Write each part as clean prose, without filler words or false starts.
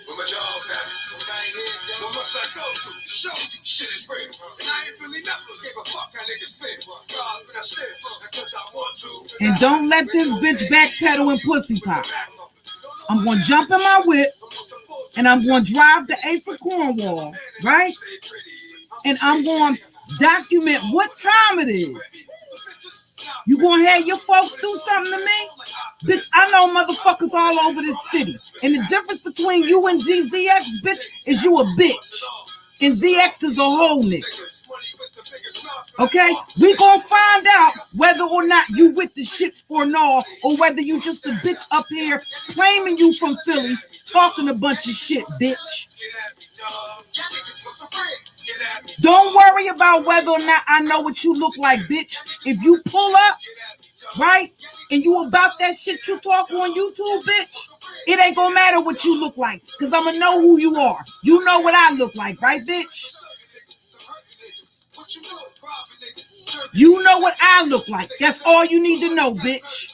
Where my dogs at? What must I go through to show you shit is real? And I ain't really never gave a fuck how niggas feel. God, but I still, because I want to. And don't let this bitch backpedal and pussy pop. I'm going to jump in my whip, and I'm going to drive the 8th for Cornwall, right? And I'm going to document what time it is. You going to have your folks do something to me? Bitch, I know motherfuckers all over this city. And the difference between you and ZX, bitch, is you a bitch. And ZX is a whole nigga. Okay? We gonna find out whether or not you with the shit or no, or whether you just a bitch up here claiming you from Philly, talking a bunch of shit, bitch. Don't worry about whether or not I know what you look like, bitch. If you pull up, right, and you about that shit you talk on YouTube, bitch, it ain't gonna matter what you look like, because I'm gonna know who you are. You know what I look like, right, bitch? You know what I look like. That's all you need to know, bitch.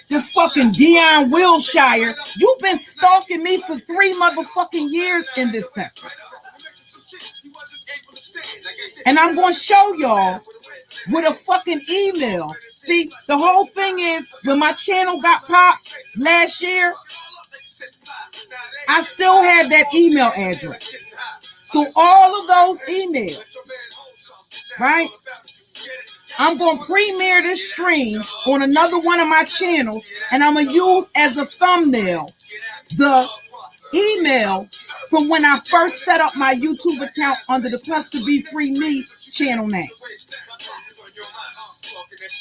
This fucking Dion Wilshire, you've been stalking me for 3 motherfucking years in this sector. And I'm going to show y'all with a fucking email. See, the whole thing is, when my channel got popped last year, I still had that email address. So all of those emails, right? I'm going to premiere this stream on another one of my channels, and I'm going to use as a thumbnail the email from when I first set up my YouTube account under the Plus to Be Free Me channel name.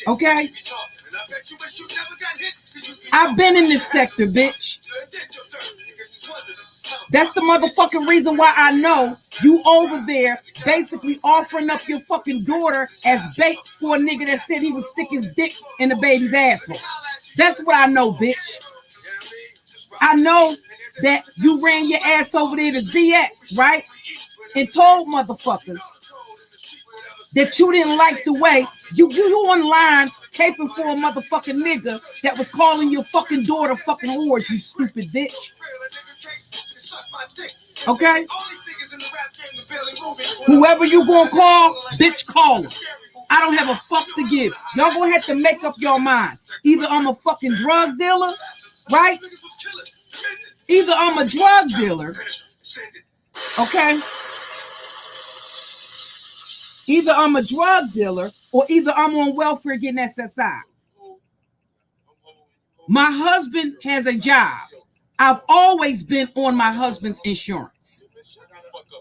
Okay? I've been in this sector, bitch. That's the motherfucking reason why I know you over there basically offering up your fucking daughter as bait for a nigga that said he would stick his dick in the baby's asshole. That's what I know, bitch. I know that you ran your ass over there to ZX, right? And told motherfuckers that you didn't like the way you online caping for a motherfucking nigga that was calling your fucking daughter fucking whores, you stupid bitch. Okay? Whoever you gonna call, bitch, call her. I don't have a fuck to give. Y'all gonna have to make up your mind. Either I'm a fucking drug dealer, right? Either I'm a drug dealer, okay? Either I'm a drug dealer or either I'm on welfare getting SSI. My husband has a job. I've always been on my husband's insurance.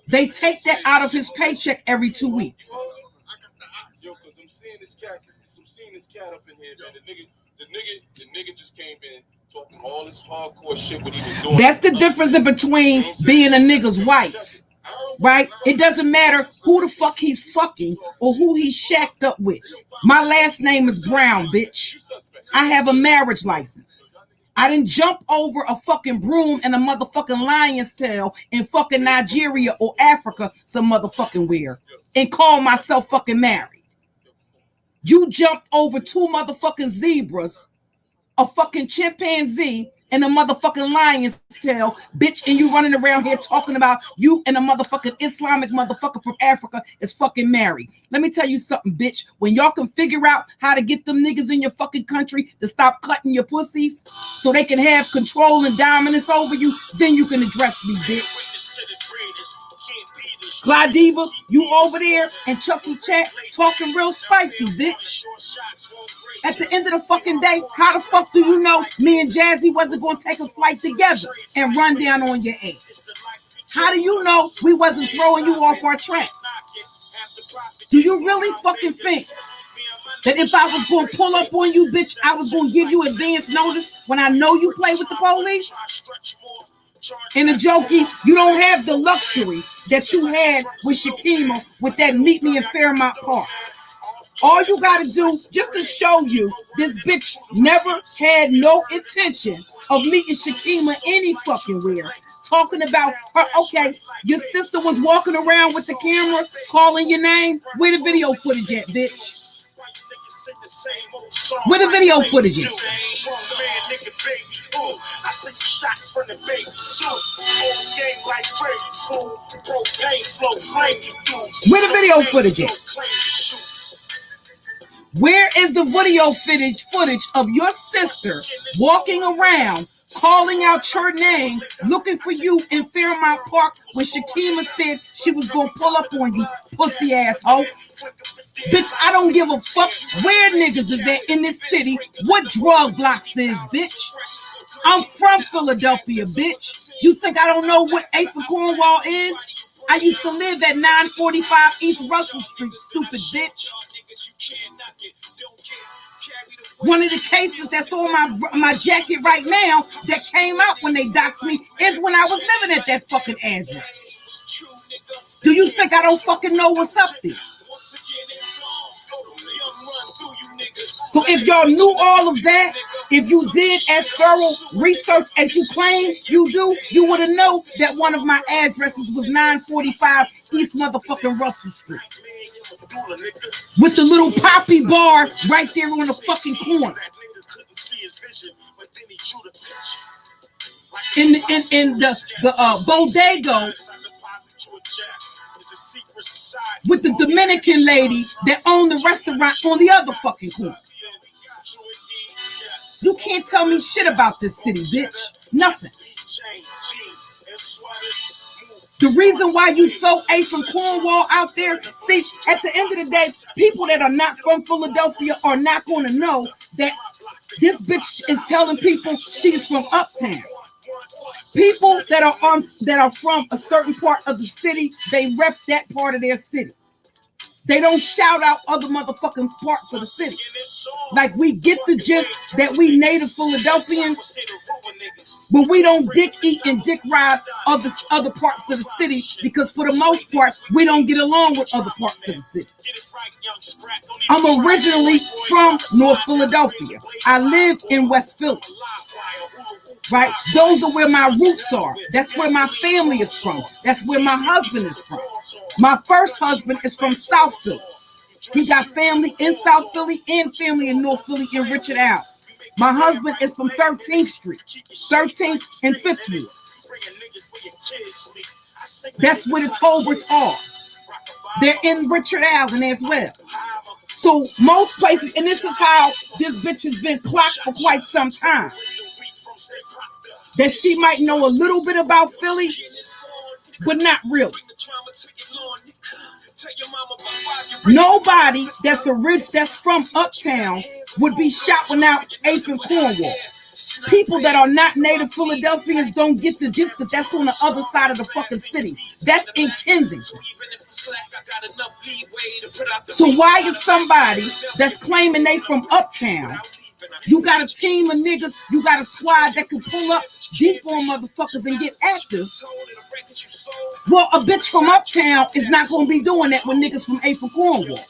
They take that out of his paycheck every 2 weeks. Yo, because I'm seeing this cat up in here, man. The nigga just came in talking all this hardcore shit what he was doing. That's the difference in between being a nigga's wife. Right? It doesn't matter who the fuck he's fucking or who he's shacked up with. My last name is Brown, bitch. I have a marriage license. I didn't jump over a fucking broom and a motherfucking lion's tail in fucking Nigeria or Africa some motherfucking where and call myself fucking married. You jumped over 2 motherfucking zebras, a fucking chimpanzee, and a motherfucking lion's tail, bitch, and you running around here talking about you and a motherfucking Islamic motherfucker from Africa is fucking married. Let me tell you something, bitch. When y'all can figure out how to get them niggas in your fucking country to stop cutting your pussies so they can have control and dominance over you, then you can address me, bitch. Gladiva, you over there and Chucky Chat talking real spicy, bitch. At the end of the fucking day, how the fuck do you know me and Jazzy wasn't going to take a flight together and run down on your ass? How do you know we wasn't throwing you off our track? Do you really fucking think that if I was going to pull up on you, bitch, I was going to give you advance notice when I know you play with the police? In a jokey, you don't have the luxury that you had with Shakima with that meet me in Fairmount Park. All you got to do, just to show you, this bitch never had no intention of meeting Shakima any fucking where. Talking about her, okay, your sister was walking around with the camera, calling your name. Where the video footage at, bitch? Where the video footage is? I see shots from the baby suit. Old game like rape food. Propane flow, flame you dudes. Where the video footage is? Where is the video footage of your sister walking around, calling out your name, looking for you in Fairmount Park when Shakima said she was going to pull up on you, pussy asshole? Bitch, I don't give a fuck where niggas is at in this city, what drug blocks is, bitch. I'm from Philadelphia, bitch. You think I don't know what 8th and Cornwall is? I used to live at 945 East Russell Street, stupid bitch. One of the cases that's on my jacket right now that came out when they doxed me is when I was living at that fucking address. Do you think I don't fucking know what's up there? So if y'all knew all of that, if you did as thorough research as you claim you do, you would have known that one of my addresses was 945 East motherfucking Russell Street. With the little poppy bar right there on the fucking corner. In the bodega with the Dominican lady that owned the restaurant on the other fucking corner. You can't tell me shit about this city, bitch. Nothing. The reason why you throw 8th and Cornwall out there, see, at the end of the day, people that are not from Philadelphia are not going to know that this bitch is telling people she's from uptown. People that are from a certain part of the city, they rep that part of their city. They don't shout out other motherfucking parts of the city. Like, we get the gist that we native Philadelphians, but we don't dick eat and dick ride other parts of the city because for the most part, we don't get along with other parts of the city. I'm originally from North Philadelphia. I live in West Philly. Right? Those are where my roots are. That's where my family is from. That's where my husband is from. My first husband is from South Philly. He got family in South Philly and family in North Philly in Richard Allen. My husband is from 13th Street, 13th and 5th Ward. That's where the Tolberts are. They're in Richard Allen as well. So most places, and this is how this bitch has been clocked for quite some time, that she might know a little bit about Philly, but not really. Nobody that's from uptown would be shouting out 8th and Cornwall. People that are not native Philadelphians don't get the gist that that's on the other side of the fucking city. That's in Kensington. So why is somebody that's claiming they from uptown, you got a team of niggas, you got a squad that can pull up deep on motherfuckers and get active? Well, a bitch from uptown is not going to be doing that with niggas from 8th and Cornwall.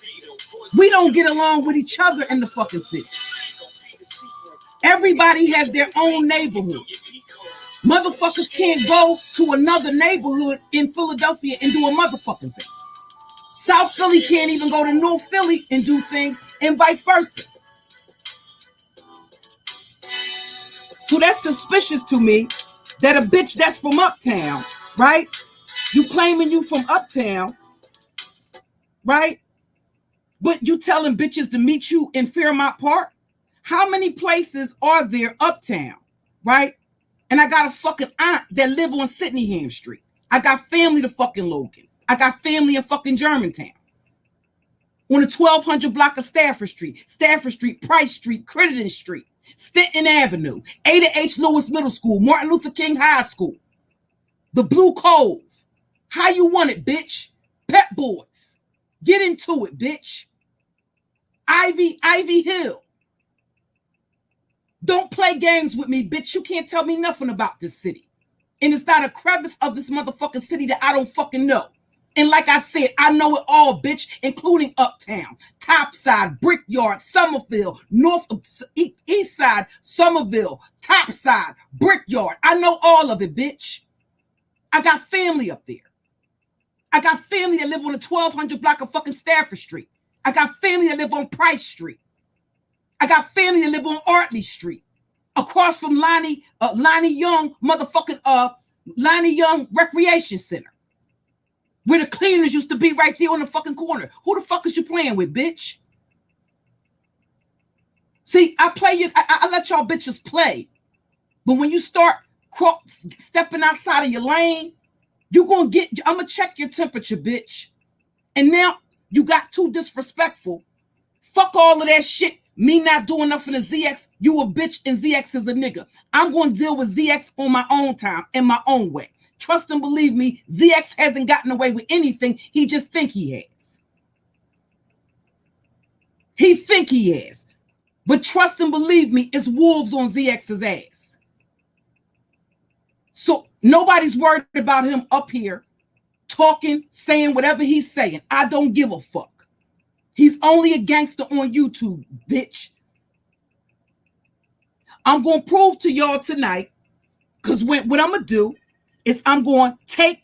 We don't get along with each other in the fucking city. Everybody has their own neighborhood. Motherfuckers can't go to another neighborhood in Philadelphia and do a motherfucking thing. South Philly can't even go to North Philly and do things, and vice versa. So that's suspicious to me that a bitch that's from uptown, right? You claiming you from uptown, right? But you telling bitches to meet you in Fairmount Park? How many places are there uptown, right? And I got a fucking aunt that live on Sydneyham Street. I got family to fucking Logan. I got family in fucking Germantown. On the 1200 block of Stafford Street, Price Street, Crittenden Street, Stenton Avenue, Ada H. Lewis Middle School, Martin Luther King High School, the Blue Cove. How you want it, bitch? Pep Boys. Get into it, bitch. Ivy Hill. Don't play games with me, bitch. You can't tell me nothing about this city. And it's not a crevice of this motherfucking city that I don't fucking know. And like I said, I know it all, bitch, including Uptown, Topside, Brickyard, Somerville, East Side, Somerville, Topside, Brickyard. I know all of it, bitch. I got family up there. I got family that live on the 1200 block of fucking Stafford Street. I got family that live on Price Street. I got family that live on Artley Street, across from Lonnie Young Lonnie Young Recreation Center, where the cleaners used to be right there on the fucking corner. Who the fuck is you playing with, bitch? See, I let y'all bitches play. But when you start stepping outside of your lane, I'm gonna check your temperature, bitch. And now you got too disrespectful. Fuck all of that shit. Me not doing nothing to ZX. You a bitch and ZX is a nigga. I'm going to deal with ZX on my own time, in my own way. Trust and believe me, ZX hasn't gotten away with anything. He just think he has. He think he has. But trust and believe me, it's wolves on ZX's ass. So nobody's worried about him up here talking, saying whatever he's saying. I don't give a fuck. He's only a gangster on YouTube, bitch. I'm going to prove to y'all tonight, because what I'm going to do is I'm going to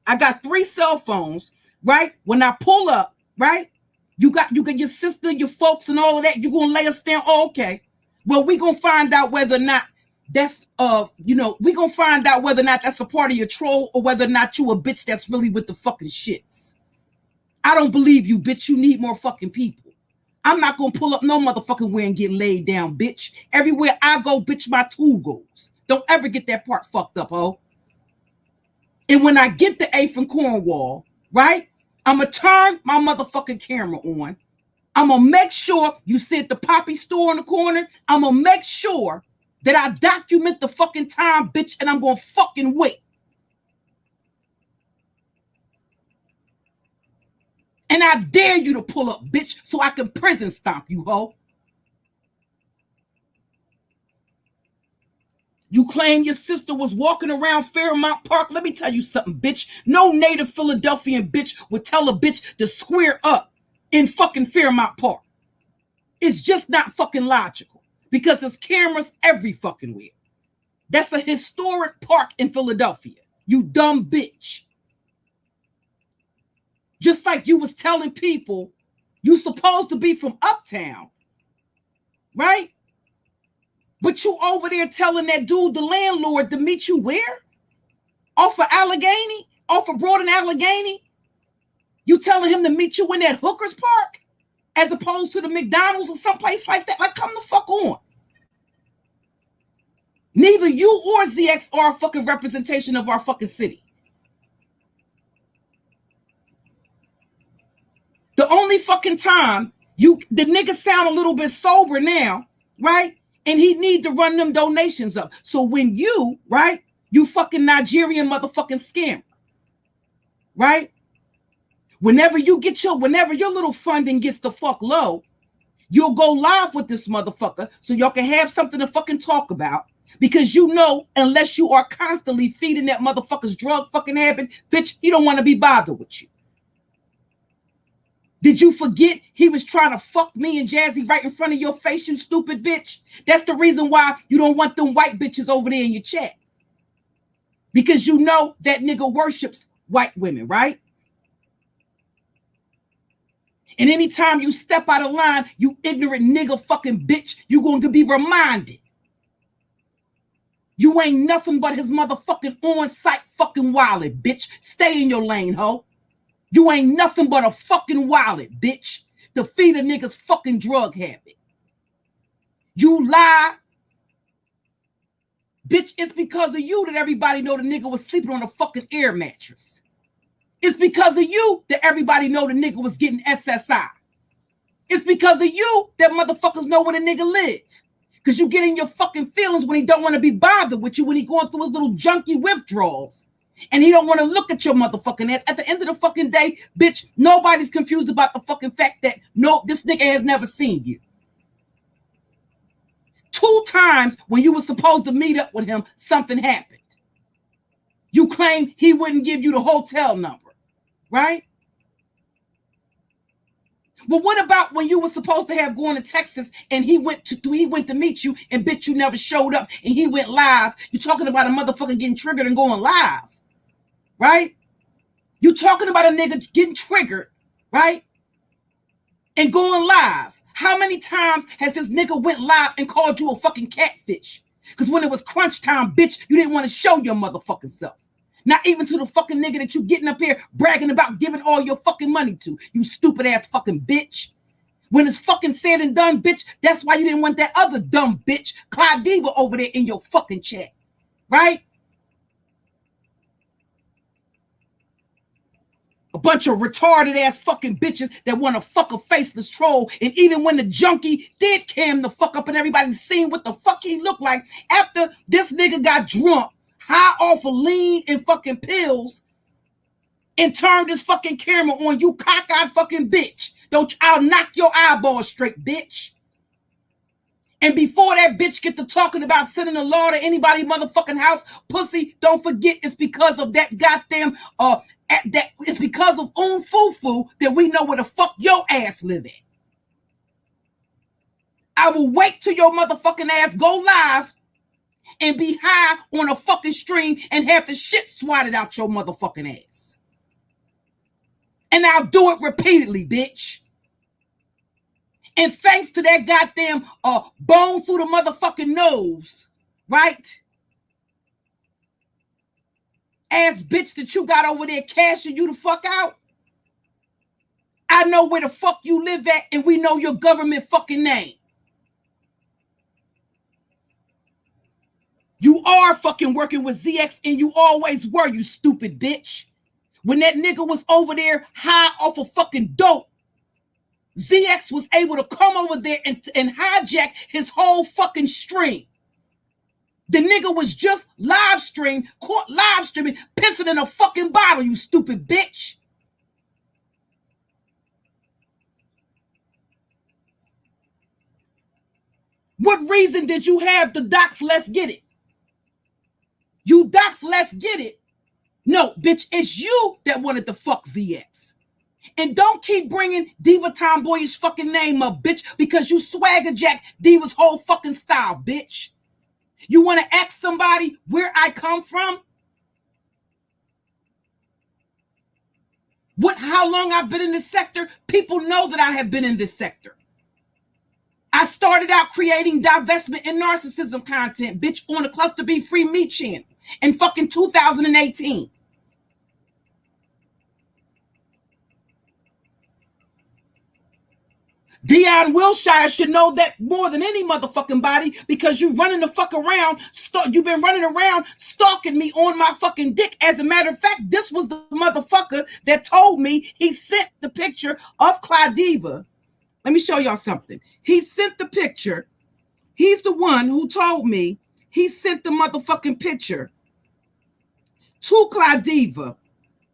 I got 3 cell phones, right? When I pull up, right? You got your sister, your folks, and all of that. You're going to lay us down. Oh, okay. Well, we're going to find out whether or not that's, we're going to find out whether or not that's a part of your troll or whether or not you a bitch that's really with the fucking shits. I don't believe you, bitch. You need more fucking people. I'm not going to pull up no motherfucking way and get laid down, bitch. Everywhere I go, bitch, my tool goes. Don't ever get that part fucked up, ho. And when I get to 8th and Cornwall, right, I'm going to turn my motherfucking camera on. I'm going to make sure you see at the Poppy store in the corner. I'm going to make sure that I document the fucking time, bitch, and I'm going to fucking wait. And I dare you to pull up, bitch, so I can prison stomp you, ho. You claim your sister was walking around Fairmount Park. Let me tell you something, bitch. No native Philadelphian bitch would tell a bitch to square up in fucking Fairmount Park. It's just not fucking logical because there's cameras every fucking where. That's a historic park in Philadelphia, you dumb bitch. Just like you was telling people you supposed to be from uptown, right? But you over there telling that dude, the landlord, to meet you where? Off of Allegheny? Off of Broad and Allegheny? You telling him to meet you in that Hooker's Park as opposed to the McDonald's or someplace like that? Like, come the fuck on. Neither you or ZX are a fucking representation of our fucking city. The only fucking time the nigga sound a little bit sober now, right? And he need to run them donations up. So when you, right, you fucking Nigerian motherfucking scammer, right? Whenever your little funding gets the fuck low, you'll go live with this motherfucker so y'all can have something to fucking talk about. Because you know, unless you are constantly feeding that motherfucker's drug fucking habit, bitch, he don't want to be bothered with you. Did you forget he was trying to fuck me and Jazzy right in front of your face, you stupid bitch? That's the reason why you don't want them white bitches over there in your chat. Because you know that nigga worships white women, right? And anytime you step out of line, you ignorant nigga fucking bitch, you going to be reminded. You ain't nothing but his motherfucking on-site fucking wallet, bitch. Stay in your lane, ho. You ain't nothing but a fucking wallet, bitch, to feed a nigga's fucking drug habit. You lie. Bitch, it's because of you that everybody know the nigga was sleeping on a fucking air mattress. It's because of you that everybody know the nigga was getting SSI. It's because of you that motherfuckers know where the nigga live. Because you get in your fucking feelings when he don't want to be bothered with you, when he going through his little junkie withdrawals. And he don't want to look at your motherfucking ass. At the end of the fucking day, bitch, nobody's confused about the fucking fact that this nigga has never seen you. 2 times when you were supposed to meet up with him, something happened. You claim he wouldn't give you the hotel number, right? Well, what about when you were supposed to have going to Texas and he went to meet you and bitch, you never showed up and he went live? You're talking about a motherfucker getting triggered and going live. Right? You talking about a nigga getting triggered, right? And going live. How many times has this nigga went live and called you a fucking catfish? Because when it was crunch time, bitch, you didn't want to show your motherfucking self. Not even to the fucking nigga that you getting up here bragging about giving all your fucking money to. You stupid ass fucking bitch. When it's fucking said and done, bitch, that's why you didn't want that other dumb bitch, Clyde Diva, over there in your fucking chat. Right? A bunch of retarded ass fucking bitches that want to fuck a faceless troll. And even when the junkie did cam the fuck up and everybody seen what the fuck he looked like after this nigga got drunk, high off of lean and fucking pills, and turned his fucking camera on you cockeyed fucking bitch. I'll knock your eyeballs straight, bitch. And before that bitch get to talking about sending a law to anybody motherfucking house, pussy, don't forget it's because of that goddamn that it's because of Fufu that we know where the fuck your ass live at. I will wait till your motherfucking ass go live and be high on a fucking stream and have the shit swatted out your motherfucking ass. And I'll do it repeatedly, bitch. And thanks to that goddamn bone through the motherfucking nose, right? Ass bitch that you got over there cashing you the fuck out. I know where the fuck you live at and we know your government fucking name. You are fucking working with ZX and you always were, you stupid bitch. When that nigga was over there high off of fucking dope, ZX was able to come over there and hijack his whole fucking stream. The nigga was just caught live streaming, pissing in a fucking bottle, you stupid bitch. What reason did you have to dox Let's Get It? You dox Let's Get It. No, bitch, it's you that wanted to fuck ZX. And don't keep bringing Diva Tomboyish fucking name up, bitch, because you swagger jack Diva's whole fucking style, bitch. You want to ask somebody where I come from? How long I've been in this sector? People know that I have been in this sector. I started out creating divestment and narcissism content, bitch, on the Cluster B Free Me channel in fucking 2018. Dion Wilshire should know that more than any motherfucking body because you running the fuck around. You've been running around stalking me on my fucking dick. As a matter of fact, this was the motherfucker that told me he sent the picture of Clyde Diva. Let me show y'all something. He sent the picture. He's the one who told me he sent the motherfucking picture to Clyde Diva.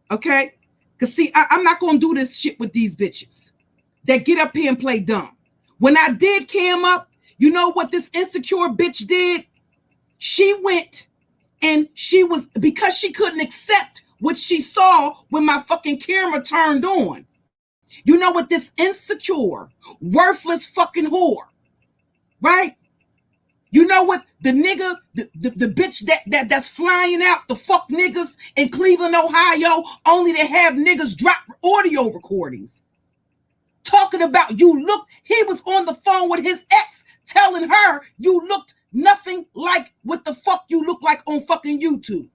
Okay? Because see, I'm not going to do this shit with these bitches that get up here and play dumb. When I did cam up, you know what this insecure bitch did? She went and because she couldn't accept what she saw when my fucking camera turned on. You know what this insecure, worthless fucking whore, right? You know what the nigga, the bitch that's flying out the fuck niggas in Cleveland, Ohio, only to have niggas drop audio recordings. Talking about he was on the phone with his ex telling her you looked nothing like what the fuck you look like on fucking YouTube.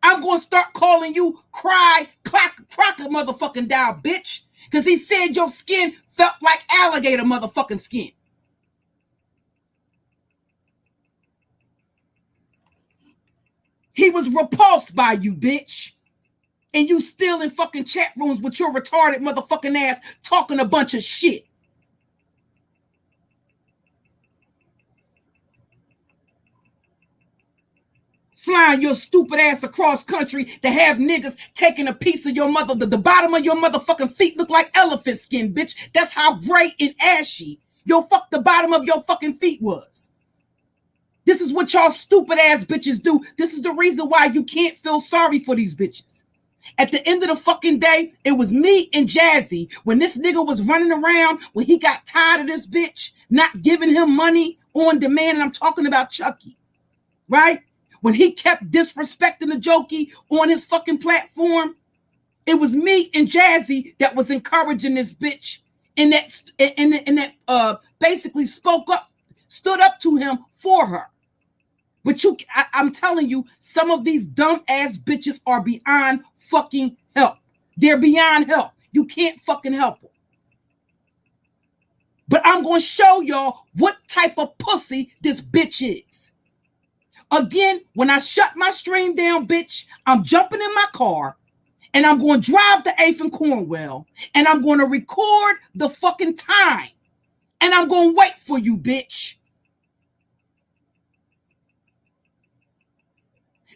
I'm going to start calling you Crocker motherfucking down, bitch. Because he said your skin felt like alligator motherfucking skin. He was repulsed by you, bitch. And you still in fucking chat rooms with your retarded motherfucking ass talking a bunch of shit. Flying your stupid ass across country to have niggas taking a piece of your mother. The bottom of your motherfucking feet look like elephant skin, bitch. That's how gray and ashy the bottom of your fucking feet was. This is what y'all stupid ass bitches do. This is the reason why you can't feel sorry for these bitches. At the end of the fucking day, it was me and Jazzy when this nigga was running around, when he got tired of this bitch not giving him money on demand, and I'm talking about Chucky, right? When he kept disrespecting the Jokey on his fucking platform, it was me and Jazzy that was encouraging this bitch and that basically spoke up, stood up to him for her. But I'm telling you, some of these dumb ass bitches are beyond fucking help. They're beyond help. You can't fucking help them. But I'm going to show y'all what type of pussy this bitch is. Again, when I shut my stream down, bitch, I'm jumping in my car and I'm going to drive to 8th and Cornwall and I'm going to record the fucking time and I'm going to wait for you, bitch.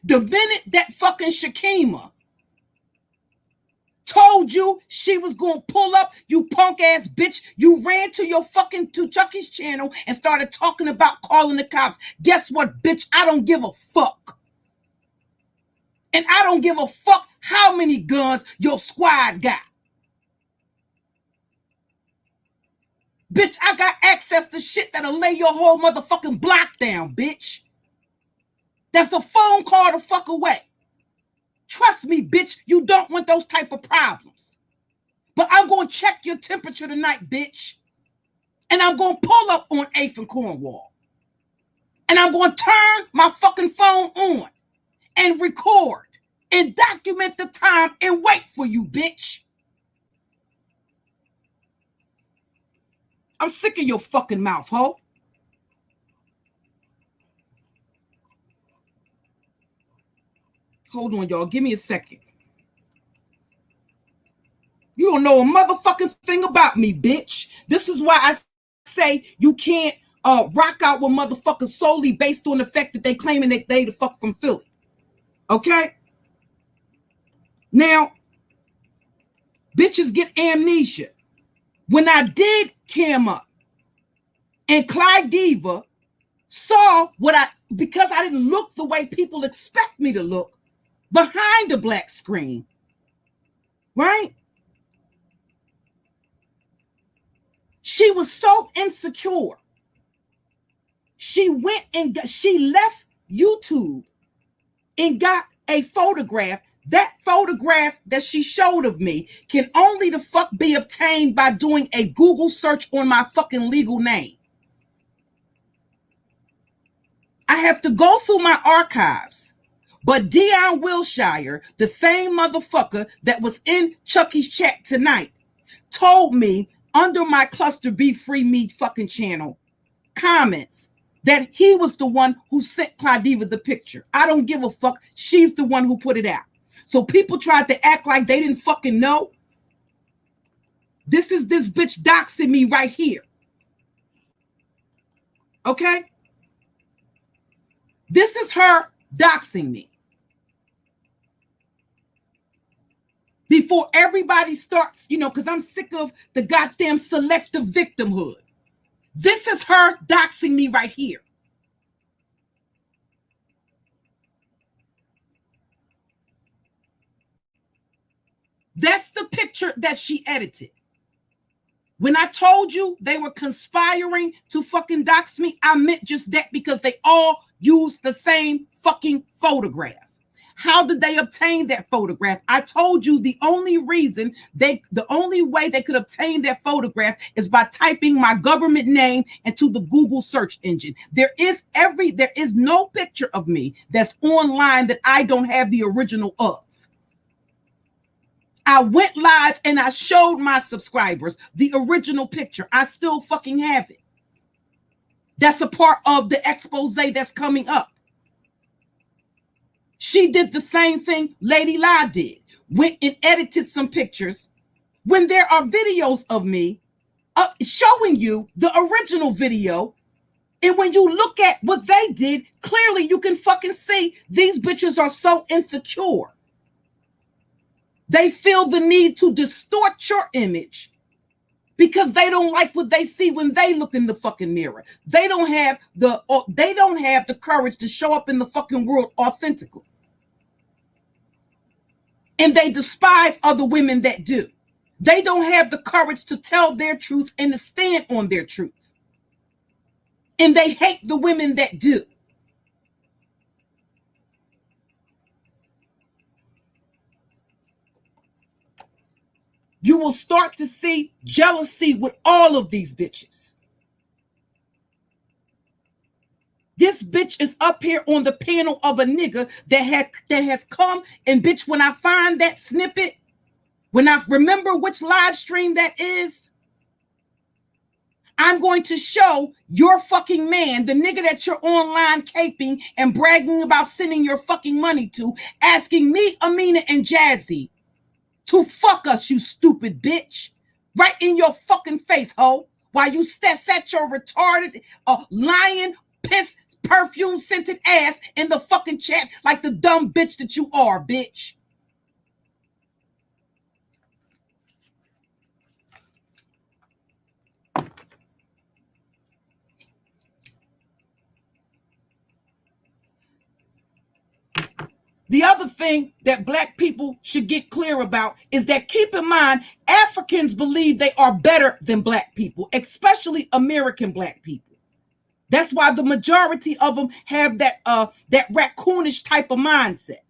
The minute that fucking Shakima told you she was going to pull up, you punk ass bitch, you ran to Chucky's channel and started talking about calling the cops. Guess what, bitch? I don't give a fuck. And I don't give a fuck how many guns your squad got. Bitch, I got access to shit that'll lay your whole motherfucking block down, bitch. That's a phone call the fuck away. Trust me, bitch, you don't want those type of problems. But I'm going to check your temperature tonight, bitch. And I'm going to pull up on 8th and Cornwall. And I'm going to turn my fucking phone on and record and document the time and wait for you, bitch. I'm sick of your fucking mouth, ho. Hold on, y'all. Give me a second. You don't know a motherfucking thing about me, bitch. This is why I say you can't rock out with motherfuckers solely based on the fact that they claiming that they the fuck from Philly. Okay? Now, bitches get amnesia. When I did cam up and Clyde Diva saw because I didn't look the way people expect me to look behind the black screen, right? She was so insecure. She went and she left YouTube and got a photograph. That photograph that she showed of me can only the fuck be obtained by doing a Google search on my fucking legal name. I have to go through my archives. But Dion Wilshire, the same motherfucker that was in Chucky's chat tonight, told me under my Cluster Be Free Me fucking channel comments that he was the one who sent Claudiva the picture. I don't give a fuck. She's the one who put it out. So people tried to act like they didn't fucking know. This is this bitch doxing me right here. Okay? This is her doxing me. Before everybody starts, because I'm sick of the goddamn selective victimhood. This is her doxing me right here. That's the picture that she edited. When I told you they were conspiring to fucking dox me, I meant just that because they all used the same fucking photograph. How did they obtain that photograph? I told you the only way they could obtain that photograph is by typing my government name into the Google search engine. There is no picture of me that's online that I don't have the original of. I went live and I showed my subscribers the original picture. I still fucking have it. That's a part of the expose that's coming up. She did the same thing Lady La did. Went and edited some pictures when there are videos of me showing you the original video. And when you look at what they did, clearly you can fucking see these bitches are so insecure. They feel the need to distort your image because they don't like what they see when they look in the fucking mirror. They don't have the courage to show up in the fucking world authentically. And they despise other women that do. They don't have the courage to tell their truth and to stand on their truth. And they hate the women that do. you will start to see jealousy with all of these bitches. This bitch is up here on the panel of a nigga that has come, and bitch, when I find that snippet, when I remember which live stream that is, I'm going to show your fucking man, the nigga that you're online caping and bragging about sending your fucking money to, asking me, Amina, and Jazzy to fuck us, you stupid bitch. Right in your fucking face, ho. While you sat your retarded, lying, piss, perfume scented ass in the fucking chat like the dumb bitch that you are, bitch. The other thing that black people should get clear about is that, keep in mind, Africans believe they are better than black people, especially American black people. That's why the majority of them have that raccoonish type of mindset.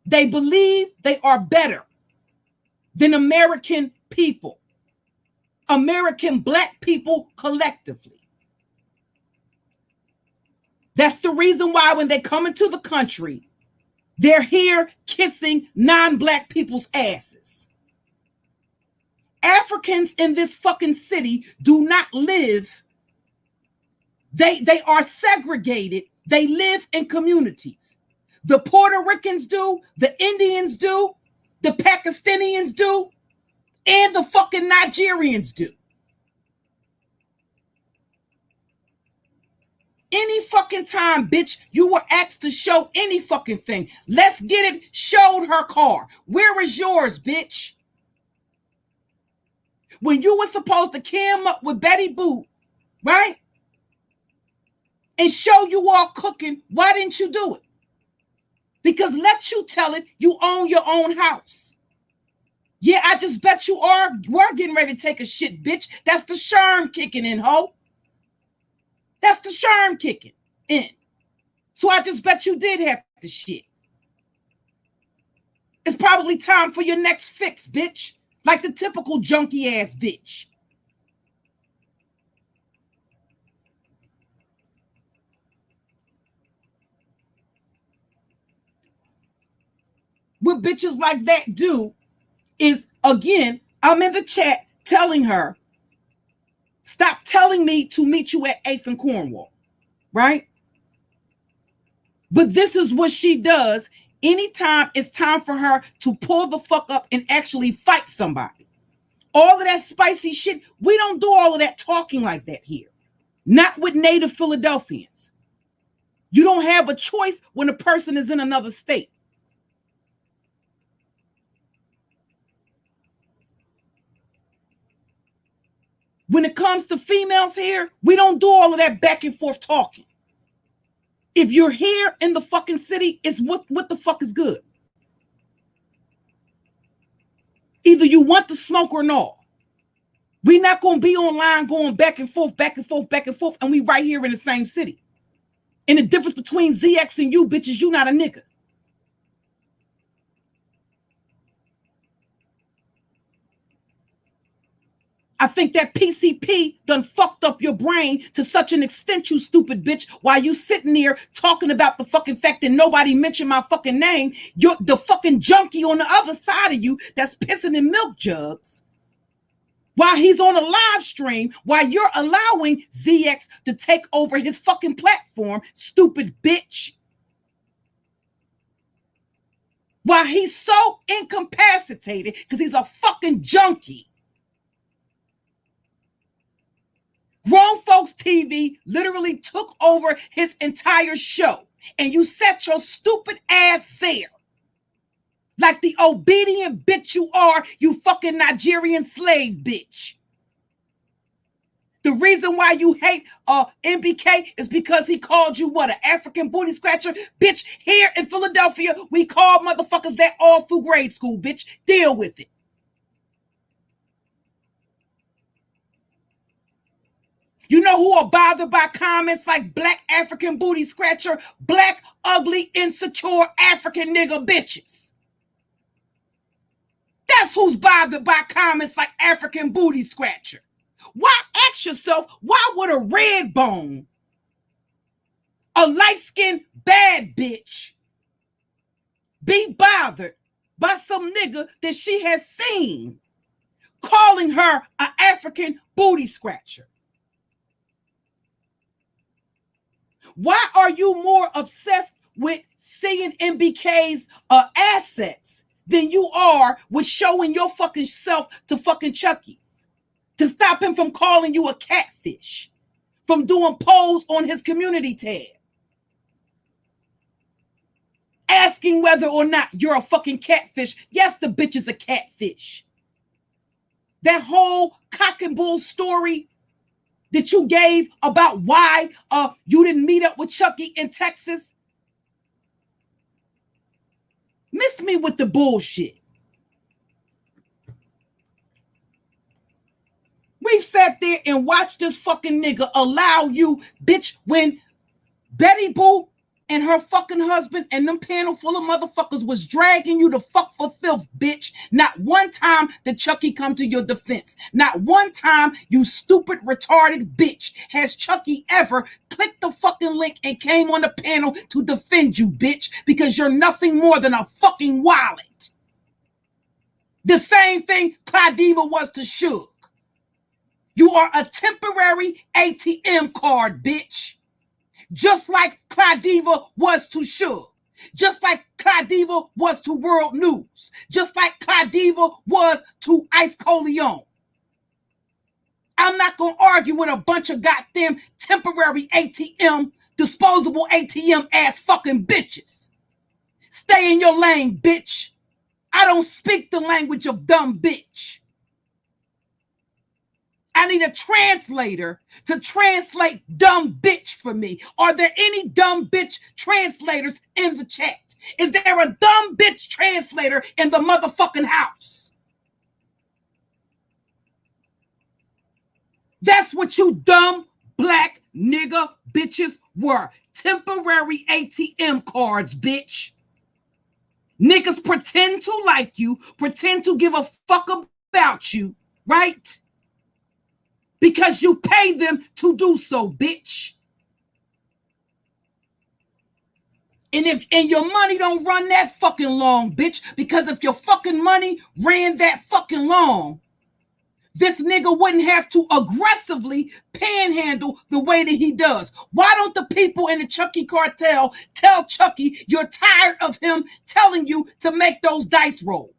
They believe they are better than American people, American black people collectively. That's the reason why when they come into the country, they're here kissing non-black people's asses. Africans in this fucking city do not live. They are segregated. They live in communities. The Puerto Ricans do, the Indians do, the Pakistanians do, and the fucking Nigerians do. Any fucking time, bitch, you were asked to show any fucking thing. Let's get it. Showed her car. Where is yours, bitch? When you were supposed to cam up with Betty Boop, right? And show you all cooking, why didn't you do it? Because let you tell it, you own your own house. Yeah, I just bet you we're getting ready to take a shit, bitch. That's the sherm kicking in, ho. That's the sherm kicking in. So I just bet you did have the shit. It's probably time for your next fix, bitch. Like the typical junkie ass bitch. What bitches like that do is, again, I'm in the chat telling her, stop telling me to meet you at 8th and Cornwall, right? But this is what she does anytime it's time for her to pull the fuck up and actually fight somebody. All of that spicy shit, we don't do all of that talking like that here. Not with native Philadelphians. You don't have a choice when a person is in another state. When it comes to females here, we don't do all of that back and forth talking. If you're here in the fucking city, it's what the fuck is good. Either you want the smoke or not. We're not going to be online going back and forth, back and forth, back and forth, and we right here in the same city. And the difference between ZX and you, bitches, you not a nigga. I think that PCP done fucked up your brain to such an extent, you stupid bitch, while you sitting there talking about the fucking fact that nobody mentioned my fucking name. You're the fucking junkie on the other side of you that's pissing in milk jugs while he's on a live stream, while you're allowing ZX to take over his fucking platform, stupid bitch. While he's so incapacitated because he's a fucking junkie. Grown Folks TV literally took over his entire show, and you sat your stupid ass there like the obedient bitch you are, you fucking Nigerian slave bitch. The reason why you hate MBK is because he called you what, an African booty scratcher? Bitch, here in Philadelphia, we call motherfuckers that all through grade school, bitch. Deal with it. You know who are bothered by comments like black African booty scratcher, black, ugly, insecure African nigga bitches? Guess who's bothered by comments like African booty scratcher? Why, ask yourself, why would a red bone, a light-skinned bad bitch, be bothered by some nigga that she has seen calling her an African booty scratcher? Why are you more obsessed with seeing MBK's assets than you are with showing your fucking self to fucking Chucky to stop him from calling you a catfish, from doing polls on his community tab, asking whether or not you're a fucking catfish? Yes, the bitch is a catfish. That whole cock and bull story that you gave about why you didn't meet up with Chucky in Texas, miss me with the bullshit. We've sat there and watched this fucking nigga allow you, bitch, when Betty Boo and her fucking husband and them panel full of motherfuckers was dragging you to fuck for filth, bitch. Not one time did Chucky come to your defense. Not one time, you stupid, retarded bitch, has Chucky ever clicked the fucking link and came on the panel to defend you, bitch, because you're nothing more than a fucking wallet. The same thing Claudiva was to Suge. You are a temporary ATM card, bitch. Just like Claudiva was to Suge. Just like Claudiva was to World News. Just like Claudiva was to Ice Coleon. I'm not going to argue with a bunch of goddamn temporary ATM, disposable ATM ass fucking bitches. Stay in your lane, bitch. I don't speak the language of dumb bitch. I need a translator to translate dumb bitch for me. Are there any dumb bitch translators in the chat? Is there a dumb bitch translator in the motherfucking house? That's what you dumb black nigga bitches were. Temporary ATM cards, bitch. Niggas pretend to like you, pretend to give a fuck about you, right? Because you pay them to do so, bitch. And your money don't run that fucking long, bitch. Because if your fucking money ran that fucking long, this nigga wouldn't have to aggressively panhandle the way that he does. Why don't the people in the Chucky cartel tell Chucky you're tired of him telling you to make those dice roll?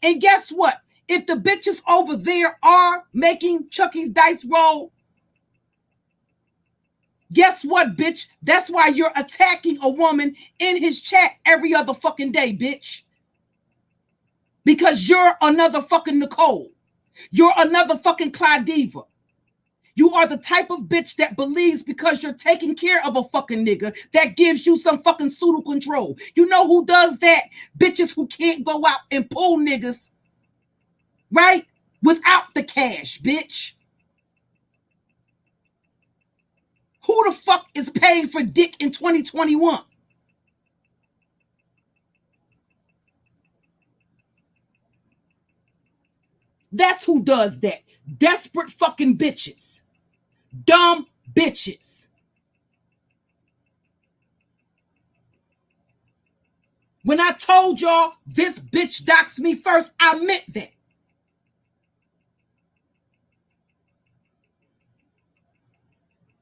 And guess what? If the bitches over there are making Chucky's dice roll, guess what, bitch? That's why you're attacking a woman in his chat every other fucking day, bitch. Because you're another fucking Nicole. You're another fucking Claudiva. You are the type of bitch that believes because you're taking care of a fucking nigga that gives you some fucking pseudo control. You know who does that? Bitches who can't go out and pull niggas, right? Without the cash, bitch. Who the fuck is paying for dick in 2021? That's who does that. Desperate fucking bitches. Dumb bitches. When I told y'all this bitch doxed me first, I meant that.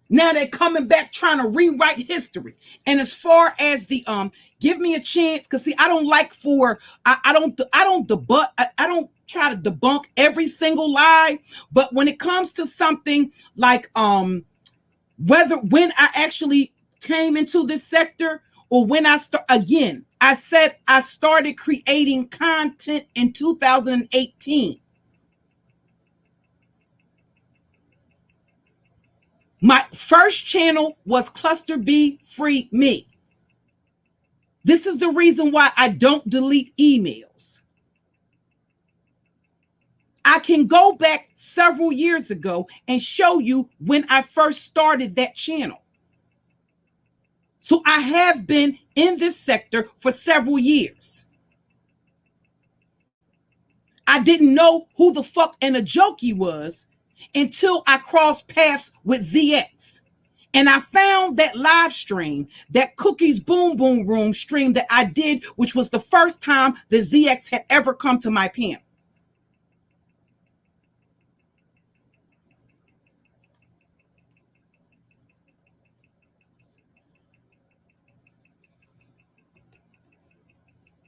Now they're coming back trying to rewrite history. And as far as the give me a chance, because see, I don't like for I don't debunk, I don't try to debunk every single lie, but when it comes to something like when I actually came into this sector, or when I said I started creating content in 2018. My first channel was Cluster B Free Me. This is the reason why I don't delete emails. I can go back several years ago and show you when I first started that channel. So I have been in this sector for several years. I didn't know who the fuck an AJOKE was until I crossed paths with ZX. And I found that live stream, that Cookies Boom Boom Room stream that I did, which was the first time that ZX had ever come to my panel.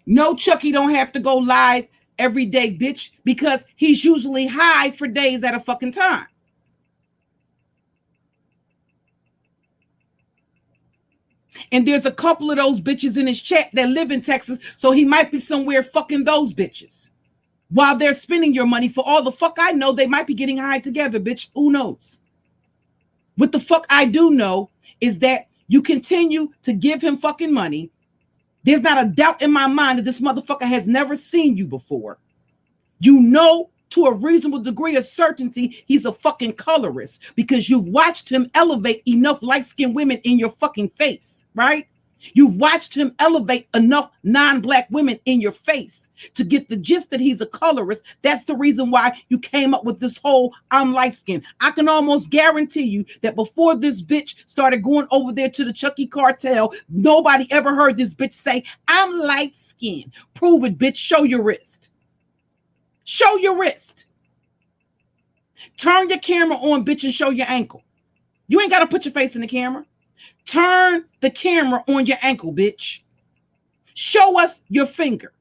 No, Chucky don't have to go live every day, bitch, because he's usually high for days at a fucking time. And there's a couple of those bitches in his chat that live in Texas, so he might be somewhere fucking those bitches while they're spending your money. For all the fuck I know, they might be getting high together, bitch. Who knows? What the fuck I do know is that you continue to give him fucking money. There's not a doubt in my mind that this motherfucker has never seen you before. You know, to a reasonable degree of certainty, he's a fucking colorist because you've watched him elevate enough light-skinned women in your fucking face, right? You've watched him elevate enough non-black women in your face to get the gist that he's a colorist. That's the reason why you came up with this whole I'm light-skinned. I can almost guarantee you that before this bitch started going over there to the Chucky cartel, nobody ever heard this bitch say, I'm light-skinned. Prove it, bitch. Show your wrist. Show your wrist. Turn your camera on, bitch, and show your ankle. You ain't got to put your face in the camera. Turn the camera on your ankle, bitch. Show us your finger.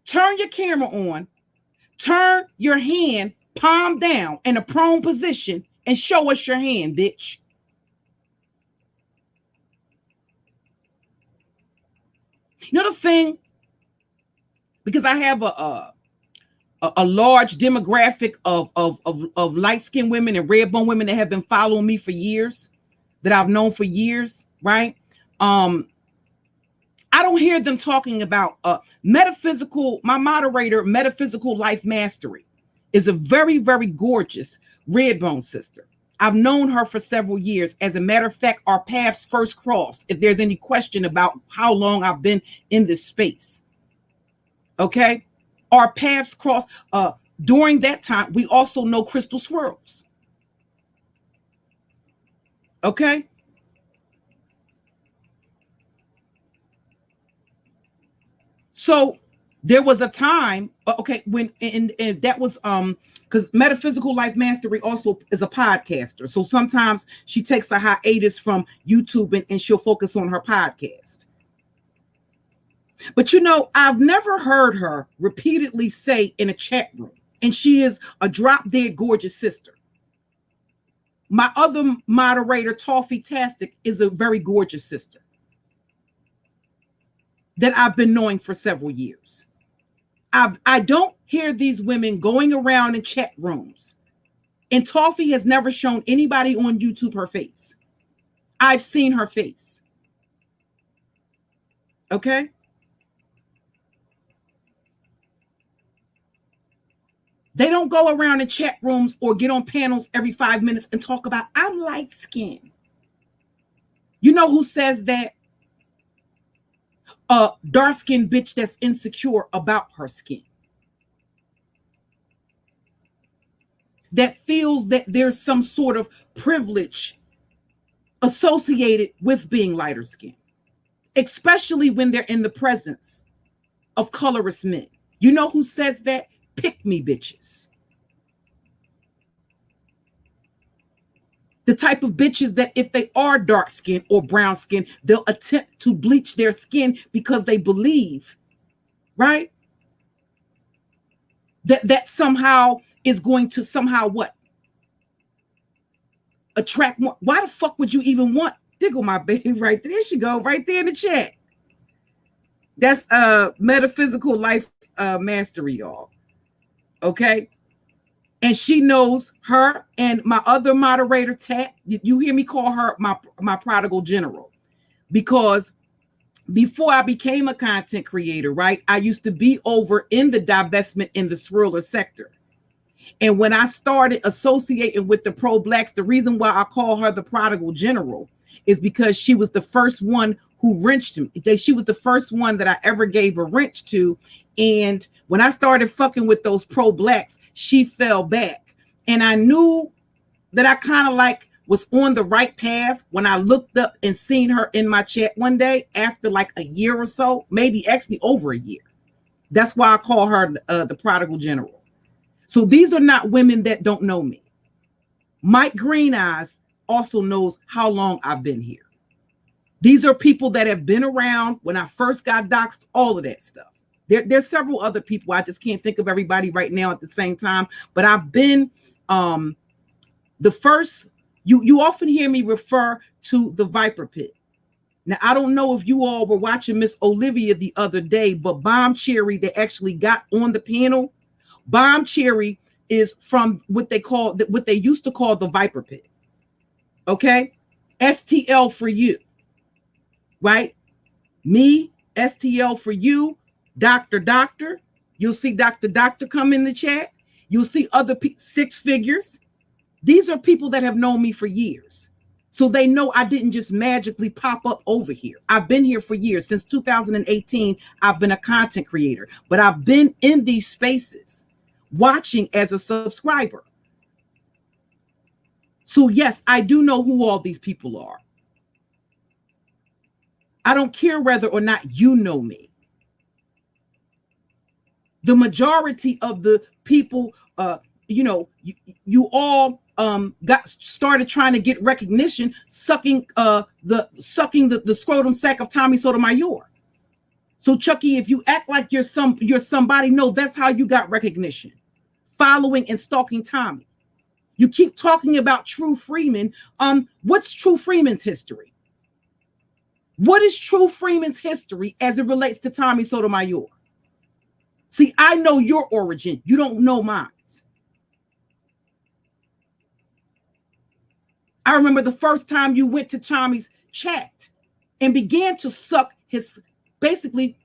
Turn your camera on. Turn your hand palm down in a prone position and show us your hand, bitch. You know the thing? Because I have a large demographic of light-skinned women and red-bone women that have been following me for years, that I've known for years, right? I don't hear them talking about metaphysical. My moderator, Metaphysical Life Mastery, is a very, very gorgeous red-bone sister. I've known her for several years. As a matter of fact, our paths first crossed, if there's any question about how long I've been in this space. Okay? Our paths crossed. During that time, we also know Crystal Swirls. Okay? So there was a time, okay, when and that was because Metaphysical Life Mastery also is a podcaster. So sometimes she takes a hiatus from YouTube and she'll focus on her podcast. But you know, I've never heard her repeatedly say in a chat room, and she is a drop dead gorgeous sister. My other moderator, Toffee Tastic, is a very gorgeous sister that I've been knowing for several years. I don't hear these women going around in chat rooms, and Toffee has never shown anybody on YouTube her face. I've seen her face. Okay? They don't go around in chat rooms or get on panels every 5 minutes and talk about, I'm light skinned. You know who says that? A dark skinned bitch that's insecure about her skin. That feels that there's some sort of privilege associated with being lighter skinned, especially when they're in the presence of colorist men. You know who says that? Pick me bitches. The type of bitches that if they are dark skinned or brown skinned, they'll attempt to bleach their skin because they believe, right? That somehow is going to somehow what? Attract more. Why the fuck would you even want? Diggle my baby right there. There she go, right there in the chat. That's Metaphysical Life Mastery, y'all. Okay, and she knows her and my other moderator, Tat. You hear me call her my prodigal general, because before I became a content creator, right, I used to be over in the divestment in the swirler sector. And when I started associating with the pro-blacks, the reason why I call her the prodigal general is because she was the first one who wrenched me. She was the first one that I ever gave a wrench to And when I started fucking with those pro-blacks, she fell back. And I knew that I kind of like was on the right path when I looked up and seen her in my chat one day after like a year or so, maybe actually over a year. That's why I call her the prodigal general. So these are not women that don't know me. Mike Green Eyes also knows how long I've been here. These are people that have been around when I first got doxxed, all of that stuff. There's several other people. I just can't think of everybody right now at the same time. But I've been the first, you often hear me refer to the Viper Pit. Now, I don't know if you all were watching Miss Olivia the other day, but Bomb Cherry that actually got on the panel, Bomb Cherry is from what they used to call the Viper Pit. Okay? STL for you. Right? Me, STL for you, Doctor. You'll see Doctor come in the chat. You'll see other six figures. These are people that have known me for years. So they know I didn't just magically pop up over here. I've been here for years. Since 2018, I've been a content creator. But I've been in these spaces watching as a subscriber. So yes, I do know who all these people are. I don't care whether or not you know me. The majority of the people, you all got started trying to get recognition, sucking the scrotum sack of Tommy Sotomayor. So Chucky, if you act like you're somebody, no, that's how you got recognition. Following and stalking Tommy. You keep talking about True Freeman. What's True Freeman's history? What is True Freeman's history as it relates to Tommy Sotomayor? See, I know your origin. You don't know mine. I remember the first time you went to Tommy's chat and began to suck his nutsack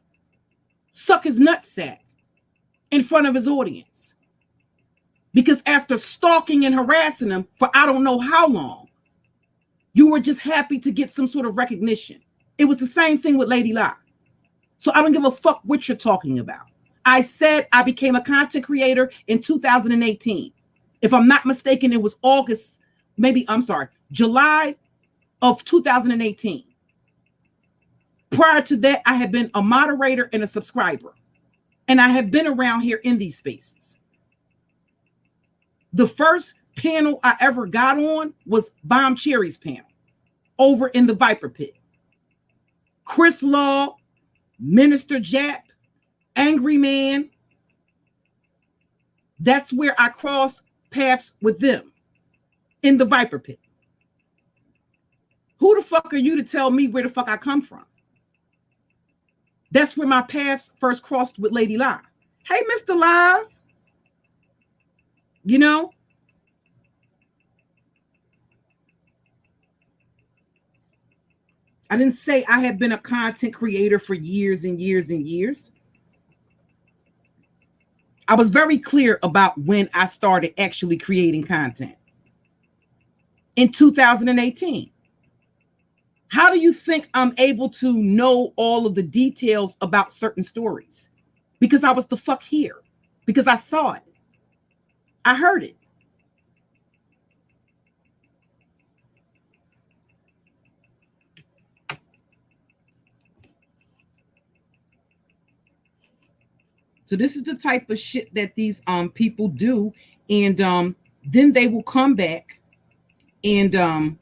in front of his audience. Because after stalking and harassing him for I don't know how long, you were just happy to get some sort of recognition. It was the same thing with Lady Lie. So I don't give a fuck what you're talking about. I said I became a content creator in 2018. If I'm not mistaken, it was July of 2018. Prior to that, I had been a moderator and a subscriber. And I have been around here in these spaces. The first panel I ever got on was Bomb Cherry's panel over in the Viper Pit. Chris Law, Minister Jap, Angry Man. That's where I crossed paths with them in the Viper Pit. Who the fuck are you to tell me where the fuck I come from? That's where my paths first crossed with Lady Lie. Hey, Mr. Live. You know? I didn't say I had been a content creator for years and years and years. I was very clear about when I started actually creating content. In 2018. How do you think I'm able to know all of the details about certain stories? Because I was the fuck here. Because I saw it. I heard it. So this is the type of shit that these people do. And then they will come back and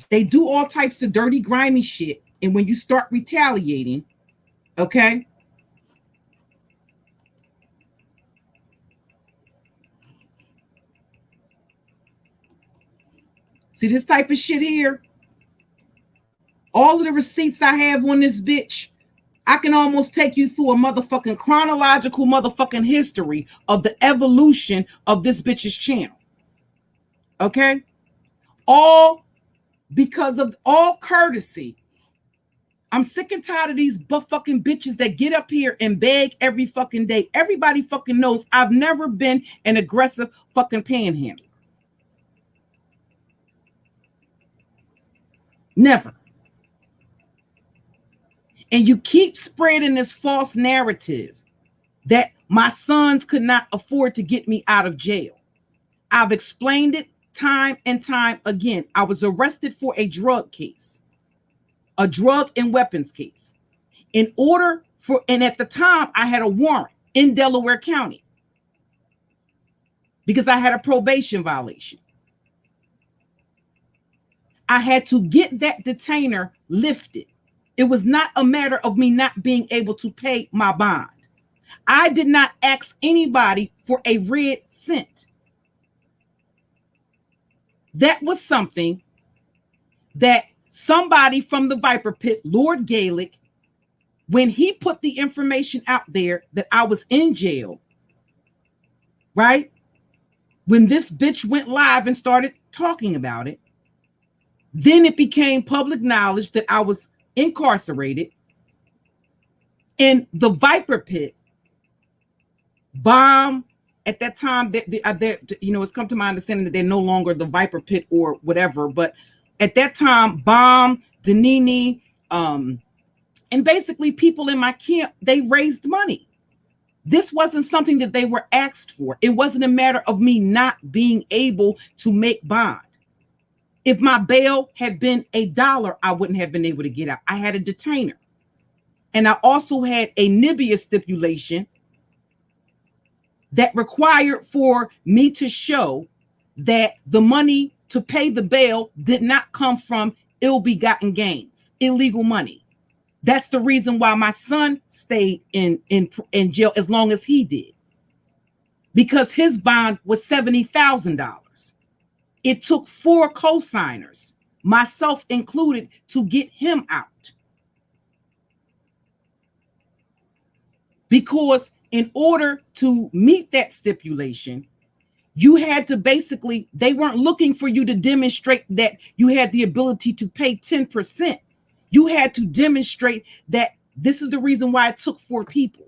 they do all types of dirty, grimy shit. And when you start retaliating, okay? See this type of shit here? All of the receipts I have on this bitch, I can almost take you through a motherfucking chronological motherfucking history of the evolution of this bitch's channel. Okay? All because of all courtesy. I'm sick and tired of these fucking bitches that get up here and beg every fucking day. Everybody fucking knows I've never been an aggressive fucking panhandler. Never. And you keep spreading this false narrative that my sons could not afford to get me out of jail. I've explained it time and time again. I was arrested for a drug case, a drug and weapons case. And at the time, I had a warrant in Delaware County because I had a probation violation. I had to get that detainer lifted. It was not a matter of me not being able to pay my bond. I did not ask anybody for a red cent. That was something that somebody from the Viper Pit, Lord Gaelic, when he put the information out there that I was in jail, right? When this bitch went live and started talking about it, then it became public knowledge that I was incarcerated. And the Viper Pit bomb at that time, it's come to my understanding that they're no longer the Viper Pit or whatever. But at that time, Bomb, Danini, and basically people in my camp, they raised money. This wasn't something that they were asked for. It wasn't a matter of me not being able to make bond. If my bail had been $1, I wouldn't have been able to get out. I had a detainer. And I also had a Nibia stipulation that required for me to show that the money to pay the bail did not come from ill-begotten gains, illegal money. That's the reason why my son stayed in jail as long as he did, because his bond was $70,000. It took 4 co-signers, myself included, to get him out. Because in order to meet that stipulation, you had to basically, they weren't looking for you to demonstrate that you had the ability to pay 10%. You had to demonstrate that this is the reason why it took 4 people,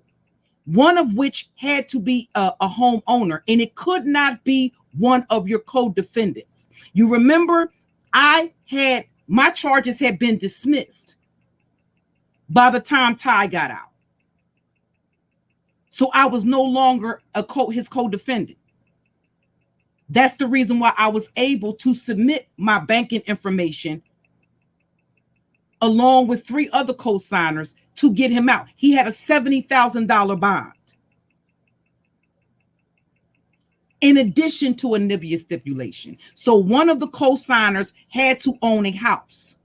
one of which had to be a homeowner, and it could not be one of your co-defendants. You remember, my charges had been dismissed by the time Ty got out. So I was no longer his co-defendant. That's the reason why I was able to submit my banking information along with 3 other co-signers to get him out. He had a $70,000 bond, in addition to a Nibia stipulation. So one of the co-signers had to own a house.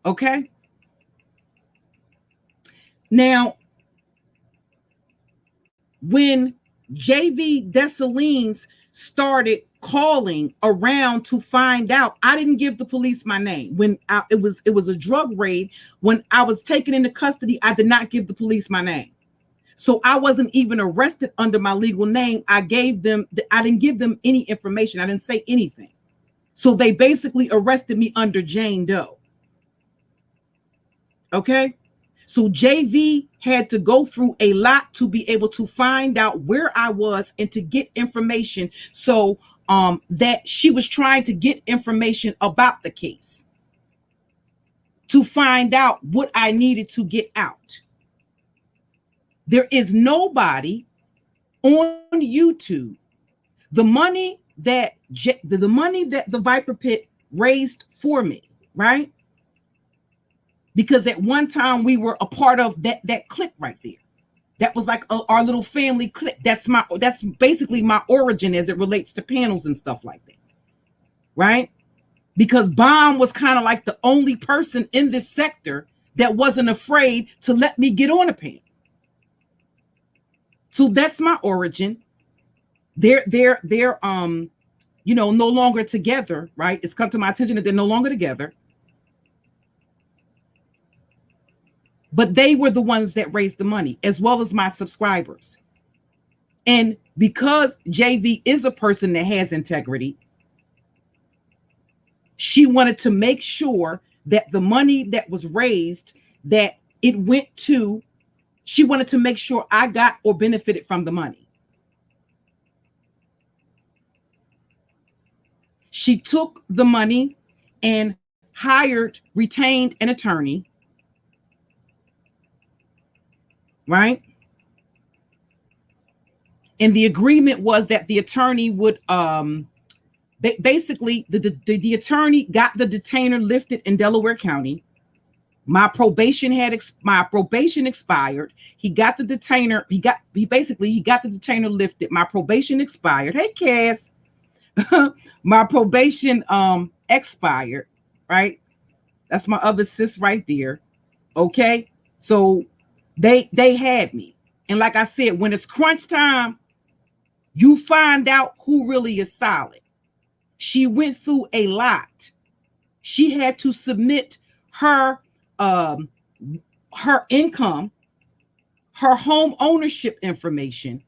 Okay? Now, when JV Dessalines started calling around to find out, I didn't give the police my name. When it was a drug raid, when I was taken into custody, I did not give the police my name. So I wasn't even arrested under my legal name. I didn't give them any information. I didn't say anything. So they basically arrested me under Jane Doe. Okay? So JV had to go through a lot to be able to find out where I was and to get information. So that she was trying to get information about the case to find out what I needed to get out. There is nobody on YouTube. The money that the Viper Pit raised for me, right? Because at one time we were a part of that clique right there. That was like our little family clique. That's basically my origin as it relates to panels and stuff like that, right? Because Bomb was kind of like the only person in this sector that wasn't afraid to let me get on a panel. So that's my origin. They're no longer together, right? It's come to my attention that they're no longer together. But they were the ones that raised the money, as well as my subscribers. And because JV is a person that has integrity, she wanted to make sure that the money that was raised, that it went to, she wanted to make sure I got or benefited from the money. She took the money and retained an attorney, right? And the agreement was that the attorney would basically the attorney got the detainer lifted in Delaware County. My probation expired. He got the detainer. He got the detainer lifted. My probation expired. Hey, Cass. My probation expired, right? That's my other sis right there. Okay. So they had me. And like I said, when it's crunch time, you find out who really is solid. She went through a lot. She had to submit her income, her home ownership information,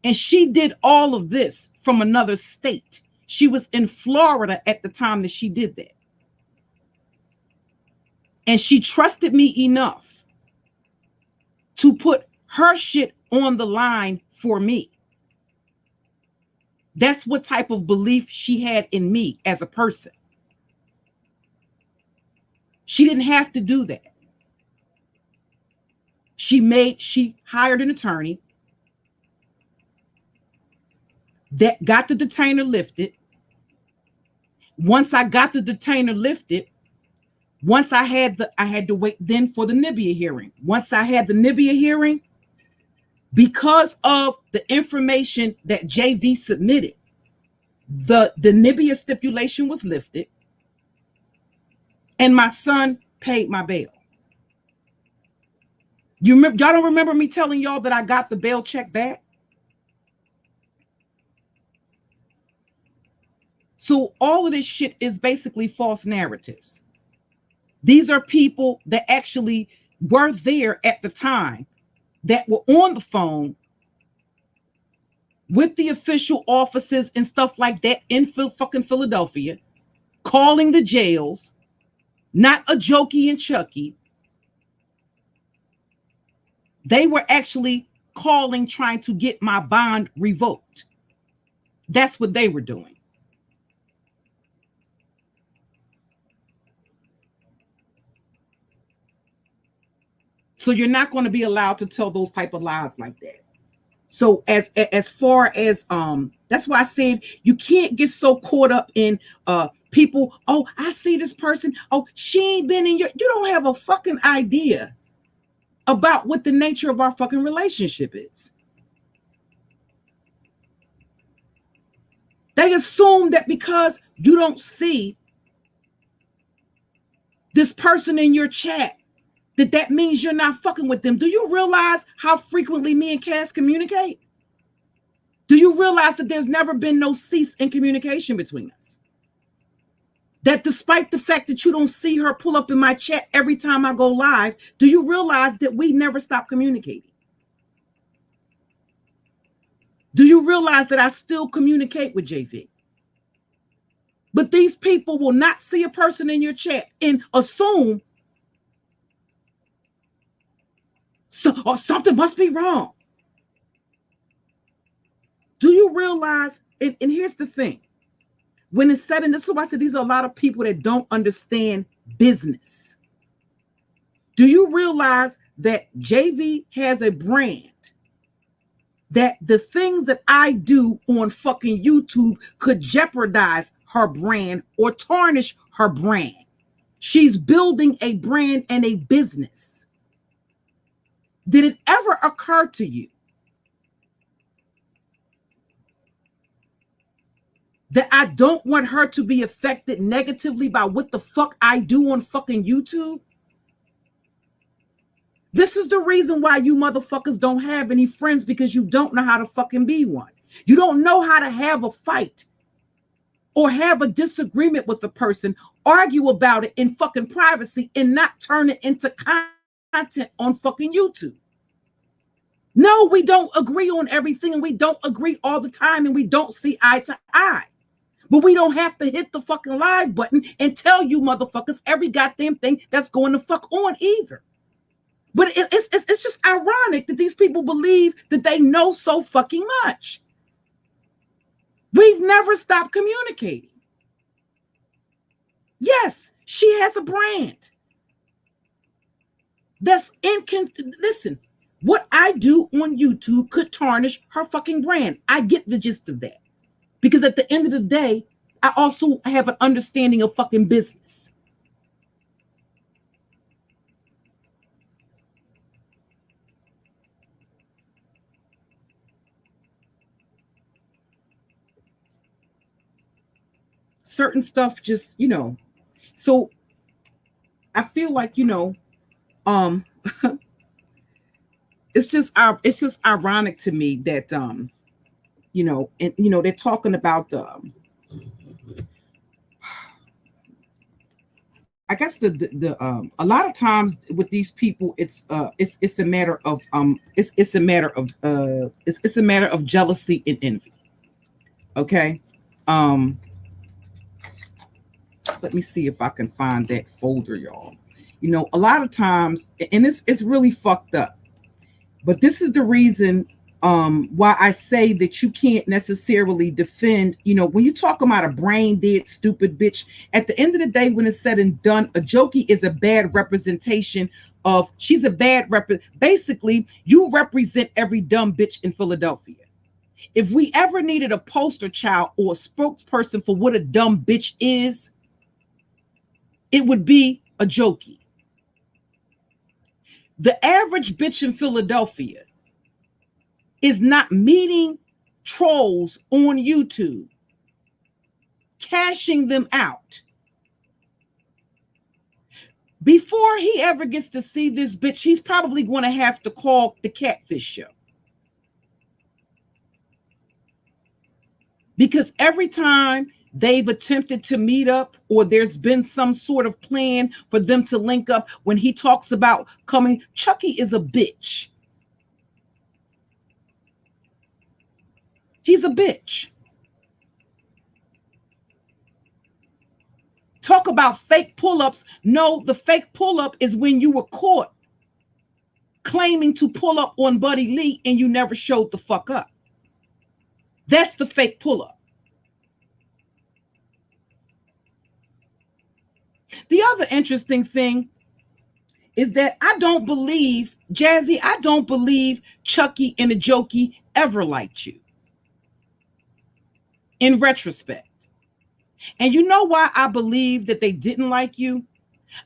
and she did all of this from another state. She was in Florida at the time that she did that. And she trusted me enough to put her shit on the line for me. That's what type of belief she had in me as a person. She didn't have to do that. She hired an attorney that got the detainer lifted. Once I got the detainer lifted, once I had to wait then for the Nibia hearing. Once I had the Nibia hearing, because of the information that JV submitted, the Nibia stipulation was lifted, and my son paid my bail. Y'all don't remember me telling y'all that I got the bail check back? So all of this shit is basically false narratives. These are people that actually were there at the time, that were on the phone with the official offices and stuff like that in fucking Philadelphia, calling the jails, not AJOKE and Chucky. They were actually calling, trying to get my bond revoked. That's what they were doing. So you're not going to be allowed to tell those type of lies like that. So as far as that's why I said you can't get so caught up in people. Oh, I see this person. Oh, she ain't been in your. You don't have a fucking idea about what the nature of our fucking relationship is. They assume that because you don't see this person in your chat, that means you're not fucking with them. Do you realize how frequently me and Cass communicate? Do you realize that there's never been no cease in communication between us? That despite the fact that you don't see her pull up in my chat every time I go live, do you realize that we never stop communicating? Do you realize that I still communicate with JV? But these people will not see a person in your chat and assume or something must be wrong. Do you realize, and here's the thing, when it's said, and this is why I said these are a lot of people that don't understand business. Do you realize that JV has a brand, that the things that I do on fucking YouTube could jeopardize her brand or tarnish her brand? She's building a brand and a business. Did it ever occur to you that I don't want her to be affected negatively by what the fuck I do on fucking YouTube? This is the reason why you motherfuckers don't have any friends, because you don't know how to fucking be one. You don't know how to have a fight or have a disagreement with a person, argue about it in fucking privacy and not turn it into content on fucking YouTube. No, we don't agree on everything, and we don't agree all the time, and we don't see eye to eye. But we don't have to hit the fucking live button and tell you motherfuckers every goddamn thing that's going to fuck on either. But it's just ironic that these people believe that they know so fucking much. We've never stopped communicating. Yes, She has a brand. That's listen, what I do on YouTube could tarnish her fucking brand. I get the gist of that. Because at the end of the day, I also have an understanding of fucking business. Certain stuff just, so I feel like, it's just ironic to me that and they're talking about I guess the a lot of times with these people it's a matter of it's a matter of it's a matter of jealousy and envy. Okay. Let me see if I can find that folder, y'all. A lot of times, and it's really fucked up, but this is the reason why I say that you can't necessarily defend, when you talk about a brain dead, stupid bitch, at the end of the day, when it's said and done, AJOKE is a bad representation of, she's a bad basically, you represent every dumb bitch in Philadelphia. If we ever needed a poster child or a spokesperson for what a dumb bitch is, it would be AJOKE. The average bitch in Philadelphia is not meeting trolls on YouTube, cashing them out. Before he ever gets to see this bitch, he's probably going to have to call the Catfish Show. Because every time they've attempted to meet up or there's been some sort of plan for them to link up, when he talks about coming, Chucky is a bitch. He's a bitch. Talk about fake pull-ups. No, the fake pull-up is when you were caught claiming to pull up on Buddy Lee and you never showed the fuck up. That's the fake pull-up. The other interesting thing is that I don't believe, Jazzy, I don't believe Chucky and AJOKE ever liked you. In retrospect. And you know why I believe that they didn't like you?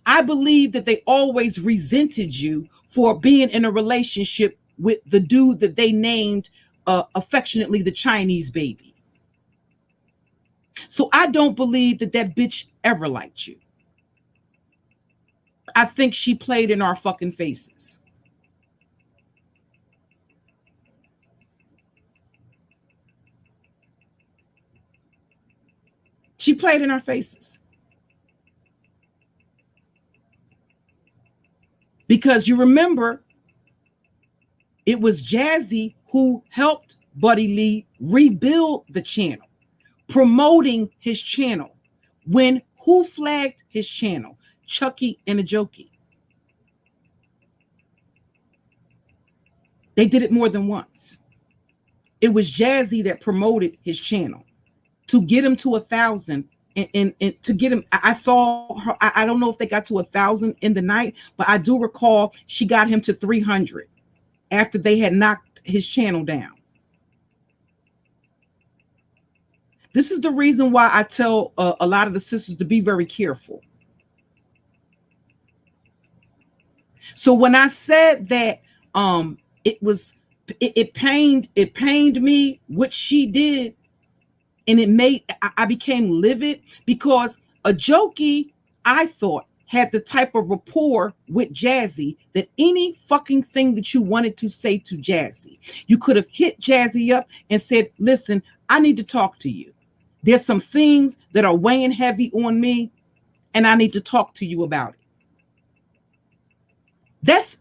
I believe that they always resented you for being in a relationship with the dude that they named affectionately the Chinese baby. So I don't believe that that bitch ever liked you. I think she played in our fucking faces. She played in our faces. Because you remember, it was Jazzy who helped Buddy Lee rebuild the channel, promoting his channel. Who flagged his channel? Chucky and AJOKE. They did it more than once. It was Jazzy that promoted his channel to get him to 1,000 and to get him. I saw her. I don't know if they got to 1,000 in the night, but I do recall she got him to 300 after they had knocked his channel down. This is the reason why I tell a lot of the sisters to be very careful. So when I said that it pained me what she did, and I became livid because AJOKE, I thought, had the type of rapport with Jazzy that any fucking thing that you wanted to say to Jazzy, you could have hit Jazzy up and said, listen, I need to talk to you. There's some things that are weighing heavy on me, and I need to talk to you about it.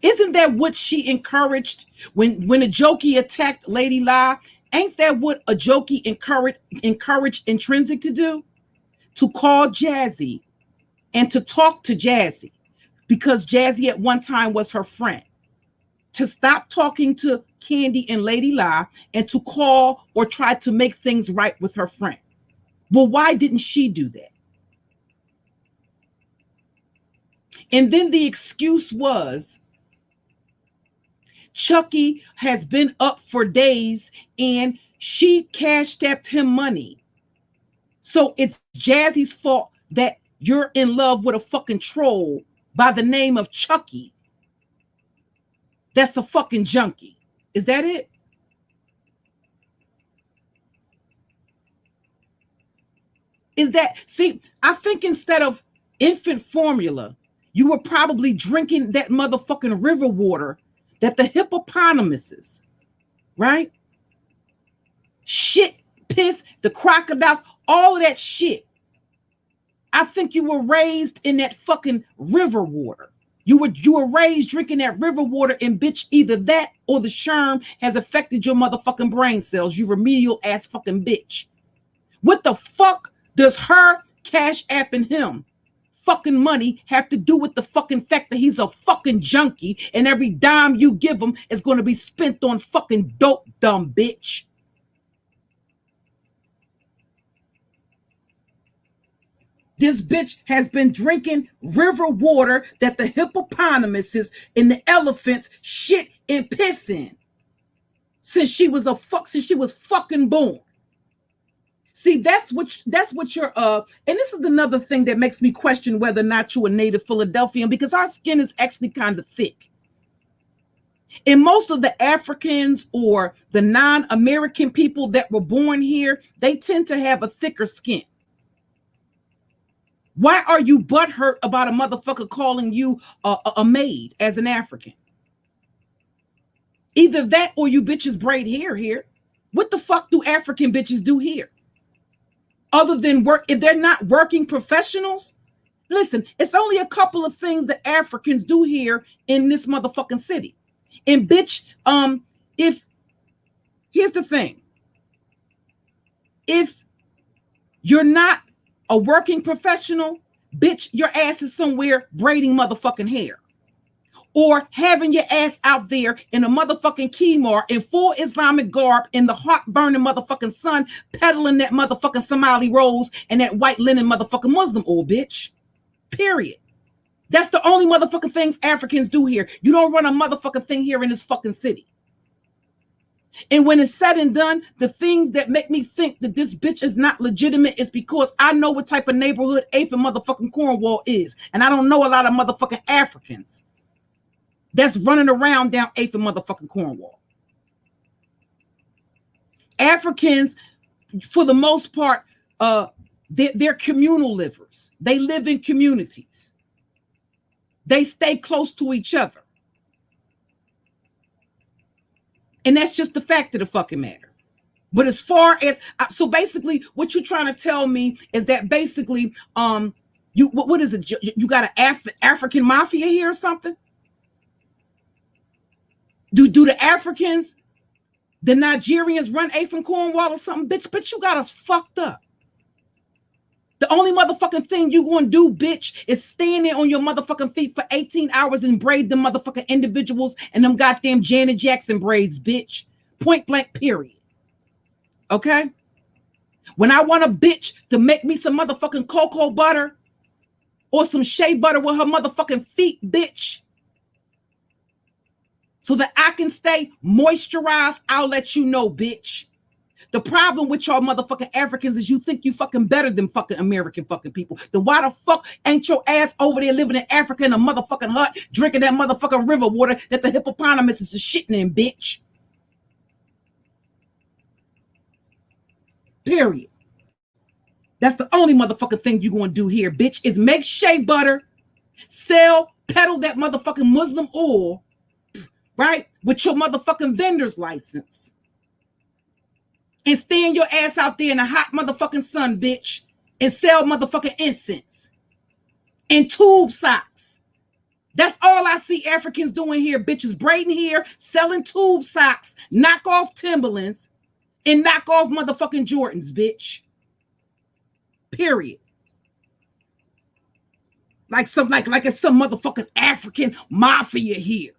Isn't that what she encouraged when AJOKE attacked Lady La? Ain't that what AJOKE encouraged Intrinsic to do? To call Jazzy and to talk to Jazzy, because Jazzy at one time was her friend. To stop talking to Candy and Lady La and to call or try to make things right with her friend. Well, why didn't she do that? And then the excuse was Chucky has been up for days and she cash-strapped him money. So it's Jazzy's fault that you're in love with a fucking troll by the name of Chucky. That's a fucking junkie. Is that it? Is that, see, I think instead of infant formula, you were probably drinking that motherfucking river water that the hippopotamuses, right? Shit, piss, the crocodiles, all of that shit. I think you were raised in that fucking river water. You were raised drinking that river water, and bitch, either that or the sherm has affected your motherfucking brain cells. You remedial ass fucking bitch. What the fuck does her cash apping him fucking money have to do with the fucking fact that he's a fucking junkie and every dime you give him is going to be spent on fucking dope, dumb bitch? This bitch has been drinking river water that the hippopotamuses and the elephants shit and piss in since she was fucking born. See, that's what you're and this is another thing that makes me question whether or not you're a native Philadelphian, because our skin is actually kind of thick. And most of the Africans or the non-American people that were born here, they tend to have a thicker skin. Why are you butthurt about a motherfucker calling you a maid as an African? Either that or you bitches braid hair here. What the fuck do African bitches do here? Other than work, if they're not working professionals, listen, it's only a couple of things that Africans do here in this motherfucking city. And bitch, here's the thing. If you're not a working professional, bitch, your ass is somewhere braiding motherfucking hair. Or having your ass out there in a motherfucking Kmart in full Islamic garb in the hot-burning motherfucking sun, peddling that motherfucking Somali rolls and that white linen motherfucking Muslim oil, bitch. Period. That's the only motherfucking things Africans do here. You don't run a motherfucking thing here in this fucking city. And when it's said and done, the things that make me think that this bitch is not legitimate is because I know what type of neighborhood 8th and motherfucking Cornwall is. And I don't know a lot of motherfucking Africans that's running around down 8th and motherfucking Cornwall. Africans, for the most part, they're communal livers. They live in communities. They stay close to each other. And that's just the fact of the fucking matter. But as far as, so basically what you're trying to tell me is that basically, what is it? You got an African mafia here or something? Do the Africans, the Nigerians run 8th and Cornwall or something? Bitch, you got us fucked up. The only motherfucking thing you gonna do, bitch, is stand there on your motherfucking feet for 18 hours and braid them motherfucking individuals and them goddamn Janet Jackson braids, bitch. Point blank, period. Okay? When I want a bitch to make me some motherfucking cocoa butter or some shea butter with her motherfucking feet, bitch, so that I can stay moisturized, I'll let you know, bitch. The problem with y'all motherfucking Africans is you think you fucking better than fucking American fucking people. Then why the fuck ain't your ass over there living in Africa in a motherfucking hut, drinking that motherfucking river water that the hippopotamuses is shitting in, bitch? Period. That's the only motherfucking thing you gonna do here, bitch, is make shea butter, peddle that motherfucking Muslim oil, right, with your motherfucking vendor's license. And stand your ass out there in the hot motherfucking sun, bitch, and sell motherfucking incense and tube socks. That's all I see Africans doing here, bitches, braiding hair, selling tube socks, knock off Timberlands, and knock off motherfucking Jordans, bitch. Period. Like it's some motherfucking African mafia here.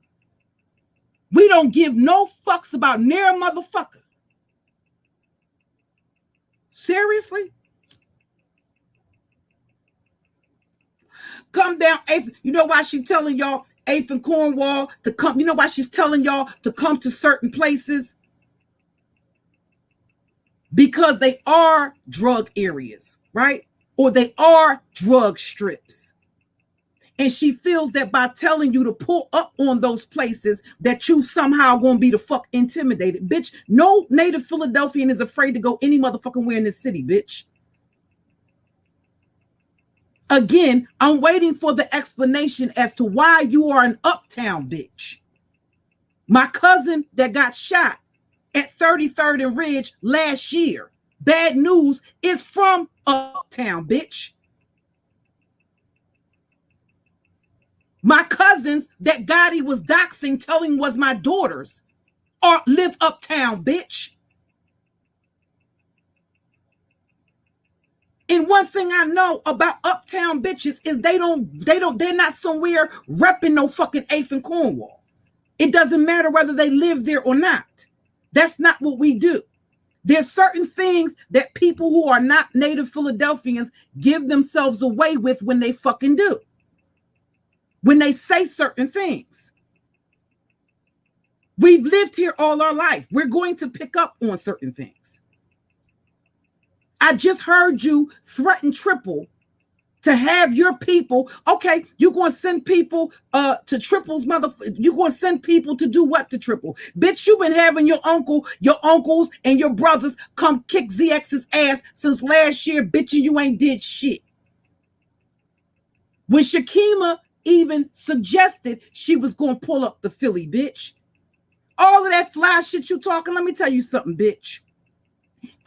We don't give no fucks about near a motherfucker. Seriously? Come down 8th. You know why she's telling y'all 8th and Cornwall to come? You know why she's telling y'all to come to certain places? Because they are drug areas, right? Or they are drug strips. And she feels that by telling you to pull up on those places that you somehow gonna be the fuck intimidated. Bitch, no native Philadelphian is afraid to go any motherfucking where in this city, bitch. Again, I'm waiting for the explanation as to why you are an uptown bitch. My cousin that got shot at 33rd and Ridge last year, bad news, is from uptown, bitch. My cousins that Gotti was doxing, telling was my daughters, live uptown, bitch. And one thing I know about uptown bitches is they're not somewhere repping no fucking 8th and Cornwall. It doesn't matter whether they live there or not. That's not what we do. There's certain things that people who are not native Philadelphians give themselves away with when they fucking do. When they say certain things. We've lived here all our life. We're going to pick up on certain things. I just heard you threaten Triple to have your people. Okay, you're going to send people to Triple's you're going to send people to do what to Triple? Bitch, you've been having your uncles and your brothers come kick ZX's ass since last year, bitch, and you ain't did shit. When Shakima even suggested she was going to pull up the Philly, bitch. All of that fly shit you talking, let me tell you something, bitch.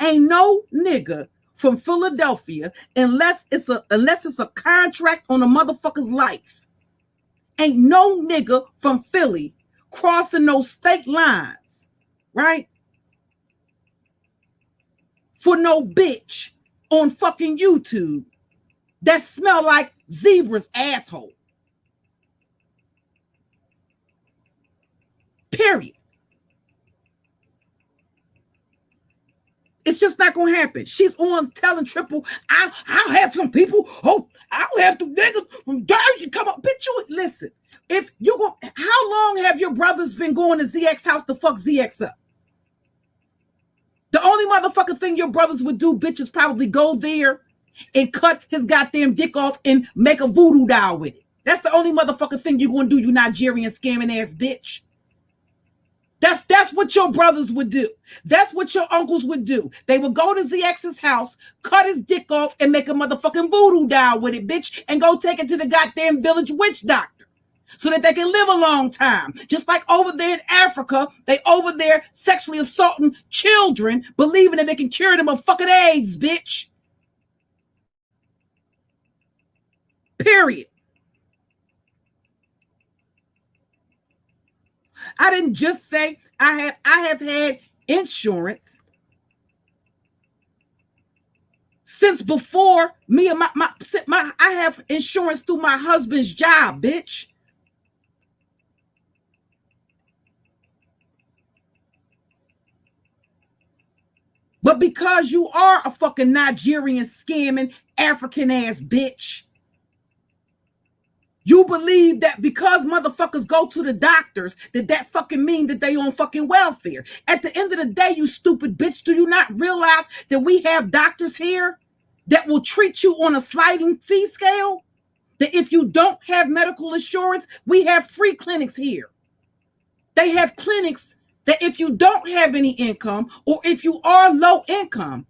Ain't no nigga from Philadelphia, unless it's a contract on a motherfucker's life. Ain't no nigga from Philly crossing those state lines, right? For no bitch on fucking YouTube that smell like zebra's asshole. Period. It's just not going to happen. She's on telling Triple, I'll have some people, I'll have the niggas from Jersey come up. Bitch, you listen. If you go, how long have your brothers been going to ZX house to fuck ZX up? The only motherfucking thing your brothers would do, bitch, is probably go there and cut his goddamn dick off and make a voodoo doll with it. That's the only motherfucking thing you're going to do, you Nigerian scamming ass bitch. That's what your brothers would do. That's what your uncles would do. They would go to ZX's house, cut his dick off, and make a motherfucking voodoo doll with it, bitch, and go take it to the goddamn village witch doctor so that they can live a long time. Just like over there in Africa, they over there sexually assaulting children, believing that they can cure them of fucking AIDS, bitch. Period. I didn't just say I have had insurance since before me and I have insurance through my husband's job, bitch. But because you are a fucking Nigerian scamming African ass bitch, you believe that because motherfuckers go to the doctors, that fucking mean that they on fucking welfare. At the end of the day, you stupid bitch, do you not realize that we have doctors here that will treat you on a sliding fee scale? That if you don't have medical insurance, we have free clinics here. They have clinics that if you don't have any income, or if you are low income,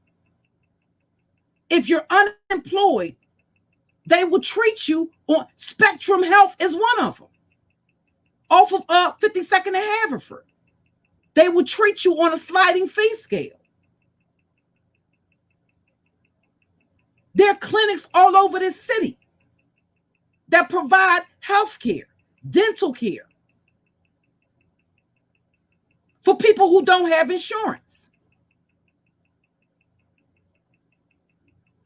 if you're unemployed, they will treat you on Spectrum Health is one of them. Off of 52nd and Haverford. They will treat you on a sliding fee scale. There are clinics all over this city that provide health care, dental care for people who don't have insurance.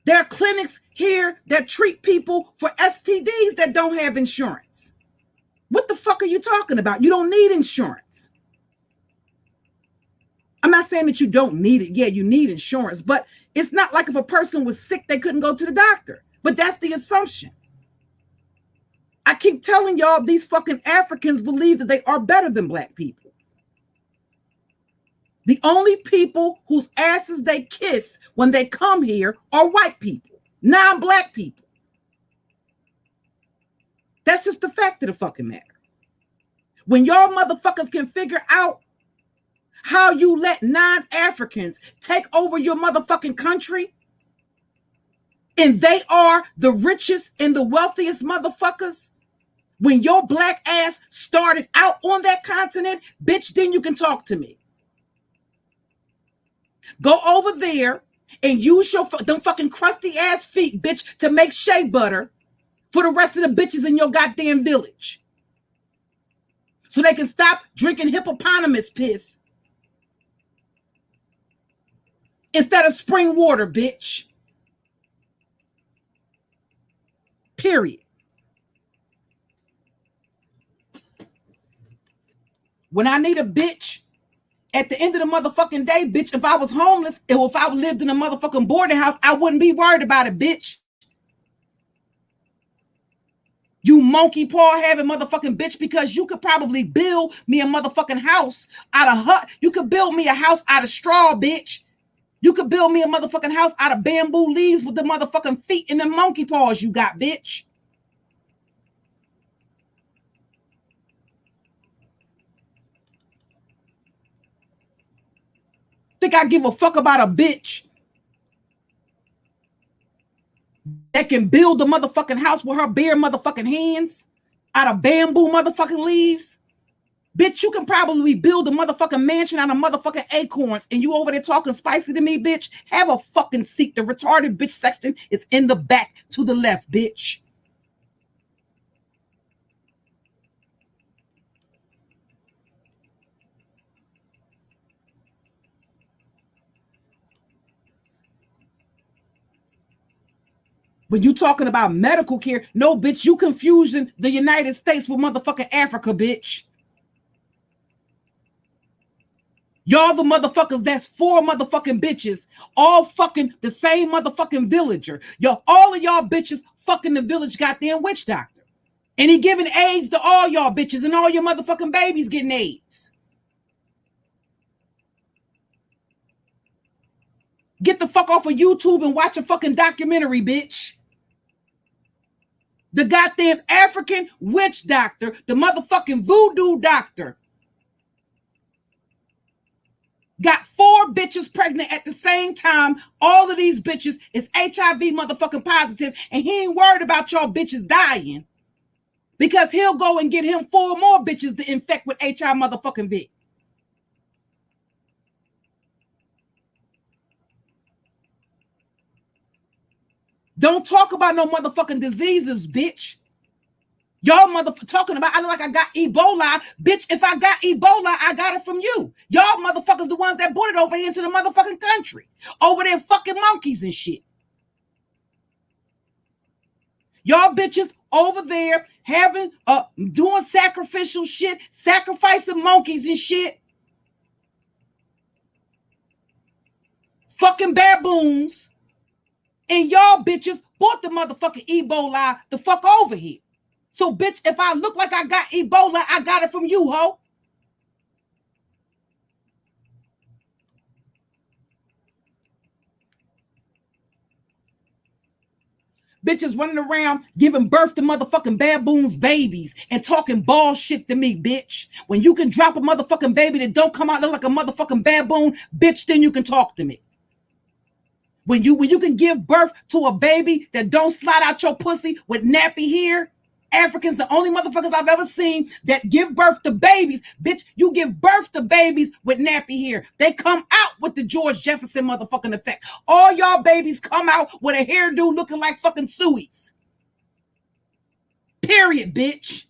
There are clinics here that treat people for STDs that don't have insurance. What the fuck are you talking about? You don't need insurance. I'm not saying that you don't need it. Yeah, you need insurance, but it's not like if a person was sick, they couldn't go to the doctor. But that's the assumption. I keep telling y'all, these fucking Africans believe that they are better than black people. The only people whose asses they kiss when they come here are white people, non-black people. That's just the fact of the fucking matter. When y'all motherfuckers can figure out how you let non-Africans take over your motherfucking country, and they are the richest and the wealthiest motherfuckers, when your black ass started out on that continent, bitch, then you can talk to me. Go over there and use your them fucking crusty ass feet, bitch, to make shea butter for the rest of the bitches in your goddamn village, so they can stop drinking hippopotamus piss instead of spring water, bitch. Period. When I need a bitch at the end of the motherfucking day, bitch, if I was homeless, or if I lived in a motherfucking boarding house, I wouldn't be worried about it, bitch. You monkey paw having motherfucking bitch, because you could probably build me a motherfucking house out of hut. You could build me a house out of straw, bitch. You could build me a motherfucking house out of bamboo leaves with the motherfucking feet and the monkey paws you got, bitch. Think I give a fuck about a bitch that can build a motherfucking house with her bare motherfucking hands out of bamboo motherfucking leaves? Bitch, you can probably build a motherfucking mansion out of motherfucking acorns, and you over there talking spicy to me, bitch? Have a fucking seat. The retarded bitch section is in the back to the left, bitch. When you talking about medical care, no, bitch, you confusing the United States with motherfucking Africa, bitch. Y'all the motherfuckers that's four motherfucking bitches, all fucking the same motherfucking villager. Yo, all of y'all bitches fucking the village goddamn witch doctor. And he giving AIDS to all y'all bitches, and all your motherfucking babies getting AIDS. Get the fuck off of YouTube and watch a fucking documentary, bitch. The goddamn African witch doctor, the motherfucking voodoo doctor, got 4 bitches pregnant at the same time. All of these bitches is HIV motherfucking positive, and he ain't worried about y'all bitches dying, because he'll go and get him 4 more bitches to infect with HIV motherfucking V. Don't talk about no motherfucking diseases, bitch. Y'all motherfucker talking about, I look like I got Ebola. Bitch, if I got Ebola, I got it from you. Y'all motherfuckers the ones that brought it over here into the motherfucking country. Over there fucking monkeys and shit. Y'all bitches over there having, doing sacrificial shit, sacrificing monkeys and shit. Fucking baboons. And y'all bitches brought the motherfucking Ebola the fuck over here. So, bitch, if I look like I got Ebola, I got it from you, ho. Bitches running around giving birth to motherfucking baboons' babies and talking bullshit to me, bitch. When you can drop a motherfucking baby that don't come out look like a motherfucking baboon, bitch, then you can talk to me. When you can give birth to a baby that don't slide out your pussy with nappy hair, Africans, the only motherfuckers I've ever seen that give birth to babies, bitch, you give birth to babies with nappy hair. They come out with the George Jefferson motherfucking effect. All y'all babies come out with a hairdo looking like fucking Suey's. Period, bitch.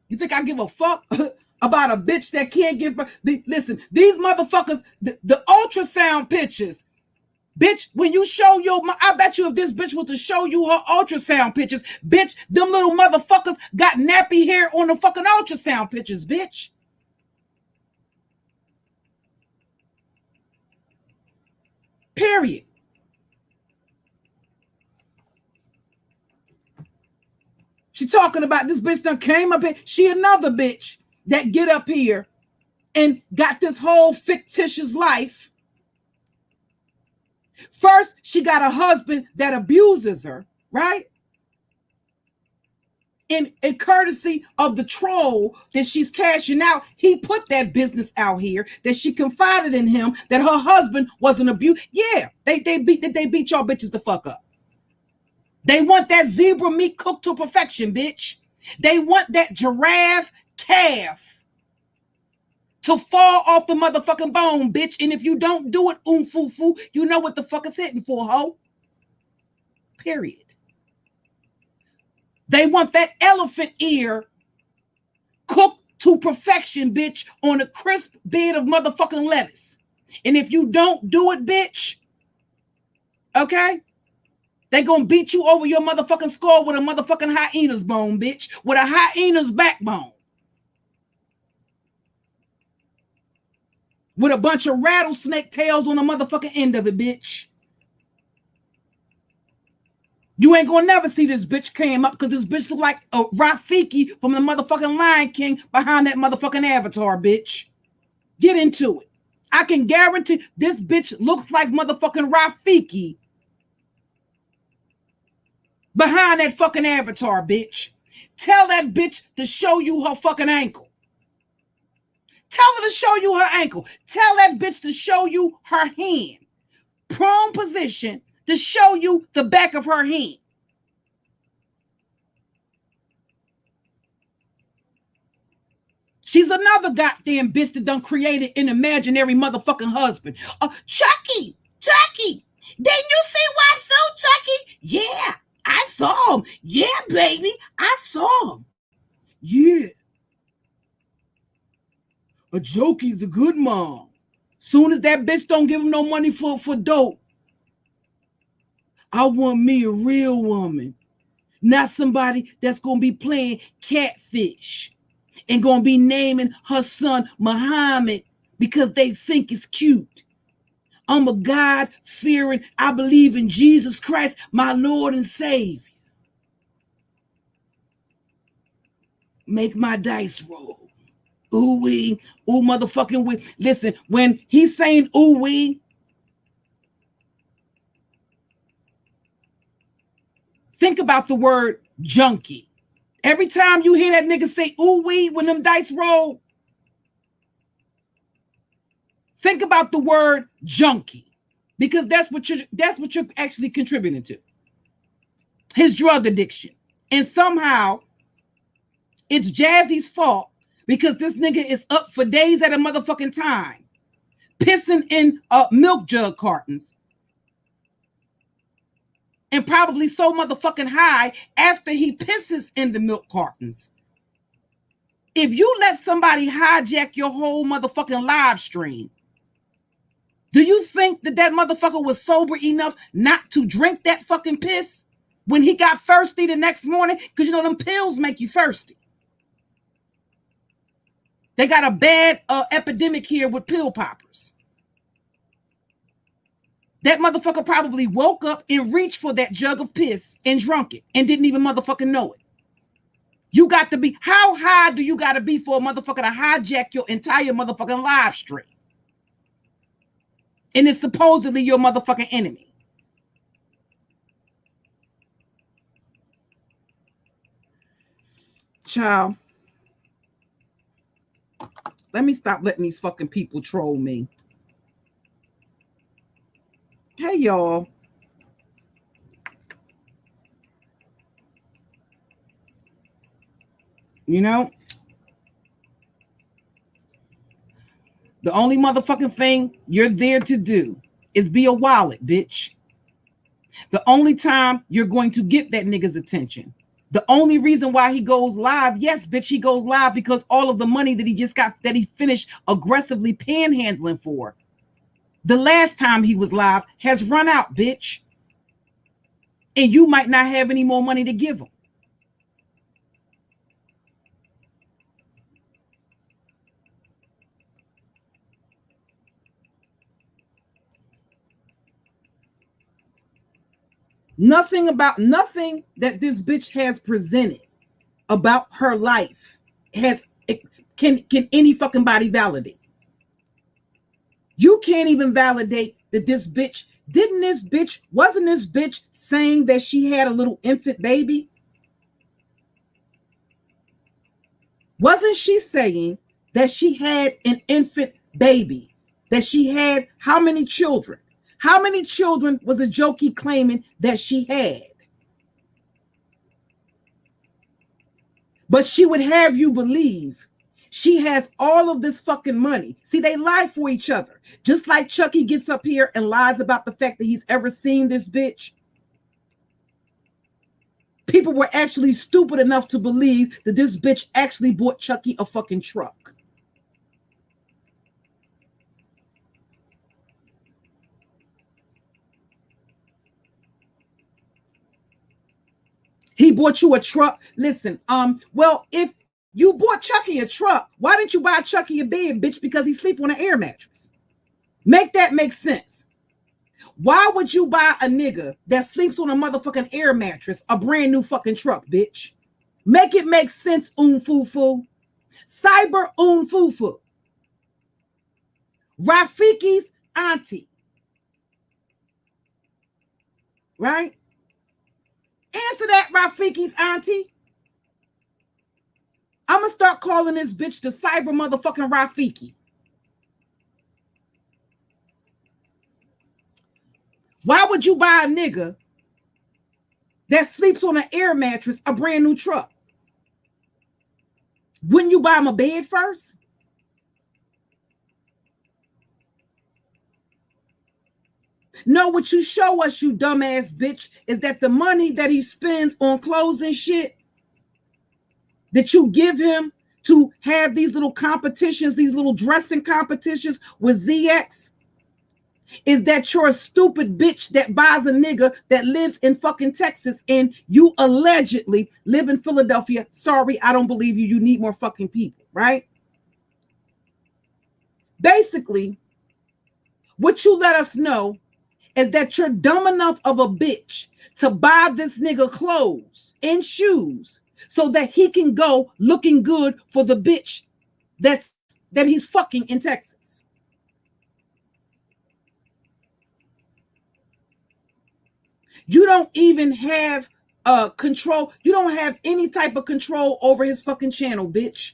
You think I give a fuck about a bitch that can't give birth? Listen, these motherfuckers, the ultrasound pictures, bitch, when you show I bet you if this bitch was to show you her ultrasound pictures, bitch, them little motherfuckers got nappy hair on the fucking ultrasound pictures, bitch. Period. She talking about this bitch done came up here. She another bitch that get up here and got this whole fictitious life. First, she got a husband that abuses her, right? In courtesy of the troll that she's cashing out, he put that business out here that she confided in him that her husband was an abuse. Yeah, they beat y'all bitches the fuck up. They want that zebra meat cooked to perfection, bitch. They want that giraffe calf to fall off the motherfucking bone, bitch. And if you don't do it, foo, you know what the fuck it's hitting for, ho. Period. They want that elephant ear cooked to perfection, bitch, on a crisp bed of motherfucking lettuce. And if you don't do it, bitch, okay, they gonna beat you over your motherfucking skull with a motherfucking hyena's bone, bitch, with a hyena's backbone. With a bunch of rattlesnake tails on the motherfucking end of it, bitch. You ain't gonna never see this bitch came up because this bitch look like a Rafiki from the motherfucking Lion King behind that motherfucking avatar, bitch. Get into it. I can guarantee this bitch looks like motherfucking Rafiki behind that fucking avatar, bitch. Tell that bitch to show you her fucking ankle. Tell her to show you her ankle. Tell that bitch to show you her hand. Prone position to show you the back of her hand. She's another goddamn bitch that done created an imaginary motherfucking husband. Chucky, did you see Wazoo, Chucky? Yeah, I saw him. Yeah, baby, I saw him. Yeah. AJOKE's a good mom. Soon as that bitch don't give him no money for dope, I want me a real woman, not somebody that's going to be playing catfish and going to be naming her son Muhammad because they think it's cute. I'm a God-fearing, I believe in Jesus Christ, my Lord and Savior. Make my dice roll. Ooh wee, ooh motherfucking wee. Listen, when he's saying ooh wee, think about the word junkie. Every time you hear that nigga say ooh wee when them dice roll, think about the word junkie. Because that's what you're actually contributing to. His drug addiction. And somehow it's Jazzy's fault because this nigga is up for days at a motherfucking time, pissing in milk jug cartons, and probably so motherfucking high after he pisses in the milk cartons. If you let somebody hijack your whole motherfucking live stream, do you think that motherfucker was sober enough not to drink that fucking piss when he got thirsty the next morning? Because you know them pills make you thirsty. They got a bad epidemic here with pill poppers. That motherfucker probably woke up and reached for that jug of piss and drunk it and didn't even motherfucking know it. You got to be, how high do you got to be for a motherfucker to hijack your entire motherfucking live stream? And it's supposedly your motherfucking enemy. Child, let me stop letting these fucking people troll me. Hey, y'all. You know, the only motherfucking thing you're there to do is be a wallet, bitch. The only time you're going to get that nigga's attention. The only reason why he goes live, yes, bitch, he goes live because all of the money that he just got, that he finished aggressively panhandling for the last time he was live has run out, bitch. And you might not have any more money to give him. Nothing that this bitch has presented about her life can any fucking body validate. You can't even validate that wasn't this bitch saying that she had a little infant baby? Wasn't she saying that she had an infant baby? That she had how many children? How many children was AJOKE claiming that she had? But she would have you believe she has all of this fucking money. See, they lie for each other. Just like Chucky gets up here and lies about the fact that he's ever seen this bitch. People were actually stupid enough to believe that this bitch actually bought Chucky a fucking truck. He bought you a truck. Listen, well, if you bought Chucky a truck, why didn't you buy Chucky a bed, bitch? Because he sleep on an air mattress. Make that make sense. Why would you buy a nigga that sleeps on a motherfucking air mattress a brand new fucking truck, bitch? Make it make sense, Fufu. Cyber Fufu. Rafiki's auntie. Right? Answer that, Rafiki's auntie. I'm going to start calling this bitch the cyber motherfucking Rafiki. Why would you buy a nigga that sleeps on an air mattress a brand new truck? Wouldn't you buy him a bed first? No, what you show us, you dumbass bitch, is that the money that he spends on clothes and shit that you give him to have these little competitions, these little dressing competitions with ZX, is that you're a stupid bitch that buys a nigga that lives in fucking Texas and you allegedly live in Philadelphia. Sorry, I don't believe you. You need more fucking people, right? Basically, what you let us know is that you're dumb enough of a bitch to buy this nigga clothes and shoes so that he can go looking good for the bitch that he's fucking in Texas. You don't even have control. You don't have any type of control over his fucking channel, bitch.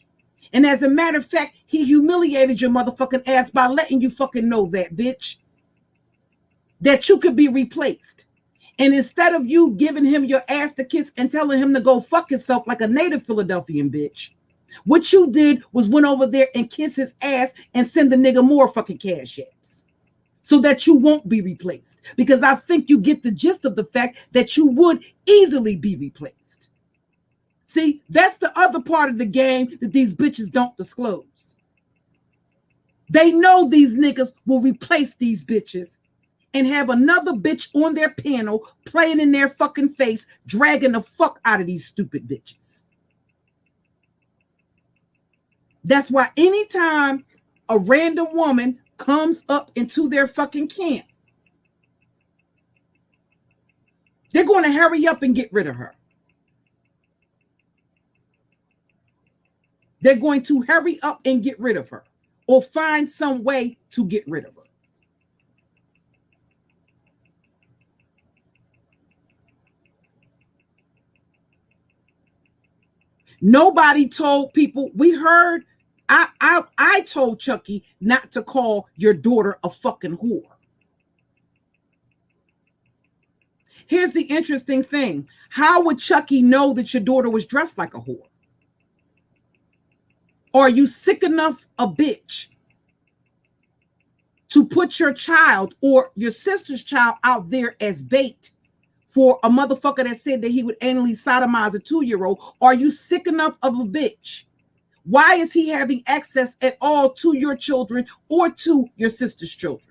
And as a matter of fact, he humiliated your motherfucking ass by letting you fucking know that, bitch. That you could be replaced. And instead of you giving him your ass to kiss and telling him to go fuck himself like a native Philadelphian bitch, what you did was went over there and kiss his ass and send the nigga more fucking cash apps so that you won't be replaced. Because I think you get the gist of the fact that you would easily be replaced. See, that's the other part of the game that these bitches don't disclose. They know these niggas will replace these bitches and have another bitch on their panel playing in their fucking face, dragging the fuck out of these stupid bitches. That's why anytime a random woman comes up into their fucking camp, they're going to hurry up and get rid of her. They're going to hurry up and get rid of her or find some way to get rid of her. Nobody told people. We heard. I told Chucky not to call your daughter a fucking whore. Here's the interesting thing. How would Chucky know that your daughter was dressed like a whore? Are you sick enough a bitch to put your child or your sister's child out there as bait for a motherfucker that said that he would anally sodomize a 2-year-old? Are you sick enough of a bitch? Why is he having access at all to your children or to your sister's children?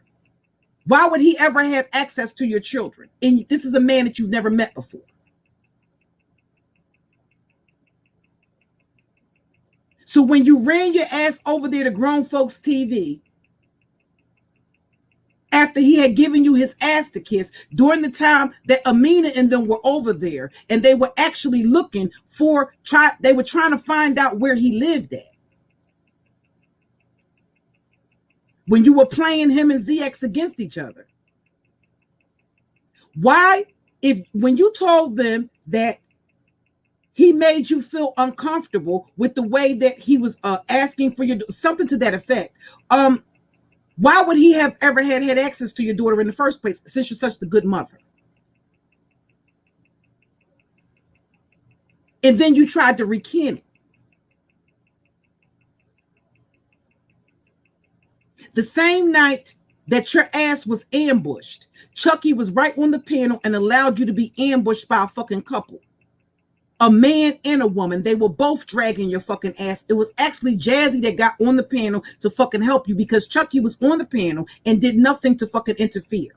Why would he ever have access to your children? And this is a man that you've never met before. So when you ran your ass over there to Grown Folks TV after he had given you his ass to kiss during the time that Amina and them were over there, and they were actually looking for, they were trying to find out where he lived at. When you were playing him and ZX against each other. Why, when you told them that he made you feel uncomfortable with the way that he was asking for your, something to that effect, why would he have ever had access to your daughter in the first place, since you're such a good mother? And then you tried to recant it. The same night that your ass was ambushed, Chucky was right on the panel and allowed you to be ambushed by a fucking couple. A man and a woman. They were both dragging your fucking ass. It was actually Jazzy that got on the panel to fucking help you, because Chucky was on the panel and did nothing to fucking interfere.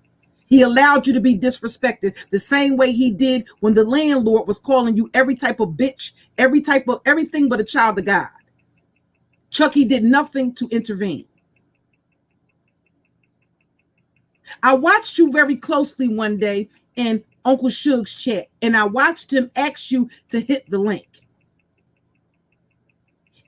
He allowed you to be disrespected the same way he did when the landlord was calling you every type of bitch, every type of everything but a child of God. Chucky did nothing to intervene. I watched you very closely one day in Uncle Suge's chat, and I watched him ask you to hit the link.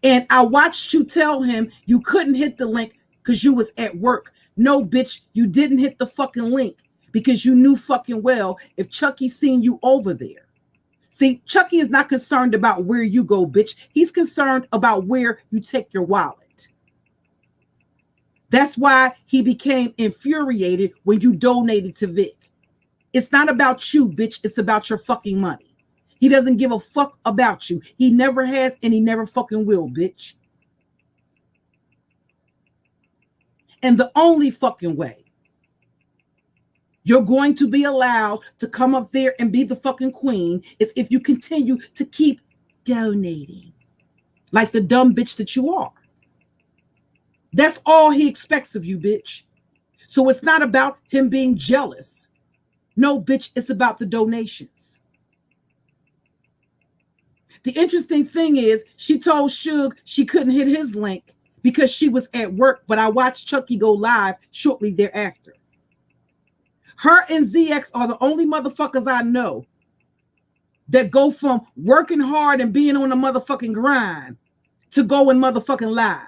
And I watched you tell him you couldn't hit the link because you was at work. No, bitch, you didn't hit the fucking link because you knew fucking well if Chucky seen you over there. See, Chucky is not concerned about where you go, bitch. He's concerned about where you take your wallet. That's why he became infuriated when you donated to Vic. It's not about you, bitch. It's about your fucking money. He doesn't give a fuck about you. He never has, and he never fucking will, bitch. And the only fucking way you're going to be allowed to come up there and be the fucking queen is if you continue to keep donating like the dumb bitch that you are. That's all he expects of you, bitch. So it's not about him being jealous. No, bitch, it's about the donations. The interesting thing is she told Suge she couldn't hit his link because she was at work, but I watched Chucky go live shortly thereafter. Her and ZX are the only motherfuckers I know that go from working hard and being on a motherfucking grind to going motherfucking live.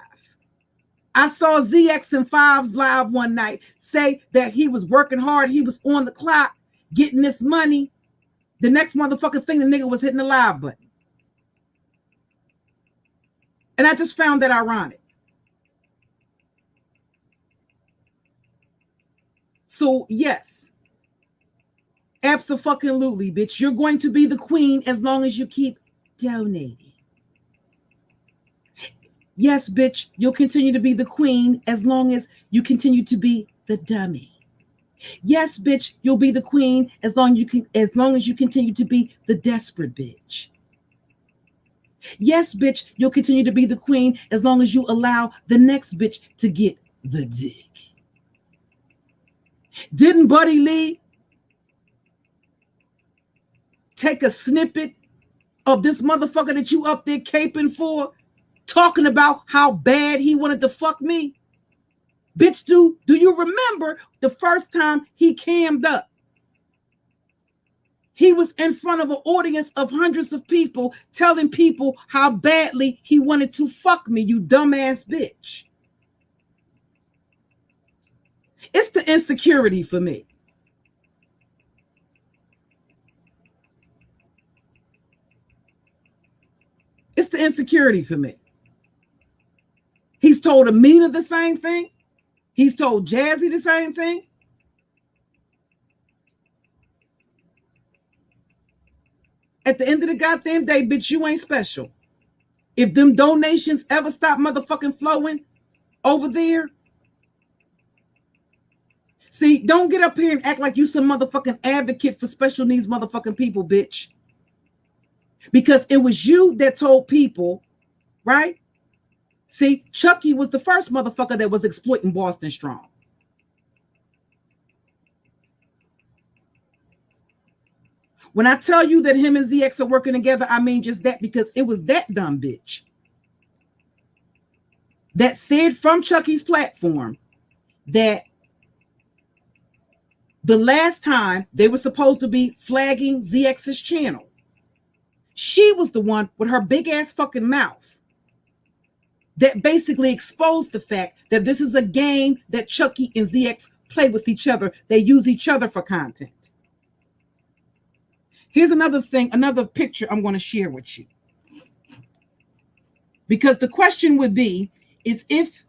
I saw ZX and Fives live one night say that he was working hard. He was on the clock getting this money. The next motherfucking thing, the nigga was hitting the live button. And I just found that ironic. So yes, abso-fucking-lutely, bitch. You're going to be the queen as long as you keep donating. Yes, bitch, you'll continue to be the queen as long as you continue to be the dummy. Yes, bitch, you'll be the queen as long as you continue to be the desperate bitch. Yes, bitch, you'll continue to be the queen as long as you allow the next bitch to get the dick. Didn't Buddy Lee take a snippet of this motherfucker that you up there caping for, talking about how bad he wanted to fuck me? Bitch, do you remember the first time he cammed up? He was in front of an audience of hundreds of people telling people how badly he wanted to fuck me, you dumbass bitch. It's the insecurity for me. It's the insecurity for me. He's told Amina the same thing. He's told Jazzy the same thing. At the end of the goddamn day, bitch, you ain't special. If them donations ever stop motherfucking flowing over there, see, don't get up here and act like you some motherfucking advocate for special needs motherfucking people, bitch. Because it was you that told people, right? See, Chucky was the first motherfucker that was exploiting Boston Strong. When I tell you that him and ZX are working together, I mean just that, because it was that dumb bitch that said from Chucky's platform that the last time they were supposed to be flagging ZX's channel. She was the one with her big ass fucking mouth that basically exposed the fact that this is a game that Chucky and ZX play with each other. They use each other for content. Here's another thing, another picture I'm going to share with you. Because the question would be, is if,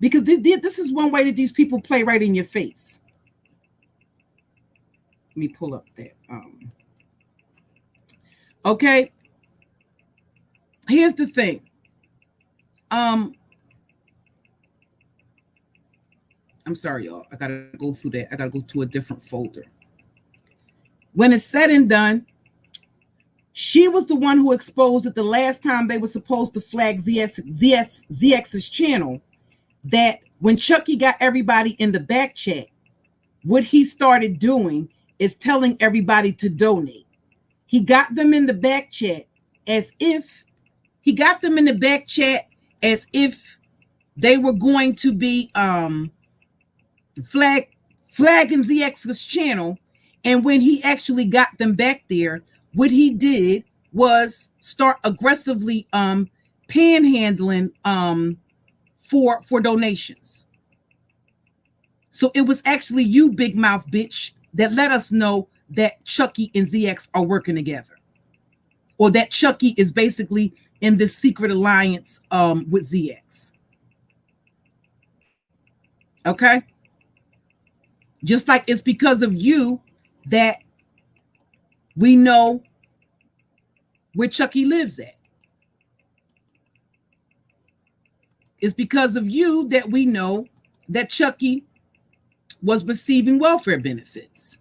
because this is one way that these people play right in your face. Let me pull up that. Okay. Here's the thing. I'm sorry, y'all. I gotta go through that. I gotta go to a different folder. When it's said and done, she was the one who exposed it the last time they were supposed to flag ZX's channel, that when Chucky got everybody in the back chat, what he started doing is telling everybody to donate. He got them in the back chat as if they were going to be flagging ZX's channel. And when he actually got them back there, what he did was start aggressively panhandling for donations. So it was actually you, big mouth bitch, that let us know that Chucky and ZX are working together, or that Chucky is basically in this secret alliance with ZX. Okay? Just like it's because of you that we know where Chucky lives at. It's because of you that we know that Chucky was receiving welfare benefits.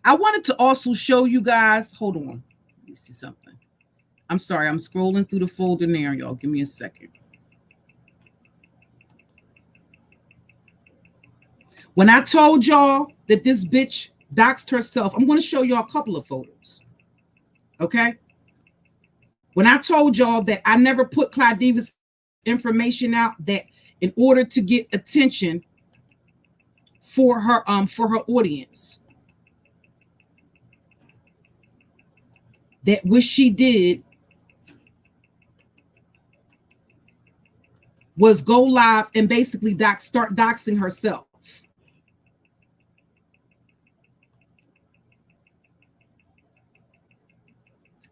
I wanted to also show you guys, hold on, let me see something. I'm sorry, I'm scrolling through the folder now, y'all. Give me a second. When I told y'all that this bitch doxed herself, I'm going to show y'all a couple of photos. Okay? When I told y'all that I never put Clyde Diva's information out, that in order to get attention for her audience, that what she did was go live and basically start doxing herself.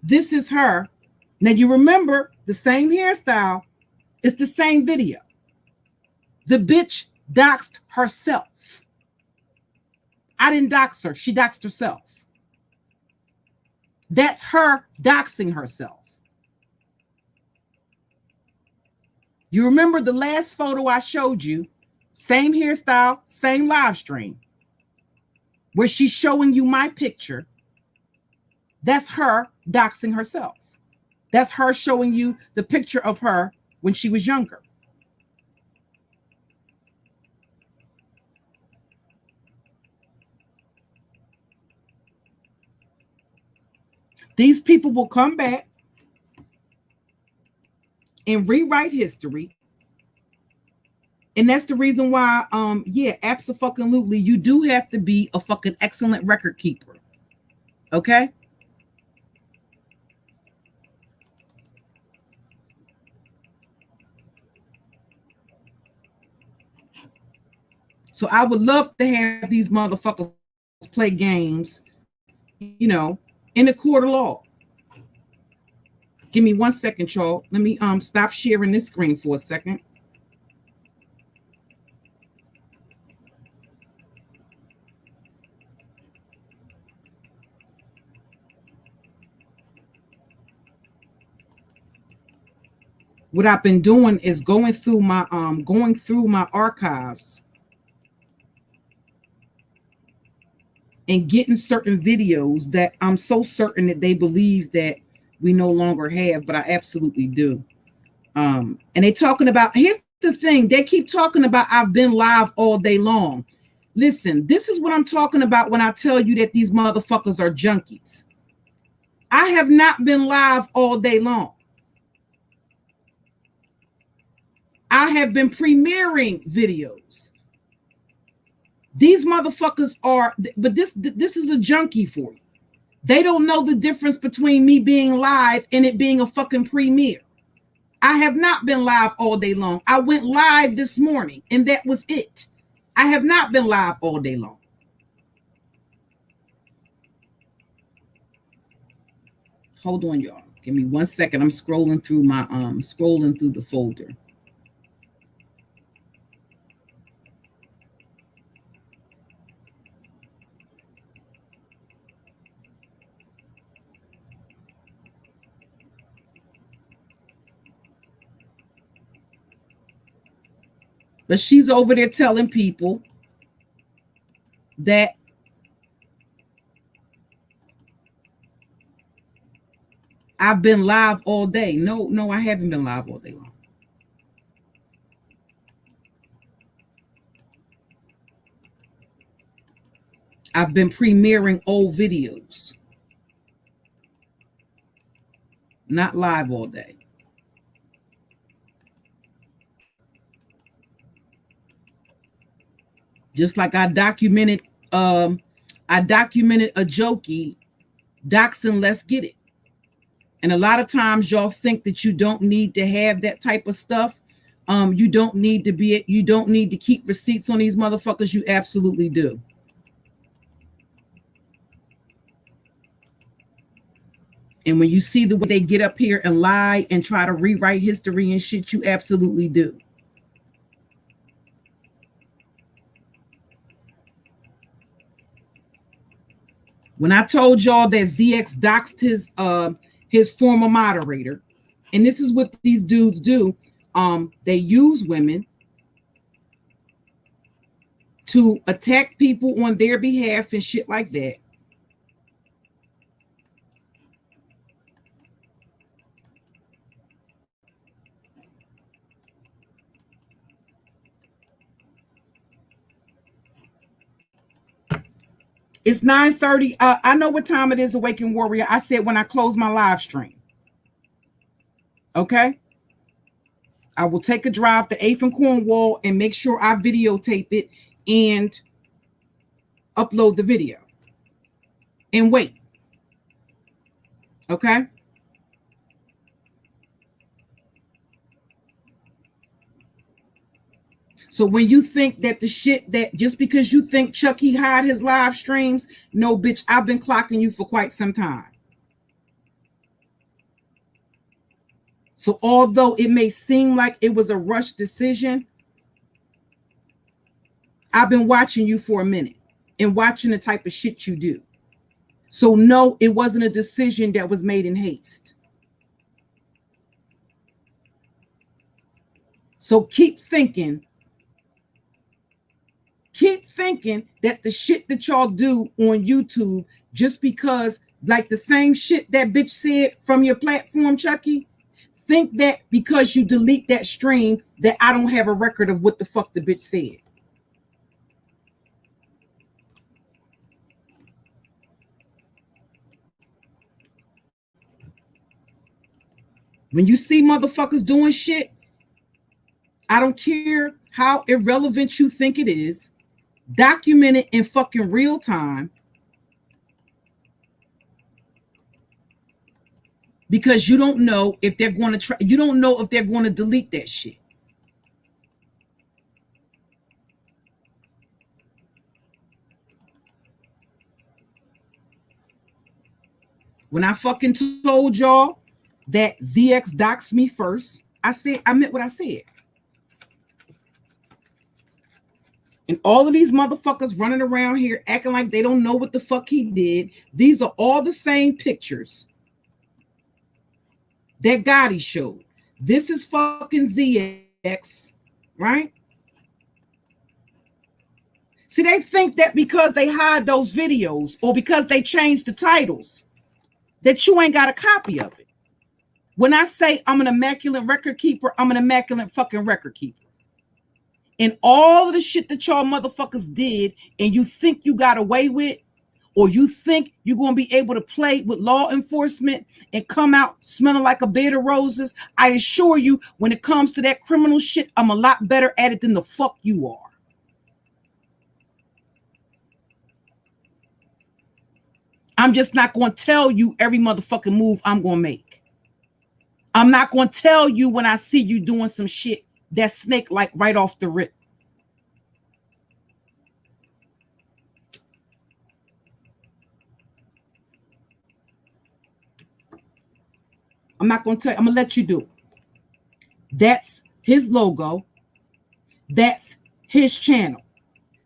This is her. Now you remember the same hairstyle. It's the same video. The bitch doxed herself. I didn't dox her. She doxed herself. That's her doxing herself. You remember the last photo I showed you, same hairstyle, same live stream, where she's showing you my picture. That's her doxing herself. That's her showing you the picture of her when she was younger. These people will come back and rewrite history. And that's the reason why, yeah, abso-fucking-lutely, you do have to be a fucking excellent record keeper. Okay? So I would love to have these motherfuckers play games, you know, in the court of law. Give me 1 second, y'all. Let me stop sharing this screen for a second. What I've been doing is going through my archives and getting certain videos that I'm so certain that they believe that we no longer have, but I absolutely do. And they talking about, here's the thing, they keep talking about I've been live all day long. Listen, this is what I'm talking about when I tell you that these motherfuckers are junkies. I have not been live all day long. I have been premiering videos. These motherfuckers are, but this is a junkie for you. They don't know the difference between me being live and it being a fucking premiere. I have not been live all day long. I went live this morning and that was it. I have not been live all day long. Hold on, y'all. Give me 1 second. I'm scrolling through my scrolling through the folder. But she's over there telling people that I've been live all day. No, I haven't been live all day long. I've been premiering old videos. Not live all day. Just like I documented AJOKE doxing Let's Get It. And a lot of times y'all think that you don't need to have that type of stuff. You don't need to keep receipts on these motherfuckers. You absolutely do. And when you see the way they get up here and lie and try to rewrite history and shit, you absolutely do. When I told y'all that ZX doxed his former moderator, and this is what these dudes do, they use women to attack people on their behalf and shit like that. It's 9:30. I know what time it is, Awakened Warrior. I said when I close my live stream. Okay? I will take a drive to 8th and Cornwall and make sure I videotape it and upload the video. And wait. Okay? So when you think that the shit that just because you think Chucky hide his live streams, no, bitch, I've been clocking you for quite some time. So although it may seem like it was a rushed decision, I've been watching you for a minute and watching the type of shit you do. So no, it wasn't a decision that was made in haste. So keep thinking that the shit that y'all do on YouTube, just because, like the same shit that bitch said from your platform, Chucky, think that because you delete that stream that I don't have a record of what the fuck the bitch said. When you see motherfuckers doing shit, I don't care how irrelevant you think it is, document it in fucking real time, because you don't know if they're going to try, you don't know if they're going to delete that shit. When I fucking told y'all that ZX doxed me first, I meant what I said. And all of these motherfuckers running around here acting like they don't know what the fuck he did. These are all the same pictures that Gotti showed. This is fucking ZX, right? See, they think that because they hide those videos or because they changed the titles, that you ain't got a copy of it. When I say I'm an immaculate record keeper, I'm an immaculate fucking record keeper. And all of the shit that y'all motherfuckers did and you think you got away with, or you think you're going to be able to play with law enforcement and come out smelling like a bed of roses, I assure you, when it comes to that criminal shit, I'm a lot better at it than the fuck you are. I'm just not going to tell you every motherfucking move I'm going to make. I'm not going to tell you when I see you doing some shit that's snake like right off the rip. I'm not going to tell you. I'm going to let you do it. That's his logo. That's his channel.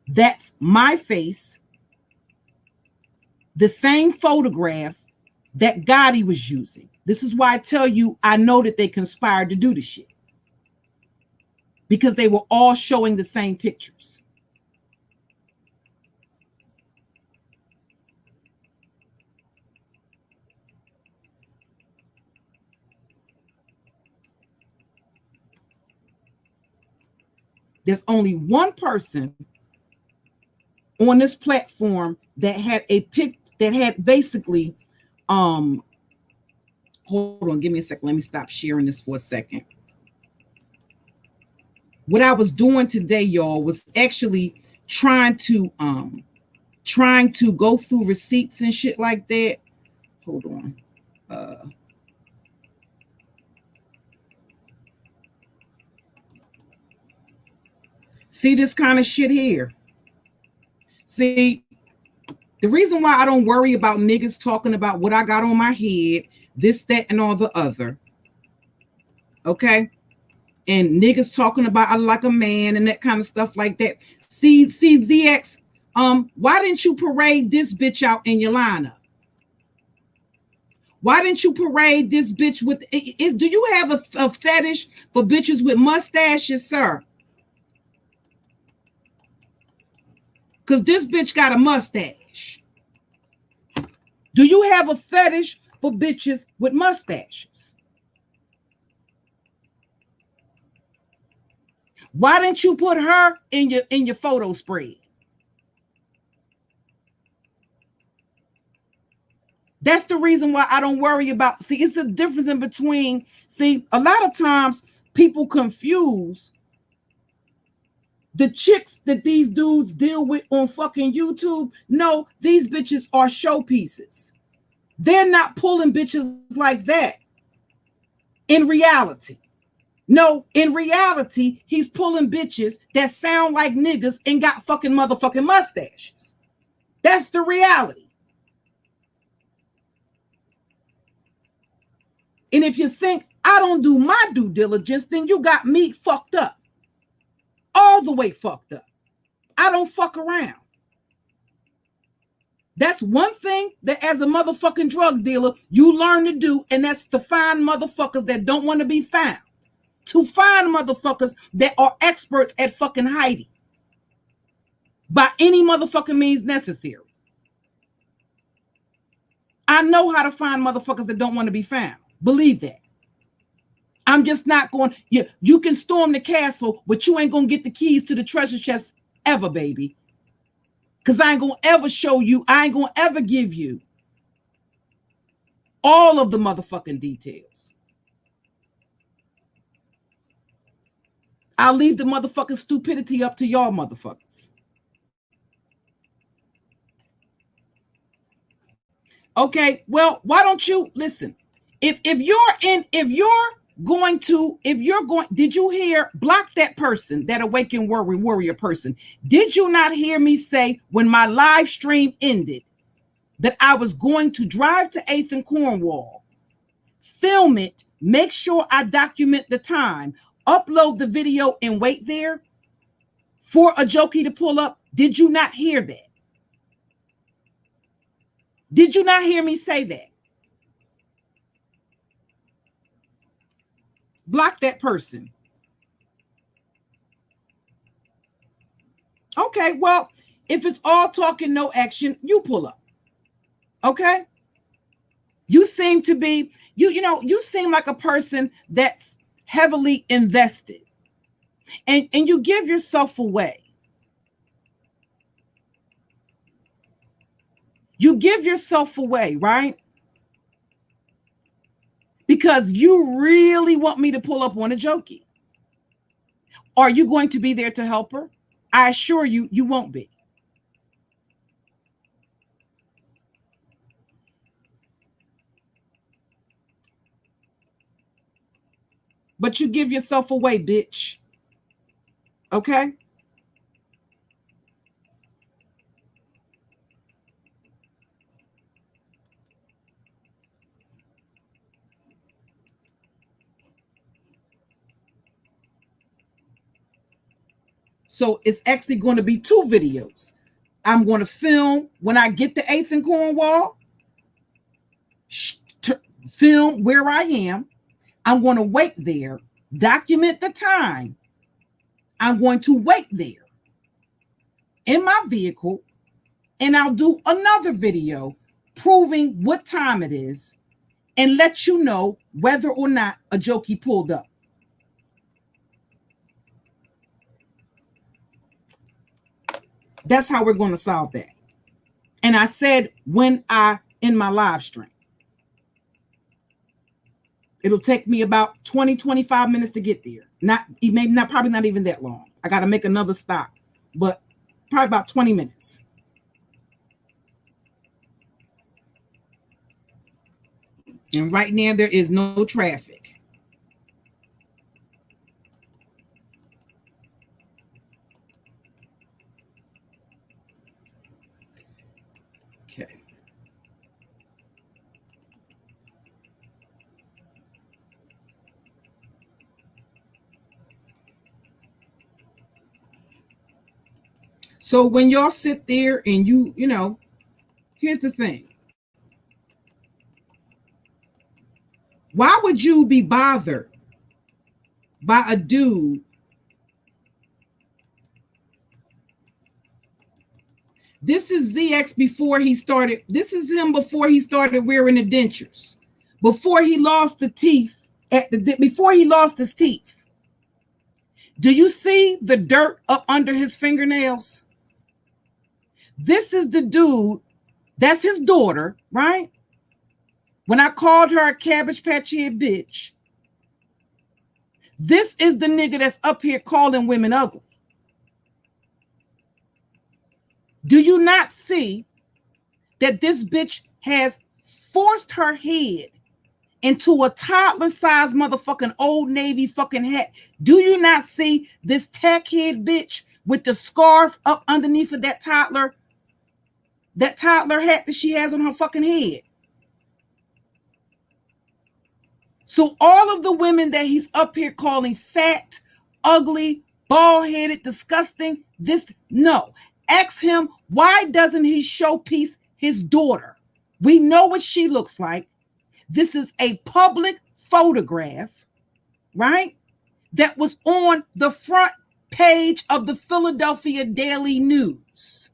That's my face. The same photograph that Gotti was using. This is why I tell you, I know that they conspired to do the shit. Because they were all showing the same pictures. There's only one person on this platform that had a pic that had basically hold on, give me a second. Let me stop sharing this for a second. What I was doing today, y'all, was actually trying to go through receipts and shit like that. Hold on. See this kind of shit here. See, the reason why I don't worry about niggas talking about what I got on my head, this, that, and all the other. Okay? And niggas talking about I like a man and that kind of stuff like that. See, ZX, why didn't you parade this bitch out in your lineup? Why didn't you parade this bitch with, do you have a fetish for bitches with mustaches, sir? Because this bitch got a mustache. Do you have a fetish for bitches with mustaches? Why didn't you put her in your photo spread? That's the reason why I don't worry about. See, it's a difference in between. See, a lot of times people confuse the chicks that these dudes deal with on fucking YouTube. No, these bitches are showpieces. They're not pulling bitches like that in reality. No, in reality, he's pulling bitches that sound like niggas and got fucking motherfucking mustaches. That's the reality. And if you think I don't do my due diligence, then you got me fucked up. All the way fucked up. I don't fuck around. That's one thing that as a motherfucking drug dealer, you learn to do, and that's to find motherfuckers that don't want to be found. To find motherfuckers that are experts at fucking hiding. By any motherfucking means necessary. I know how to find motherfuckers that don't want to be found. Believe that. I'm just not going, you can storm the castle, but you ain't going to get the keys to the treasure chest ever, baby. Because I ain't going to ever show you, I ain't going to ever give you all of the motherfucking details. I'll leave the motherfucking stupidity up to y'all motherfuckers. Okay, well, why don't you listen? If you're going, did you hear, block that person, that awakened warrior person? Did you not hear me say when my live stream ended that I was going to drive to 8th and Cornwall, film it, make sure I document the time, upload the video and wait there for AJOKE to pull up? Did you not hear that? Did you not hear me say that? Block that person. Okay, well, if it's all talking, no action, you pull up. Okay? You seem to be, you seem like a person that's heavily invested. And you give yourself away. You give yourself away, right? Because you really want me to pull up on AJOKE. Are you going to be there to help her? I assure you, you won't be. but you give yourself away, bitch. Okay? So it's actually going to be 2 videos. I'm going to film when I get to 8th and Cornwall, film where I am. I'm going to wait there, document the time. I'm going to wait there in my vehicle, and I'll do another video proving what time it is and let you know whether or not AJOKE pulled up. That's how we're going to solve that. And I said when in my live stream. It'll take me about 20, 25 minutes to get there. Probably not even that long. I got to make another stop, but probably about 20 minutes. And right now there is no traffic. Okay. So when y'all sit there and you know, here's the thing. Why would you be bothered by a dude? This is ZX before he started. This is him before he started wearing the dentures. Before he lost the teeth before he lost his teeth. Do you see the dirt up under his fingernails? This is the dude. That's his daughter, right? When I called her a Cabbage Patch Head bitch, this is the nigga that's up here calling women ugly. Do you not see that this bitch has forced her head into a toddler-sized motherfucking Old Navy fucking hat? Do you not see this tack head bitch with the scarf up underneath of that toddler hat that she has on her fucking head? So all of the women that he's up here calling fat, ugly, bald-headed, disgusting, no. Ask him, why doesn't he showpiece his daughter? We know what she looks like. This is a public photograph, right? That was on the front page of the Philadelphia Daily News.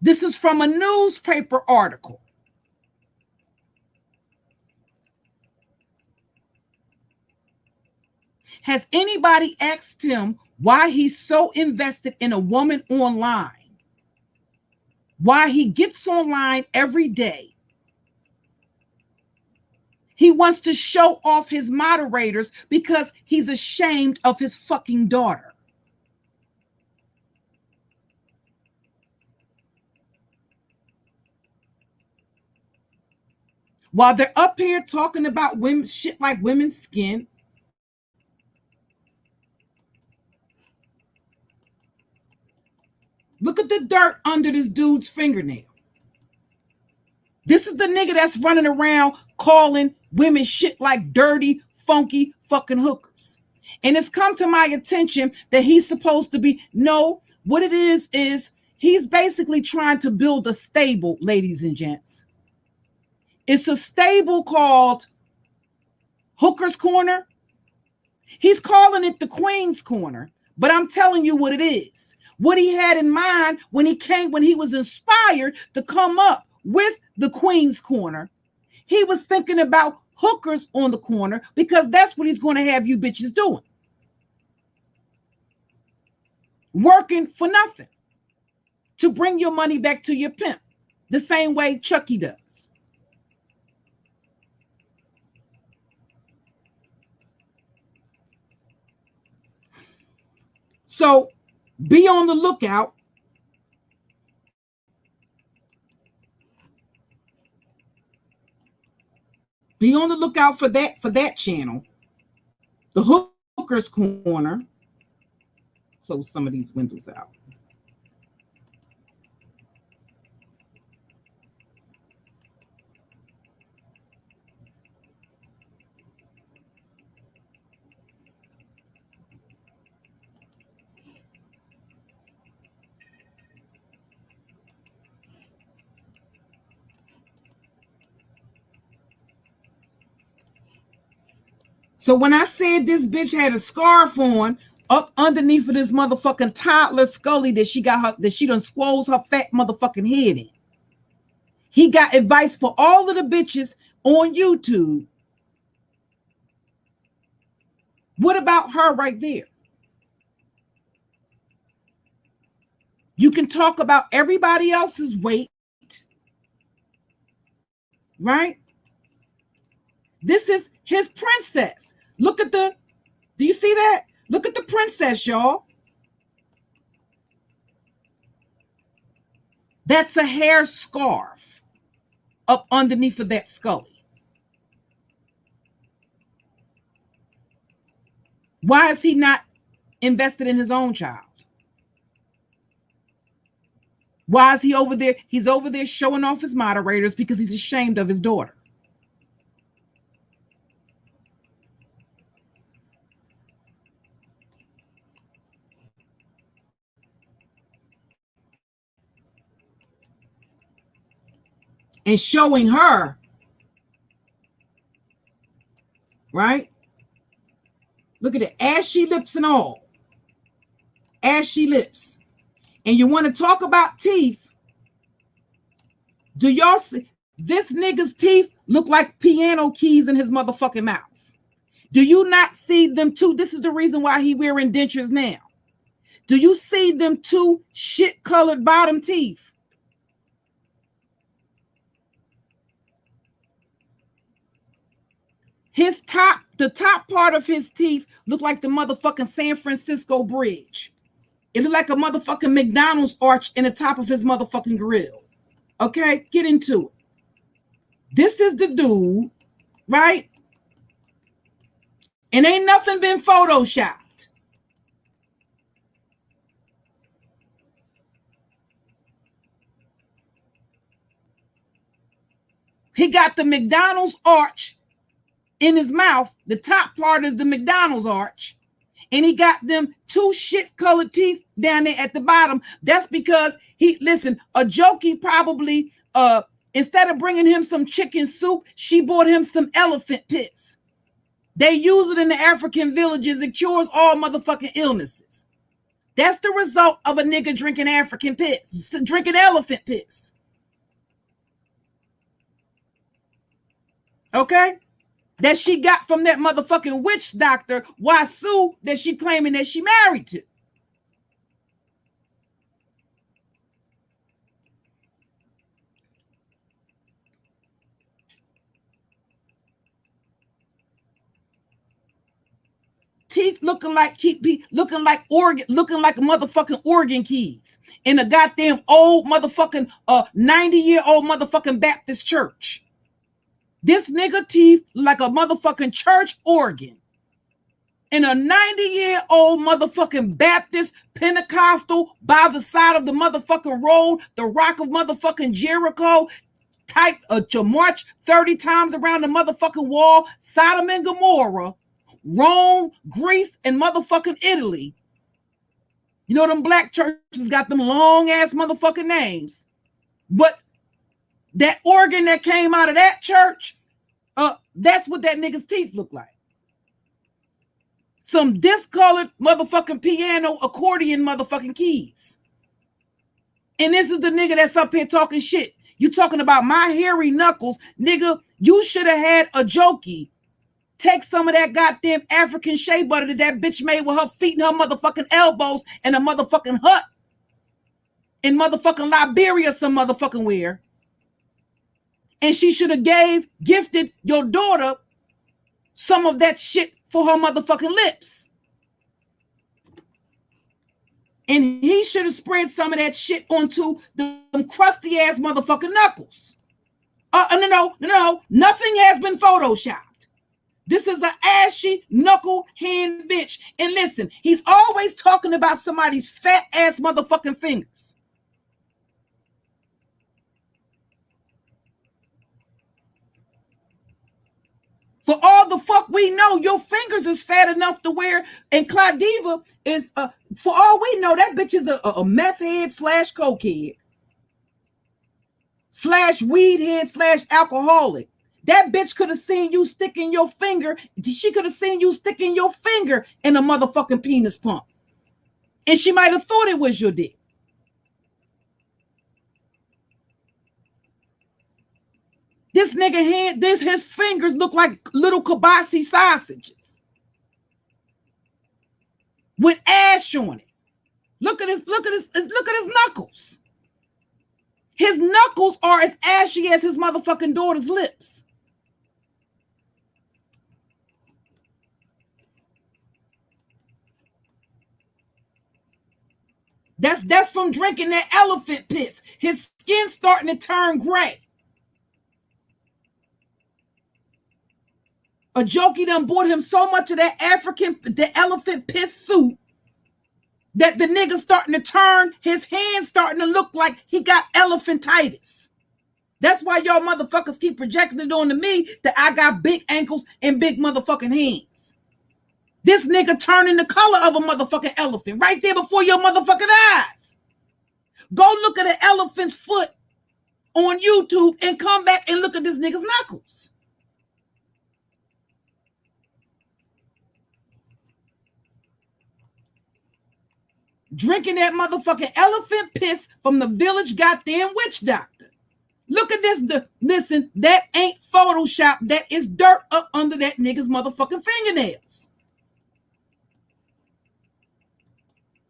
This is from a newspaper article. Has anybody asked him why he's so invested in a woman online? Why he gets online every day? He wants to show off his moderators because he's ashamed of his fucking daughter. While they're up here talking about women, shit like women's skin, look at the dirt under this dude's fingernail. This is the nigga that's running around calling women shit like dirty, funky fucking hookers. And it's come to my attention that he's supposed to be, no, what it is he's basically trying to build a stable, ladies and gents. It's a stable called Hooker's Corner. He's calling it the Queen's Corner, but I'm telling you what it is. What he had in mind when he was inspired to come up with the Queen's Corner, he was thinking about hookers on the corner because that's what he's going to have you bitches doing. Working for nothing to bring your money back to your pimp, the same way Chucky does. So be on the lookout. Be on the lookout for that channel. The Hooker's Corner. Close some of these windows out. So when I said this bitch had a scarf on up underneath of this motherfucking toddler Scully that she done squoze her fat motherfucking head in. He got advice for all of the bitches on YouTube. What about her right there? You can talk about everybody else's weight, right? This is his princess. Look at do you see that? Look at the princess, y'all. That's a hair scarf up underneath of that Scully. Why is he not invested in his own child? Why is he over there? He's over there showing off his moderators because he's ashamed of his daughter. And showing her, right? Look at it, ashy lips and all. Ashy lips. And you want to talk about teeth? Do y'all see this nigga's teeth look like piano keys in his motherfucking mouth? Do you not see them two? This is the reason why he wearing dentures now. Do you see them two shit-colored bottom teeth? The top part of his teeth look like the motherfucking San Francisco Bridge. It look like a motherfucking McDonald's arch in the top of his motherfucking grill. Okay, get into it. This is the dude, right? And ain't nothing been photoshopped. He got the McDonald's arch in his mouth. The top part is the McDonald's arch. And he got them two shit-colored teeth down there at the bottom. That's because AJOKE probably, instead of bringing him some chicken soup, she bought him some elephant piss. They use it in the African villages. It cures all motherfucking illnesses. That's the result of a nigga drinking African piss, drinking elephant piss. Okay? That she got from that motherfucking witch doctor, Wasu, that she claiming that she married to. Teeth looking like motherfucking organ keys in a goddamn old motherfucking 90-year-old motherfucking Baptist church. This nigga teeth like a motherfucking church organ in a 90-year-old motherfucking Baptist Pentecostal by the side of the motherfucking road, the rock of motherfucking Jericho, type to march 30 times around the motherfucking wall, Sodom and Gomorrah, Rome, Greece, and motherfucking Italy. You know them black churches got them long ass motherfucking names. But that organ that came out of that church, that's what that nigga's teeth look like. Some discolored motherfucking piano accordion motherfucking keys. And this is the nigga that's up here talking shit. You talking about my hairy knuckles, nigga. You should have had AJOKE take some of that goddamn African shea butter that bitch made with her feet and her motherfucking elbows in a motherfucking hut in motherfucking Liberia some motherfucking where. And she should have gifted your daughter some of that shit for her motherfucking lips. And he should have spread some of that shit onto them crusty ass motherfucking knuckles. No. Nothing has been photoshopped. This is an ashy knuckle hand bitch. And listen, he's always talking about somebody's fat ass motherfucking fingers. For all the fuck we know, your fingers is fat enough to wear, and Claudiva is, for all we know, that bitch is a meth head / cokehead / weed head / alcoholic. That bitch could have seen you sticking your finger. She could have seen you sticking your finger in a motherfucking penis pump. And she might have thought it was your dick. This nigga hand, his fingers look like little kibasi sausages with ash on it. Look at his knuckles. His knuckles are as ashy as his motherfucking daughter's lips. That's from drinking that elephant piss. His skin's starting to turn gray. AJOKE done bought him so much of that the elephant piss suit that the nigga starting to turn, his hands starting to look like he got elephantitis. That's why y'all motherfuckers keep projecting it on to me that I got big ankles and big motherfucking hands. This nigga turning the color of a motherfucking elephant right there before your motherfucking eyes. Go look at an elephant's foot on YouTube and come back and look at this nigga's knuckles. Drinking that motherfucking elephant piss from the village goddamn witch doctor. Look at this. Listen, that ain't Photoshop. That is dirt up under that nigga's motherfucking fingernails.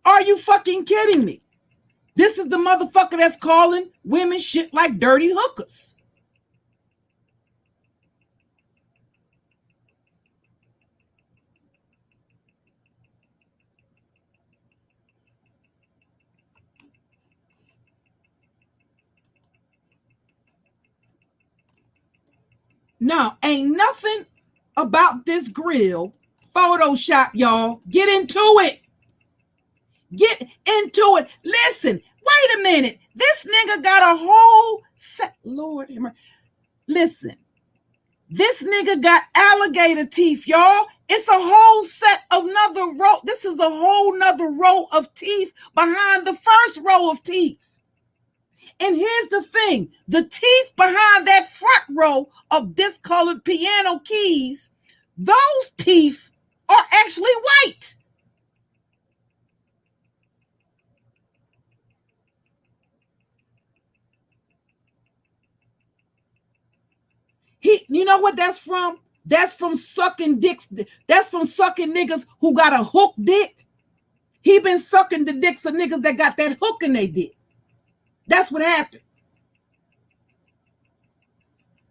Are you fucking kidding me? This is the motherfucker that's calling women shit like dirty hookers. Now, ain't nothing about this grill Photoshop, y'all. Get into it. Get into it. Listen, wait a minute. This nigga got a whole set. Lord, listen. This nigga got alligator teeth, y'all. It's a whole set of another row. This is a whole nother row of teeth behind the first row of teeth. And here's the thing. The teeth behind that front row of discolored piano keys, those teeth are actually white. You know what that's from? That's from sucking dicks. That's from sucking niggas who got a hook dick. He been sucking the dicks of niggas that got that hook in their dick. That's what happened.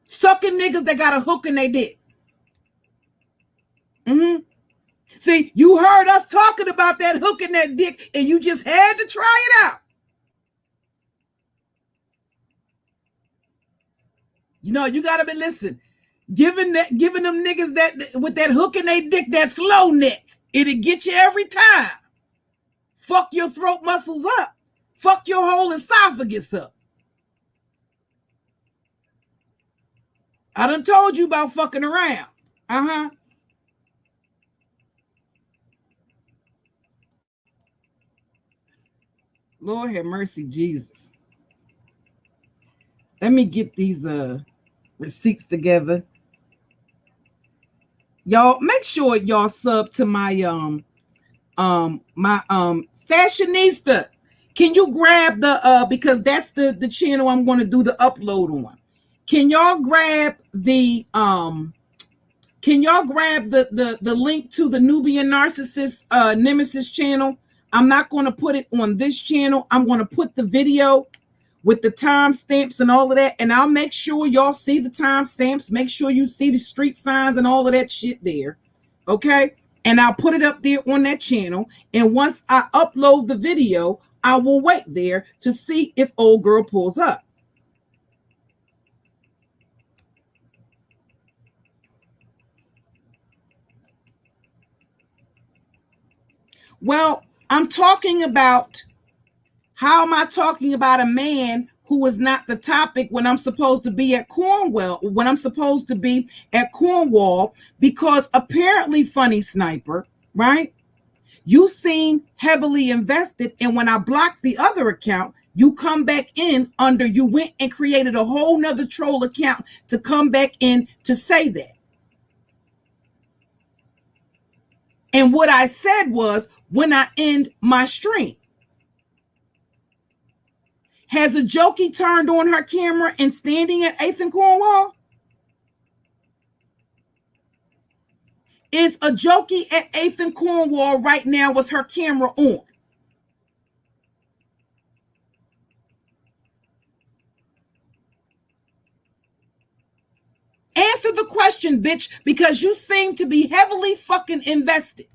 Sucking niggas that got a hook in their dick. See, you heard us talking about that hook in that dick, and you just had to try it out. You know, you gotta be listen. Giving them niggas that with that hook in their dick, that slow neck, it'll get you every time. Fuck your throat muscles up. Fuck your whole esophagus up. I done told you about fucking around. Lord have mercy, Jesus. Let me get these receipts together. Y'all make sure y'all sub to my fashionista. Can you grab the because that's the channel I'm going to do the upload on. Can y'all grab the link to the Nubian Narcissist Nemesis channel? I'm not going to put it on this channel. I'm going to put the video with the timestamps and all of that, and I'll make sure y'all see the timestamps. Make sure you see the street signs and all of that shit there, okay? And I'll put it up there on that channel. And once I upload the video, I will wait there to see if old girl pulls up. Well, I'm talking about, how am I talking about a man who is not the topic when I'm supposed to be at Cornwall, because apparently, Funny Sniper, right? You seem heavily invested, and when I blocked the other account, you come back in under, you went and created a whole nother troll account to come back in to say that. And what I said was, when I end my stream, has AJOKE turned on her camera and standing at 8th and Cornwall? Is AJOKE at 8th and Cornwall right now with her camera on? Answer the question, bitch, because you seem to be heavily fucking invested.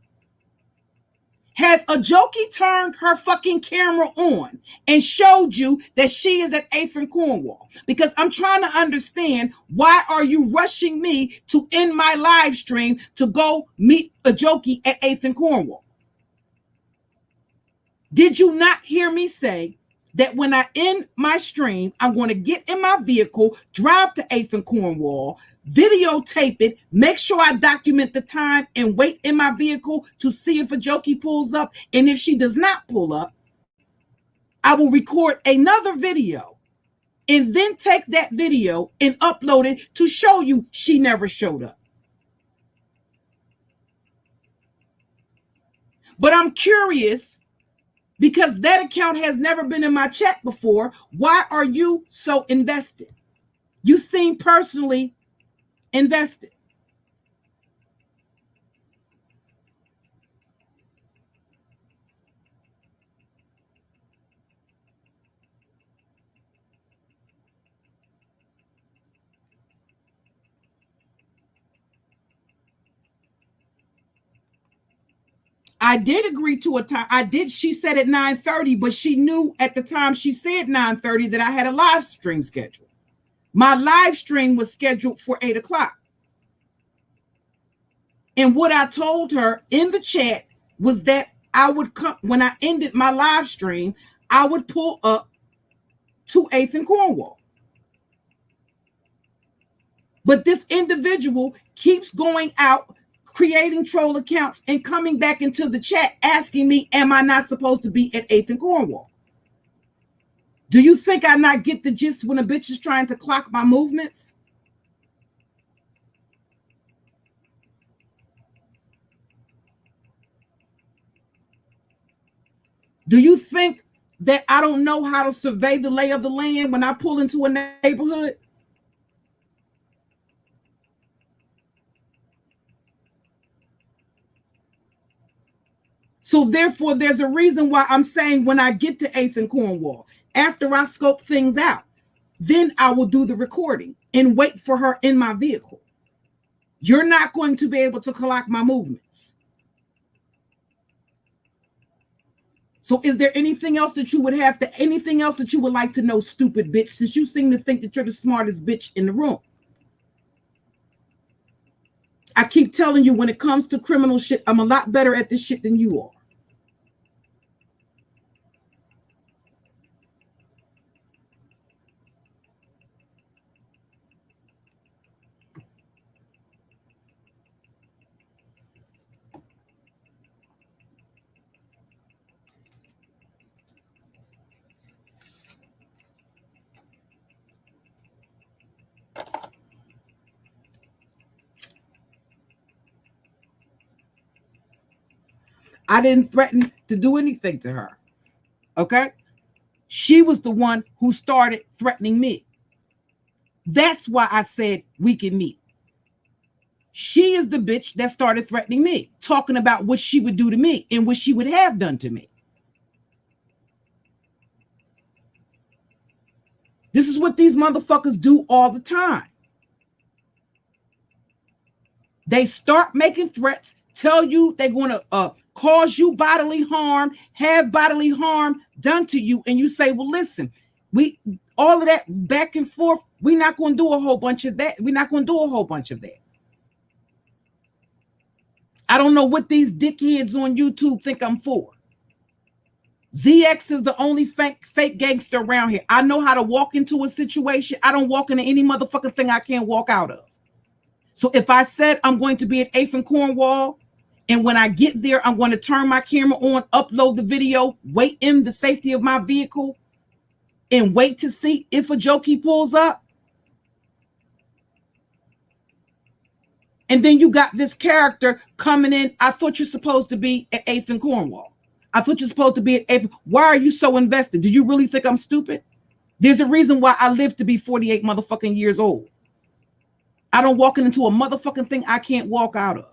Has AJOKE turned her fucking camera on and showed you that she is at 8th and Cornwall? Because I'm trying to understand, why are you rushing me to end my live stream to go meet AJOKE at 8th and Cornwall? Did you not hear me say that when I end my stream, I'm going to get in my vehicle, drive to 8th and Cornwall, videotape it, make sure I document the time, and wait in my vehicle to see if AJOKE pulls up. And if she does not pull up, I will record another video and then take that video and upload it to show you she never showed up. But I'm curious, because that account has never been in my chat before. Why are you so invested? You seem personally invested. I did agree to a time. She said at 9:30, but she knew at the time she said 9:30 that I had a live stream scheduled. My live stream was scheduled for 8 o'clock. And what I told her in the chat was that I would come, when I ended my live stream, I would pull up to 8th and Cornwall. But this individual keeps going out, creating troll accounts, and coming back into the chat asking me, am I not supposed to be at 8th and Cornwall? Do you think I not get the gist when a bitch is trying to clock my movements? Do you think that I don't know how to survey the lay of the land when I pull into a neighborhood? So therefore, there's a reason why I'm saying when I get to 8th and Cornwall, after I scope things out, then I will do the recording and wait for her in my vehicle. You're not going to be able to clock my movements. So is there anything else that you would like to know, stupid bitch, since you seem to think that you're the smartest bitch in the room? I keep telling you, when it comes to criminal shit, I'm a lot better at this shit than you are. I didn't threaten to do anything to her. Okay? She was the one who started threatening me. That's why I said we can meet. She is the bitch that started threatening me, talking about what she would do to me and what she would have done to me. This is what these motherfuckers do all the time. They start making threats, tell you they're going to cause you bodily harm, have bodily harm done to you, and you say, well, listen, all of that back and forth, we're not going to do a whole bunch of that. We're not going to do a whole bunch of that. I don't know what these dickheads on YouTube think I'm for. ZX is the only fake gangster around here. I know how to walk into a situation. I don't walk into any motherfucking thing I can't walk out of. So if I said I'm going to be at 8th and Cornwall, and when I get there, I'm going to turn my camera on, upload the video, wait in the safety of my vehicle, and wait to see if AJOKE pulls up. And then you got this character coming in. I thought you're supposed to be at 8th and Cornwall. I thought you're supposed to be at 8th. Why are you so invested? Do you really think I'm stupid? There's a reason why I live to be 48 motherfucking years old. I don't walk into a motherfucking thing I can't walk out of.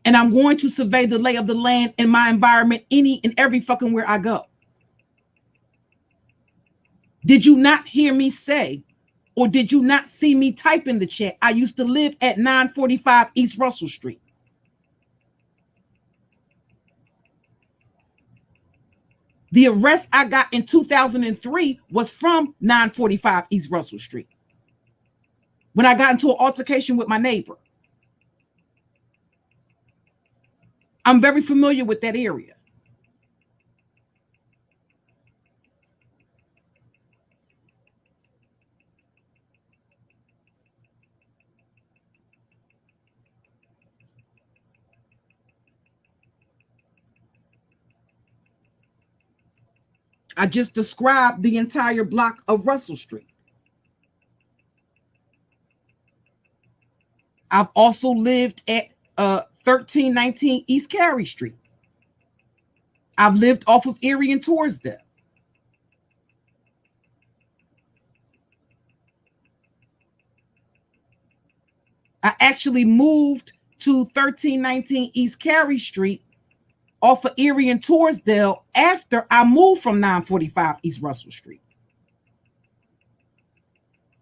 And I'm going to survey the lay of the land and my environment any and every fucking where I go. Did you not hear me say, or did you not see me type in the chat? I used to live at 945 East Russell Street. The arrest I got in 2003 was from 945 East Russell Street, when I got into an altercation with my neighbor. I'm very familiar with that area. I just described the entire block of Russell Street. I've also lived at 1319 East Carey Street. I've lived off of Erie and Torresdale. I actually moved to 1319 East Carey Street off of Erie and Torresdale after I moved from 945 East Russell Street.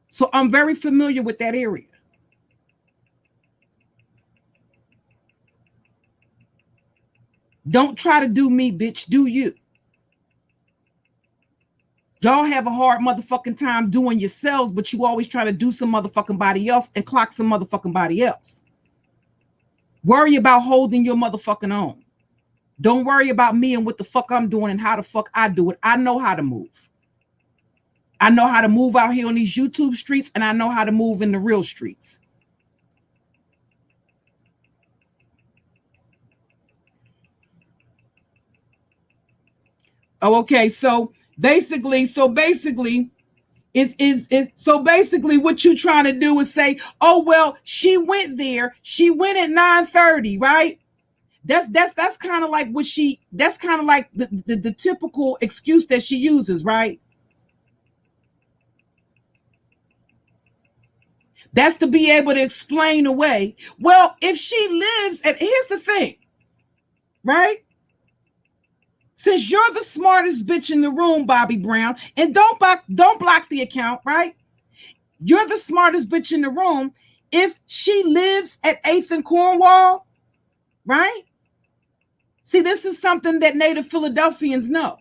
So I'm very familiar with that area. Don't try to do me, bitch. Do you. Y'all have a hard motherfucking time doing yourselves, but you always try to do some motherfucking body else and clock some motherfucking body else. Worry about holding your motherfucking own. Don't worry about me and what the fuck I'm doing and how the fuck I do it. I know how to move. I know how to move out here on these YouTube streets, and I know how to move in the real streets. Oh, okay. So basically, what you trying to do is say, oh, well, she went there. She went at 9:30, right? That's kind of like that's kind of like the typical excuse that she uses, right? That's to be able to explain away. Well, if she lives at, here's the thing, right? Since you're the smartest bitch in the room, Bobby Brown, and don't block the account, right? You're the smartest bitch in the room. If she lives at 8th and Cornwall, right? See, this is something that native Philadelphians know.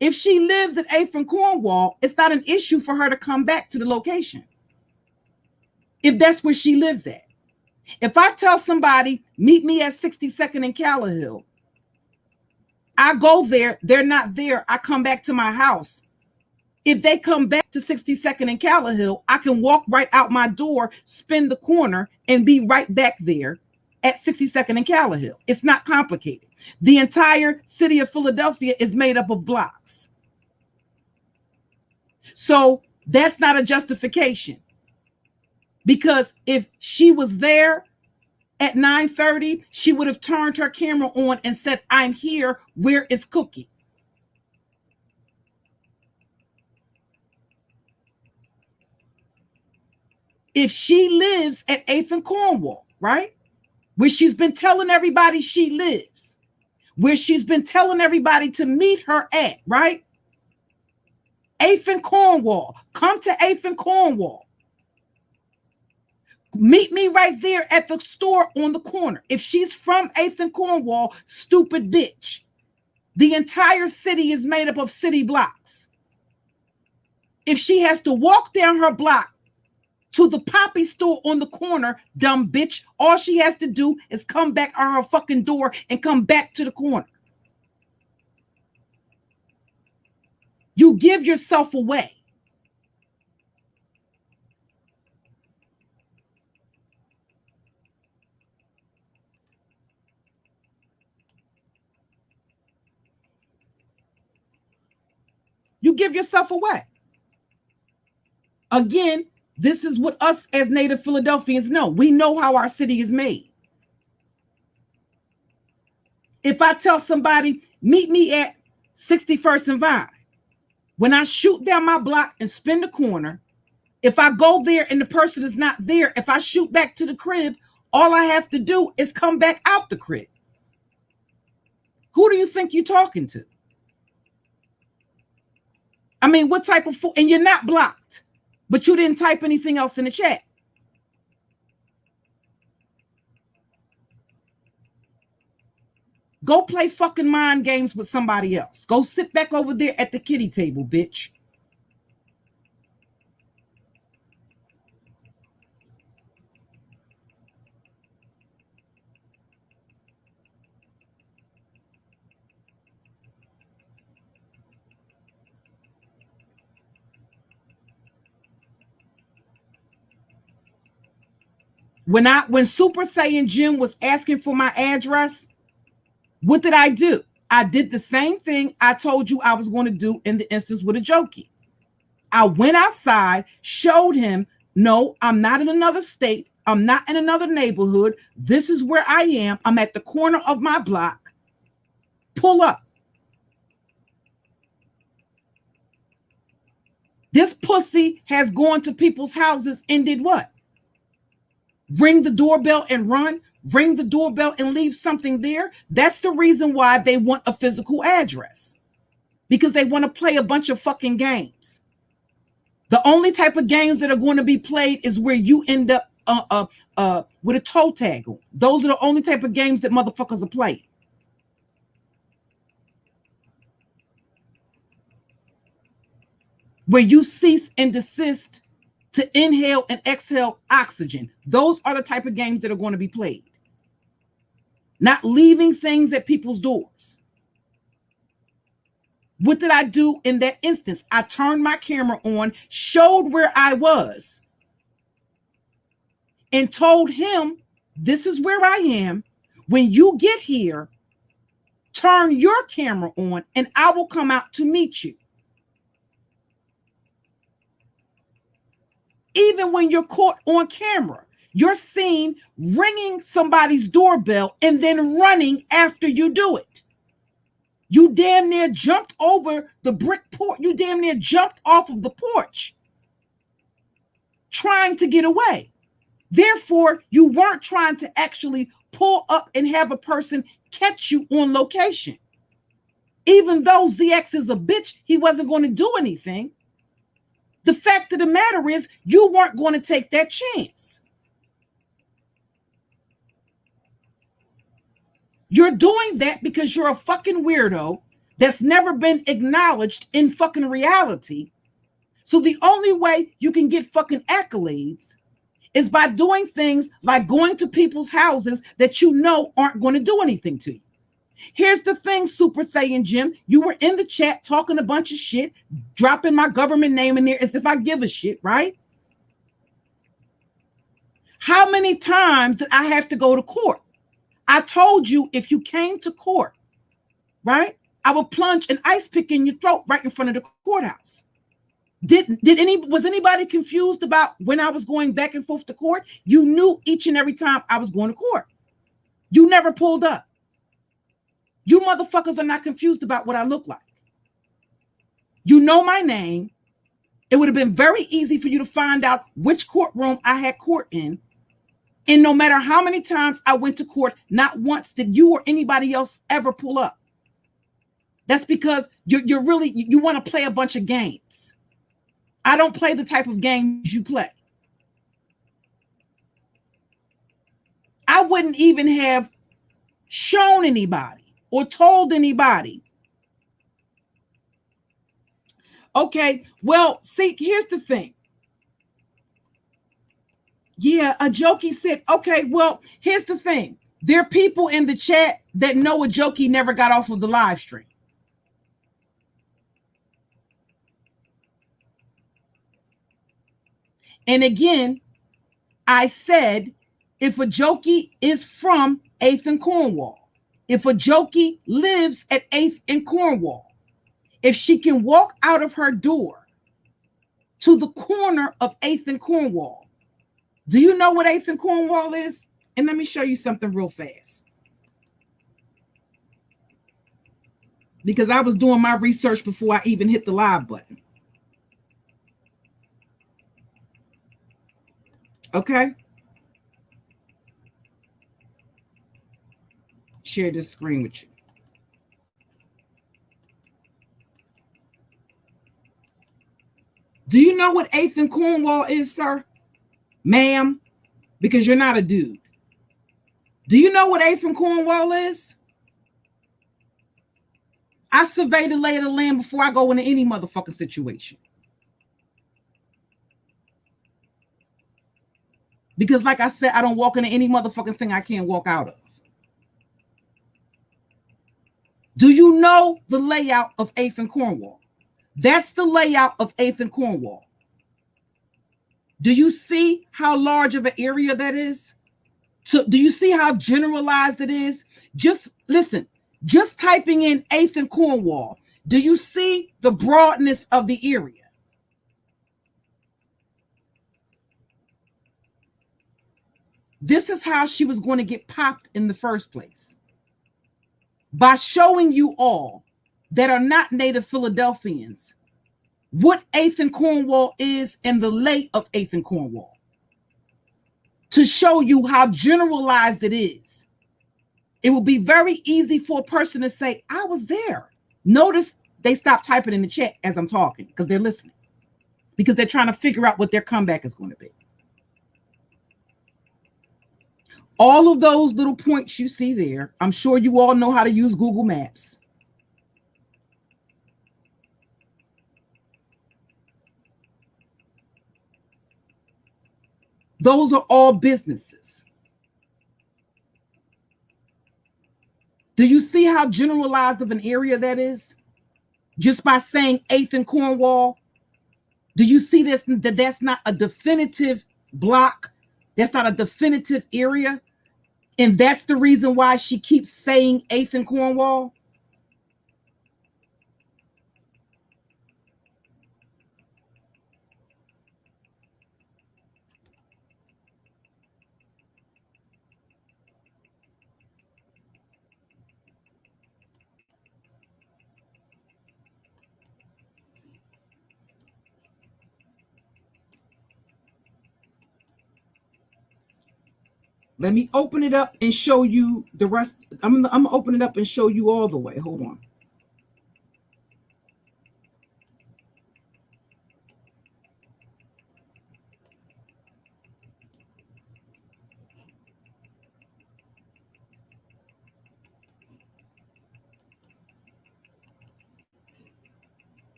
If she lives at 8th and Cornwall, it's not an issue for her to come back to the location, if that's where she lives at. If I tell somebody, meet me at 62nd and Callowhill, I go there, they're not there, I come back to my house. If they come back to 62nd and Callowhill, I can walk right out my door, spin the corner, and be right back there at 62nd and Callowhill. It's not complicated. The entire city of Philadelphia is made up of blocks. So that's not a justification. Because if she was there at 9:30, she would have turned her camera on and said, I'm here, where is Cookie? If she lives at 8th and Cornwall, right? Where she's been telling everybody she lives, where she's been telling everybody to meet her at, right? 8th and Cornwall, come to 8th and Cornwall. Meet me right there at the store on the corner. If she's from 8th and Cornwall, stupid bitch. The entire city is made up of city blocks. If she has to walk down her block to the poppy store on the corner, dumb bitch. All she has to do is come back on her fucking door and come back to the corner. You give yourself away. You give yourself away. Again, this is what us as native Philadelphians know. We know how our city is made. If I tell somebody, meet me at 61st and Vine, when I shoot down my block and spin the corner, if I go there and the person is not there, if I shoot back to the crib, all I have to do is come back out the crib. Who do you think you're talking to? I mean, what type of fool? And you're not blocked, but you didn't type anything else in the chat. Go play fucking mind games with somebody else. Go sit back over there at the kiddie table, bitch. When Super Saiyan Jim was asking for my address, what did I do? I did the same thing I told you I was going to do in the instance with AJOKE. I went outside, showed him, no, I'm not in another state. I'm not in another neighborhood. This is where I am. I'm at the corner of my block. Pull up. This pussy has gone to people's houses and did what? Ring the doorbell and run, ring the doorbell and leave something there. That's the reason why they want a physical address, because they want to play a bunch of fucking games. The only type of games that are going to be played is where you end up with a toe tag on. Those are the only type of games that motherfuckers are playing. Where you cease and desist to inhale and exhale oxygen. Those are the type of games that are going to be played. Not leaving things at people's doors. What did I do in that instance? I turned my camera on, showed where I was, and told him, this is where I am. When you get here, turn your camera on and I will come out to meet you. Even when you're caught on camera, you're seen ringing somebody's doorbell and then running after you do it. You damn near jumped over the brick porch. You damn near jumped off of the porch trying to get away. Therefore, you weren't trying to actually pull up and have a person catch you on location. Even though ZX is a bitch, he wasn't going to do anything. The fact of the matter is, you weren't going to take that chance. You're doing that because you're a fucking weirdo that's never been acknowledged in fucking reality. So the only way you can get fucking accolades is by doing things like going to people's houses that you know aren't going to do anything to you. Here's the thing, Super Saiyan Jim. You were in the chat talking a bunch of shit, dropping my government name in there as if I give a shit, right? How many times did I have to go to court? I told you if you came to court, right, I would plunge an ice pick in your throat right in front of the courthouse. Was anybody confused about when I was going back and forth to court? You knew each and every time I was going to court. You never pulled up. You motherfuckers are not confused about what I look like. You know my name. It would have been very easy for you to find out which courtroom I had court in. And no matter how many times I went to court, not once did you or anybody else ever pull up. That's because you want to play a bunch of games. I don't play the type of games you play. I wouldn't even have shown anybody or told anybody. Okay, well, see, here's the thing. Yeah, AJOKE said, okay, well, here's the thing. There are people in the chat that know AJOKE never got off of the live stream. And again, I said, if AJOKE is from 8th and Cornwall, if AJOKE lives at 8th and Cornwall, if she can walk out of her door to the corner of 8th and Cornwall, do you know what 8th and Cornwall is? And let me show you something real fast. Because I was doing my research before I even hit the live button. Okay. Share this screen with you. Do you know what 8th and Cornwall is, sir? Ma'am, because you're not a dude. Do you know what 8th and Cornwall is? I survey the lay of the land before I go into any motherfucking situation. Because like I said, I don't walk into any motherfucking thing I can't walk out of. Do you know the layout of 8th and Cornwall? That's the layout of 8th and Cornwall. Do you see how large of an area that is? So do you see how generalized it is? Just listen, just typing in 8th and Cornwall, do you see the broadness of the area? This is how she was going to get popped in the first place. By showing you all that are not native Philadelphians what 8th and Cornwall is and the lay of 8th and Cornwall. To show you how generalized it is. It will be very easy for a person to say, I was there. Notice they stop typing in the chat as I'm talking because they're listening. Because they're trying to figure out what their comeback is going to be. All of those little points you see there, I'm sure you all know how to use Google Maps. Those are all businesses. Do you see how generalized of an area that is? Just by saying 8th and Cornwall, do you see this? That that's not a definitive block. That's not a definitive area. And that's the reason why she keeps saying 8th and Cornwall. Let me open it up and show you the rest. I'm gonna open it up and show you all the way. Hold on.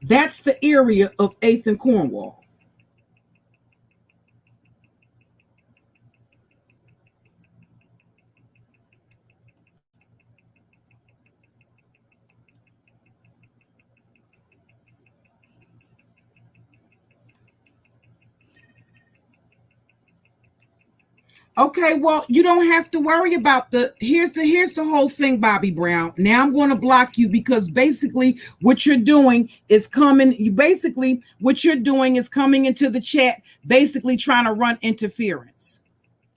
That's the area of 8th and Cornwall. Okay, well, you don't have to worry about here's the whole thing, Bobby Brown. Now I'm going to block you because basically what you're doing is coming into the chat, basically trying to run interference.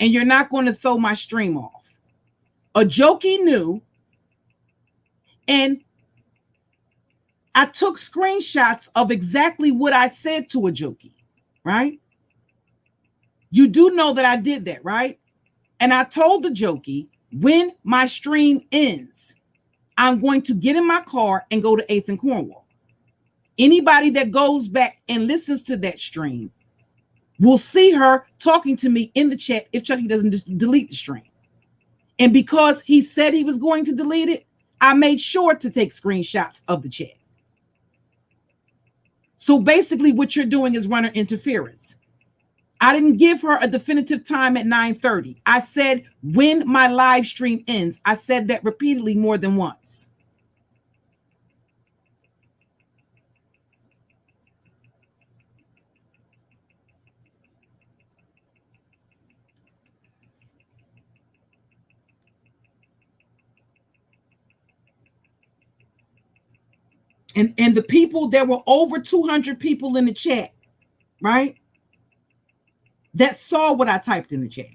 And you're not going to throw my stream off. AJOKE knew, and I took screenshots of exactly what I said to AJOKE, right? You do know that I did that, right? And I told AJOKE, when my stream ends, I'm going to get in my car and go to 8th and Cornwall. Anybody that goes back and listens to that stream will see her talking to me in the chat if Chucky doesn't just delete the stream. And because he said he was going to delete it, I made sure to take screenshots of the chat. So basically what you're doing is runner interference. I didn't give her a definitive time at 9:30. I said when my live stream ends. I said that repeatedly more than once. And the people, there were over 200 people in the chat, right? That saw what I typed in the chat.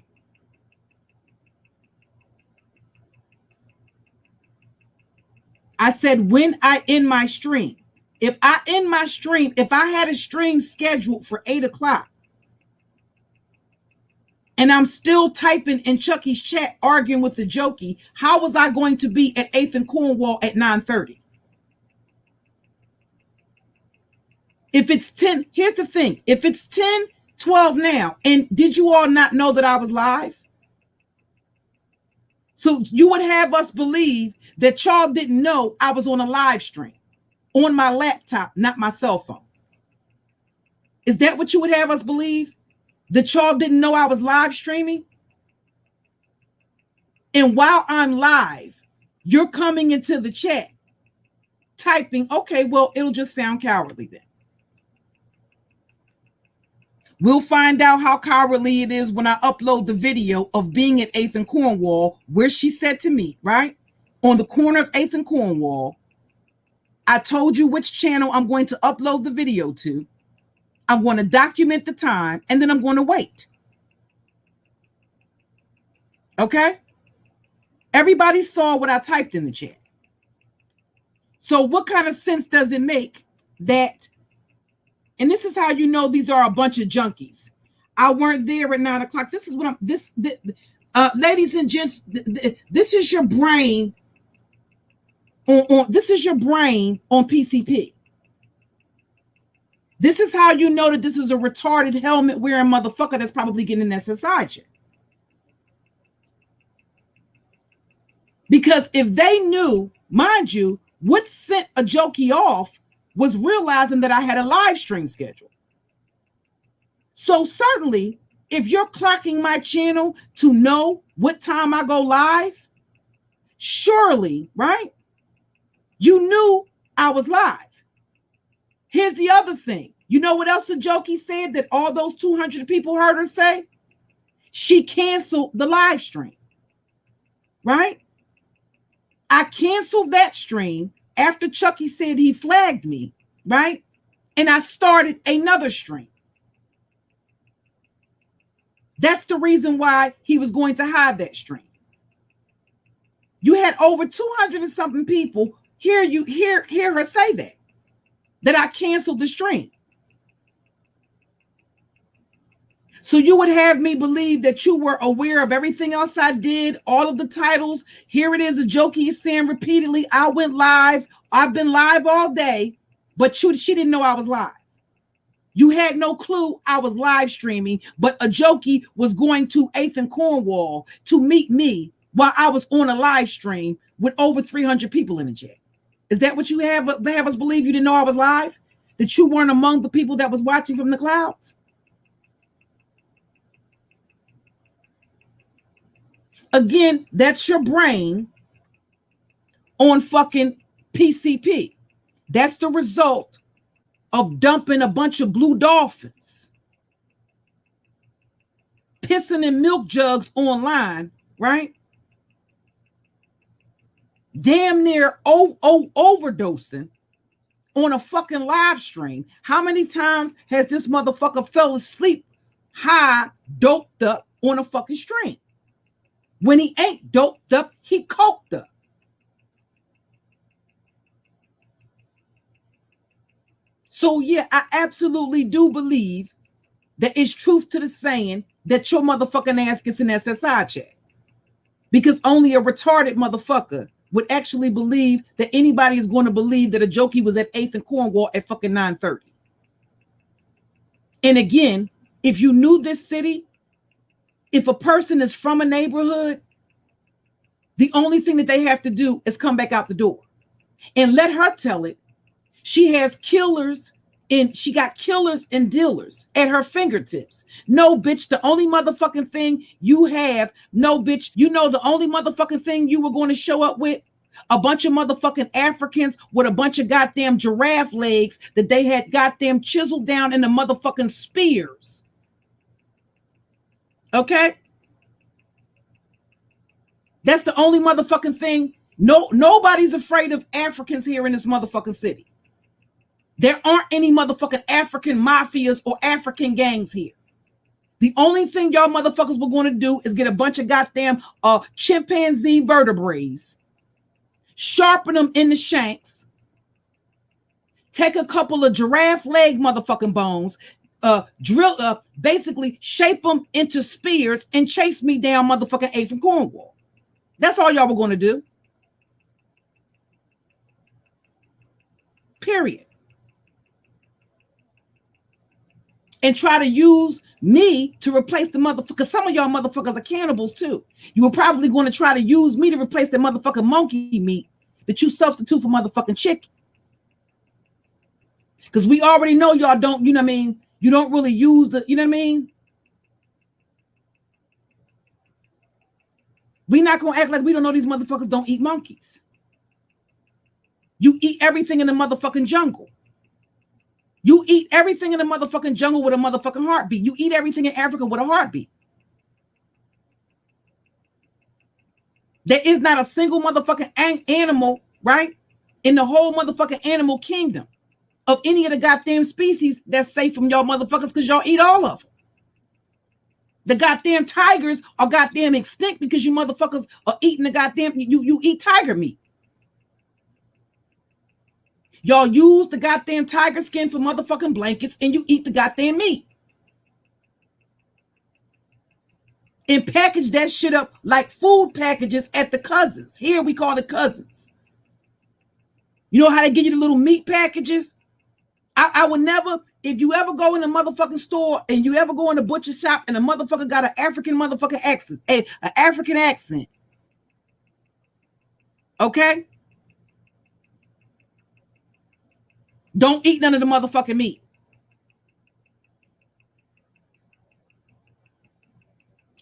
I said, when I end my stream, if I end my stream, if I had a stream scheduled for 8 o'clock and I'm still typing in Chucky's chat, arguing with the jokey, how was I going to be at 8th and Cornwall at 9:30? If it's 10, here's the thing. If it's 10:12 now, and did you all not know that I was live? So you would have us believe that y'all didn't know I was on a live stream on my laptop, not my cell phone. Is that what you would have us believe? That y'all didn't know I was live streaming? And while I'm live, you're coming into the chat, typing, okay, well, it'll just sound cowardly then. We'll find out how cowardly it is when I upload the video of being at 8th and Cornwall, where she said to me, right? On the corner of 8th and Cornwall, I told you which channel I'm going to upload the video to. I'm going to document the time, and then I'm going to wait. Okay? Everybody saw what I typed in the chat. So what kind of sense does it make that? And this is how you know these are a bunch of junkies. I weren't there at 9 o'clock. This is what I'm. Ladies and gents, this is your brain. This is your brain on PCP. This is how you know that this is a retarded helmet wearing motherfucker that's probably getting an SSI check. Because if they knew, mind you, what sent a jokey off was realizing that I had a live stream schedule. So certainly, if you're clocking my channel to know what time I go live, surely, right? You knew I was live. Here's the other thing. You know what else a jokey said that all those 200 people heard her say? She canceled the live stream, right? I canceled that stream after Chucky said he flagged me, right? And I started another stream. That's the reason why he was going to hide that stream. You had over 200 and something people hear her say that I canceled the stream. So you would have me believe that you were aware of everything else I did, all of the titles. Here it is, a jokey is saying repeatedly, I went live. I've been live all day, but she didn't know I was live. You had no clue I was live streaming, but a jokey was going to 8th and Cornwall to meet me while I was on a live stream with over 300 people in the chat. Is that what you have us believe? You didn't know I was live? That you weren't among the people that was watching from the clouds? Again, that's your brain on fucking PCP. That's the result of dumping a bunch of blue dolphins, pissing in milk jugs online, right? Damn near overdosing on a fucking live stream. How many times has this motherfucker fell asleep high, doped up on a fucking stream? When he ain't doped up, he coked up. So yeah, I absolutely do believe that it's truth to the saying that your motherfucking ass gets an SSI check. Because only a retarded motherfucker would actually believe that anybody is going to believe that a jokey was at 8th and Cornwall at fucking 9:30. And again, if you knew this city, if a person is from a neighborhood, The only thing that they have to do is come back out the door and let her tell it. She has killers and she got killers and dealers at her fingertips. No, bitch, the only motherfucking thing you have, no, bitch, you know the only motherfucking thing you were going to show up with? A bunch of motherfucking Africans with a bunch of goddamn giraffe legs that they had goddamn chiseled down in the motherfucking spears. Okay? That's the only motherfucking thing. Nobody's afraid of Africans here in this motherfucking city. There aren't any motherfucking African mafias or African gangs here. The only thing y'all motherfuckers were going to do is get a bunch of goddamn chimpanzee vertebrae, sharpen them in the shanks, take a couple of giraffe leg motherfucking bones, basically shape them into spears and chase me down motherfucking 8th and Cornwall. That's all y'all were going to do. Period. And try to use me to replace the motherfucker. Some of y'all motherfuckers are cannibals too. You were probably going to try to use me to replace the motherfucking monkey meat that you substitute for motherfucking chicken. Because we already know y'all don't, you know what I mean? You don't really use the, you know what I mean? We're not going to act like we don't know these motherfuckers don't eat monkeys. You eat everything in the motherfucking jungle. You eat everything in the motherfucking jungle with a motherfucking heartbeat. You eat everything in Africa with a heartbeat. There is not a single motherfucking animal, right, in the whole motherfucking animal kingdom of any of the goddamn species that's safe from y'all motherfuckers because y'all eat all of them. The goddamn tigers are goddamn extinct because you motherfuckers are eating the goddamn, you eat tiger meat. Y'all use the goddamn tiger skin for motherfucking blankets and you eat the goddamn meat. And package that shit up like food packages at the Cousins. Here we call it Cousins. You know how they give you the little meat packages? I would never, if you ever go in a motherfucking store and you ever go in a butcher shop and a motherfucker got an African motherfucking accent, an African accent. Okay? Don't eat none of the motherfucking meat.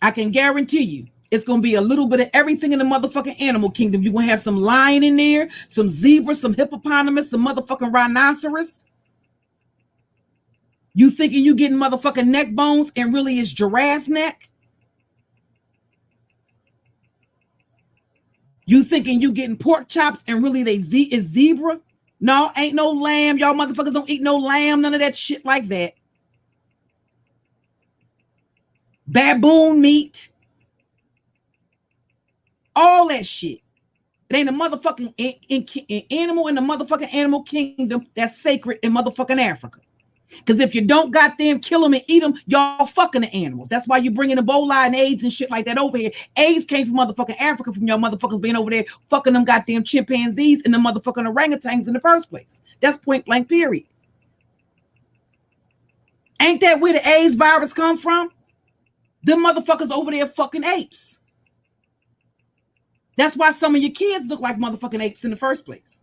I can guarantee you it's going to be a little bit of everything in the motherfucking animal kingdom. You're going to have some lion in there, some zebra, some hippopotamus, some motherfucking rhinoceros. You thinking you getting motherfucking neck bones and really it's giraffe neck? You thinking you getting pork chops and really is zebra? No, ain't no lamb. Y'all motherfuckers don't eat no lamb, none of that shit like that. Baboon meat. All that shit. It ain't a motherfucking animal in the motherfucking animal kingdom that's sacred in motherfucking Africa. Because if you don't goddamn kill them and eat them, y'all fucking the animals. That's why you bringing Ebola and AIDS and shit like that over here. AIDS came from motherfucking Africa from y'all motherfuckers being over there fucking them goddamn chimpanzees and the motherfucking orangutans in the first place. That's point blank period. Ain't that where the AIDS virus come from? Them motherfuckers over there fucking apes. That's why some of your kids look like motherfucking apes in the first place.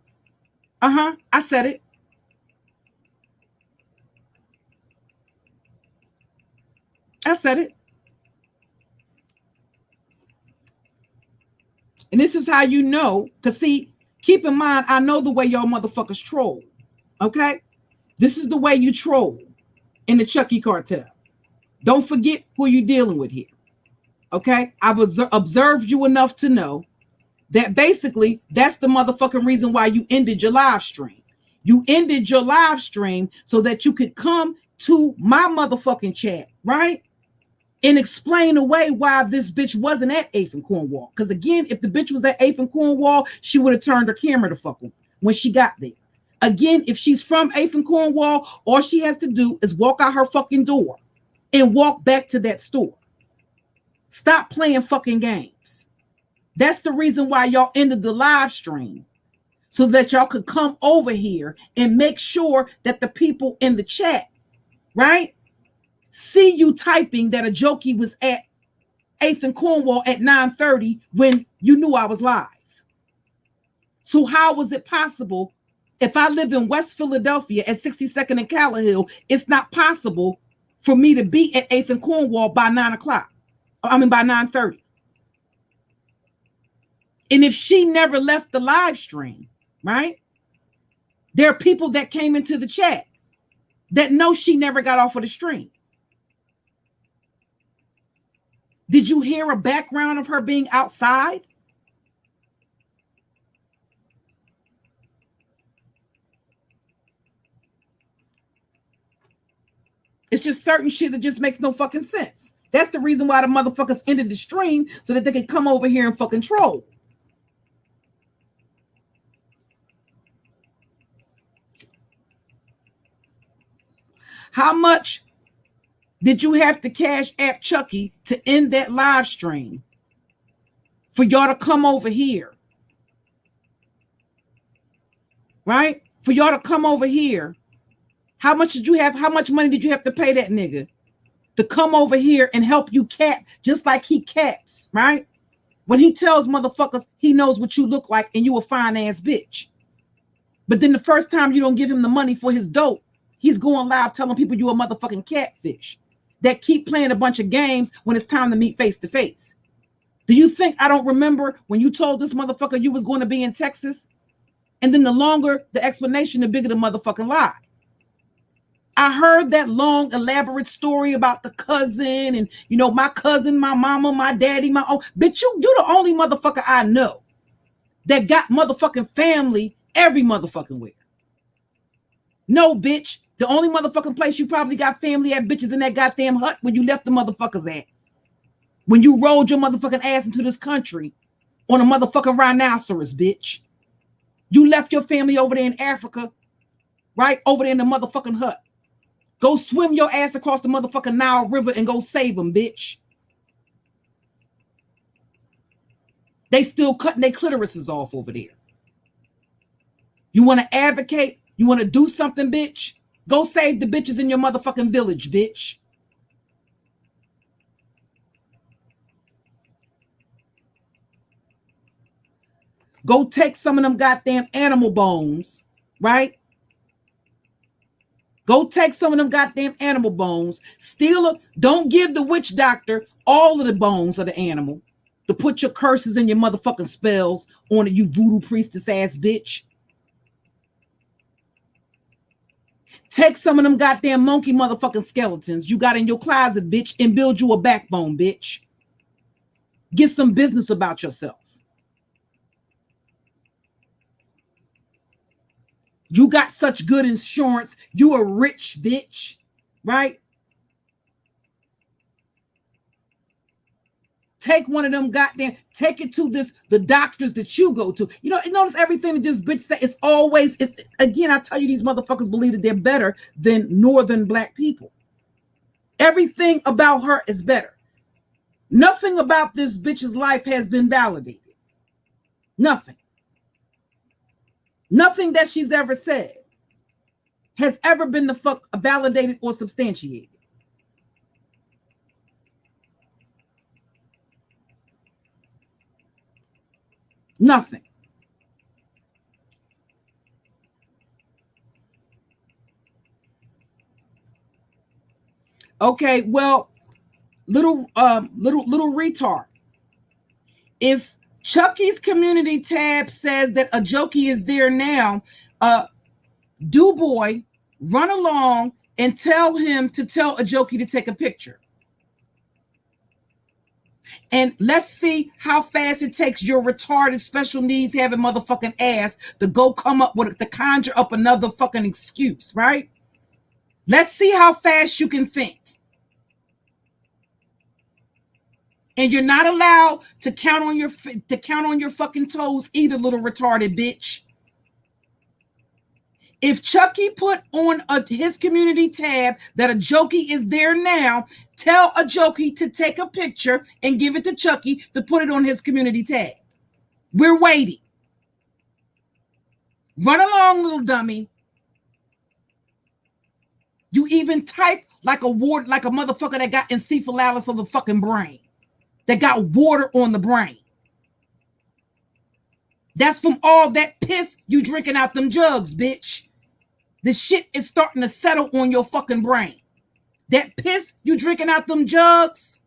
I said it. I said it. And this is how you know, because see, keep in mind, I know the way y'all motherfuckers troll. Okay? This is the way you troll in the Chucky cartel. Don't forget who you're dealing with here. Okay? I've observed you enough to know that basically that's the motherfucking reason why you ended your live stream. You ended your live stream so that you could come to my motherfucking chat, right? And explain away why this bitch wasn't at 8th and Cornwall. Because again, if the bitch was at 8th and Cornwall, she would have turned her camera to fuck on when she got there. Again, if she's from 8th and Cornwall, all she has to do is walk out her fucking door and walk back to that store. Stop playing fucking games. That's the reason why y'all ended the live stream. So that y'all could come over here and make sure that the people in the chat, right? See you typing that AJOKE was at 8th and Cornwall at 9:30 when you knew I was live? So how was it possible if I live in West Philadelphia at 62nd and Callahill, it's not possible for me to be at 8th and Cornwall by 9 o'clock. I mean, by 9:30. And if she never left the live stream, right? There are people that came into the chat that know she never got off of the stream. Did you hear a background of her being outside? It's just certain shit that just makes no fucking sense. That's the reason why the motherfuckers ended the stream, so that they could come over here and fucking troll. How much did you have to cash app Chucky to end that live stream for y'all to come over here? Right? For y'all to come over here. How much did you have? How much money did you have to pay that nigga to come over here and help you cap, just like he caps, right? When he tells motherfuckers he knows what you look like and you a fine ass bitch. But then the first time you don't give him the money for his dope, he's going live telling people you a motherfucking catfish that keep playing a bunch of games when it's time to meet face to face. Do you think I don't remember when you told this motherfucker you was going to be in Texas? And then the longer the explanation, the bigger the motherfucking lie. I heard that long, elaborate story about the cousin and, you know, my cousin, my mama, my daddy, my own. Bitch, you the only motherfucker I know that got motherfucking family every motherfucking where. No, bitch. The only motherfucking place you probably got family at, bitches, in that goddamn hut when you left the motherfuckers at. When you rolled your motherfucking ass into this country on a motherfucking rhinoceros, bitch. You left your family over there in Africa, right? Over there in the motherfucking hut. Go swim your ass across the motherfucking Nile River and go save them, bitch. They still cutting their clitorises off over there. You want to advocate? You want to do something, bitch? Go save the bitches in your motherfucking village, bitch. Go take some of them goddamn animal bones, right? Go take some of them goddamn animal bones, steal them. Don't give the witch doctor all of the bones of the animal to put your curses and your motherfucking spells on it, you voodoo priestess ass bitch. Take some of them goddamn monkey motherfucking skeletons you got in your closet, bitch, and build you a backbone, bitch. Get some business about yourself. You got such good insurance. You a rich bitch, right? Take one of them goddamn, take it to the doctors that you go to. You know, notice everything that this bitch say, it's always, again, I tell you, these motherfuckers believe that they're better than northern black people. Everything about her is better. Nothing about this bitch's life has been validated. Nothing. Nothing that she's ever said has ever been the fuck validated or substantiated. Nothing. Okay, well, little retard. If Chucky's community tab says that AJOKE is there now, do boy, run along and tell him to tell AJOKE to take a picture. And let's see how fast it takes your retarded special needs having motherfucking ass to go come up with, to conjure up another fucking excuse, right? Let's see how fast you can think. And you're not allowed to count on your fucking toes either, little retarded bitch. If Chucky put on his community tab that AJOKE is there now, tell AJOKE to take a picture and give it to Chucky to put it on his community tab. We're waiting. Run along, little dummy. You even type like a motherfucker that got encephalitis of the fucking brain. that got water on the brain. That's from all that piss you drinking out them jugs, bitch. The shit is starting to settle on your fucking brain. That piss you drinking out them jugs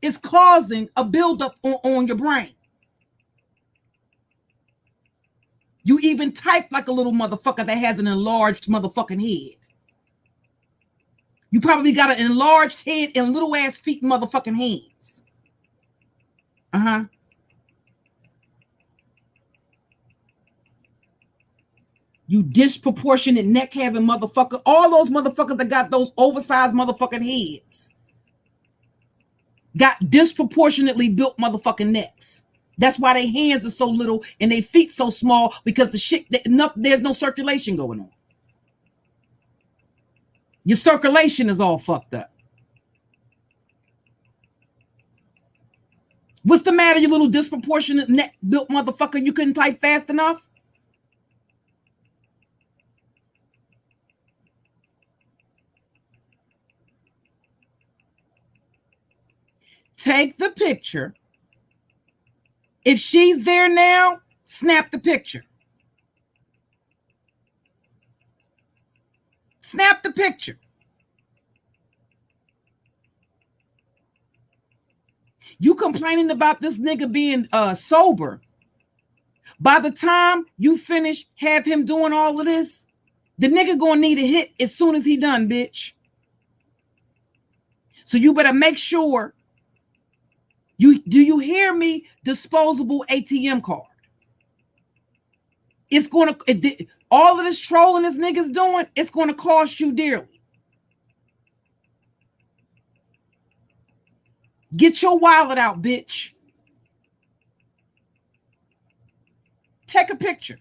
is causing a buildup on your brain. You even type like a little motherfucker that has an enlarged motherfucking head. You probably got an enlarged head and little ass feet and motherfucking hands. You disproportionate neck having motherfucker. All those motherfuckers that got those oversized motherfucking heads got disproportionately built motherfucking necks. That's why their hands are so little and their feet so small, because the shit, there's no circulation going on. Your circulation is all fucked up. What's the matter, you little disproportionate neck built motherfucker? You couldn't type fast enough? Take the picture. If she's there now, snap the picture. Snap the picture. You complaining about this nigga being sober. By the time you finish, have him doing all of this, the nigga gonna need a hit as soon as he done, bitch. So you better make sure do you hear me? Disposable ATM card. It's gonna all of this trolling this nigga's doing, it's gonna cost you dearly. Get your wallet out, bitch. Take a picture.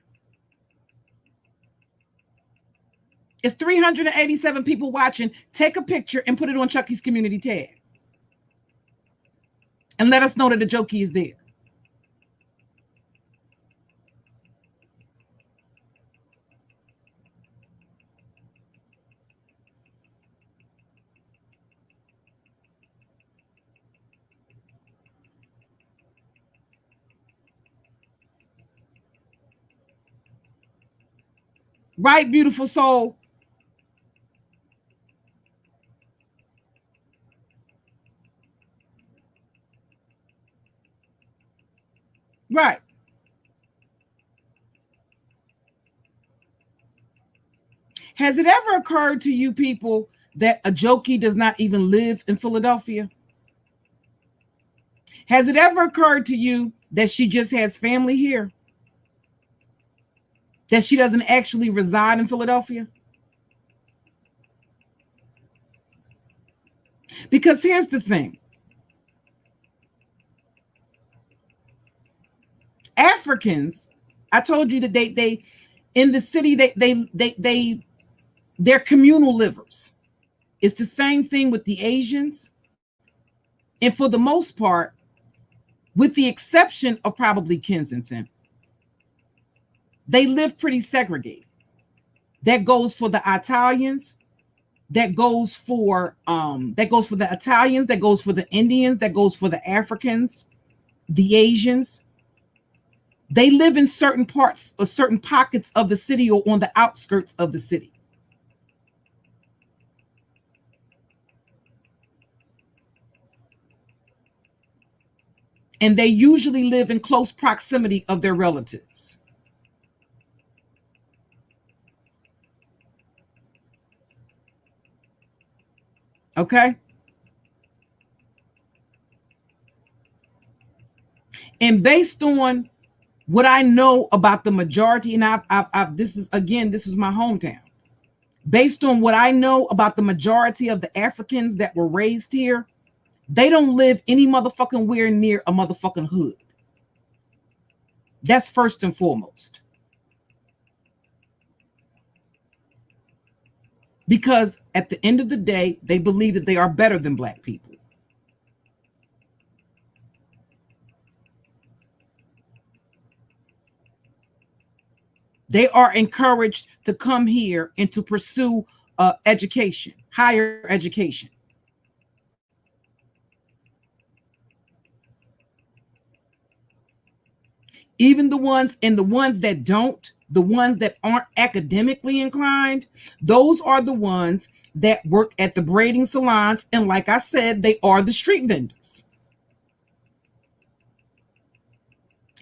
It's 387 people watching. Take a picture and put it on Chucky's community tab. And let us know that the jokey is there. Right, beautiful soul? Right. Has it ever occurred to you people that AJOKE does not even live in Philadelphia? Has it ever occurred to you that she just has family here? That she doesn't actually reside in Philadelphia? Because here's the thing. Africans, I told you that they in the city, they're communal livers. It's the same thing with the Asians. And for the most part, with the exception of probably Kensington, they live pretty segregated. That goes for the Italians. That goes for the Italians. That goes for the Indians. That goes for the Africans, the Asians. They live in certain parts or certain pockets of the city or on the outskirts of the city. And they usually live in close proximity of their relatives. Okay? And based on what I know about the majority, and this is my hometown. Based on what I know about the majority of the Africans that were raised here, they don't live any motherfucking where near a motherfucking hood. That's first and foremost. Because at the end of the day, they believe that they are better than black people. They are encouraged to come here and to pursue education, higher education. Even the ones that don't, the ones that aren't academically inclined, those are the ones that work at the braiding salons. And like I said, they are the street vendors.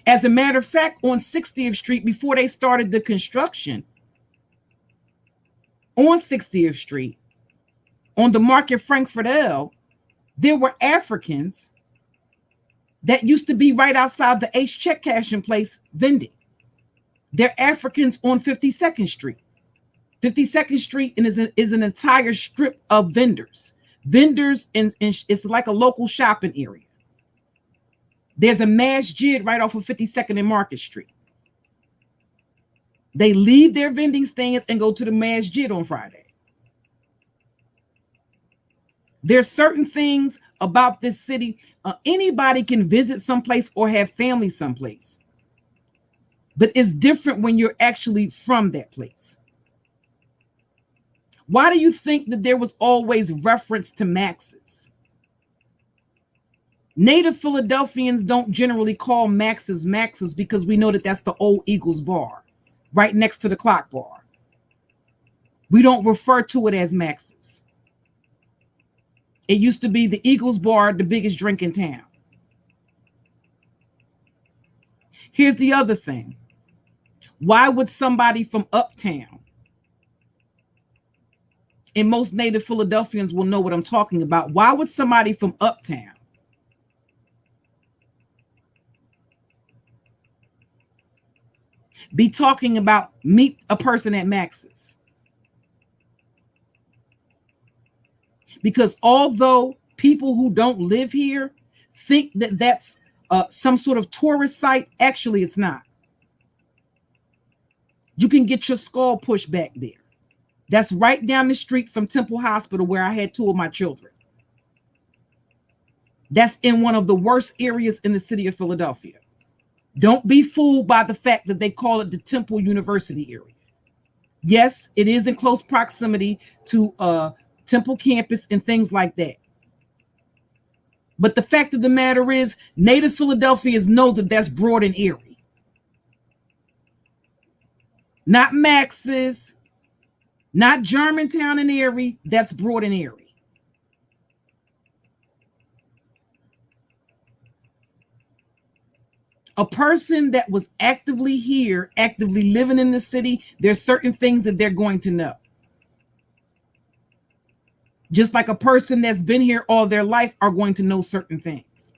As a matter of fact, on 60th Street, before they started the construction, on 60th Street, on the Market Frankfurt L, there were Africans that used to be right outside the H check cashing place vending. They're Africans on 52nd Street. 52nd Street is an entire strip of vendors. Vendors, and it's like a local shopping area. There's a masjid right off of 52nd and Market Street. They leave their vending stands and go to the masjid on Friday. There's certain things about this city. Anybody can visit someplace or have family someplace. But it's different when you're actually from that place. Why do you think that there was always reference to Max's? Native Philadelphians don't generally call Max's because we know that that's the old Eagles bar right next to the Clock bar. We don't refer to it as Max's. It used to be the Eagles bar, the biggest drink in town. Here's the other thing. Why would somebody from uptown, and most native Philadelphians will know what I'm talking about, why would somebody from uptown be talking about meet a person at Max's? Because although people who don't live here think that that's some sort of tourist site, actually it's not. You can get your skull pushed back there. That's right down the street from Temple Hospital, where I had 2 of my children. That's in one of the worst areas in the city of Philadelphia. Don't be fooled by the fact that they call it the Temple University area. Yes, it is in close proximity to Temple campus and things like that. But the fact of the matter is, native Philadelphians know that that's Broad and Erie. Not Max's, not Germantown and Erie, that's Broad and Erie. A person that was actively here, actively living in the city, there's certain things that they're going to know. Just like a person that's been here all their life are going to know certain things.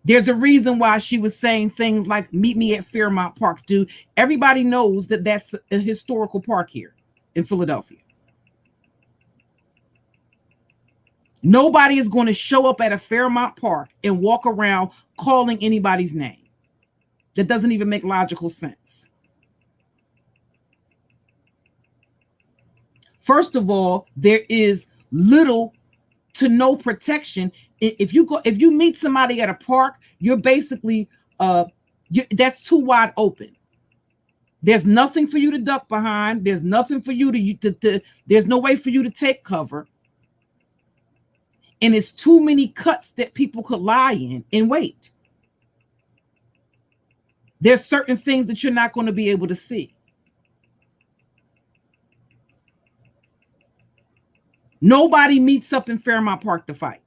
There's a reason why she was saying things like, meet me at Fairmount Park, dude. Everybody knows that that's a historical park here in Philadelphia. Nobody is going to show up at a Fairmount Park and walk around calling anybody's name. That doesn't even make logical sense. First of all, there is little to no protection. If you meet somebody at a park, you're basically that's too wide open. There's nothing for you to duck behind. There's nothing for you to there's no way for you to take cover. And it's too many cuts that people could lie in and wait. There's certain things that you're not going to be able to see. Nobody meets up in Fairmount Park to fight.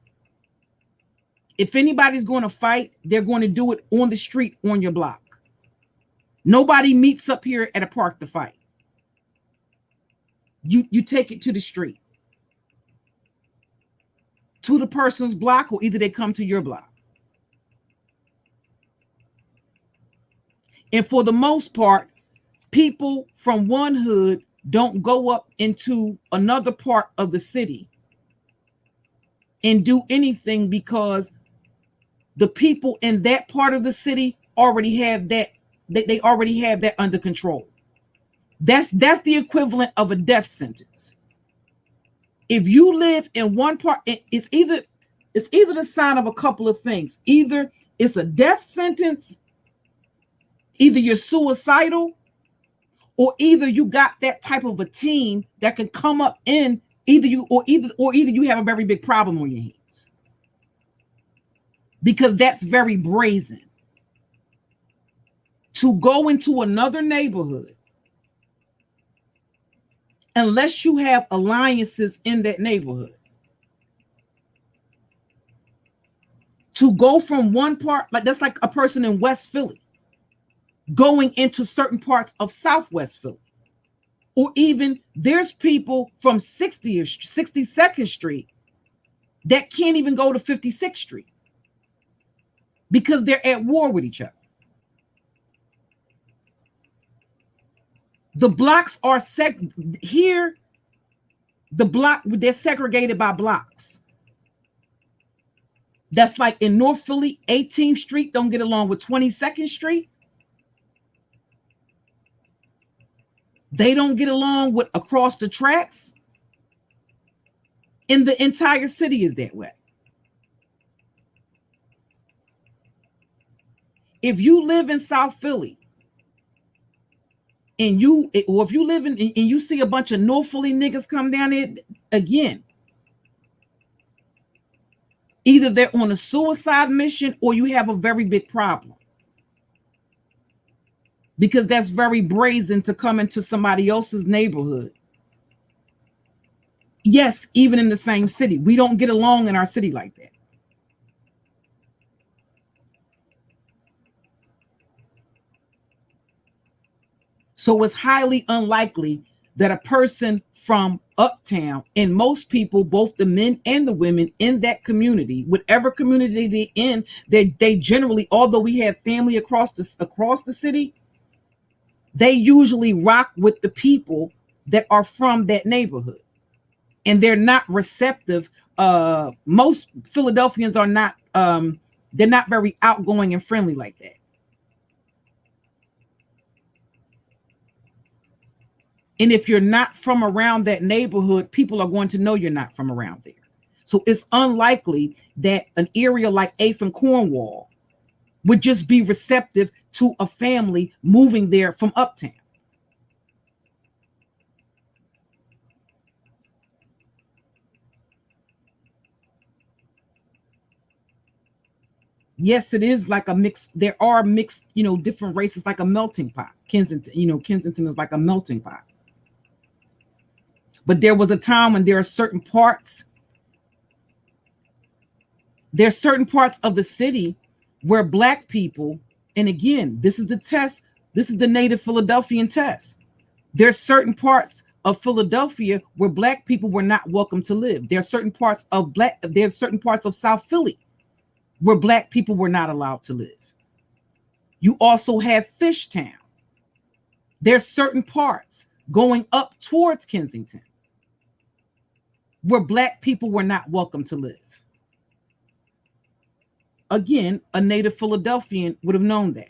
If anybody's going to fight, they're going to do it on the street on your block. Nobody meets up here at a park to fight. You take it to the street, to the person's block, or either they come to your block. And for the most part, people from one hood don't go up into another part of the city and do anything, because the people in that part of the city already have that. They already have that under control. That's the equivalent of a death sentence. If you live in one part, it's either the sign of a couple of things. Either it's a death sentence, either you're suicidal, or either you got that type of a team that can come up in either you have a very big problem on your hands. Because that's very brazen. to go into another neighborhood unless you have alliances in that neighborhood. To go from one part, like that's like a person in West Philly going into certain parts of Southwest Philly. Or even there's people from 62nd Street that can't even go to 56th Street because they're at war with each other. The blocks are here. The block, they're segregated by blocks. That's like in North Philly, 18th Street don't get along with 22nd Street. They don't get along with across the tracks. And the entire city is that way. If you live in South Philly and if you live in and you see a bunch of North Philly niggas come down there, again, either they're on a suicide mission or you have a very big problem. Because that's very brazen to come into somebody else's neighborhood. Yes, even in the same city. We don't get along in our city like that. So it's highly unlikely that a person from uptown, and most people, both the men and the women in that community, whatever community they're in, they generally, although we have family across the city, they usually rock with the people that are from that neighborhood. And they're not receptive. Most Philadelphians are not, they're not very outgoing and friendly like that. And if you're not from around that neighborhood, people are going to know you're not from around there. So it's unlikely that an area like 8th and Cornwall would just be receptive to a family moving there from uptown. Yes, it is like a mix. There are mixed, different races, like a melting pot. Kensington is like a melting pot. But there was a time when there's certain parts of the city where Black people, and again, this is the test, this is the native Philadelphian test. There's certain parts of Philadelphia where Black people were not welcome to live. There's certain parts of South Philly where Black people were not allowed to live. You also have Fishtown. There's certain parts going up towards Kensington where Black people were not welcome to live. Again, a native Philadelphian would have known that.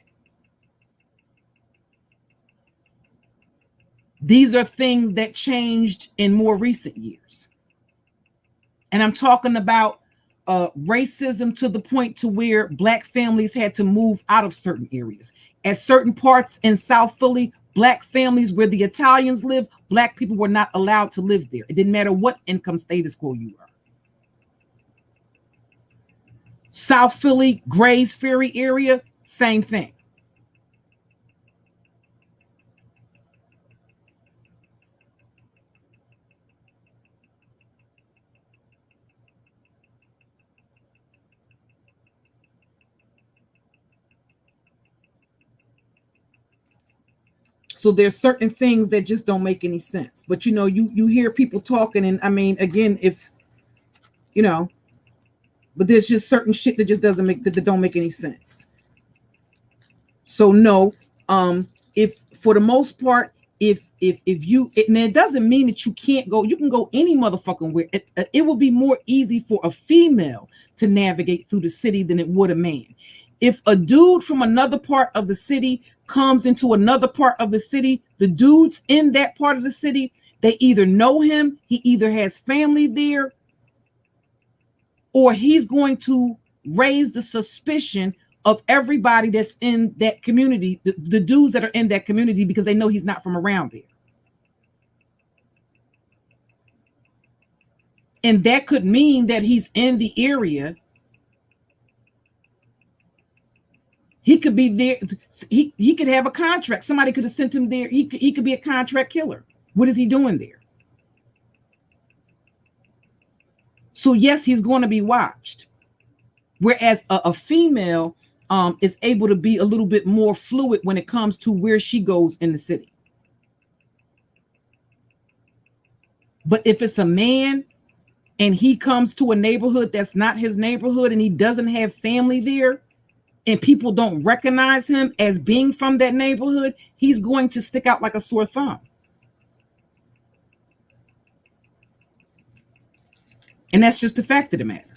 These are things that changed in more recent years. And I'm talking about racism to the point to where Black families had to move out of certain areas. At certain parts in South Philly, Black families where the Italians live, Black people were not allowed to live there. It didn't matter what income status quo you were. South Philly, Grays Ferry area, same thing. So there's certain things that just don't make any sense. But you hear people talking, and I mean, again, but there's just certain shit that just that don't make any sense. So no, if for the most part, and it doesn't mean that you can't go, you can go any motherfucking where. It will be more easy for a female to navigate through the city than it would a man. If a dude from another part of the city comes into another part of the city, the dudes in that part of the city, they either know him, he either has family there, or he's going to raise the suspicion of everybody that's in that community, the dudes that are in that community, because they know he's not from around there. And that could mean that he's in the area. He could be there. He could have a contract. Somebody could have sent him there. He could be a contract killer. What is he doing there? So yes, he's going to be watched. Whereas a female is able to be a little bit more fluid when it comes to where she goes in the city. But if it's a man and he comes to a neighborhood that's not his neighborhood and he doesn't have family there, and people don't recognize him as being from that neighborhood, he's going to stick out like a sore thumb. And that's just the fact of the matter.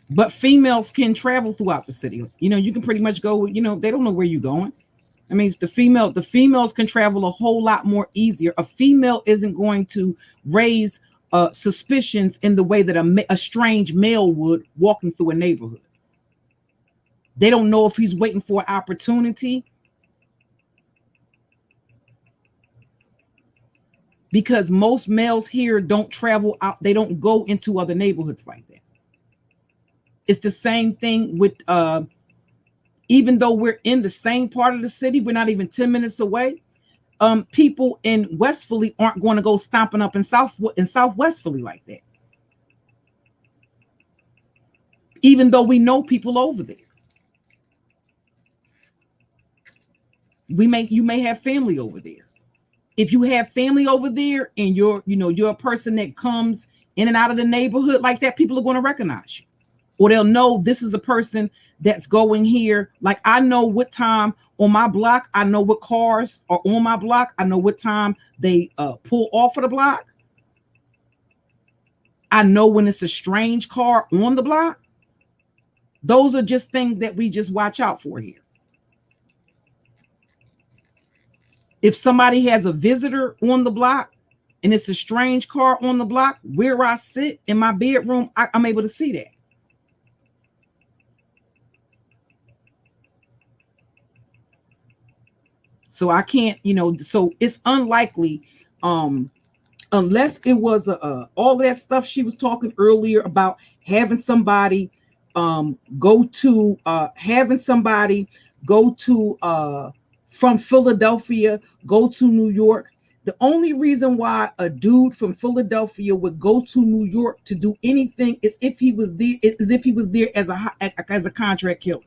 But females can travel throughout the city. You know, you can pretty much go, you know, they don't know where you're going. I mean, the females can travel a whole lot more easier. A female isn't going to raise suspicions in the way that a strange male would walking through a neighborhood. They don't know if he's waiting for an opportunity, because most males here don't travel out. They don't go into other neighborhoods like that. It's the same thing with, even though we're in the same part of the city, we're not even 10 minutes away. People in West Philly aren't going to go stomping up in Southwest Philly like that. Even though we know people over there. You may have family over there. If you have family over there and you're a person that comes in and out of the neighborhood like that, people are going to recognize you. Or they'll know this is a person that's going here. Like, I know what time on my block, I know what cars are on my block. I know what time they pull off of the block. I know when it's a strange car on the block. Those are just things that we just watch out for here. If somebody has a visitor on the block and it's a strange car on the block, where I sit in my bedroom, I'm able to see that. So I can't, so it's unlikely, unless it was all that stuff she was talking earlier about having somebody go to from Philadelphia, go to New York. The only reason why a dude from Philadelphia would go to New York to do anything is if he was there as a contract killer.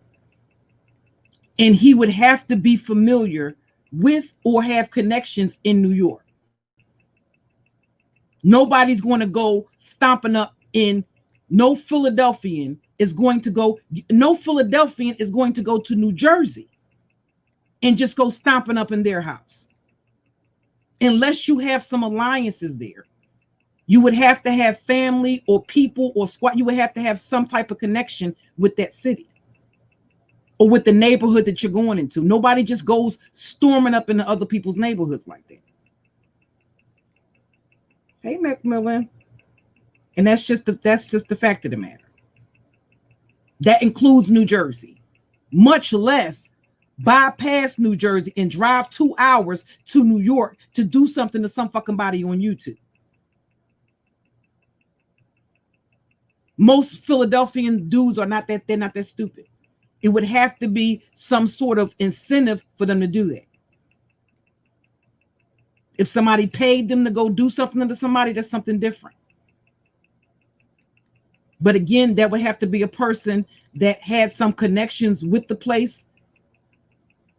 And he would have to be familiar with or have connections in New York. Nobody's going to go stomping up in no Philadelphian is going to go to New Jersey and just go stomping up in their house. Unless you have some alliances there. You would have to have family or people or squad. You would have to have some type of connection with that city or with the neighborhood that you're going into. Nobody just goes storming up into other people's neighborhoods like that. Hey, Macmillan. And that's just the fact of the matter. That includes New Jersey, much less bypass New Jersey and drive 2 hours to New York to do something to some fucking body on YouTube. Most Philadelphian dudes they're not that stupid. It would have to be some sort of incentive for them to do that. If somebody paid them to go do something to somebody, that's something different. But again, that would have to be a person that had some connections with the place.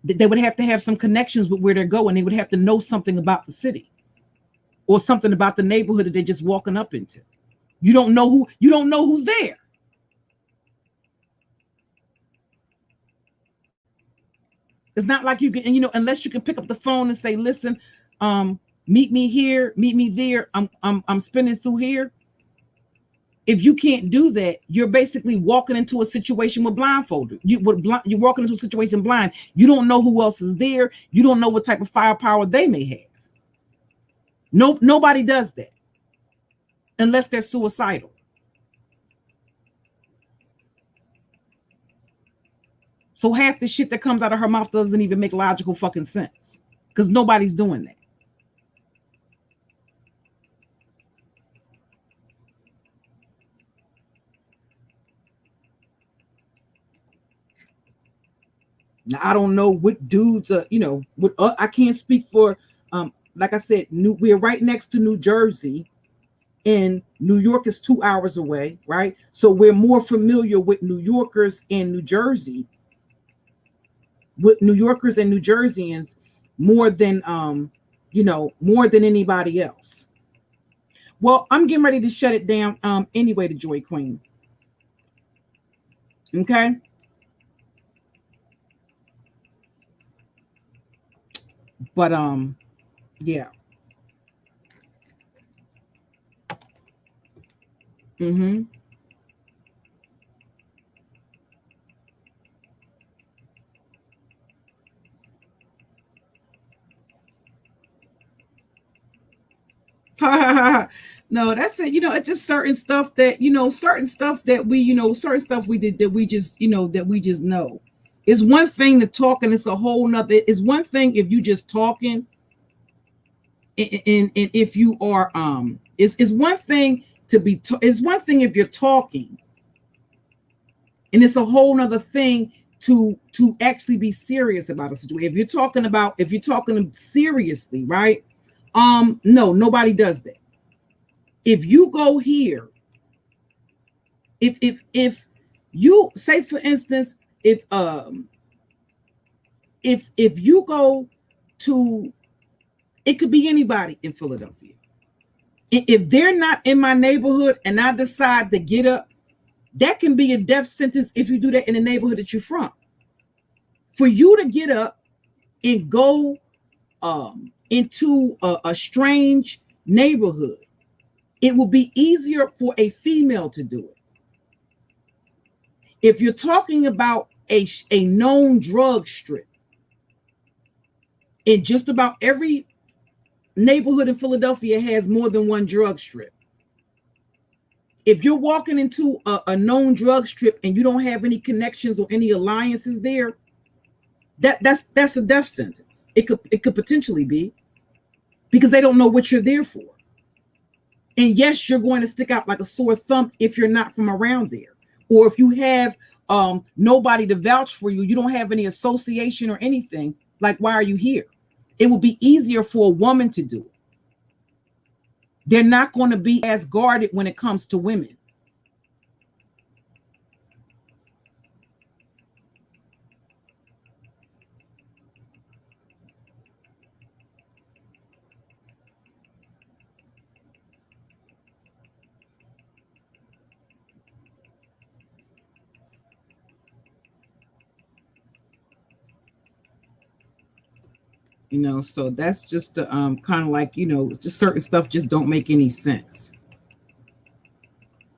They would have to have some connections with where they're going. They would have to know something about the city or something about the neighborhood that they're just walking up into. You don't know who's there. It's not like you can, unless you can pick up the phone and say, listen, meet me here, meet me there. I'm spinning through here. If you can't do that, you're basically walking into a situation with blindfolded. You're walking into a situation blind. You don't know who else is there. You don't know what type of firepower they may have. Nobody does that unless they're suicidal. So half the shit that comes out of her mouth doesn't even make logical fucking sense because nobody's doing that. Now I don't know what dudes, what I can't speak for. Like I said, we're right next to New Jersey, and New York is 2 hours away, right? So we're more familiar with New Yorkers and New Jersey, with New Yorkers and New Jerseyans more than more than anybody else. Well, I'm getting ready to shut it down anyway, the Joy Queen. Okay. But yeah. Mm-hmm. No, that's it. It's just certain stuff that certain stuff that certain stuff we did that we just that we just know. It's one thing to talk, and it's a whole nother. It's one thing if you just talking, and if you are it's one thing to be. It's one thing if you're talking, and it's a whole nother thing to actually be serious about a situation. If you're talking seriously, right? No, nobody does that. If you go here, if you say, for instance, if you go to, it could be anybody in Philadelphia. If they're not in my neighborhood and I decide to get up, that can be a death sentence if you do that in the neighborhood that you're from. For you to get up and go into a strange neighborhood, it will be easier for a female to do it. If you're talking about a known drug strip, and just about every neighborhood in Philadelphia has more than one drug strip. If you're walking into a known drug strip and you don't have any connections or any alliances there, that's a death sentence. It could potentially be, because they don't know what you're there for. And yes, you're going to stick out like a sore thumb if you're not from around there, or if you have nobody to vouch for you, you don't have any association or anything. Like, why are you here? It will be easier for a woman to do it. They're not going to be as guarded when it comes to women. So that's just the kind of like, just certain stuff just don't make any sense.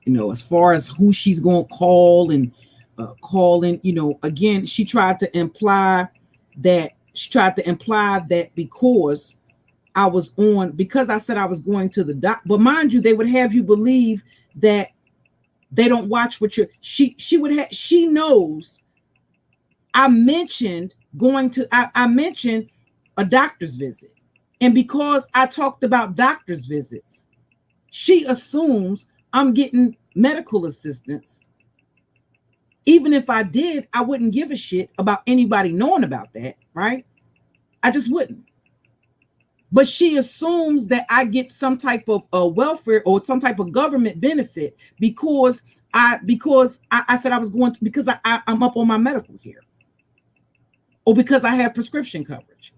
As far as who she's going to call and calling, again, she tried to imply that because I said I was going to the doc, but mind you, they would have you believe that they don't watch what she knows. I mentioned I mentioned a doctor's visit. And because I talked about doctor's visits, she assumes I'm getting medical assistance. Even if I did, I wouldn't give a shit about anybody knowing about that, right? I just wouldn't. But she assumes that I get some type of welfare or some type of government benefit because I said I was going to, because I'm up on my medical care, or because I have prescription coverage.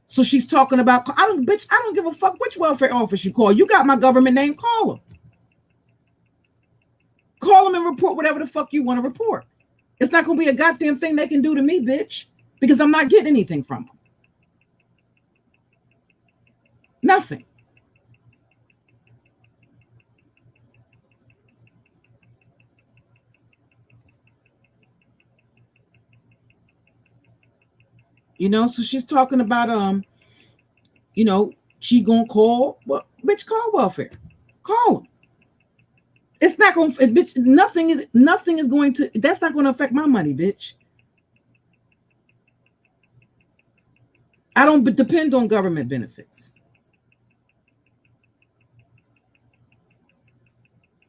So she's talking about, I don't give a fuck which welfare office you call. You got my government name, call them. Call them and report whatever the fuck you want to report. It's not going to be a goddamn thing they can do to me, bitch, because I'm not getting anything from them. Nothing. So she's talking about, she gonna call, well, bitch, call welfare. Call them. It's not going to, bitch, nothing is going to, that's not going to affect my money, bitch. I don't depend on government benefits.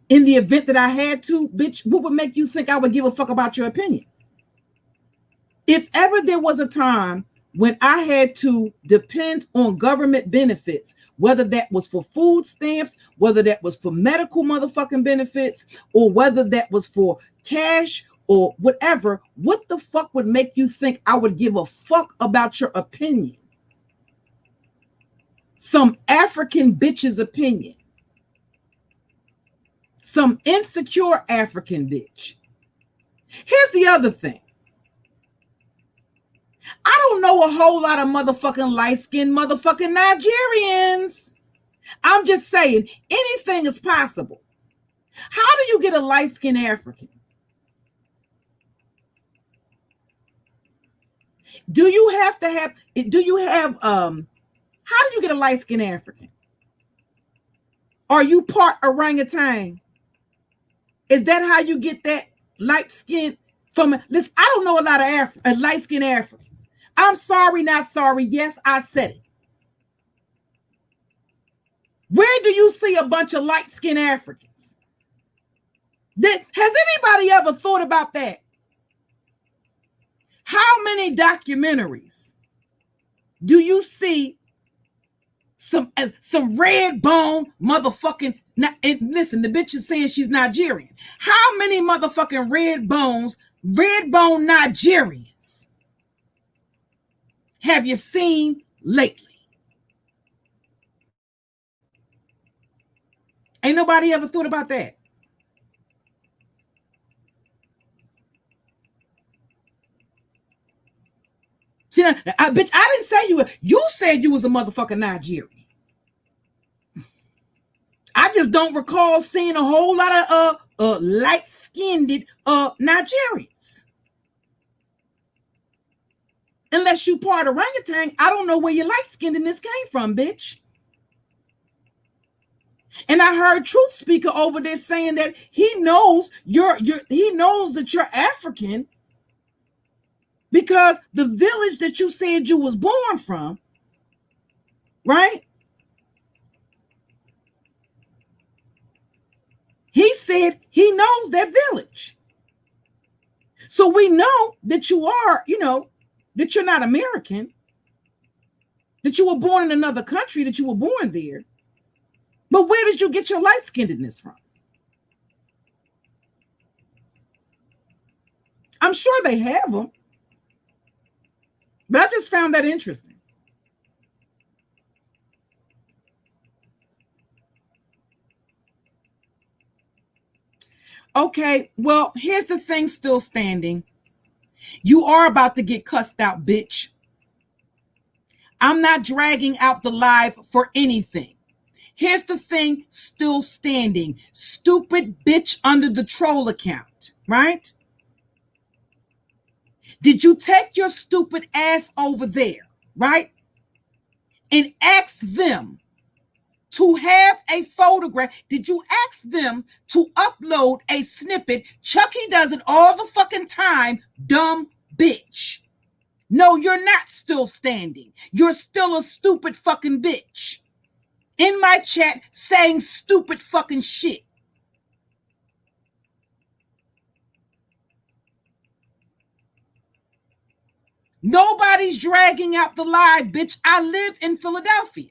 In the event that I had to, bitch, what would make you think I would give a fuck about your opinion? If ever there was a time when I had to depend on government benefits, whether that was for food stamps, whether that was for medical motherfucking benefits, or whether that was for cash or whatever, what the fuck would make you think I would give a fuck about your opinion? Some African bitch's opinion. Some insecure African bitch. Here's the other thing. I don't know a whole lot of motherfucking light-skinned motherfucking Nigerians. I'm just saying, anything is possible. How do you get a light-skinned African? How do you get a light-skinned African? Are you part orangutan? Is that how you get that light skin from? Listen, I don't know a lot of light-skinned Africans. I'm sorry, not sorry. Yes, I said it. Where do you see a bunch of light-skinned Africans? Has anybody ever thought about that? How many documentaries do you see some red bone motherfucking? And listen, the bitch is saying she's Nigerian. How many motherfucking red bone Nigerians have you seen lately? Ain't nobody ever thought about that. See, bitch, I didn't say you said you was a motherfucking Nigerian. I just don't recall seeing a whole lot of light-skinned Nigerians. Unless you part orangutan, I don't know where your light-skinnedness came from, bitch. And I heard Truth Speaker over there saying that he knows that you're African because the village that you said you was born from, right? He said he knows that village. So we know that you are, that you're not American, that you were born in another country, that you were born there. But where did you get your light-skinnedness from? I'm sure they have them. But I just found that interesting. Okay, well, here's the thing still standing. You are about to get cussed out, bitch. I'm not dragging out the live for anything. Here's the thing still standing. Stupid bitch under the troll account, right? Did you take your stupid ass over there, right? And ask them to have a photograph? Did you ask them to upload a snippet? Chucky does it all the fucking time, dumb bitch. No, you're not still standing. You're still a stupid fucking bitch. In my chat saying stupid fucking shit. Nobody's dragging out the live, bitch. I live in Philadelphia.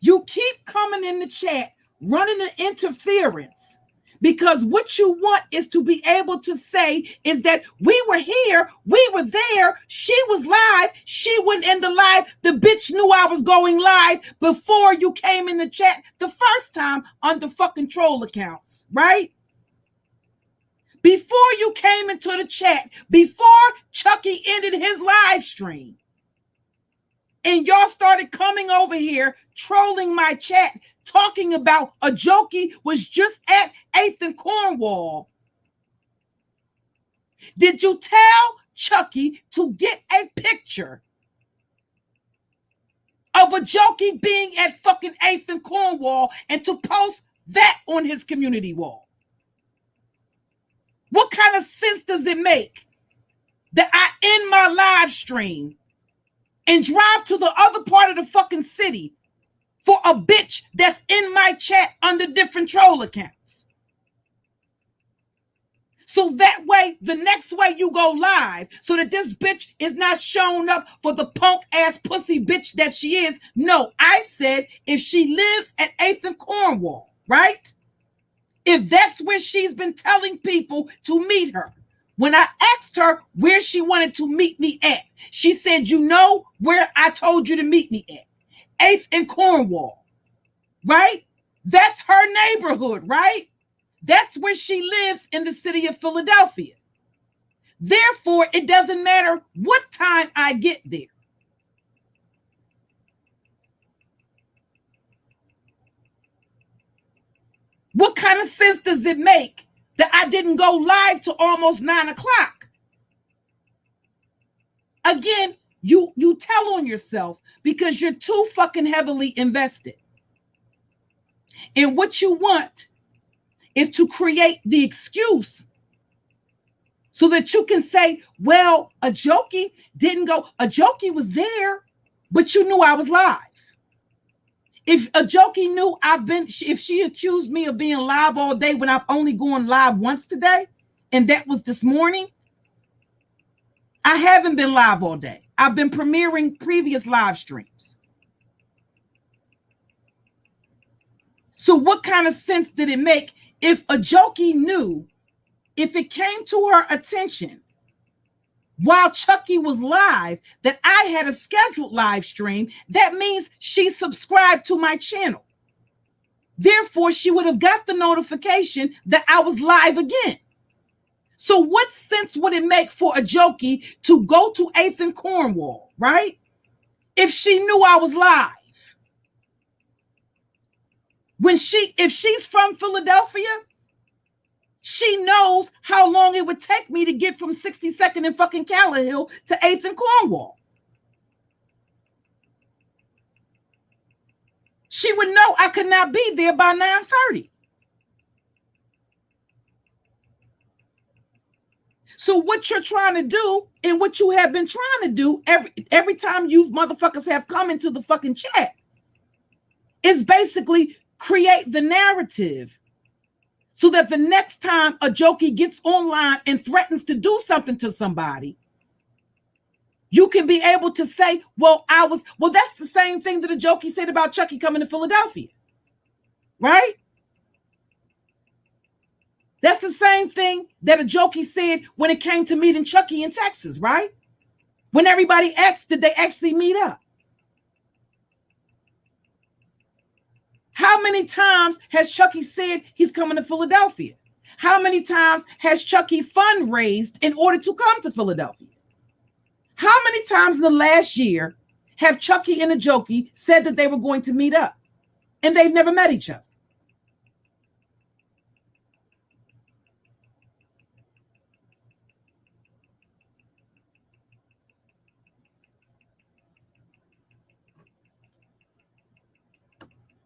You keep coming in the chat, running an interference, because what you want is to be able to say is that we were here, we were there, she was live, she went in the live, the bitch knew I was going live before you came in the chat the first time under fucking troll accounts, right? Before you came into the chat, before Chucky ended his live stream, and y'all started coming over here trolling my chat, talking about AJOKE was just at 8th and Cornwall. Did you tell Chucky to get a picture of AJOKE being at fucking 8th and Cornwall and to post that on his community wall? What kind of sense does it make that I end my live stream and drive to the other part of the fucking city for a bitch that's in my chat under different troll accounts. So that way, the next way you go live, so that this bitch is not showing up for the punk ass pussy bitch that she is. No, I said if she lives at 8th and Cornwall, right? If that's where she's been telling people to meet her. When I asked her where she wanted to meet me at, she said, you know where I told you to meet me at? 8th and Cornwall, right? That's her neighborhood, right? That's where she lives in the city of Philadelphia. Therefore, it doesn't matter what time I get there. What kind of sense does it make that I didn't go live to almost 9 o'clock? Again, you tell on yourself because you're too fucking heavily invested. And what you want is to create the excuse so that you can say, well, AJOKE didn't go. AJOKE was there, but you knew I was live. If AJOKE knew if she accused me of being live all day when I've only gone live once today, and that was this morning, I haven't been live all day. I've been premiering previous live streams. So what kind of sense did it make if AJOKE knew, if it came to her attention while Chucky was live, that I had a scheduled live stream? That means she subscribed to my channel. Therefore, she would have got the notification that I was live again. So what sense would it make for AJOKE to go to 8th and Cornwall, right? If she knew I was live. If she's from Philadelphia, she knows how long it would take me to get from 62nd and fucking Callahill to 8th and Cornwall. She would know I could not be there by 9:30. So what you're trying to do and what you have been trying to do every time you motherfuckers have come into the fucking chat is basically create the narrative so that the next time AJOKE gets online and threatens to do something to somebody, you can be able to say, well, that's the same thing that AJOKE said about Chucky coming to Philadelphia, right? That's the same thing that AJOKE said when it came to meeting Chucky in Texas, right? When everybody asked, did they actually meet up? How many times has Chucky said he's coming to Philadelphia? How many times has Chucky fundraised in order to come to Philadelphia? How many times in the last year have Chucky and AJOKE said that they were going to meet up and they've never met each other?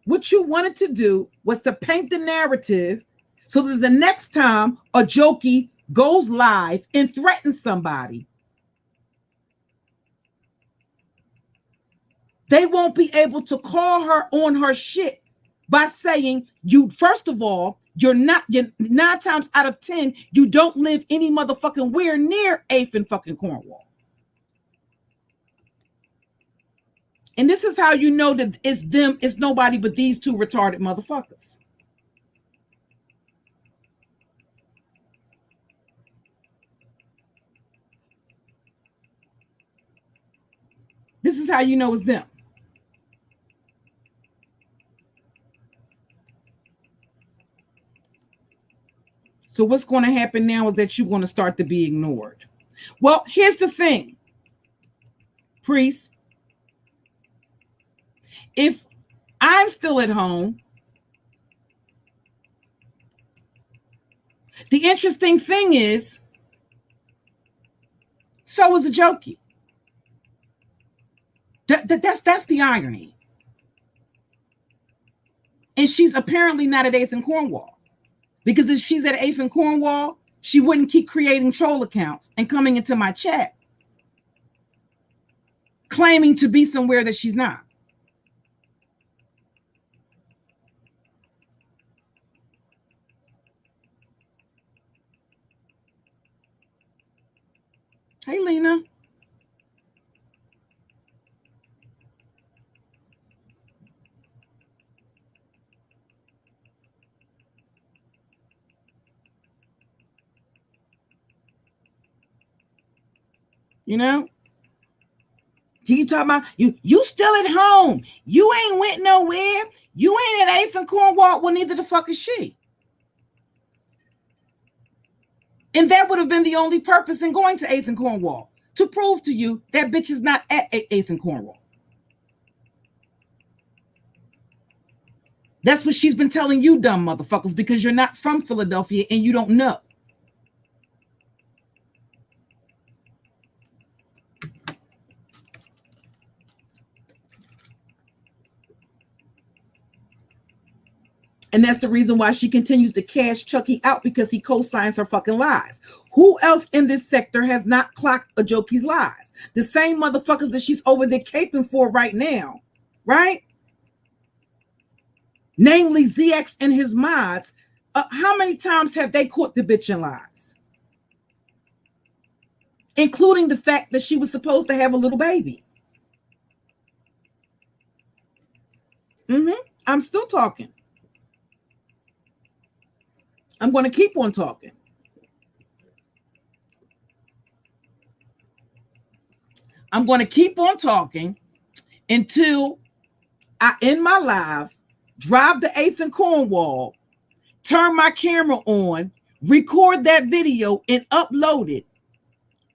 What you wanted to do was to paint the narrative so that the next time AJOKE goes live and threatens somebody, they won't be able to call her on her shit by saying, first of all, you're 9 times out of 10, you don't live any motherfucking where near 8th and fucking Cornwall. And this is how you know that it's nobody but these two retarded motherfuckers. This is how you know it's them. So what's going to happen now is that you're going to start to be ignored. Well, here's the thing, Priest. If I'm still at home, the interesting thing is, so is AJOKE. That's the irony. And she's apparently not at 8th and Cornwall. Because if she's at 8th and Cornwall, she wouldn't keep creating troll accounts and coming into my chat claiming to be somewhere that she's not. You know? She keep talking about you still at home. You ain't went nowhere. You ain't at 8th and Cornwall. Well, neither the fuck is she. And that would have been the only purpose in going to 8th and Cornwall, to prove to you that bitch is not at 8th and Cornwall. That's what she's been telling you, dumb motherfuckers, because you're not from Philadelphia and you don't know. And that's the reason why she continues to cash Chucky out, because he co-signs her fucking lies. Who else in this sector has not clocked AJOKE's lies? The same motherfuckers that she's over there caping for right now, right? Namely ZX and his mods. How many times have they caught the bitch in lies? Including the fact that she was supposed to have a little baby. I'm still talking. I'm going to keep on talking. I'm going to keep on talking until I end my live, drive to 8th and Cornwall, turn my camera on, record that video, and upload it,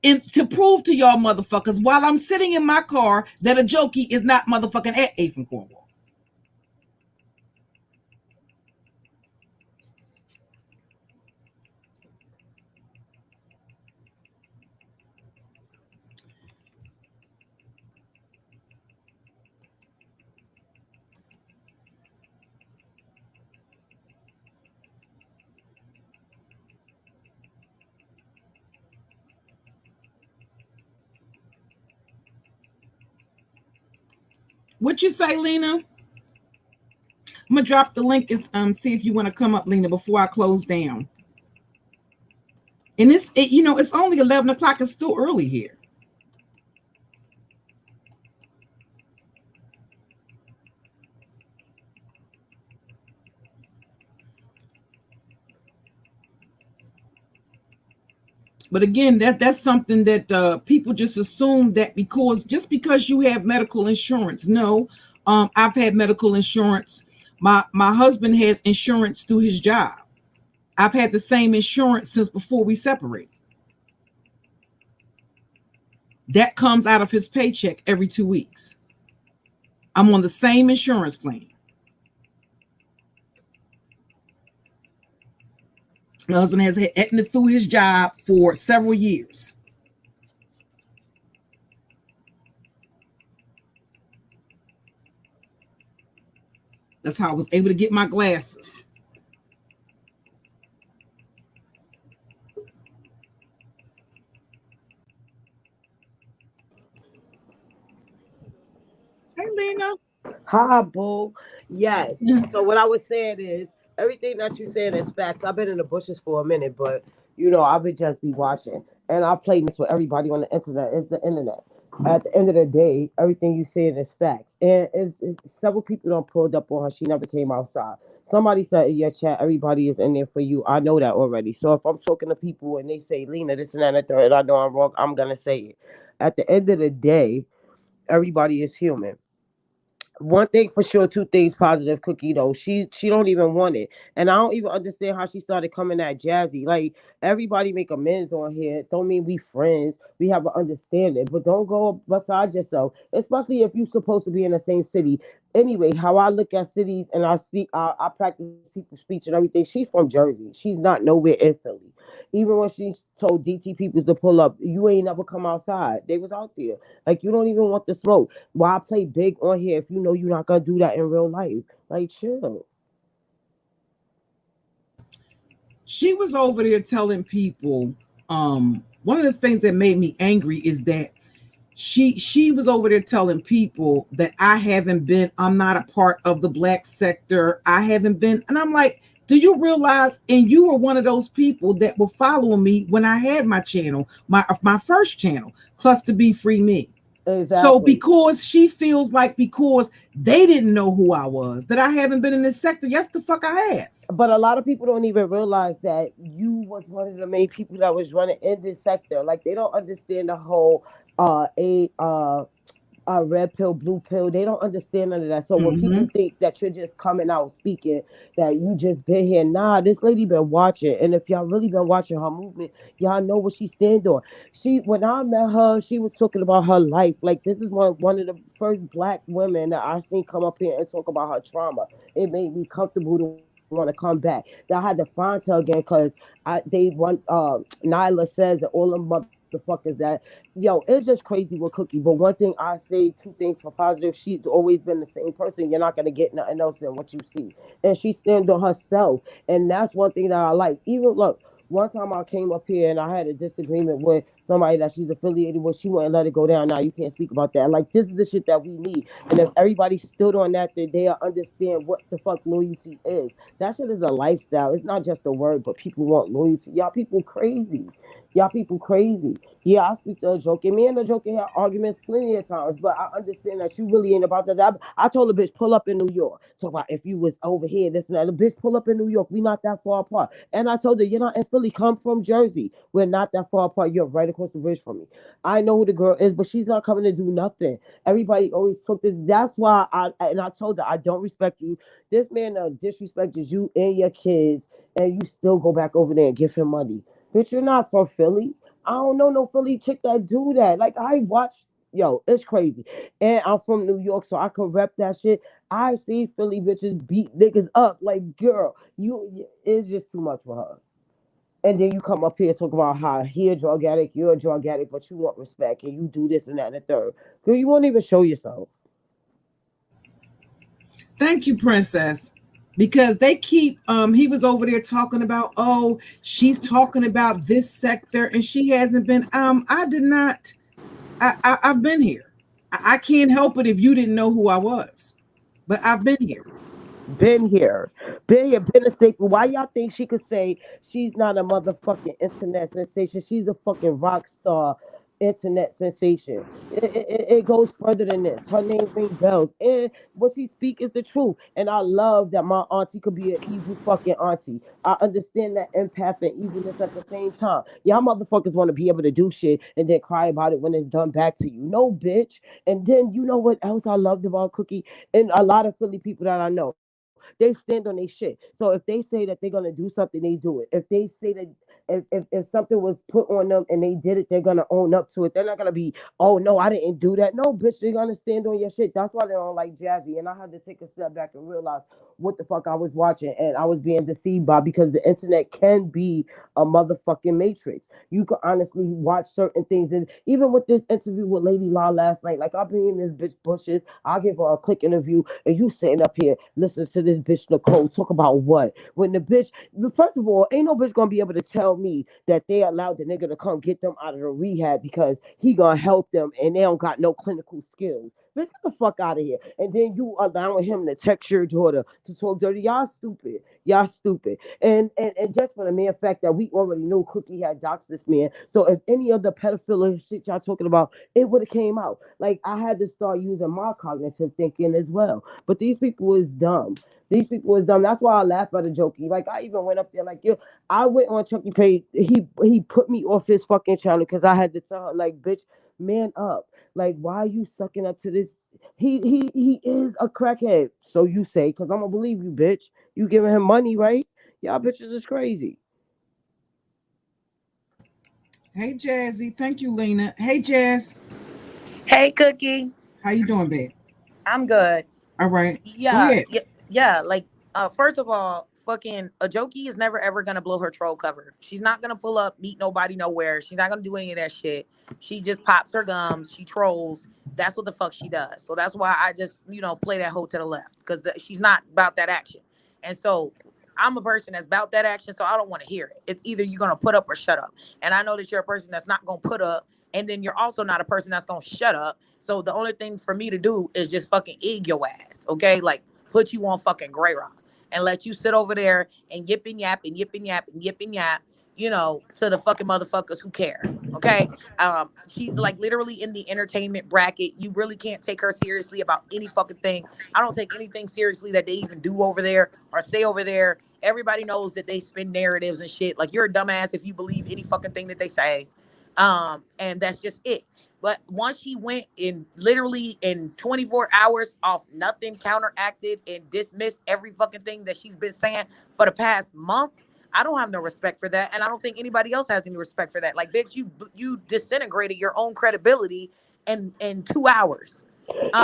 and to prove to y'all motherfuckers while I'm sitting in my car that AJOKE is not motherfucking at 8th and Cornwall. What you say, Lena? I'm gonna drop the link and see if you want to come up, Lena, before I close down. And it's only 11 o'clock. It's still early here. But again, that's something that people just assume that because you have medical insurance. No, I've had medical insurance. My husband has insurance through his job. I've had the same insurance since before we separated. That comes out of his paycheck every 2 weeks. I'm on the same insurance plan. My husband has had Aetna through his job for several years. That's how I was able to get my glasses. Hey, Lena. Hi, boo. Yes. So what I was saying is everything that you're saying is facts. I've been in the bushes for a minute, but I would just be watching. And I play this with everybody on the internet. It's the internet. At the end of the day, everything you saying is facts. And several people don't pulled up on her. She never came outside. Somebody said in your chat, everybody is in there for you. I know that already. So if I'm talking to people and they say, Lena, this and that and the third, and I know I'm wrong, I'm gonna say it. At the end of the day, everybody is human. One thing for sure, two things positive, Cookie though. She don't even want it. And I don't even understand how she started coming at Jazzy. Like, everybody make amends on here. Don't mean we friends. We have an understanding. But don't go beside yourself. Especially if you're supposed to be in the same city. Anyway, how I look at cities and I practice people's speech and everything. She's from Jersey. She's not nowhere in Philly. Even when she told DT people to pull up, you ain't never come outside. They was out there. Like, you don't even want the smoke. Why play big on here if you know you're not gonna do that in real life? Like, chill. She was over there telling people, one of the things that made me angry is that she was over there telling people that I'm not a part of the black sector. I haven't been, and I'm like, do you realize? And you were one of those people that were following me when I had my channel, my first channel, Cluster B Free Me. Exactly. So because she feels like because they didn't know who I was, that I haven't been in this sector, yes, the fuck I have. But a lot of people don't even realize that you was one of the main people that was running in this sector. Like, they don't understand the whole red pill, blue pill. They don't understand none of that. So when Mm-hmm. people think that you're just coming out speaking, that you just been here, nah, this lady been watching. And if y'all really been watching her movement, y'all know what she stand on. When I met her, she was talking about her life. Like this is one of the first black women that I seen come up here and talk about her trauma. It made me comfortable to want to come back. That I had to find her again because they want Nyla says that all them motherfuckers that yo, it's just crazy with Cookie. But one thing I say, two things for positive, she's always been the same person. You're not gonna get nothing else than what you see. And she stand on herself. And that's one thing that I like. Even look, one time I came up here and I had a disagreement with somebody that she's affiliated with. She wouldn't let it go down. Now you can't speak about that. Like this is the shit that we need. And if everybody stood on that, then they'll understand what the fuck loyalty is. That shit is a lifestyle. It's not just a word, but people want loyalty. Y'all people crazy. Y'all people crazy. Yeah, I speak to a joke. And me and the joke had arguments plenty of times, but I understand that you really ain't about that. I told a bitch, pull up in New York. Talk about if you was over here, this and that. The bitch, pull up in New York. We not that far apart. And I told her, you're not in Philly. Come from Jersey. We're not that far apart. You're right across the bridge from me. I know who the girl is, but she's not coming to do nothing. Everybody always took this. That's why I told her, I don't respect you. This man disrespected you and your kids, and you still go back over there and give him money. Bitch, you're not from Philly. I don't know no Philly chick that do that. Like I watch, yo, it's crazy. And I'm from New York, so I can rep that shit. I see Philly bitches beat niggas up. Like, girl, it's just too much for her. And then you come up here talk about how he a drug addict, you're a drug addict, but you want respect and you do this and that and the third. Girl, you won't even show yourself. Thank you, Princess. Because they keep he was over there talking about, oh, she's talking about this sector and she hasn't been. I did not. I've been here. I can't help it if you didn't know who I was, but I've been here. Been here, been a staple. Why y'all think she could say she's not a motherfucking internet sensation? She's a fucking rock star internet sensation. It goes further than this. Her name ring bells. And what she speak is the truth. And I love that my auntie could be an evil fucking auntie. I understand that empath and evilness at the same time. Y'all motherfuckers want to be able to do shit and then cry about it when it's done back to you. No, bitch. And then you know what else I loved about Cookie? And a lot of Philly people that I know, they stand on their shit. So if they say that they're gonna do something, they do it. If they say that if something was put on them and they did it, they're gonna own up to it. They're not gonna be, oh no, I didn't do that. No, bitch, you're gonna stand on your shit. That's why they don't like Jazzy. And I had to take a step back and realize what the fuck I was watching and I was being deceived by because the internet can be a motherfucking matrix. You can honestly watch certain things. And even with this interview with Lady Law last night, like I'll be in this bitch bushes, I'll give her a quick interview, and you sitting up here listening to this bitch Nicole talk about what? When the bitch, first of all, ain't no bitch gonna be able to tell me that they allowed the nigga to come get them out of the rehab because he gonna help them and they don't got no clinical skills. Bitch, get the fuck out of here. And then you allowing him to text your daughter to talk dirty. Y'all stupid. Y'all stupid. And just for the mere fact that we already knew Cookie had doxed this man. So if any of the pedophilia shit y'all talking about, it would have came out. Like I had to start using my cognitive thinking as well. But these people is dumb. These people is dumb. That's why I laugh at the jokey. Like I even went up there like yo, I went on Chucky page. He put me off his fucking channel because I had to tell her like, bitch, man up. Like, why are you sucking up to this? He is a crackhead. So you say, because I'm gonna believe you, bitch. You giving him money, right? Y'all bitches is crazy. Hey, Jazzy. Thank you, Lena. Hey, Jazz. Hey, Cookie. How you doing, babe? I'm good. All right. Go Yeah, ahead. yeah, yeah. Like, first of all, fucking AJOKE is never ever gonna blow her troll cover. She's not gonna pull up, meet nobody nowhere. She's not gonna do any of that shit. She just pops her gums. She trolls. That's what the fuck she does. So that's why I just, play that hoe to the left because she's not about that action. And so I'm a person that's about that action, so I don't want to hear it. It's either you're gonna put up or shut up. And I know that you're a person that's not gonna put up, and then you're also not a person that's gonna shut up. So the only thing for me to do is just fucking egg your ass, okay? Like put you on fucking Grey Rock and let you sit over there and yip and yap and yip and yap and yip and yap, to the fucking motherfuckers who care, okay? She's like literally in the entertainment bracket. You really can't take her seriously about any fucking thing. I don't take anything seriously that they even do over there or say over there. Everybody knows that they spin narratives and shit. Like you're a dumbass if you believe any fucking thing that they say. And that's just it. But once she went in literally in 24 hours off nothing, counteracted and dismissed every fucking thing that she's been saying for the past month, I don't have no respect for that, and I don't think anybody else has any respect for that. Like, bitch, you disintegrated your own credibility in 2 hours.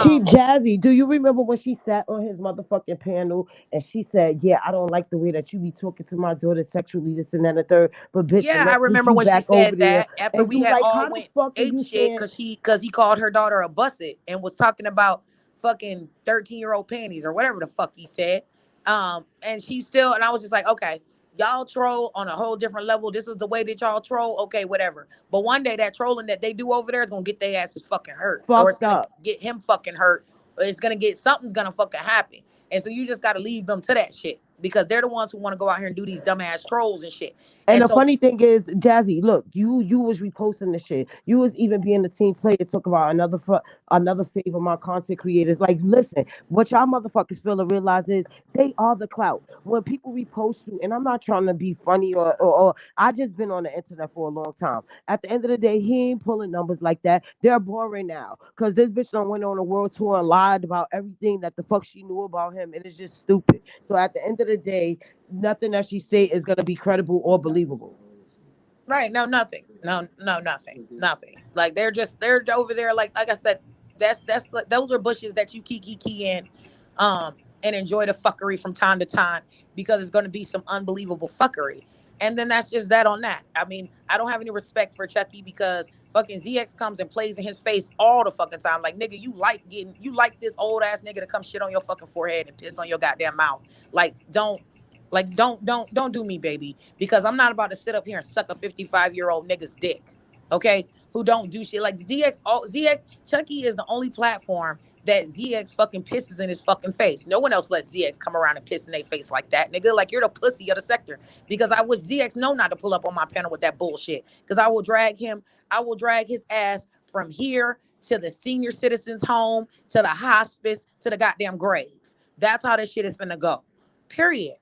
She Um, Jazzy. Do you remember when she sat on his motherfucking panel and she said, "Yeah, I don't like the way that you be talking to my daughter sexually, this and that and the third. But bitch, the yeah, I next week remember you when she back over said there that after and we you had like, all how the went fuck are ape you shit saying?" because he called her daughter a busset and was talking about fucking 13-year-old panties or whatever the fuck he said. And she still, and I was just like, okay, y'all troll on a whole different level. This is the way that y'all troll. Okay, whatever. But one day that trolling that they do over there is gonna get their asses fucking hurt, or it's Fucked gonna up. get him fucking hurt, or it's gonna get something's gonna fucking happen. And so you just gotta leave them to that shit because they're the ones who want to go out here and do these dumbass trolls and shit. And And the so funny thing is, Jazzy, look, you was reposting the shit. You was even being the team player. Talk about another favor my content creators. Like, listen, what y'all motherfuckers fail to realize is they are the clout. When people repost you, and I'm not trying to be funny or I just been on the internet for a long time. At the end of the day, he ain't pulling numbers like that. They're boring now because this bitch done went on a world tour and lied about everything that the fuck she knew about him, and it's just stupid. So at the end of the day, nothing that she say is gonna be credible or believable. right, no, nothing, no, nothing. Like they're over there. Like I said, that's like those are bushes that you key in, and enjoy the fuckery from time to time because it's going to be some unbelievable fuckery. And then that's just that on that. I mean, I don't have any respect for Chucky because fucking ZX comes and plays in his face all the fucking time. Like, nigga, you like this old ass nigga to come shit on your fucking forehead and piss on your goddamn mouth. Like, don't do me, baby, because I'm not about to sit up here and suck a 55-year-old nigga's dick. Okay, who don't do shit like ZX. All ZX Chucky is the only platform that ZX fucking pisses in his fucking face. No one else lets ZX come around and piss in their face like that, nigga. Like, you're the pussy of the sector. Because I wish ZX know not to pull up on my panel with that bullshit. Because I will drag his ass from here to the senior citizens home, to the hospice, to the goddamn grave. That's how this shit is finna go. Period.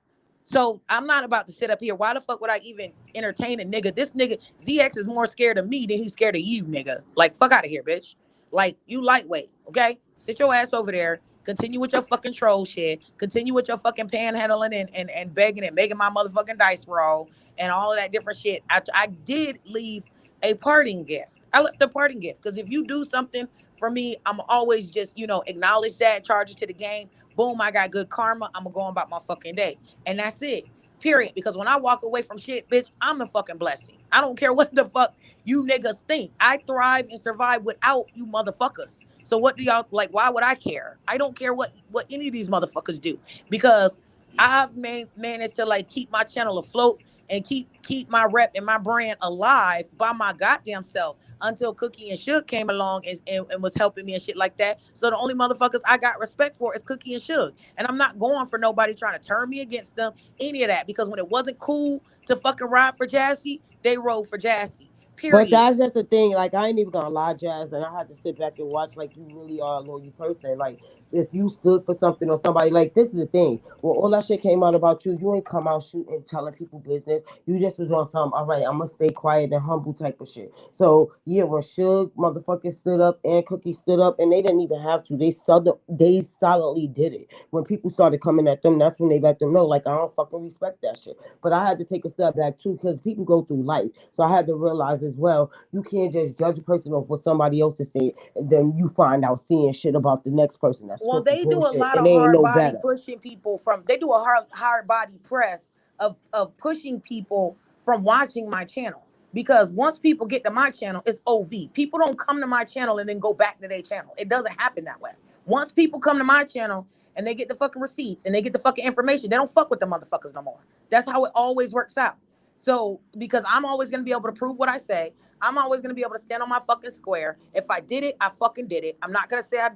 So I'm not about to sit up here. Why the fuck would I even entertain a nigga? This nigga ZX is more scared of me than he's scared of you, nigga. Like, fuck out of here, bitch. Like, you lightweight, okay? Sit your ass over there. Continue with your fucking troll shit. Continue with your fucking panhandling and begging and making my motherfucking dice roll and all of that different shit. I did leave a parting gift. I left a parting gift because if you do something for me, I'm always just, acknowledge that, charge it to the game. Boom, I got good karma. I'm gonna go on about my fucking day. And that's it. Period. Because when I walk away from shit, bitch, I'm the fucking blessing. I don't care what the fuck you niggas think. I thrive and survive without you motherfuckers. So what do y'all like? Why would I care? I don't care what any of these motherfuckers do because I've managed to like keep my channel afloat and keep my rep and my brand alive by my goddamn self until Cookie and Suge came along and was helping me and shit like that. So the only motherfuckers I got respect for is Cookie and Suge. And I'm not going for nobody trying to turn me against them, any of that. Because when it wasn't cool to fucking ride for Jassy, they rode for Jassy. But Period. that's just the thing. Like, I ain't even gonna lie, Jazz, and I had to sit back and watch. Like, you really are a loyal person. Like, if you stood for something or somebody, like, this is the thing. Well, all that shit came out about you. You ain't come out shooting, telling people business. You just was on some, all right, I'm gonna stay quiet and humble type of shit. So yeah, when Suge motherfucking stood up and Cookie stood up, and they didn't even have to. They solidly did it. When people started coming at them, that's when they let them know, like, I don't fucking respect that shit. But I had to take a step back too, because people go through life. So I had to realize as well, you can't just judge a person off what somebody else is saying, and then you find out seeing shit about the next person that's Well, talking they do a bullshit, lot and of they ain't hard no body better. pushing people from. They do a hard body press of pushing people from watching my channel. Because once people get to my channel, it's OV. People don't come to my channel and then go back to their channel. It doesn't happen that way. Once people come to my channel and they get the fucking receipts and they get the fucking information, they don't fuck with the motherfuckers no more. That's how it always works out. So because I'm always gonna be able to prove what I say, I'm always gonna be able to stand on my fucking square. If I did it, I fucking did it. I'm not gonna say I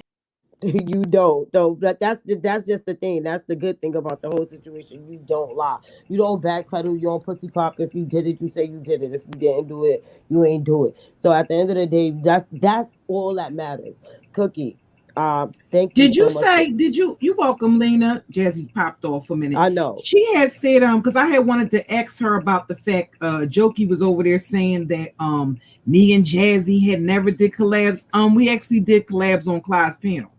You don't though. That's just the thing. That's the good thing about the whole situation. You don't lie. You don't backpedal. You don't pussy pop. If you did it, you say you did it. If you didn't do it, you ain't do it. So at the end of the day, that's all that matters. Cookie. Thank you Did so you much. say? Did you? You welcome, Lena. Jazzy popped off for a minute. I know. She had said because I had wanted to ask her about the fact Jokey was over there saying that me and Jazzy had never did collabs. We actually did collabs on Clyde's panel.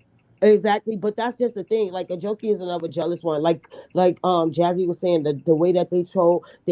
Exactly, but that's just the thing. Like a jokey is another jealous one. Like Jazzy was saying, the way that they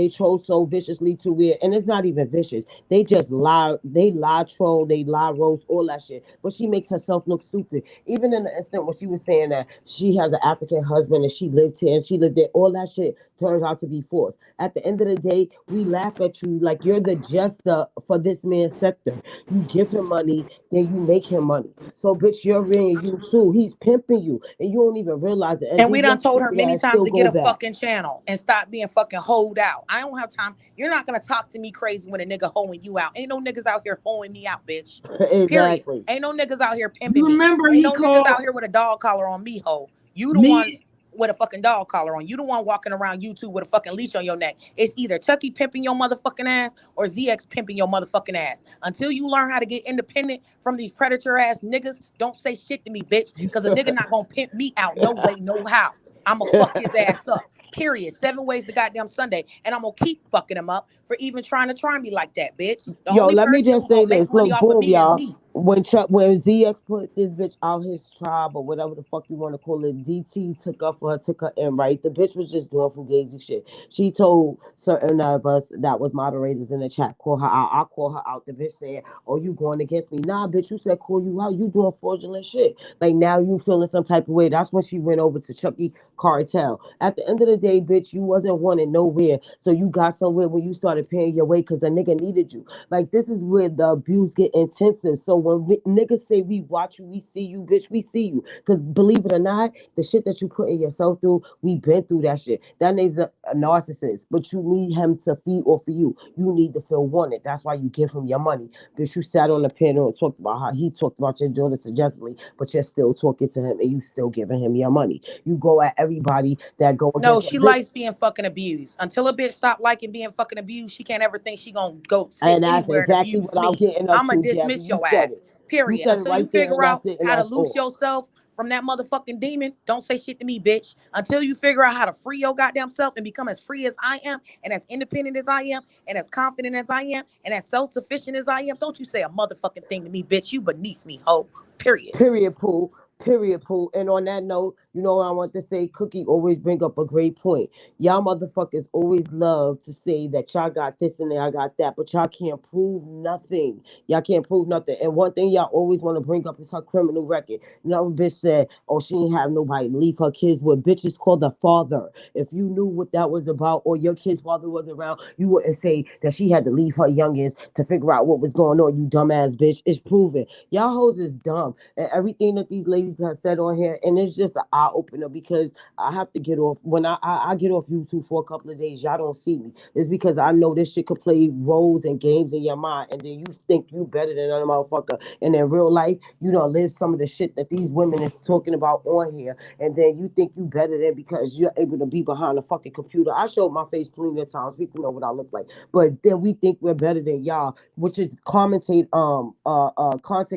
troll so viciously to where, and it's not even vicious. They just lie, they lie troll, they lie roast, all that shit. But she makes herself look stupid. Even in the instant when she was saying that she has an African husband and she lived here and she lived there, all that shit turns out to be false. At the end of the day, we laugh at you like you're the jester for this man's sector. You give him money, then you make him money. So, bitch, you're in you too. He's pimping you, and you don't even realize it. And And we then done your told her stupid many ass times still to get go a back. fucking channel and stop being fucking hoed out. I don't have time. You're not gonna talk to me crazy when a nigga hoeing you out. Ain't no niggas out here hoeing me out, bitch. Period. Exactly. Ain't no niggas out here You pimping me. remember Ain't he no niggas called out here with a dog collar on me, hoe. You the one me. with a fucking dog collar on. You the one walking around YouTube with a fucking leash on your neck. It's either Chucky pimping your motherfucking ass or ZX pimping your motherfucking ass. Until you learn how to get independent from these predator ass niggas, don't say shit to me, bitch. Cause a nigga not gonna pimp me out no way, no how. I'ma fuck his ass up. Period. 7 ways to goddamn Sunday. And I'm gonna keep fucking him up for even trying to try me like that, bitch. The Yo, only let me person just who say gonna make this. money Look, off of boom, me is y'all. me. When ZX put this bitch out his tribe or whatever the fuck you want to call it, DT took up for her, took her in, right? The bitch was just doing fugazi shit. She told certain of us that was moderators in the chat, call her out. I call her out. The bitch said, "Oh, you going against me?" Nah, bitch, you said call you out. You doing fraudulent shit. Like now you feeling some type of way. That's when she went over to Chucky Cartel. At the end of the day, bitch, you wasn't wanted nowhere. So you got somewhere when you started paying your way because a nigga needed you. Like this is where the abuse get intensive. So when niggas say we watch you, we see you, bitch, we see you. Because believe it or not, the shit that you putting yourself through, we been through that shit. That nigga's a narcissist, but you need him to feed off of you. You need to feel wanted. That's why you give him your money. Bitch, you sat on the panel and talked about how he talked about your daughter suggestively, but you're still talking to him and you still giving him your money. You go at everybody that go No, against a she bitch. likes being fucking abused. Until a bitch stop liking being fucking abused, she can't ever think she gonna go sit And that's anywhere and exactly abuse what I'm me. getting up I'ma to, Jazzy. dismiss You your said ass. it. You Period. said it Until you right there, figure and out that's it, and how to that's loose all. yourself from that motherfucking demon, don't say shit to me, bitch. Until you figure out how to free your goddamn self and become as free as I am, and as independent as I am, and as confident as I am, and as self-sufficient as I am, don't you say a motherfucking thing to me, bitch. You beneath me, hoe. Period. Period, Pooh. Period, Pooh. And on that note, you know what I want to say? Cookie always bring up a great point. Y'all motherfuckers always love to say that y'all got this and I got that, but y'all can't prove nothing. Y'all can't prove nothing. And one thing y'all always want to bring up is her criminal record. Another bitch said, "Oh, she ain't have nobody to leave her kids with." Bitches called the father. If you knew what that was about, or your kid's father was around, you wouldn't say that she had to leave her youngins to figure out what was going on. You dumbass bitch. It's proven. Y'all hoes is dumb, and everything that these ladies have said on here, and it's just an eye opener because I have to get off. When I get off YouTube for a couple of days, y'all don't see me. It's because I know this shit could play roles and games in your mind, and then you think you better than another motherfucker. And in real life, you don't live some of the shit that these women is talking about on here, and then you think you better than because you're able to be behind a fucking computer. I showed my face plenty of times. People know what I look like, but then we think we're better than y'all, which is content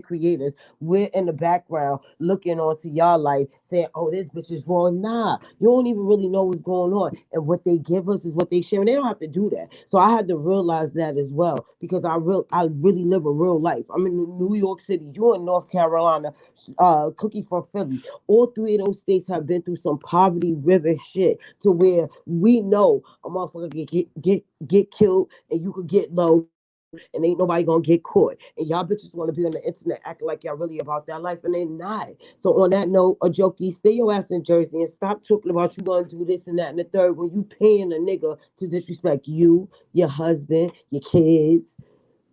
creators. We're in the background looking onto y'all life saying, "Oh, this bitch is wrong." Nah, you don't even really know what's going on. And what they give us is what they share. And they don't have to do that. So I had to realize that as well because I really live a real life. I'm in New York City. You're in North Carolina. Cookie from Philly. All three of those states have been through some poverty river shit to where we know a motherfucker get killed and you could get low and ain't nobody gonna get caught. And y'all bitches want to be on the internet acting like y'all really about that life, and they not. So on that note, a jokey, stay your ass in Jersey and stop talking about you gonna do this and that and the third when you paying a nigga to disrespect you, your husband, your kids.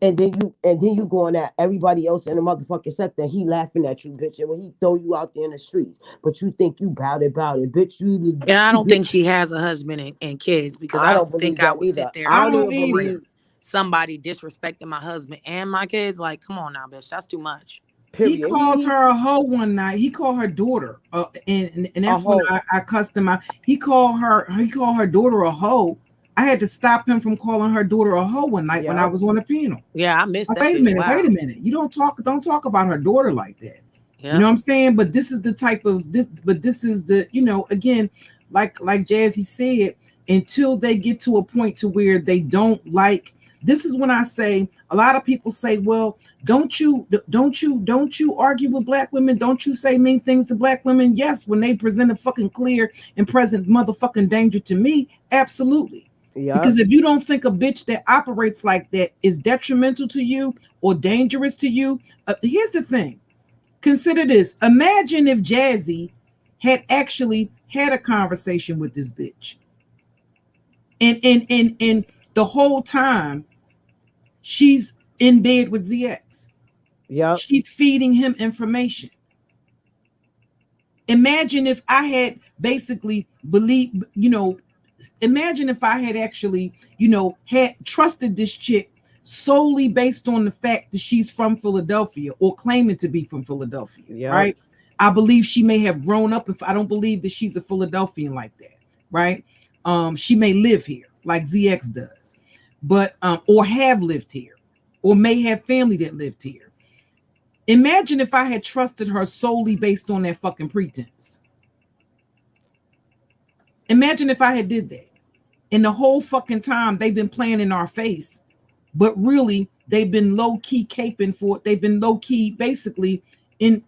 And then you going at everybody else in the motherfucking sector. He laughing at you, bitch. And when he throw you out there in the streets, but you think you bout it, bitch. And I don't Bitch, think she has a husband and kids because I I don't don't think believe I that would either. sit there I I and don't don't even tolerate either. believe. somebody disrespecting my husband and my kids. Like, come on now, bitch. That's too much. He Period. called her a hoe one night. He called her daughter, and A that's when hoe. I cussed him out. He called her daughter a hoe. I had to stop him from calling her daughter a hoe one night when I Yep. was on the panel. Yeah, I missed I that said, shit. wait a Wow. minute. You don't talk about her daughter like that. Yeah. You know what I'm saying? But this is the type of this, but this is the, again, like Jazzy said, until they get to a point to where they don't like, this is when I say, a lot of people say, well, don't you argue with black women? Don't you say mean things to black women? Yes, when they present a fucking clear and present motherfucking danger to me, absolutely. Yeah. Because if you don't think a bitch that operates like that is detrimental to you or dangerous to you, here's the thing. Consider this. Imagine if Jazzy had actually had a conversation with this bitch. And the whole time she's in bed with ZX. Yep. She's feeding him information. Imagine if I had basically believed, imagine if I had actually, had trusted this chick solely based on the fact that she's from Philadelphia or claiming to be from Philadelphia, Yep. right? I believe she may have grown up. If I don't believe that she's a Philadelphian like that, right? She may live here like ZX does, but or have lived here, or may have family that lived here. Imagine if I had trusted her solely based on that fucking pretense. Imagine if I had did that. And the whole fucking time they've been playing in our face, but really they've been low key caping for it. They've been low key basically in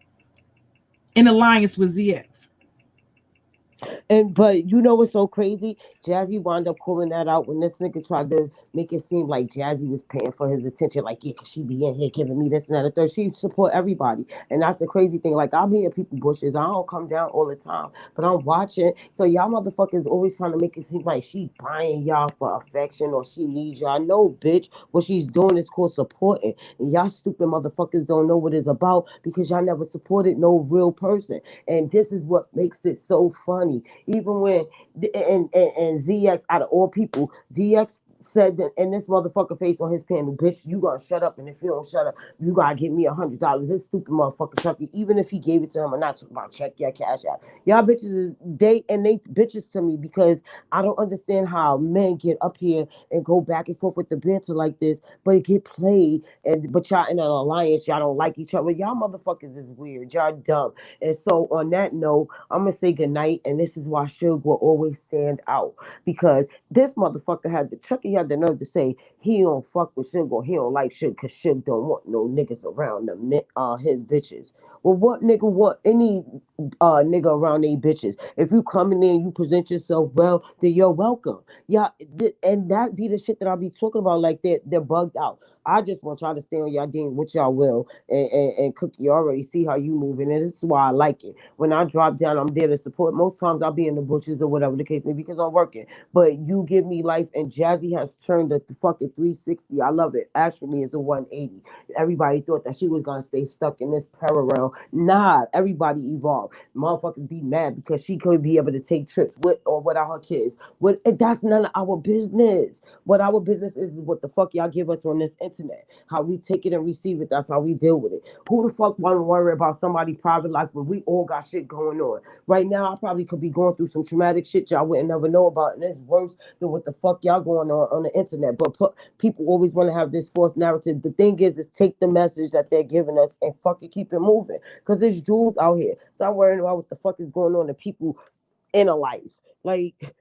alliance with ZX. But you know what's so crazy? Jazzy wound up calling that out when this nigga tried to make it seem like Jazzy was paying for his attention. Like, yeah, cause she be in here giving me this and that and third. She support everybody, and that's the crazy thing. Like, I'm here, people bushes. I don't come down all the time, but I'm watching. So y'all motherfuckers always trying to make it seem like she buying y'all for affection or she needs y'all. No, bitch. What she's doing is called supporting, and y'all stupid motherfuckers don't know what it's about because y'all never supported no real person. And this is what makes it so funny. Even when and ZX out of all people, ZX said that in this motherfucker face on his panel, bitch, you gonna shut up, and if you don't shut up, you gotta give me $100. This stupid motherfucker Chucky, even if he gave it to him, I'm not talking about check your cash out. Y'all bitches, they bitches to me because I don't understand how men get up here and go back and forth with the banter like this, but it get played, and but y'all in an alliance, y'all don't like each other. Y'all motherfuckers is weird, y'all dumb. And so on that note, I'm gonna say goodnight, and this is why Suge will always stand out because this motherfucker Chucky had the nerve to say he don't fuck with Suge or he don't like Suge because Suge don't want no niggas around his bitches. Well, what nigga want any nigga around they bitches? If you come in there and you present yourself well, then you're welcome. Yeah, and that be the shit that I be talking about. Like they're bugged out. I just want y'all to stay on y'all game with y'all will and cook. You already see how you moving, and this is why I like it. When I drop down, I'm there to support. Most times I'll be in the bushes or whatever the case may be because I'm working. But you give me life, and Jazzy has turned a fucking 360. I love it. Actually, it's a 180. Everybody thought that she was gonna stay stuck in this parallel. Nah, everybody evolved. Motherfuckers be mad because she could be able to take trips with or without her kids. That's none of our business. What our business is what the fuck y'all give us on this internet. How we take it and receive it. That's how we deal with it. Who the fuck want to worry about somebody's private life when we all got shit going on? Right now, I probably could be going through some traumatic shit y'all wouldn't never know about, and it's worse than what the fuck y'all going on the internet. But people always want to have this false narrative. The thing is take the message that they're giving us and fucking keep it moving. Because there's jewels out here. Stop worrying about what the fuck is going on to people in a life. Like,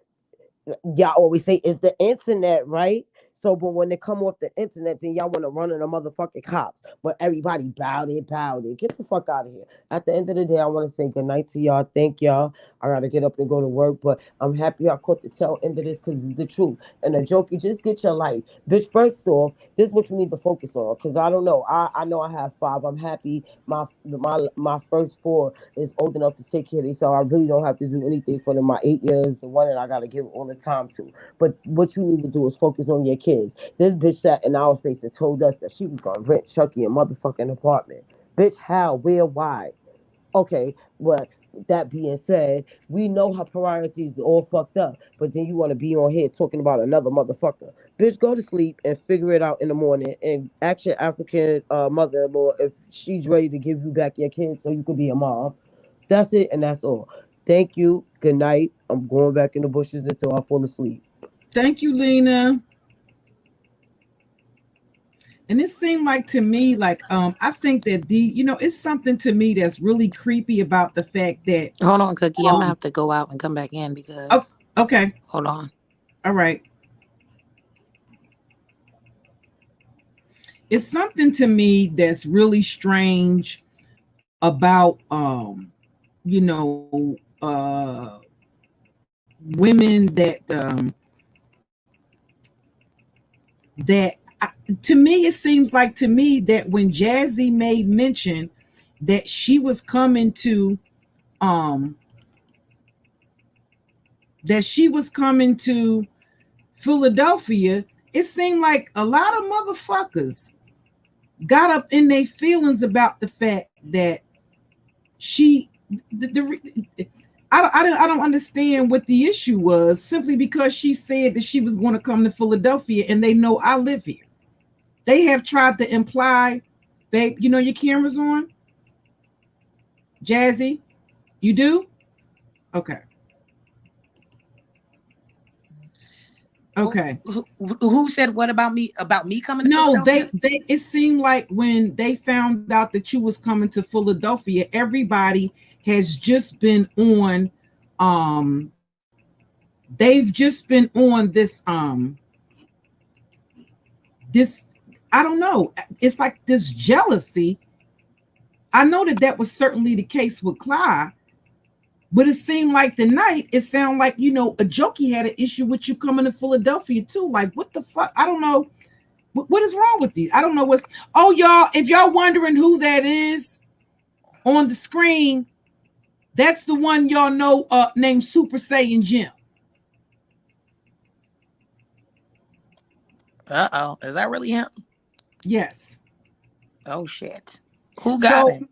y'all always say it's the internet, right? So, but when they come off the internet, then y'all want to run in the motherfucking cops. But everybody bowed it. Get the fuck out of here. At the end of the day, I want to say good night to y'all. Thank y'all. I gotta get up and go to work, but I'm happy I caught the tail end of this because it's the truth. And the joke, you just get your life. Bitch, first off, this is what you need to focus on. Because I don't know. I know I have 5. I'm happy my first 4 is old enough to take care of themselves. I really don't have to do anything for them. My 8 years, the one that I gotta give all the time to. But what you need to do is focus on your kids. This bitch sat in our face and told us that she was gonna rent Chucky a motherfucking apartment. Bitch, how, where, why? Okay, well, that being said, we know her priorities are all fucked up, but then you want to be on here talking about another motherfucker. Bitch, go to sleep and figure it out in the morning and ask your African mother-in-law if she's ready to give you back your kids so you can be a mom. That's it, and that's all. Thank you. Good night. I'm going back in the bushes until I fall asleep. Thank you, Lena. And it seemed like to me, like I think that it's something to me that's really creepy about the fact that Hold on, Cookie. I'm gonna um have to go out and come back in oh, because okay, hold on. all right. It's something to me that's really strange about you know women that to me it seems like to me that when Jazzy made mention that she was coming to um Philadelphia, it seemed like a lot of motherfuckers got up in their feelings about the fact that she I don't understand what the issue was, simply because she said that she was going to come to Philadelphia and they know I live here. They have tried to imply, babe, your camera's on? Jazzy, you do? Okay. Okay. Who said what about me? About me coming to No, Philadelphia? they it seemed like when they found out that you was coming to Philadelphia, everybody has just been on they've just been on this I don't know. It's like this jealousy. I know that was certainly the case with Clyde, but it seemed like tonight it sounded like AJOKE had an issue with you coming to Philadelphia too. Like, what the fuck? I don't know. What is wrong with these? I don't know what's. Oh, y'all! If y'all wondering who that is on the screen, that's the one y'all know named Super Saiyan Jim. Uh-oh. Is that really him? Yes. Oh shit. Who got him?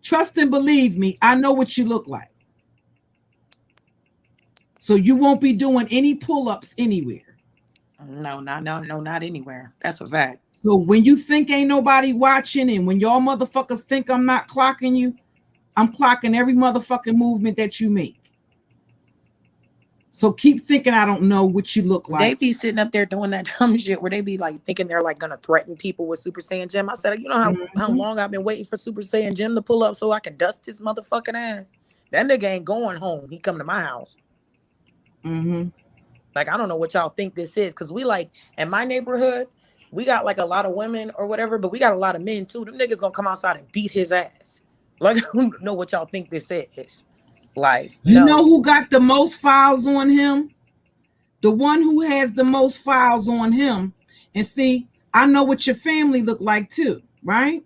Trust and believe me, I know what you look like. So you won't be doing any pull-ups anywhere. No, not anywhere. That's a fact. So when you think ain't nobody watching, and when y'all motherfuckers think I'm not clocking you, I'm clocking every motherfucking movement that you make. So keep thinking I don't know what you look like. They be sitting up there doing that dumb shit where they be like thinking they're like gonna threaten people with Super Saiyan Jim. I said, how long I've been waiting for Super Saiyan Jim to pull up so I can dust his motherfucking ass. That nigga ain't going home. He come to my house. Like, I don't know what y'all think this is, because we like in my neighborhood, we got like a lot of women or whatever, but we got a lot of men too. Them niggas gonna come outside and beat his ass. Like, I don't know what y'all think this is. Like, you know who got the most files on him? The one who has the most files on him. And see, I know what your family look like too, right?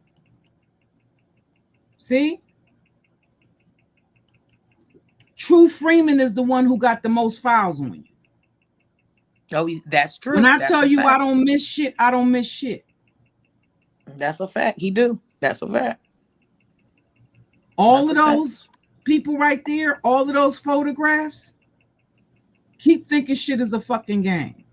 See? True Freeman is the one who got the most files on you. Oh, that's true. When I tell you I don't miss shit, I don't miss shit. That's a fact. He do. That's a fact. All of those people right there, all of those photographs, keep thinking shit is a fucking game.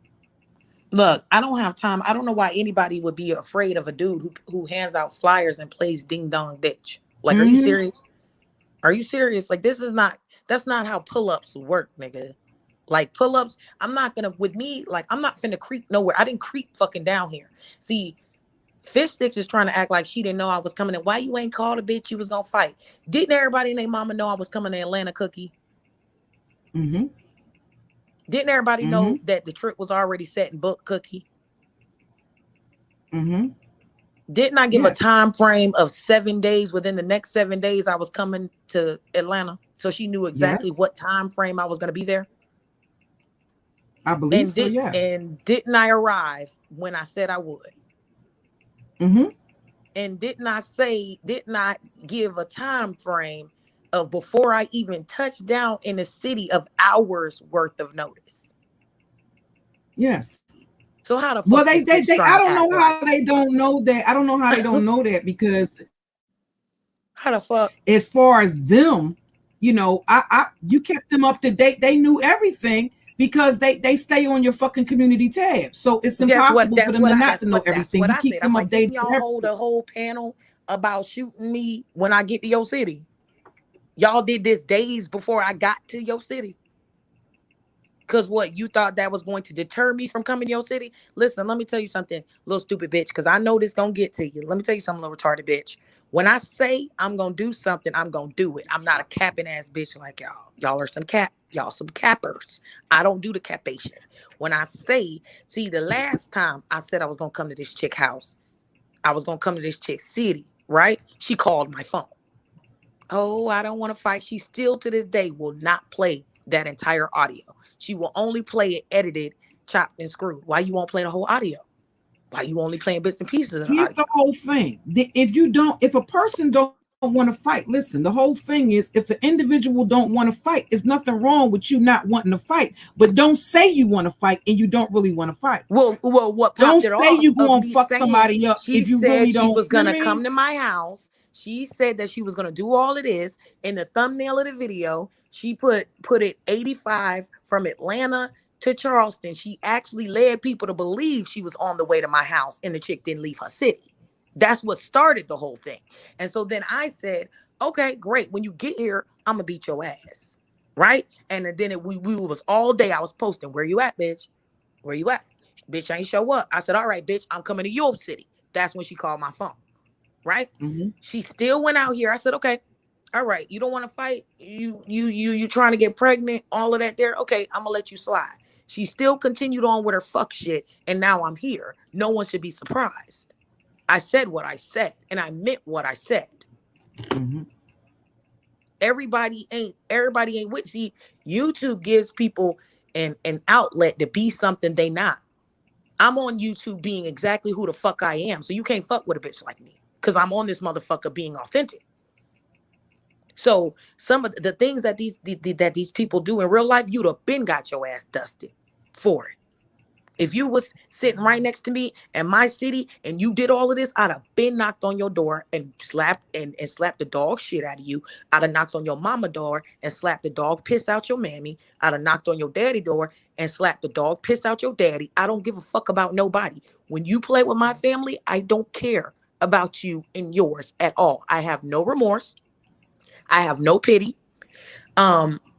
Look, I don't have time. I don't know why anybody would be afraid of a dude who hands out flyers and plays ding dong ditch. Like, are you serious? Are you serious? Like, that's not how pull-ups work, nigga. Like, pull-ups, I'm not not finna creep nowhere. I didn't creep fucking down here. See, Fish Sticks is trying to act like she didn't know I was coming in. Why you ain't called a bitch? You was gonna fight. Didn't everybody and their mama know I was coming to Atlanta, Cookie? Didn't everybody know that the trip was already set and booked, Cookie? Didn't I give a time frame of 7 days? Within the next 7 days, I was coming to Atlanta, so she knew exactly what time frame I was going to be there. I believe so. Yes. And didn't I arrive when I said I would? And didn't I give a time frame of before I even touched down in the city of hours worth of notice? Yes. So how the fuck? Well, they I don't know how they don't know that. I don't know how they don't know that, because how the fuck? As far as them, you kept them up to date. They knew everything because they stay on your fucking community tab. So it's impossible for them not to know everything. You keep them updated. Didn't y'all hold a whole panel about shooting me when I get to your city? Y'all did this days before I got to your city. Because what, you thought that was going to deter me from coming to your city? Listen, let me tell you something, little stupid bitch, because I know this gonna get to you. Let me tell you something, little retarded bitch. When I say I'm gonna do something, I'm gonna do it. I'm not a capping ass bitch like y'all. Y'all are some cappers. I don't do the capation. When I say, see, the last time I said I was gonna come to this chick house, I was gonna come to this chick's city, right? She called my phone. Oh, I don't want to fight. She still to this day will not play that entire audio. She will only play it edited, chopped, and screwed. Why you won't play the whole audio? Why you only playing bits and pieces of the Here's audio? the whole thing. If a person don't want to fight, listen, the whole thing is if an individual don't want to fight, there's nothing wrong with you not wanting to fight. But don't say you want to fight and you don't really want to fight. Well, what Don't popped it say off you of going to me fuck saying somebody up she if you said really she don't. was You know gonna what I come mean? to my house. She said that she was gonna do all of this. In the thumbnail of the video, she put it 85 from Atlanta to Charleston. She actually led people to believe she was on the way to my house, and the chick didn't leave her city. That's what started the whole thing. And so then I said, okay, great. When you get here, I'm gonna beat your ass, right? And then we was all day. I was posting, where you at, bitch? Where you at? Bitch ain't show up. I said, all right, bitch, I'm coming to your city. That's when she called my phone, right? Mm-hmm. She still went out here. I said, okay, all right, you don't want to fight. You trying to get pregnant, all of that there. Okay, I'm gonna let you slide. She still continued on with her fuck shit, and now I'm here. No one should be surprised. I said what I said, and I meant what I said. Mm-hmm. Everybody ain't with. See, YouTube gives people an outlet to be something they not. I'm on YouTube being exactly who the fuck I am. So you can't fuck with a bitch like me because I'm on this motherfucker being authentic. So some of the things that these people do in real life, you'd have been got your ass dusted for it. If you was sitting right next to me in my city and you did all of this, I'd have been knocked on your door and slapped and slapped the dog shit out of you. I'd have knocked on your mama door and slapped the dog piss out your mammy. I'd have knocked on your daddy door and slapped the dog piss out your daddy. I don't give a fuck about nobody. When you play with my family, I don't care about you and yours at all. I have no remorse. I have no pity.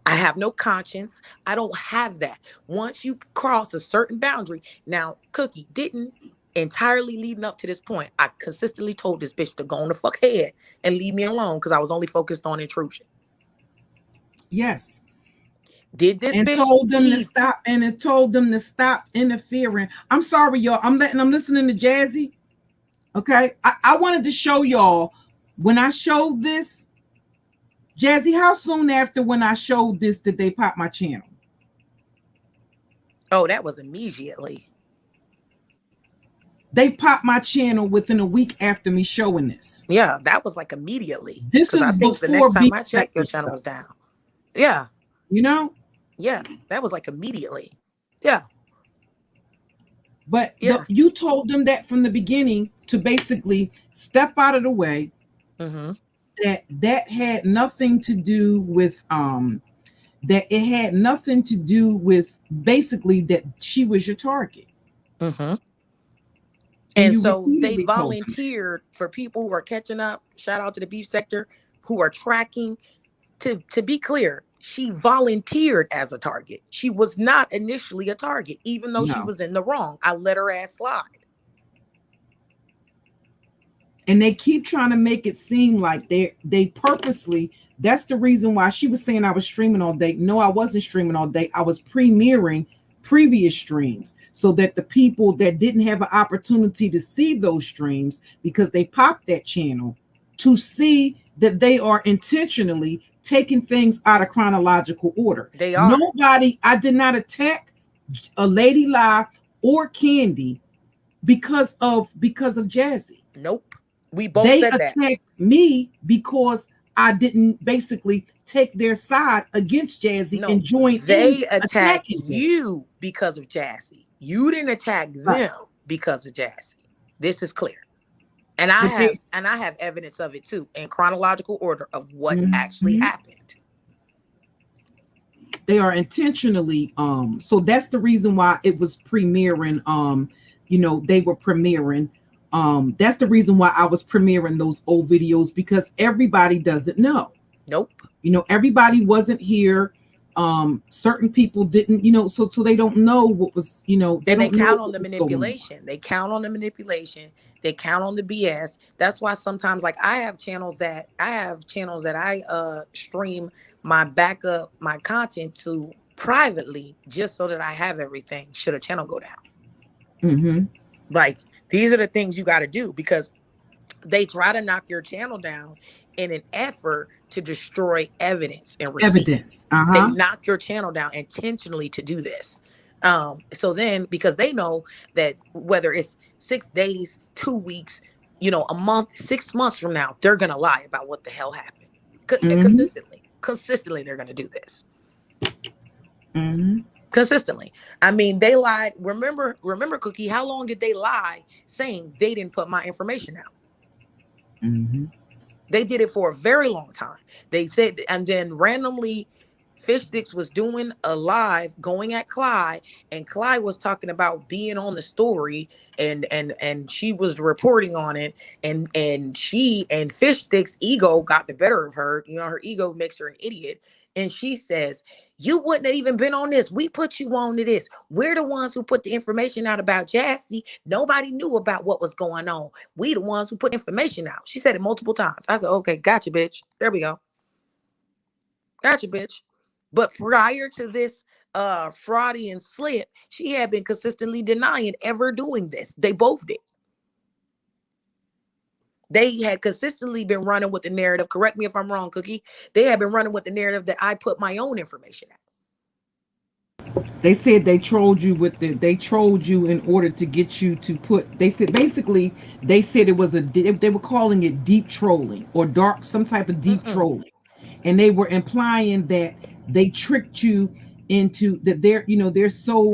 I have no conscience. I don't have that. Once you cross a certain boundary, now Cookie didn't entirely leading up to this point. I consistently told this bitch to go on the fuck head and leave me alone because I was only focused on intrusion. Yes. Did this and bitch told them leave? to stop, and it told them to stop interfering. I'm sorry, y'all. I'm listening to Jazzy. Okay. I wanted to show y'all when I showed this. Jazzy, how soon after when I showed this did they pop my channel? Oh, that was immediately. They popped my channel within a week after me showing this. Yeah, that was like immediately. This is I think the before next time I Beef checked, your Sector channel stuff. was down. Yeah. You know? Yeah, that was like immediately. Yeah. But Yeah. you told them that from the beginning to basically step out of the way. Mm-hmm. That had nothing to do with that it had nothing to do with basically that she was your target. Mm-hmm. And so they repeatedly told them that. volunteered for people who are catching up. Shout out to the Beef Sector who are tracking. To be clear, she volunteered as a target. She was not initially a target, even though she No. was in the wrong. I let her ass slide. And they keep trying to make it seem like they purposely, that's the reason why she was saying I was streaming all day. No, I wasn't streaming all day. I was premiering previous streams so that the people that didn't have an opportunity to see those streams because they popped that channel to see that they are intentionally taking things out of chronological order. They are. Nobody, I did not attack a Lady Lie or Candy because of Jazzy. Nope. We both said that. They attacked me because I didn't basically take their side against Jazzy and join they in attacked attacking you because of Jazzy. You didn't attack them because of Jazzy. This is clear. And I have evidence of it too in chronological order of what actually happened. They are intentionally so that's the reason why it was premiering they were premiering that's the reason why I was premiering those old videos because everybody doesn't know. Nope. Everybody wasn't here Certain people didn't, so they don't know what was, they And they don't know count on what the was going on. manipulation. They count on the manipulation. They count on the BS. That's why sometimes, like, I have channels that I stream my backup, my content to privately, just so that I have everything should a channel go down. Mm-hmm. Like, these are the things you got to do, because they try to knock your channel down in an effort to destroy evidence and receipts. Evidence. They knock your channel down intentionally to do this. So then, because they know that whether it's 6 days, 2 weeks, a month, 6 months from now, they're gonna lie about what the hell happened. Consistently, they're gonna do this. Consistently. I mean, they lied. Remember, Cookie, how long did they lie saying they didn't put my information out? They did it for a very long time. They said, and then randomly, Fish Sticks was doing a live going at Clyde, and Clyde was talking about being on the story, and she was reporting on it, and she and Fish Sticks' ego got the better of her. Her ego makes her an idiot, and she says, "You wouldn't have even been on this. We put you on to this. We're the ones who put the information out about Jassy. Nobody knew about what was going on. We the ones who put information out." She said it multiple times. I said, "Okay, gotcha, bitch. There we go. Gotcha, bitch." But prior to this fraudian slip, she had been consistently denying ever doing this. They both did. They had consistently been running with the narrative. Correct me if I'm wrong, Cookie. They had been running with the narrative that I put my own information out. They said they trolled you in order to get you to put. They said basically it was they were calling it deep trolling or some type of deep trolling, and they were implying that they tricked you into that. They're so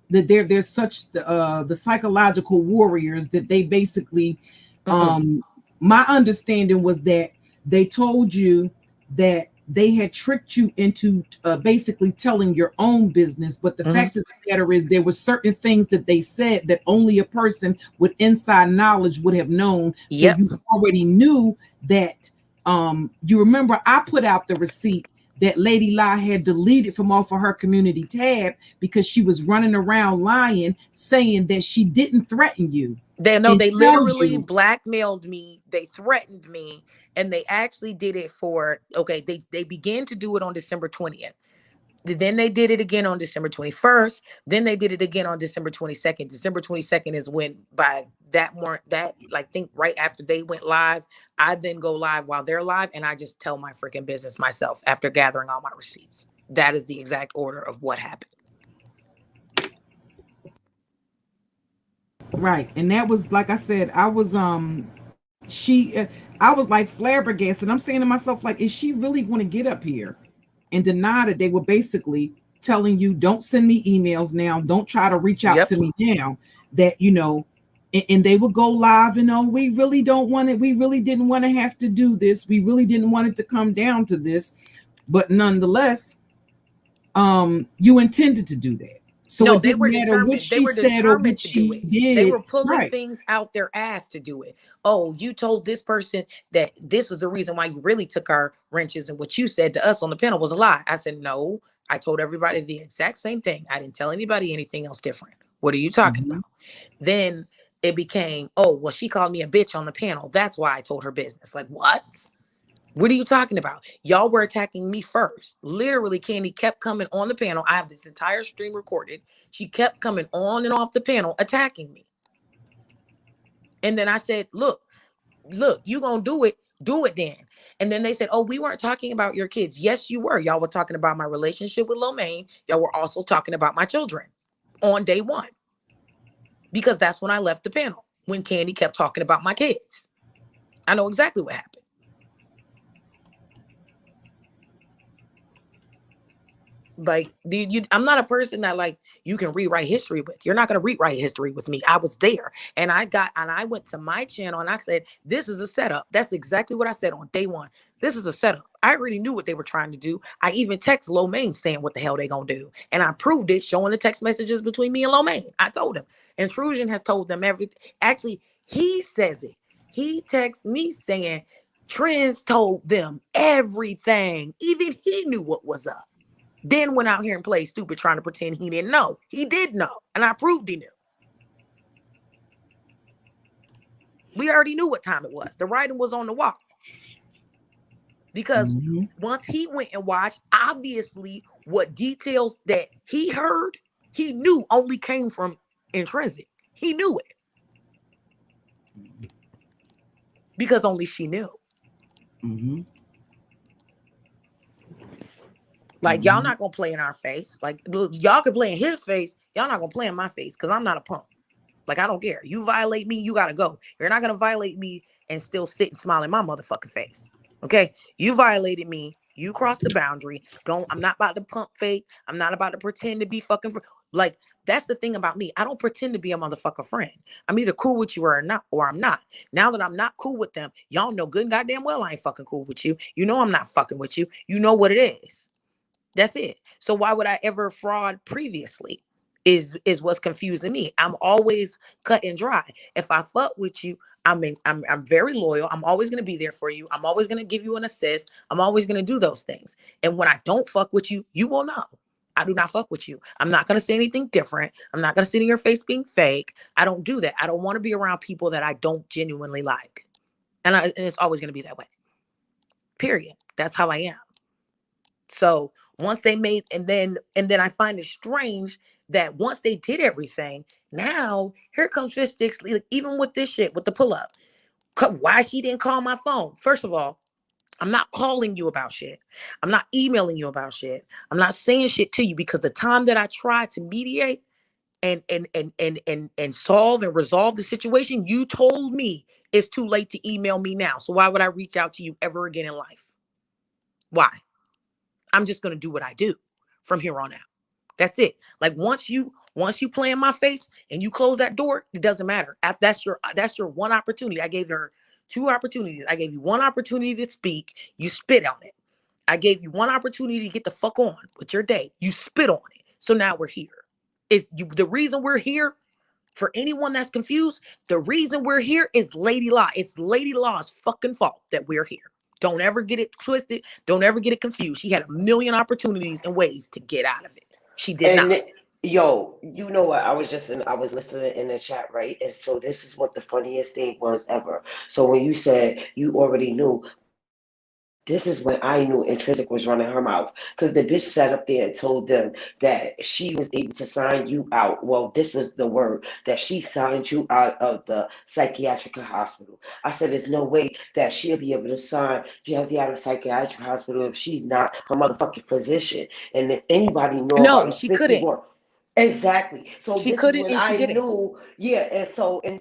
that they're such the psychological warriors that they basically. My understanding was that they told you that they had tricked you into basically telling your own business, but the fact of the matter is there were certain things that they said that only a person with inside knowledge would have known. So you already knew that. You remember I put out the receipt that Lady Lie had deleted from off of her community tab because she was running around lying, saying that she didn't threaten you. They literally blackmailed me. They threatened me, and they actually did it for, they began to do it on December 20th. Then they did it again on December 21st. Then they did it again on December 22nd. December 22nd is when, by think right after they went live, I then go live while they're live, and I just tell my freaking business myself after gathering all my receipts. That is the exact order of what happened. Right. And that was, like I said, I was I was like flabbergasted. I'm saying to myself, like, is she really going to get up here and deny that they were basically telling you, don't send me emails now, don't try to reach out to me now, that and they would go live and we really don't want it, we really didn't want to have to do this, we really didn't want it to come down to this, but nonetheless you intended to do that. So no, it didn't matter what she said or what she did. They were pulling things out their ass to do it. Oh, you told this person that this was the reason why you really took our wrenches, and what you said to us on the panel was a lie. I said, no, I told everybody the exact same thing. I didn't tell anybody anything else different. What are you talking about? Then it became, oh, well, she called me a bitch on the panel. That's why I told her business. Like, what? What are you talking about? Y'all were attacking me first. Literally, Candy kept coming on the panel. I have this entire stream recorded. She kept coming on and off the panel attacking me. And then I said, look, you gonna do it then. And then they said, oh, we weren't talking about your kids. Yes, you were. Y'all were talking about my relationship with Lomaine. Y'all were also talking about my children on day one. Because that's when I left the panel, when Candy kept talking about my kids. I know exactly what happened. Like, I'm not a person that like you can rewrite history with. You're not going to rewrite history with me. I was there, and I went to my channel and I said, this is a setup. That's exactly what I said on day one. This is a setup. I already knew what they were trying to do. I even text Lomaine saying what the hell they gonna do, and I proved it showing the text messages between me and Lomaine. I told him. Intrusion has told them everything. Actually, he says it. He texts me saying Trends told them everything. Even he knew what was up. Then went out here and played stupid trying to pretend he didn't know. He did know, and I proved he knew. We already knew what time it was. The writing was on the wall. Because once he went and watched, obviously what details that he heard, he knew only came from Intrinsic. He knew it. Because only she knew. Like, y'all not going to play in our face. Like, y'all can play in his face. Y'all not going to play in my face because I'm not a punk. Like, I don't care. You violate me, you got to go. You're not going to violate me and still sit and smile in my motherfucking face. Okay? You violated me. You crossed the boundary. I'm not about to pump fake. I'm not about to pretend to be fucking. Like, that's the thing about me. I don't pretend to be a motherfucker friend. I'm either cool with you or not, or I'm not. Now that I'm not cool with them, y'all know good and goddamn well I ain't fucking cool with you. You know I'm not fucking with you. You know what it is. That's it. So why would I ever fraud previously? Is what's confusing me. I'm always cut and dry. If I fuck with you, I'm very loyal. I'm always gonna be there for you. I'm always gonna give you an assist. I'm always gonna do those things. And when I don't fuck with you, you will know. I do not fuck with you. I'm not gonna say anything different. I'm not gonna sit in your face being fake. I don't do that. I don't want to be around people that I don't genuinely like. And it's always gonna be that way. Period. That's how I am. So once they made, and then I find it strange that once they did everything, now here comes Fish Sticks, like, even with this shit, with the pull up. Why she didn't call my phone? First of all, I'm not calling you about shit. I'm not emailing you about shit. I'm not saying shit to you because the time that I tried to mediate and solve and resolve the situation, you told me it's too late to email me now. So why would I reach out to you ever again in life? Why? I'm just going to do what I do from here on out. That's it. Like once you play in my face and you close that door, it doesn't matter. That's your one opportunity. I gave her 2 opportunities. I gave you 1 opportunity to speak. You spit on it. I gave you 1 opportunity to get the fuck on with your day. You spit on it. So now we're here. The reason we're here, for anyone that's confused, the reason we're here is Lady Law. It's Lady Law's fucking fault that we're here. Don't ever get it twisted. Don't ever get it confused. She had a million opportunities and ways to get out of it. She did not. Yo, you know what? I was listening in the chat, right? And so this is what the funniest thing was ever. So when you said you already knew, this is when I knew Intrinsic was running her mouth. Because the bitch sat up there and told them that she was able to sign you out. Well, this was the word, that she signed you out of the psychiatric hospital. I said, there's no way that she'll be able to sign Jazzy out of the psychiatric hospital if she's not her motherfucking physician. And if anybody know No, about a she couldn't. 51. Exactly. So She this is couldn't when and she I didn't. knew, yeah, and so and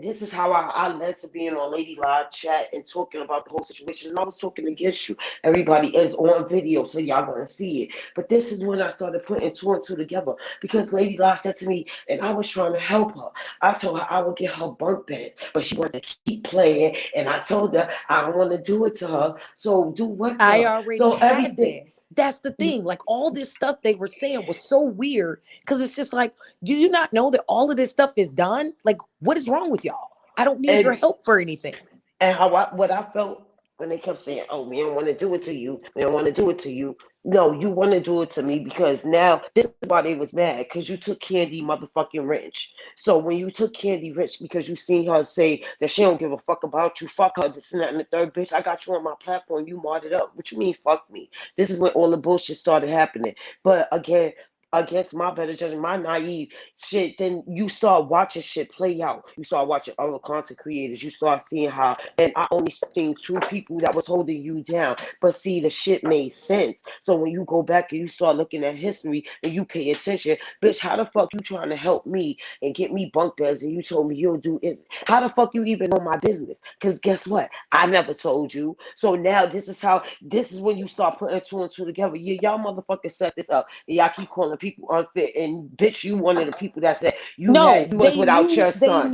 this is how I led to being on Lady Live chat and talking about the whole situation. And I was talking against you. Everybody is on video, so y'all gonna see it. But this is when I started putting 2 and 2 together because Lady Live said to me, and I was trying to help her. I told her I would get her bunk beds, but she wanted to keep playing, and I told her I don't want to do it to her. So do what to I her? already So had everything. beds. That's the thing. Like all this stuff they were saying was so weird because it's just like, do you not know that all of this stuff is done? Like, what is wrong with y'all? I don't need your And help for anything. and what I felt when they kept saying, "Oh, we don't want to do it to you. We don't want to do it to you." No, you want to do it to me because now this is why they was mad because you took Candy motherfucking Rich. So when you took Candy Rich because you seen her say that she don't give a fuck about you, fuck her, this and that and the third, bitch. I got you on my platform. You modded up. What you mean, fuck me? This is when all the bullshit started happening. But again, against my better judgment, my naive shit, then you start watching shit play out. You start watching other content creators. You start seeing how, and I only seen 2 people that was holding you down. But see, the shit made sense. So when you go back and you start looking at history and you pay attention, bitch, how the fuck you trying to help me and get me bunk beds and you told me you'll do it? How the fuck you even know my business? Because guess what? I never told you. So now this is when you start putting 2 and 2 together. Yeah, y'all motherfuckers set this up. And y'all keep calling people unfit. And bitch, you one of the people that said No, you was without your son.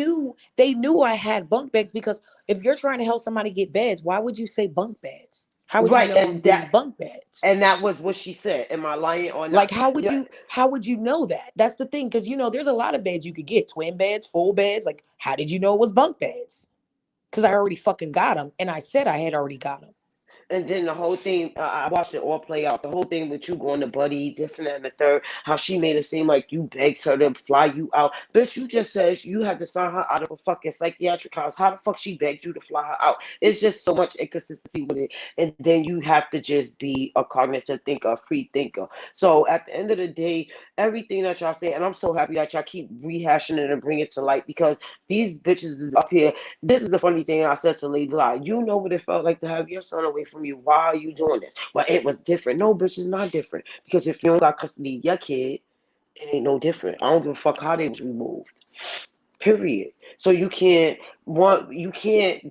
they knew I had bunk beds because if you're trying to help somebody get beds, why would you say bunk beds? How would you Right, know they need bunk beds? and that was what she said. Am I lying or Like not? Yeah, how would you know that? That's the thing, because there's a lot of beds you could get, twin beds, full beds. Like, how did you know it was bunk beds? Because I already fucking got them, and I said I had already got them. And then the whole thing, I watched it all play out. The whole thing with you going to Buddy, this and that and the third, how she made it seem like you begged her to fly you out. Bitch, you just said you had to sign her out of a fucking psychiatric house. How the fuck she begged you to fly her out? It's just so much inconsistency with it. And then you have to just be a cognitive thinker, a free thinker. So at the end of the day, everything that y'all say, and I'm so happy that y'all keep rehashing it and bring it to light because these bitches is up here. This is the funny thing I said to Lady Lie. You know what it felt like to have your son away from you. Why are you doing this? Well, it was different. No, bitch, it's not different. Because if you don't got custody of your kid, it ain't no different. I don't give a fuck how they was removed. Period. So you can't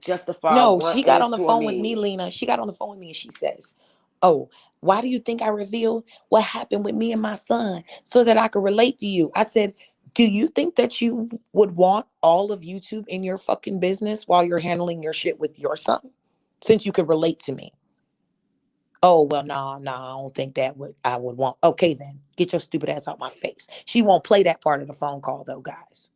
justify No, one she got ends on the to a phone with me, means. Lena. She got on the phone with me and she says, "Oh, why do you think I revealed what happened with me and my son so that I could relate to you?" I said, "Do you think that you would want all of YouTube in your fucking business while you're handling your shit with your son? Since you could relate to me." Oh, well, no, I don't think that would I would want. Okay, then get your stupid ass out my face. She won't play that part of the phone call though, guys.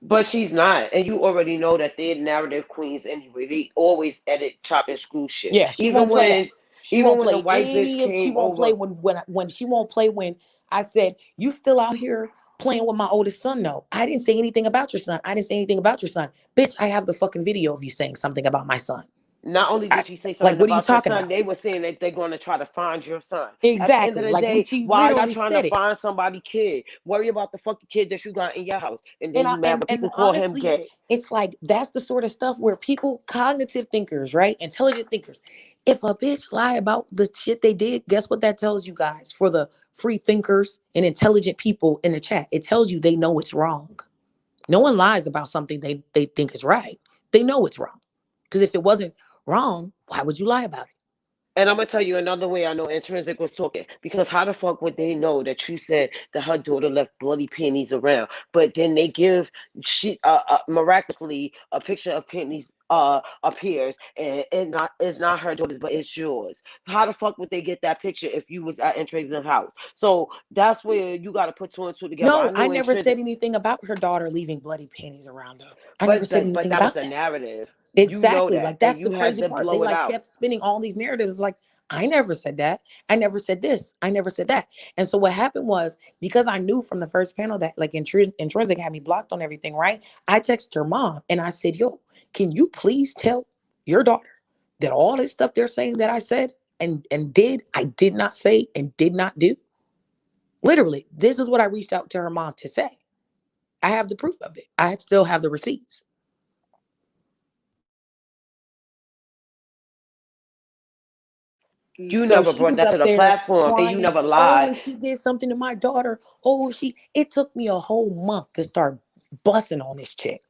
But she's not, and you already know that they're narrative queens anyway. They always edit, chop, and screw shit. Yeah, she won't play that. She Even won't when the play white bitch any of. She came won't play over, when she won't play when I said you still out here playing with my oldest son. No, I didn't say anything about your son. I didn't say anything about your son, bitch. I have the fucking video of you saying something about my son. not only I, did she say like, something what are you about your talking son, about? they were saying that they're going to try to find your son. At the end of Exactly. the Like day, she why y'all literally trying to said it. find somebody kid? Worry about the fucking kid that you got in your house, and then And I you mad when and people call him honestly, gay. it's like that's the sort of stuff where people, cognitive thinkers, right? Intelligent thinkers. If a bitch lie about the shit they did, guess what that tells you guys? For the free thinkers and intelligent people in the chat, it tells you they know it's wrong. No one lies about something they think is right. They know it's wrong. Because if it wasn't wrong, why would you lie about it? And I'm gonna tell you another way I know Intrinsic was talking because how the fuck would they know that you said that her daughter left bloody panties around, but then they give she miraculously a picture of panties appears and it's not her daughter's but it's yours. How the fuck would they get that picture if you was at Intrinsic's house? So that's where you got to put two and two together. I No, I know never said Intrinsic, anything about her daughter leaving bloody panties around her. I never but said but anything that was about a that. narrative. You know Exactly. that, Like and that's the you had crazy to part. They blow it like out. kept spinning all these narratives. Like, I never said that. I never said this. I never said that. And so what happened was because I knew from the first panel that like Intrinsic had me blocked on everything, right? I texted her mom and I said, "Yo, can you please tell your daughter that all this stuff they're saying that I said and did, I did not say and did not do?" Literally, this is what I reached out to her mom to say. I have the proof of it. I still have the receipts. You So never she brought was that to up the there platform, and you crying. never Oh, lied. and she did something to my daughter. Oh, it took me a whole month to start bussing on this chick.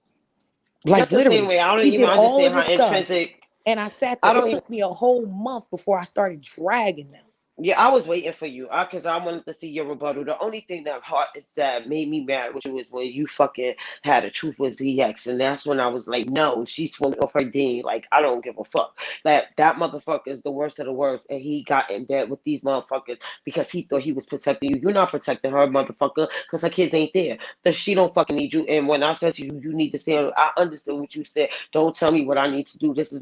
Like Just the same literally, way, I don't she even did all of understand how this stuff. intrinsic. And I sat there. I It don't even. took me a whole month before I started dragging them. Yeah, I was waiting for you because I wanted to see your rebuttal. The only thing that made me mad with you is when you fucking had a truth with ZX, and that's when I was like, no, she's fully off her dean. Like, I don't give a fuck. That motherfucker is the worst of the worst, and he got in bed with these motherfuckers because he thought he was protecting you. You're not protecting her, motherfucker, because her kids ain't there. That she don't fucking need you. And when I said to you, you need to stand. I understood what you said. Don't tell me what I need to do. This is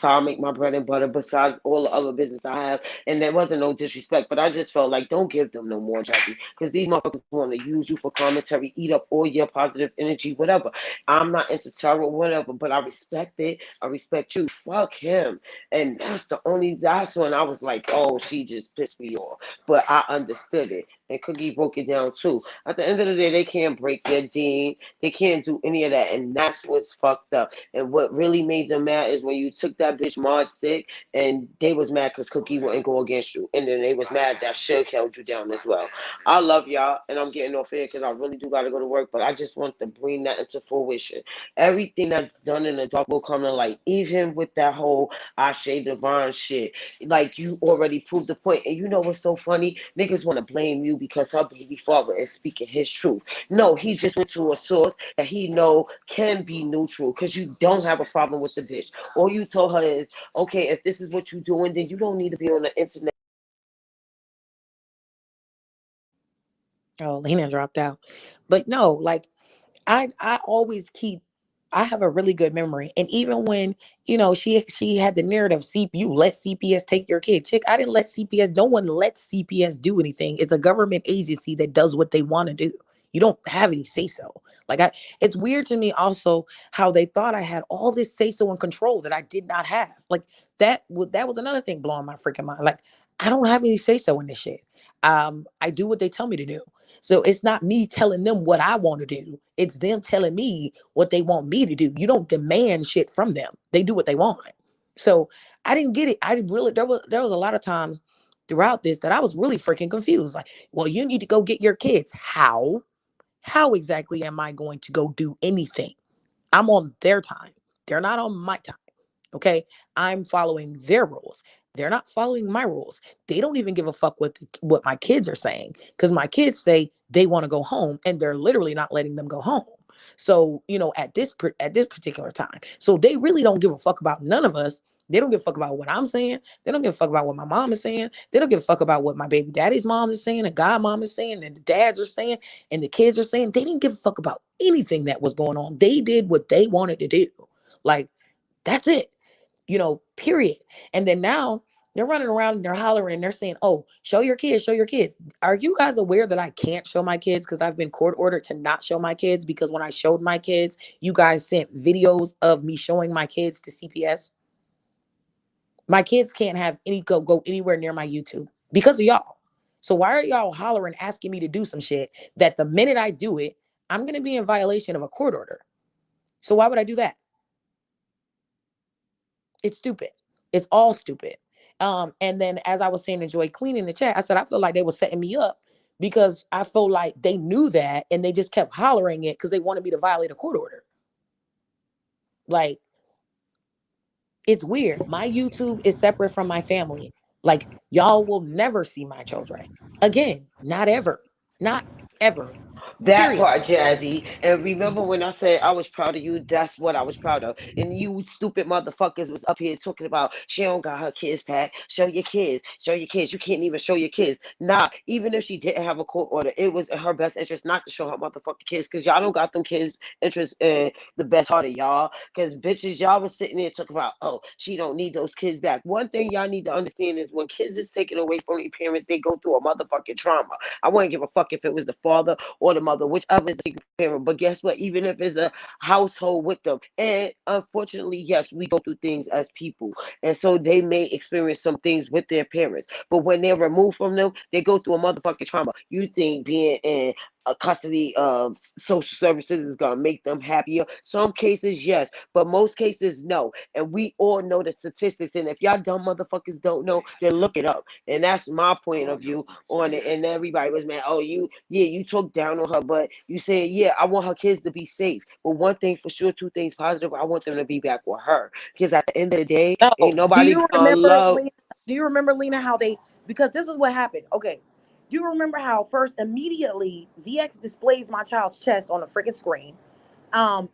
how I make my bread and butter. Besides all the other business I have. And there wasn't no disrespect, but I just felt like don't give them no more, Jackie, because these motherfuckers want to use you for commentary, eat up all your positive energy, whatever. I'm not into tarot, whatever, but I respect it. I respect you. Fuck him. And that's when I was like, oh, she just pissed me off. But I understood it. And Cookie broke it down too. At the end of the day, they can't break their dean. They can't do any of that. And that's what's fucked up. And what really made them mad is when you took that bitch Maud stick and they was mad because Cookie wouldn't go against you, and then they was mad that Suge held you down as well. I love y'all, and I'm getting off here because I really do got to go to work, but I just want to bring that into fruition. Everything that's done in the dark will come to light, even with that whole Ashe Devon shit. Like you already proved the point, and you know what's so funny? Niggas want to blame you because her baby father is speaking his truth. No, he just went to a source that he know can be neutral because you don't have a problem with the bitch. All you told her is, okay, if this is what you're doing, then you don't need to be on the internet. Oh, Lena dropped out. But no, like I always keep I have a really good memory. And even when, she had the narrative, you let CPS take your kid. Chick, I didn't let CPS, no one lets CPS do anything. It's a government agency that does what they want to do. You don't have any say so. It's weird to me also how they thought I had all this say so and control that I did not have. Like that was another thing blowing my freaking mind. Like, I don't have any say so in this shit. I do what they tell me to do. So it's not me telling them what I want to do. It's them telling me what they want me to do. You don't demand shit from them. They do what they want. So I didn't get it. I really there was a lot of times throughout this that I was really freaking confused. Like, well, you need to go get your kids. How? How exactly am I going to go do anything? I'm on their time. They're not on my time. Okay. I'm following their rules. They're not following my rules. They don't even give a fuck what my kids are saying, because my kids say they want to go home and they're literally not letting them go home. So, at this particular time. So they really don't give a fuck about none of us. They don't give a fuck about what I'm saying. They don't give a fuck about what my mom is saying. They don't give a fuck about what my baby daddy's mom is saying and godmom is saying and the dads are saying and the kids are saying. They didn't give a fuck about anything that was going on. They did what they wanted to do. Like, that's it, period. And then now they're running around and they're hollering and they're saying, oh, show your kids, show your kids. Are you guys aware that I can't show my kids because I've been court ordered to not show my kids? Because when I showed my kids, you guys sent videos of me showing my kids to CPS. My kids can't have any go anywhere near my YouTube because of y'all. So why are y'all hollering, asking me to do some shit that the minute I do it, I'm going to be in violation of a court order? So why would I do that? It's stupid. It's all stupid. And then as I was saying to Joy Queen in the chat, I said, I feel like they were setting me up because I feel like they knew that and they just kept hollering it because they wanted me to violate a court order. Like, it's weird. My YouTube is separate from my family. Like, y'all will never see my children again. Not ever. Not ever. That Period. part, Jazzy. And remember when I said I was proud of you, that's what I was proud of. And you stupid motherfuckers was up here talking about she don't got her kids, Pat. Show your kids. Show your kids. You can't even show your kids. Nah, even if she didn't have a court order, it was in her best interest not to show her motherfucking kids, because y'all don't got them kids' interest in the best part of y'all. Because bitches, y'all was sitting there talking about, oh, she don't need those kids back. One thing y'all need to understand is when kids is taken away from their parents, they go through a motherfucking trauma. I wouldn't give a fuck if it was the father or the mother, whichever is the parent. But guess what? Even if it's a household with them, and unfortunately, yes, we go through things as people, and so they may experience some things with their parents. But when they're removed from them, they go through a motherfucking trauma. You think being in a custody of social services is gonna make them happier? Some cases, yes, but most cases, no. And we all know the statistics. And if y'all dumb motherfuckers don't know, then look it up. And that's my point of view on it. And everybody was mad. Oh, you talk down on her, but you said, yeah, I want her kids to be safe. But one thing for sure, two things positive, I want them to be back with her. Because at the end of the day, No. ain't Do nobody you gonna remember, love. Lena? Do you remember, Lena, how they, because this is what happened. Okay. Do you remember how first immediately ZX displays my child's chest on a freaking screen?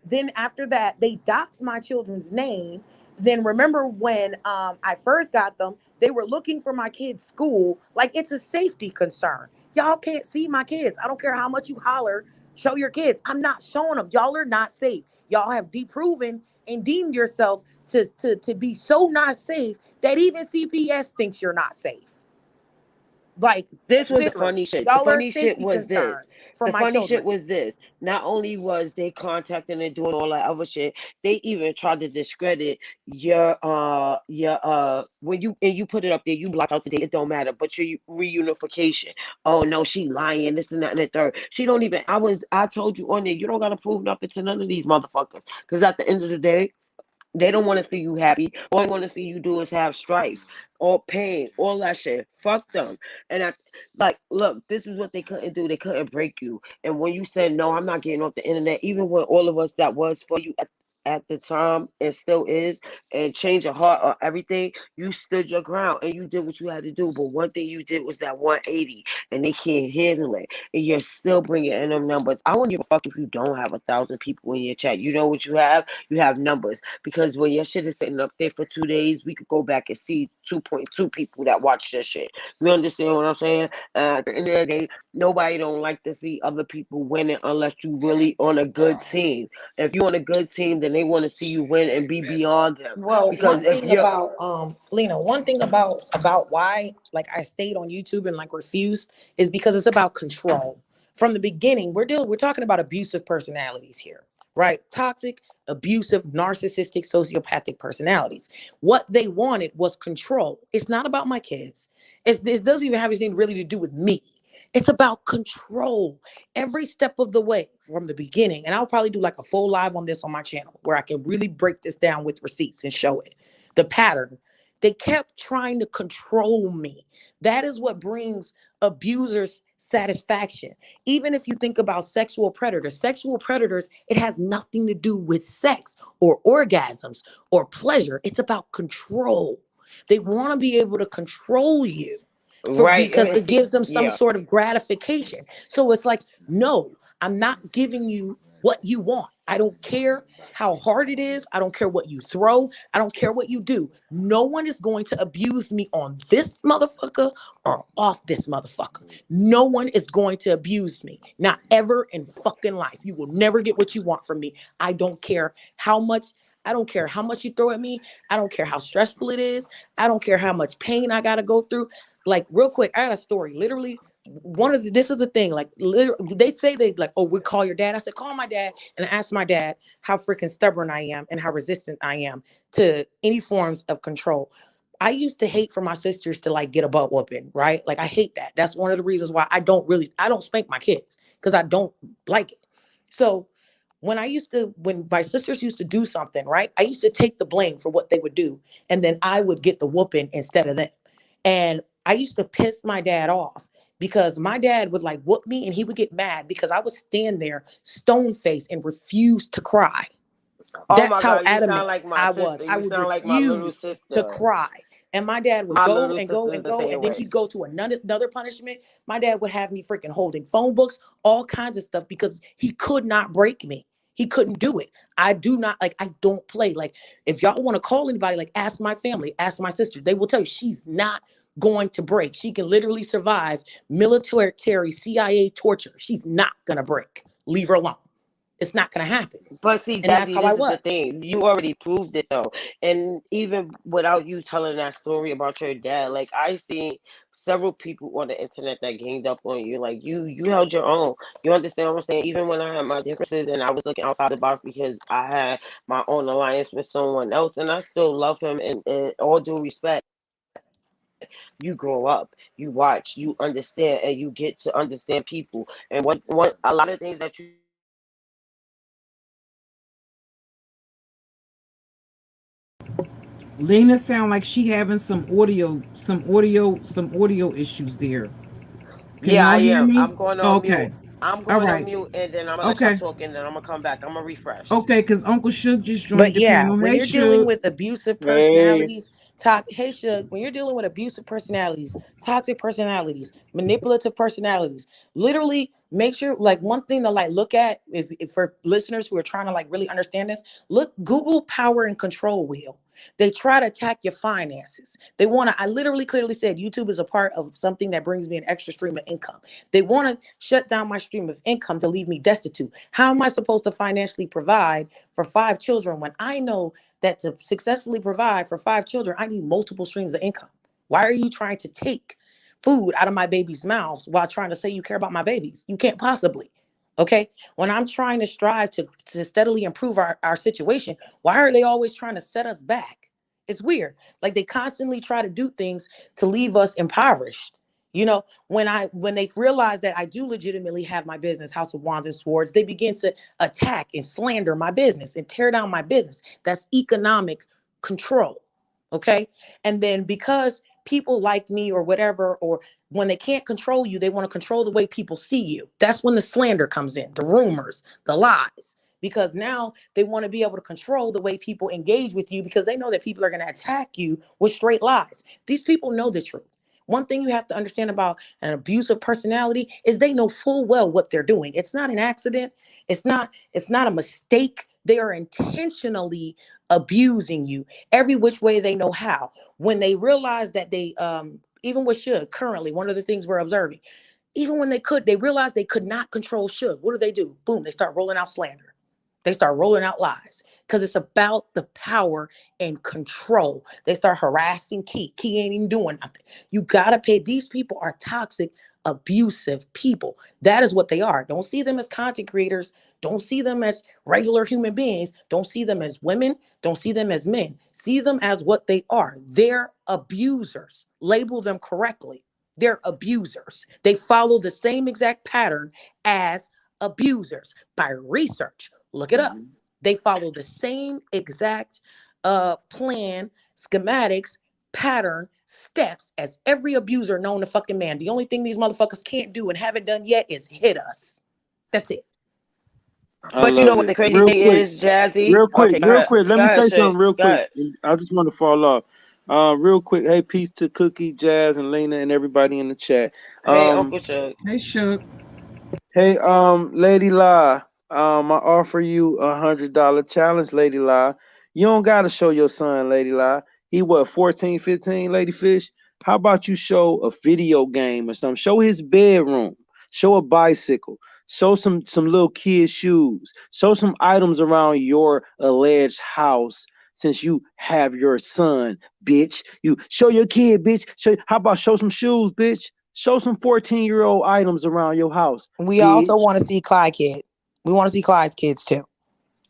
Then after that, they doxed my children's name. Then remember when I first got them, they were looking for my kids' school. Like, it's a safety concern. Y'all can't see my kids. I don't care how much you holler, show your kids. I'm not showing them. Y'all are not safe. Y'all have deproven and deemed yourself to be so not safe that even CPS thinks you're not safe. Like, This was the funny literally, shit. The y'all are a funny shit safety was concern this. for The my funny shit children. was this. Not only was they contacting and doing all that other shit, they even tried to discredit your when you put it up there, you block out the date, it don't matter, but your reunification. Oh no, she lying, this and that and the third. She don't even I told you on there, you don't gotta prove nothing to none of these motherfuckers. Cause at the end of the day, they don't want to see you happy. All they want to see you do is have strife or pain, all that shit. Fuck them. And look, this is what they couldn't do. They couldn't break you. And when you said, no, I'm not getting off the internet, even when all of us that was for you at the time and still is, and change your heart or everything, you stood your ground and you did what you had to do. But one thing you did was that 180, and they can't handle it. And you're still bringing in them numbers. I wouldn't give a fuck if you don't have 1,000 people in your chat. You know what you have? You have numbers. Because when your shit is sitting up there for 2 days, we could go back and see 2.2 people that watch this shit. You understand what I'm saying? At the end of the day, nobody don't like to see other people winning unless you really on a good team. If you're on a good team, then they want to see you win and be beyond them. Well, Because one if thing you're about Lena, one thing about why like I stayed on YouTube and like refused is because it's about control. From the beginning, we're talking about abusive personalities here, right? Toxic, abusive, narcissistic, sociopathic personalities. What they wanted was control. It's not about my kids. It doesn't even have anything really to do with me. It's about control every step of the way from the beginning. And I'll probably do like a full live on this on my channel where I can really break this down with receipts and show it. The pattern. They kept trying to control me. That is what brings abusers satisfaction. Even if you think about sexual predators, it has nothing to do with sex or orgasms or pleasure. It's about control. They want to be able to control you right, because it gives them some yeah, sort of gratification. So it's like, no, I'm not giving you what you want. I don't care how hard it is. I don't care what you throw. I don't care what you do. No one is going to abuse me on this motherfucker or off this motherfucker. No one is going to abuse me. Not ever in fucking life. You will never get what you want from me. I don't care how much. I don't care how much you throw at me. I don't care how stressful it is. I don't care how much pain I got to go through. Like real quick, I got a story. Literally, this is the thing. Like, they say they like, oh, we call your dad. I said, call my dad and ask my dad how freaking stubborn I am and how resistant I am to any forms of control. I used to hate for my sisters to like get a butt whooping, right? Like I hate that. That's one of the reasons why I don't spank my kids because I don't like it. So when my sisters used to do something, right? I used to take the blame for what they would do, and then I would get the whooping instead of them. And I used to piss my dad off because my dad would like whoop me and he would get mad because I would stand there stone faced and refuse to cry. oh That's my how God, you sound adamant like my I was. sister. I You would sound like my little refuse to sister. cry. And my dad would My go little and go sister is and the go. same And then way. he'd go to another punishment. My dad would have me freaking holding phone books, all kinds of stuff because he could not break me. He couldn't do it. I don't play. Like, if y'all want to call anybody, like, ask my family, ask my sister. They will tell you she's not going to break. She can literally survive military CIA torture. She's not going to break. Leave her alone. It's not going to happen. But see, And that's Jazzy, how I this is the was. thing. You already proved it though. And even without you telling that story about your dad, like I see several people on the internet that ganged up on you. Like you held your own. You understand what I'm saying? Even when I had my differences and I was looking outside the box because I had my own alliance with someone else and I still love him and all due respect, you grow up, you watch, you understand, and you get to understand people. And what a lot of things that you say is true. And I know that you have your own experiences and you have your own Lena sound like she having some audio issues there. Can Yeah, I y'all hear am. me? I'm going on mute. Okay. I'm All going on right. mute and then I'm gonna let y'all Okay. talk and then I'm gonna come back. I'm gonna refresh. Okay, because Uncle Shook just But joined the yeah, panel. when Hey, you're dealing Shook. with abusive Hey, personalities, hey Suge, when you're dealing with abusive personalities, toxic personalities, manipulative personalities, literally make sure like one thing to like look at if for listeners who are trying to like really understand this, look Google power and control wheel. They try to attack your finances. They want to, I literally clearly said YouTube is a part of something that brings me an extra stream of income. They want to shut down my stream of income to leave me destitute. How am I supposed to financially provide for 5 children when I know that to successfully provide for 5 children, I need multiple streams of income? Why are you trying to take food out of my babies' mouths while trying to say you care about my babies? You can't possibly. Okay. When I'm trying to strive to steadily improve our situation, why are they always trying to set us back? It's weird. Like they constantly try to do things to leave us impoverished. You know, when they realize that I do legitimately have my business, House of Wands and Swords, they begin to attack and slander my business and tear down my business. That's economic control. Okay. And then because people like me or whatever, or when they can't control you, they want to control the way people see you. That's when the slander comes in, the rumors, the lies. Because now they want to be able to control the way people engage with you because they know that people are going to attack you with straight lies. These people know the truth. One thing you have to understand about an abusive personality is they know full well what they're doing. It's not an accident. It's not a mistake. They are intentionally abusing you every which way they know how. When they realize that they, even with Suge, currently, one of the things we're observing, even when they realized they could not control Suge. What do? Boom, they start rolling out slander. They start rolling out lies because it's about the power and control. They start harassing Key. Key ain't even doing nothing. You gotta pay. These people are toxic, abusive people. That is what they are. Don't see them as content creators. Don't see them as regular human beings. Don't see them as women. Don't see them as men. See them as what they are. They're abusers. Label them correctly. They're abusers. They follow the same exact pattern as abusers by research. Look it up. They follow the same exact plan, schematics, pattern, steps as every abuser known to fucking man. The only thing these motherfuckers can't do and haven't done yet is hit us. That's it. But you know what the crazy thing is, Jazzy? Real quick, Okay, go ahead. Let me say something real Go quick. ahead. I just want to follow off. Real quick. Hey, peace to Cookie, Jazz, and Lena, and everybody in the chat. Hey, Uncle Chuck. Hey, Suge. Hey, Lady La, I offer you $100 challenge, Lady La. You don't gotta show your son, Lady La. He what, 14, 15, Lady Fish? How about you show a video game or something? Show his bedroom. Show a bicycle. Show some little kid shoes. Show some items around your alleged house since you have your son, bitch. You show your kid, bitch. How about show some shoes, bitch? Show some 14-year-old items around your house. We bitch. also want to see Clyde kid. We want to see Clyde's kids too.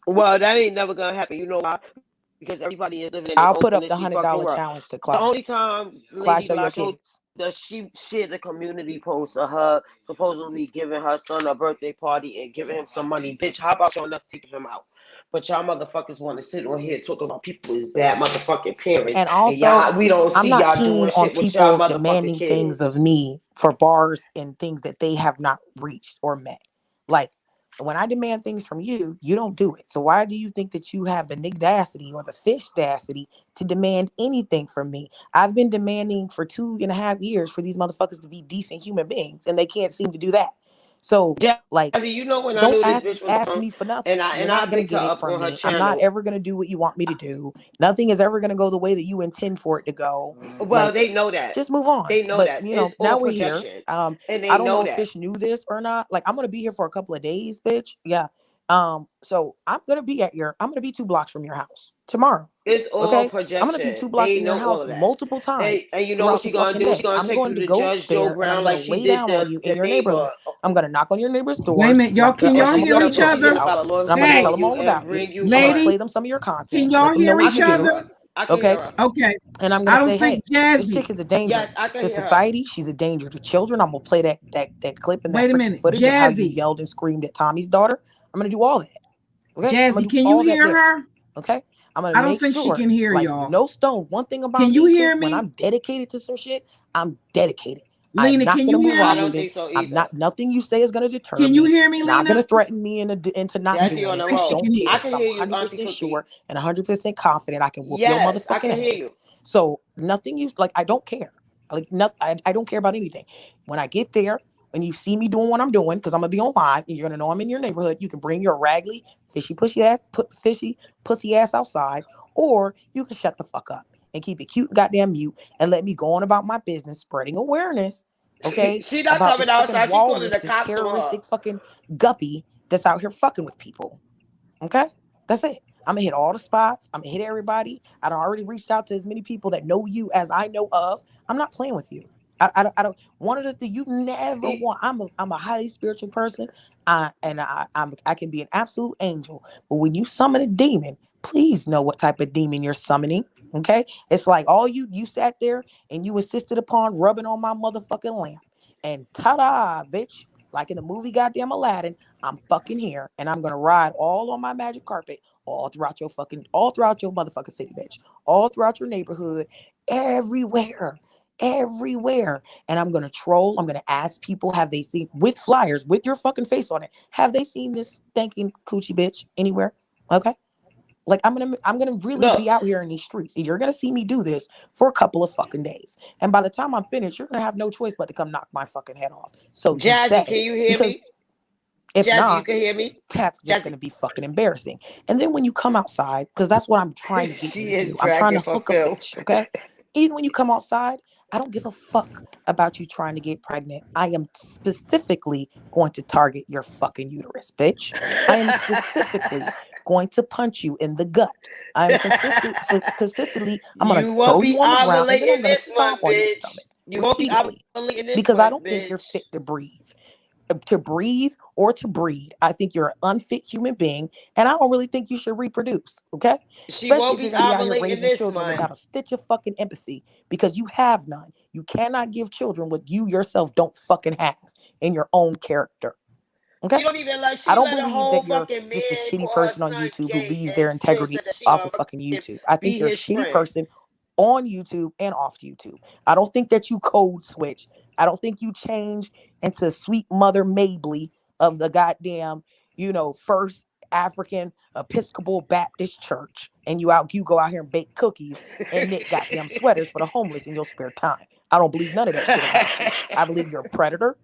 Well, that ain't never gonna happen. You know why? Because everybody is living in I'll their put own up the fantasy fucking $100 world. challenge to The Clyde. only time Clyde, Lady show your La showed kids. that she shared the community post of her supposedly giving her son a birthday party and giving him some money. Bitch, how about showing us taking him out? But y'all motherfuckers want to sit on here talking about people is bad motherfucking parents, And and also, y'all we don't I'm see not y'all keen doing on shit with y'all people motherfucking demanding things kids. of me for bars and things that they have not reached or met. Like, when I demand things from you, you don't do it. So why do you think that you have the nigdacity or the fishdacity to demand anything from me? I've been demanding for 2.5 years for these motherfuckers to be decent human beings, and they can't seem to do that. So, like, Jazzy, you know when I don't knew this bitch was ask young, me for nothing. and You're I not gonna picked her get it up from on her me. I'm not channel. ever gonna do what you want me to do. Nothing is ever gonna go the way that you intend for it to go. Well, Like, they know that. just move on. They know But that. It's all now we're here. projection. I And they don't know know if that. Fish knew this or not. Like, I'm gonna be here for a couple of days, bitch. Yeah. So I'm gonna be 2 blocks from your house tomorrow. It's all Okay? I'm gonna be 2 projection. blocks They from your know all house of that. multiple times And you know what throughout she the gonna fucking do? She day. gonna I'm take going you to to go Judge Joe there and I'm Brown gonna like she lay did down on you in the your neighbor. neighborhood. I'm gonna knock on your neighbor's Wait a doors. minute, y'all. Can y'all I'm hear gonna each push it other? out, As long and as I'm she gonna Hey, tell know them you all and about you. bring you I'm gonna her. lady, play them some of your content. can Let y'all them know hear what I each you can hear do. other? her. I can Okay? hear her. Okay. And I'm I gonna don't say, think hey, this Jazzy. chick is a danger Yes, I can to hear her. society. She's a danger to children. I'm gonna play that clip and that Wait a freaking minute, footage of how you Jazzy. yelled and screamed at Tommy's daughter. I'm gonna do all that. Okay, I'm gonna Jazzy, do can you all that hear there. her? Okay, I'm gonna I don't make think she sure, can hear like, y'all. no stone. One thing about Can you me, chick, hear when me? I'm dedicated to some shit, I'm dedicated. I am Lena, not can gonna you move hear I off me? don't of it. think so I'm either. not. Nothing you say is gonna deter Can you me. hear me, You're not Lena? gonna threaten me into not Jazzy doing on it. the I think I she road. don't can hear. I care can because I'm hear you, Auntie 100% Cookie. sure and 100% confident I can whoop your Yes, I motherfucking can hear ass. you. So nothing you like. I don't care. Like nothing. I don't care about anything. When I get there and you see me doing what I'm doing, because I'm gonna be on live and you're gonna know I'm in your neighborhood. You can bring your raggedy, fishy pussy ass outside, or you can shut the fuck up and keep it cute, goddamn mute, and let me go on about my business, spreading awareness, okay, She not about coming this fucking outside. She calling walrus, the this cops on her. terroristic fucking guppy that's out here fucking with people. Okay, that's it. I'm gonna hit all the spots. I'm gonna hit everybody. I done already reached out to as many people that know you as I know of. I'm not playing with you. I don't. One of the things you never want. I'm a highly spiritual person. I can be an absolute angel. But when you summon a demon, please know what type of demon you're summoning. Okay, it's like all you sat there and you insisted upon rubbing on my motherfucking lamp, and ta-da, bitch! Like in the movie goddamn Aladdin, I'm fucking here, and I'm gonna ride all on my magic carpet all throughout your motherfucking city, bitch, all throughout your neighborhood, everywhere. Everywhere. And I'm gonna troll. I'm gonna ask people, have they seen with flyers with your fucking face on it? Have they seen this stinking coochie bitch anywhere? Okay. Like I'm gonna really Look, be out here in these streets. And you're gonna see me do this for a couple of fucking days. And by the time I'm finished, you're gonna have no choice but to come knock my fucking head off. So you Jazzy, say, can you hear because me? If Jazzy, you not, can hear me? that's just going Jazzy. to be fucking embarrassing. And then when you come outside, because that's what I'm trying to get you She to is do, I'm trying to dragging for hook a Phil. fish, okay? Even when you come outside, I don't give a fuck about you trying to get pregnant. I am specifically going to target your fucking uterus, bitch. I am specifically going to punch you in the gut. Consistently, I'm going to You won't throw you be on the ground and then I'm ovulating going to this stomp month, on your bitch. stomach You won't be repeatedly ovulating this because I month, don't think you're bitch. fit to breathe. To breathe or to breed. I think you're an unfit human being, and I don't really think you should reproduce, okay? She Especially won't if you're be going to be out here ovulating raising this children month. without a stitch of fucking empathy because you have none. You cannot give children what you yourself don't fucking have in your own character, okay? She don't even let. I She don't let a believe that whole you're fucking just a man shitty call her person on son YouTube who gay leaves their and still integrity said that she off of gonna fucking fucking YouTube. I think be you're a his shitty friend. person on YouTube and off YouTube. I don't think that you code switch. I don't think you change into sweet mother Mabley of the goddamn, first African Episcopal Baptist Church, and you go out here and bake cookies and knit goddamn sweaters for the homeless in your spare time. I don't believe none of that shit about you. I believe you're a predator.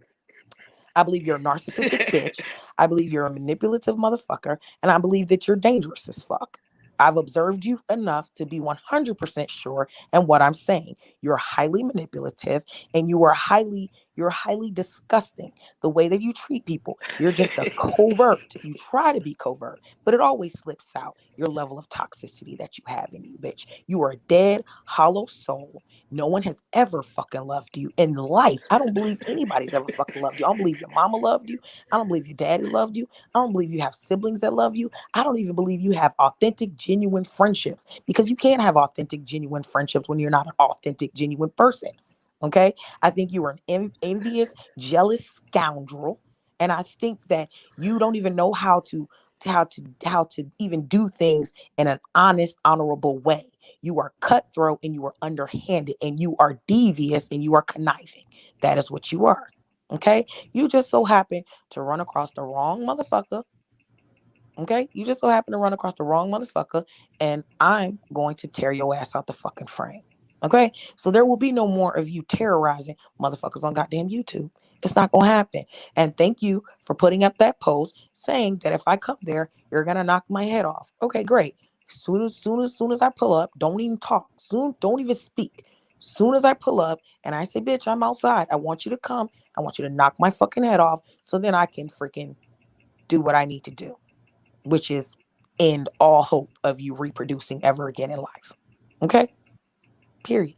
I believe you're a narcissistic bitch. I believe you're a manipulative motherfucker. And I believe that you're dangerous as fuck. I've observed you enough to be 100% sure in what I'm saying. You're highly manipulative and you're highly disgusting. The way that you treat people, you're just a covert. You try to be covert, but it always slips out. Your level of toxicity that you have in you, bitch. You are a dead, hollow soul. No one has ever fucking loved you in life. I don't believe anybody's ever fucking loved you. I don't believe your mama loved you. I don't believe your daddy loved you. I don't believe you have siblings that love you. I don't even believe you have authentic, genuine friendships because you can't have authentic, genuine friendships when you're not an authentic, genuine person. Okay? I think you are an envious, jealous scoundrel. And I think that you don't even know how to even do things in an honest, honorable way. You are cutthroat and you are underhanded and you are devious and you are conniving. That is what you are. Okay? You just so happen to run across the wrong motherfucker. Okay? You just so happen to run across the wrong motherfucker and I'm going to tear your ass out the fucking frame. Okay? So there will be no more of you terrorizing motherfuckers on goddamn YouTube. It's not going to happen. And thank you for putting up that post saying that if I come there, you're going to knock my head off. Okay, great. Soon as I pull up, don't even talk. Don't even speak. Soon as I pull up and I say, bitch, I'm outside. I want you to come. I want you to knock my fucking head off so then I can freaking do what I need to do, which is end all hope of you reproducing ever again in life. Okay? Period.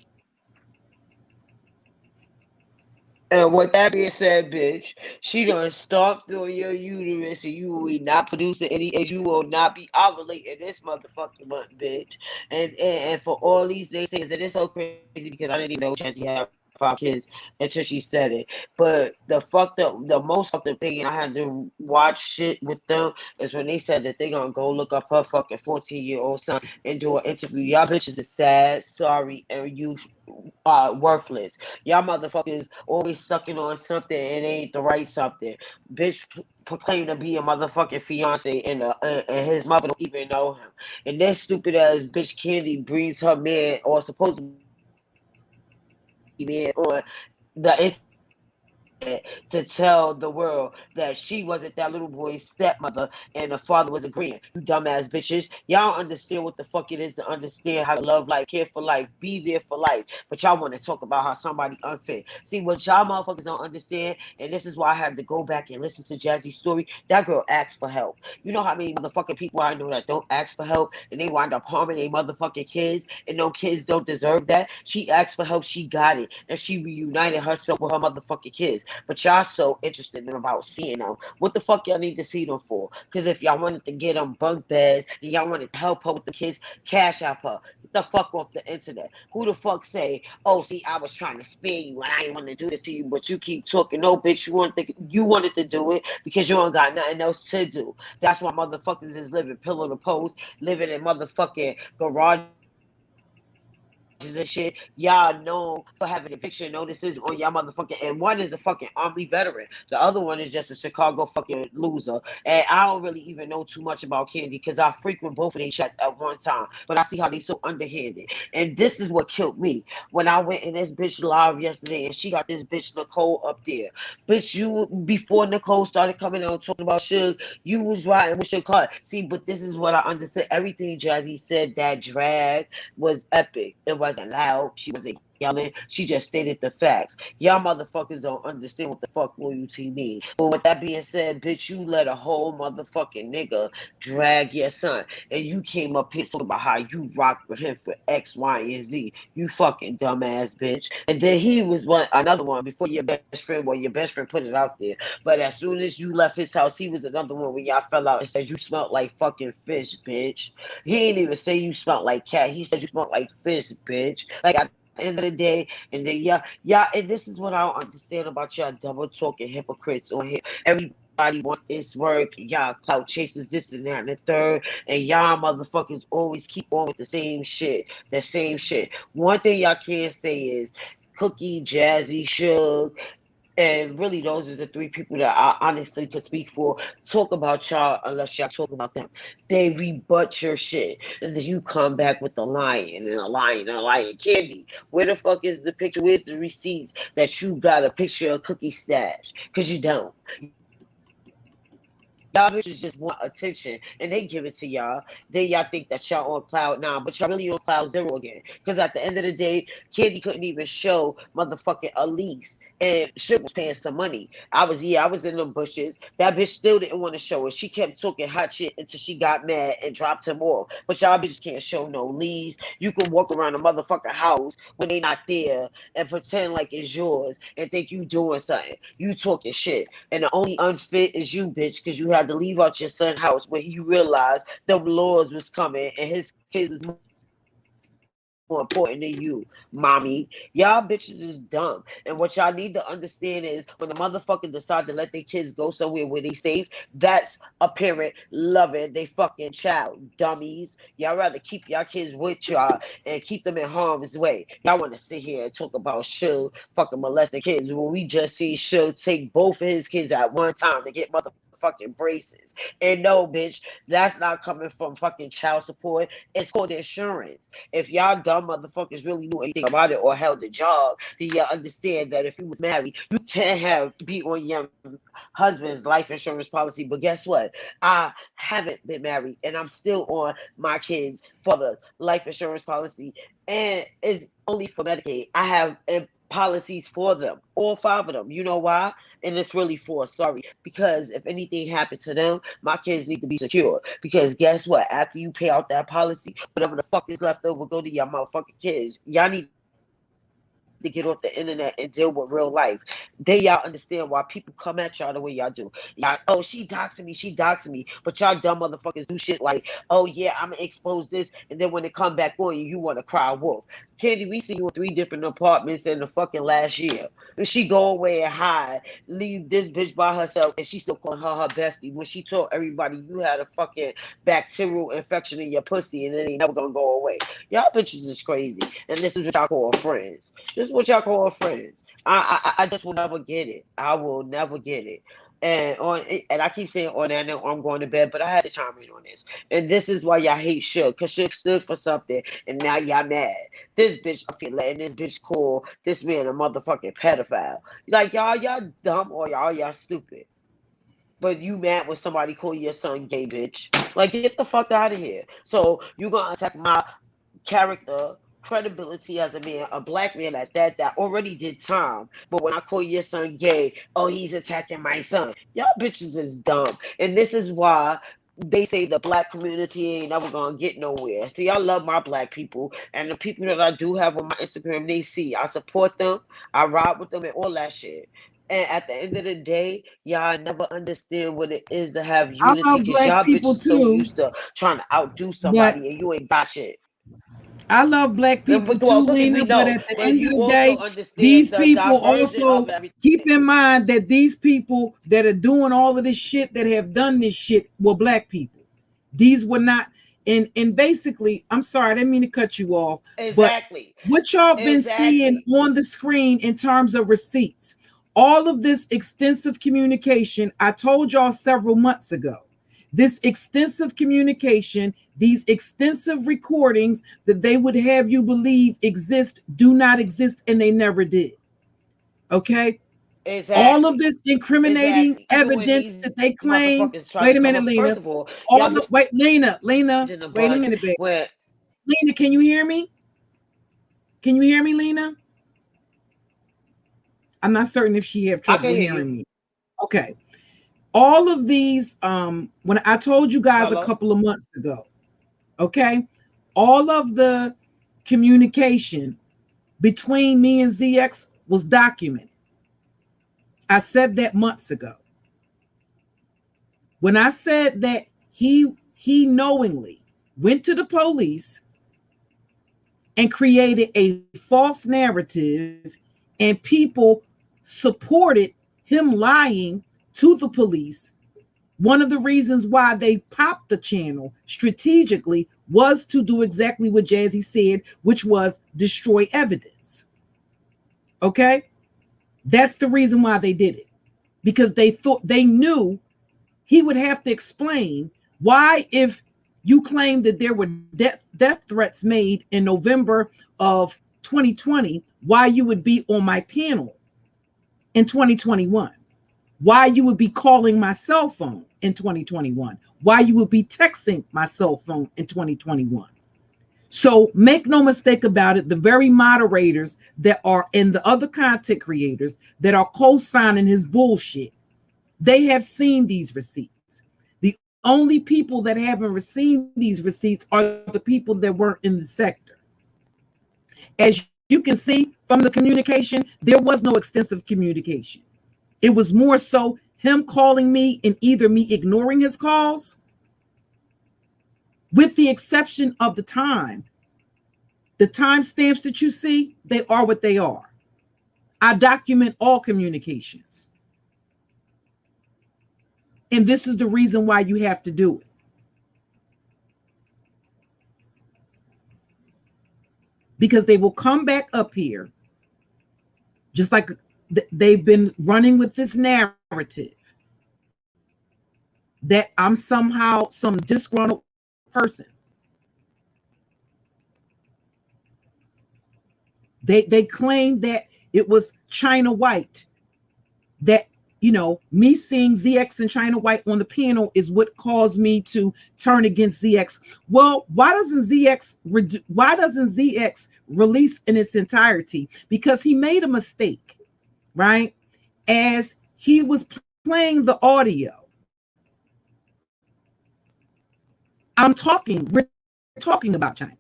And with that being said, bitch, she done stomped on your uterus and you will not producing any eggs. You will not be ovulating this motherfucking month, bitch. And for all these naysayers, and it's so crazy because I didn't even know Chelsea had 5 kids until she said it. But the most fucked up thing, and I had to watch shit with them, is when they said that they gonna go look up her fucking 14-year-old son and do an interview. Y'all bitches is sad, sorry, and you worthless. Y'all motherfuckers always sucking on something and it ain't the right something. Bitch proclaimed to be a motherfucking fiance and his mother don't even know him. And this stupid ass bitch Candy brings her man or supposed to be man on the internet to tell the world that she wasn't that little boy's stepmother and the father was agreeing. You dumbass bitches. Y'all don't understand what the fuck it is to understand how to love life, care for life, be there for life. But y'all want to talk about how somebody unfit. See, what y'all motherfuckers don't understand, and this is why I had to go back and listen to Jazzy's story. That girl asked for help. You know how many motherfucking people I know that don't ask for help and they wind up harming their motherfucking kids and no kids don't deserve that? She asked for help, she got it, and she reunited herself with her motherfucking kids. But y'all so interested in about seeing them. What the fuck y'all need to see them for? Because if y'all wanted to get them bunk beds and y'all wanted to help her with the kids, cash out her. Get the fuck off the internet. Who the fuck say, oh, see, I was trying to spare you and I didn't want to do this to you, but you keep talking. No, bitch, you wanted to do it because you don't got nothing else to do. That's why motherfuckers is living pillow to post, living in motherfucking garages and shit, and shit, y'all know for having eviction notices on y'all motherfucking, and one is a fucking Army veteran. The other one is just a Chicago fucking loser. And I don't really even know too much about Candy because I frequent both of their chats at one time. But I see how they so underhanded. And this is what killed me. When I went in this bitch live yesterday and she got this bitch Nicole up there. Bitch, you, before Nicole started coming out talking about Suge, you was riding with your car. See, but this is what I understood. Everything Jazzy said, that drag was epic. It wasn't loud. She wasn't yelling. She just stated the facts. Y'all motherfuckers don't understand what the fuck loyalty means. But with that being said, bitch, you let a whole motherfucking nigga drag your son. And you came up here talking about how you rocked with him for X, Y, and Z. You fucking dumbass bitch. And then he was another one before your best friend, well, your best friend put it out there. But as soon as you left his house, he was another one where y'all fell out and said you smelled like fucking fish, bitch. He ain't even say you smelled like cat. He said you smelled like fish, bitch. Like, at the end of the day, and then y'all, and this is what I don't understand about y'all double talking hypocrites on here. Everybody want this work, y'all clout chases, this and that and the third, and y'all motherfuckers always keep on with the same shit. The same shit. One thing y'all can't say is Cookie, Jazzy, Suge, and really, those are the three people that I honestly could speak for. Talk about y'all unless y'all talk about them. They rebut your shit. And then you come back with a lion and a lion and a lion. Candy, where the fuck is the picture? Where's the receipts that you got a picture of Cookie Stash? Because you don't. Y'all bitches just want attention and they give it to y'all. Then y'all think that y'all on cloud nine, but y'all really on cloud zero again. Because at the end of the day, Candy couldn't even show motherfucking Elise. And Suge was paying some money. I was in them bushes. That bitch still didn't want to show it. She kept talking hot shit until she got mad and dropped him off. But y'all bitches can't show no leaves. You can walk around a motherfucking house when they not there and pretend like it's yours and think you doing something. You talking shit. And the only unfit is you, bitch, because you had to leave out your son's house when you realized the laws was coming and his kids was more important than you, mommy. Y'all bitches is dumb. And what y'all need to understand is when the motherfuckers decide to let their kids go somewhere where they safe, that's a parent loving they fucking child. Dummies. Y'all rather keep y'all kids with y'all and keep them in harm's way. Y'all want to sit here and talk about Suge fucking molesting kids when we just see Suge take both of his kids at one time to get motherfucking braces. And no, bitch, that's not coming from fucking child support. It's called insurance. If y'all dumb motherfuckers really knew anything about it or held a job, then y'all understand that if you was married, you can't be on your husband's life insurance policy. But guess what? I haven't been married and I'm still on my kids' for the life insurance policy. And it's only for Medicaid. I have policies for them, all 5 of them. You know why? And it's really because if anything happened to them, my kids need to be secure. Because guess what? After you pay out that policy, whatever the fuck is left over go to your motherfucking kids. Y'all need to get off the internet and deal with real life. Then y'all understand why people come at y'all the way y'all do. Y'all, oh, she doxing me. But y'all dumb motherfuckers do shit like, oh yeah, I'm gonna expose this, and then when it come back on you, you want to cry wolf. Candy, we see you in 3 different apartments in the fucking last year. And she go away and hide, leave this bitch by herself, and she still calling her bestie when she told everybody you had a fucking bacterial infection in your pussy and it ain't never gonna go away. Y'all bitches is crazy, and this is what y'all call friends. This is what y'all call friends. I just will never get it. I will never get it. And I keep saying on that note, I'm going to bed, but I had to chime in on this. And this is why y'all hate Suge, because Suge stood for something, and now y'all mad. This bitch up here letting this bitch call this man a motherfucking pedophile. Like y'all dumb or y'all stupid. But you mad when somebody call your son gay, bitch. Like, get the fuck out of here. So you gonna attack my character, credibility as a man, a black man at that already did time. But when I call your son gay, oh, he's attacking my son. Y'all bitches is dumb. And this is why they say the black community ain't never gonna get nowhere. See, I love my black people, and the people that I do have on my Instagram, they see I support them, I ride with them, and all that shit. And at the end of the day, y'all never understand what it is to have I unity love because black y'all people bitches so too, used to trying to outdo but somebody and you ain't got shit. I love black people Well, too, we Lena. But know, at the but end of you the also day, understand these the people diversion of also everything. keep in mind that these people that are doing all of this shit, that have done this shit, were black people. These were not, And basically, I'm sorry, I didn't mean to cut you off. Exactly. But what y'all been seeing on the screen in terms of receipts, all of this extensive communication, I told y'all several months ago, this extensive communication, these extensive recordings that they would have you believe exist, do not exist, and they never did. Okay? Exactly. All of this incriminating evidence that they claim. Wait a minute, Lena. First of all, wait, Lena, wait a minute, baby. Lena, can you hear me? Can you hear me, Lena? I'm not certain if she have trouble hearing me. Okay. All of these, when I told you guys a couple of months ago, okay, all of the communication between me and ZX was documented. I said that months ago. When I said that he knowingly went to the police and created a false narrative, and people supported him lying to the police, one of the reasons why they popped the channel strategically was to do exactly what Jazzy said, which was destroy evidence. Okay? That's the reason why they did it. Because they knew he would have to explain why, if you claim that there were death threats made in November of 2020, why you would be on my panel in 2021, why you would be calling my cell phone in 2021, why you would be texting my cell phone in 2021. So make no mistake about it, the very moderators that are in the other content creators that are co-signing his bullshit, they have seen these receipts. The only people that haven't received these receipts are the people that weren't in the sector. As you can see from the communication, there was no extensive communication. It was more so him calling me and either me ignoring his calls, with the exception of the time. The timestamps that you see, they are what they are. I document all communications. And this is the reason why you have to do it. Because they will come back up here, just like they've been running with this narrative that I'm somehow some disgruntled person. They claim that it was China White, that, you know, me seeing ZX and China White on the panel is what caused me to turn against ZX. Well, why doesn't ZX release in its entirety? Because he made a mistake, right? As he was playing the audio. We're talking about China.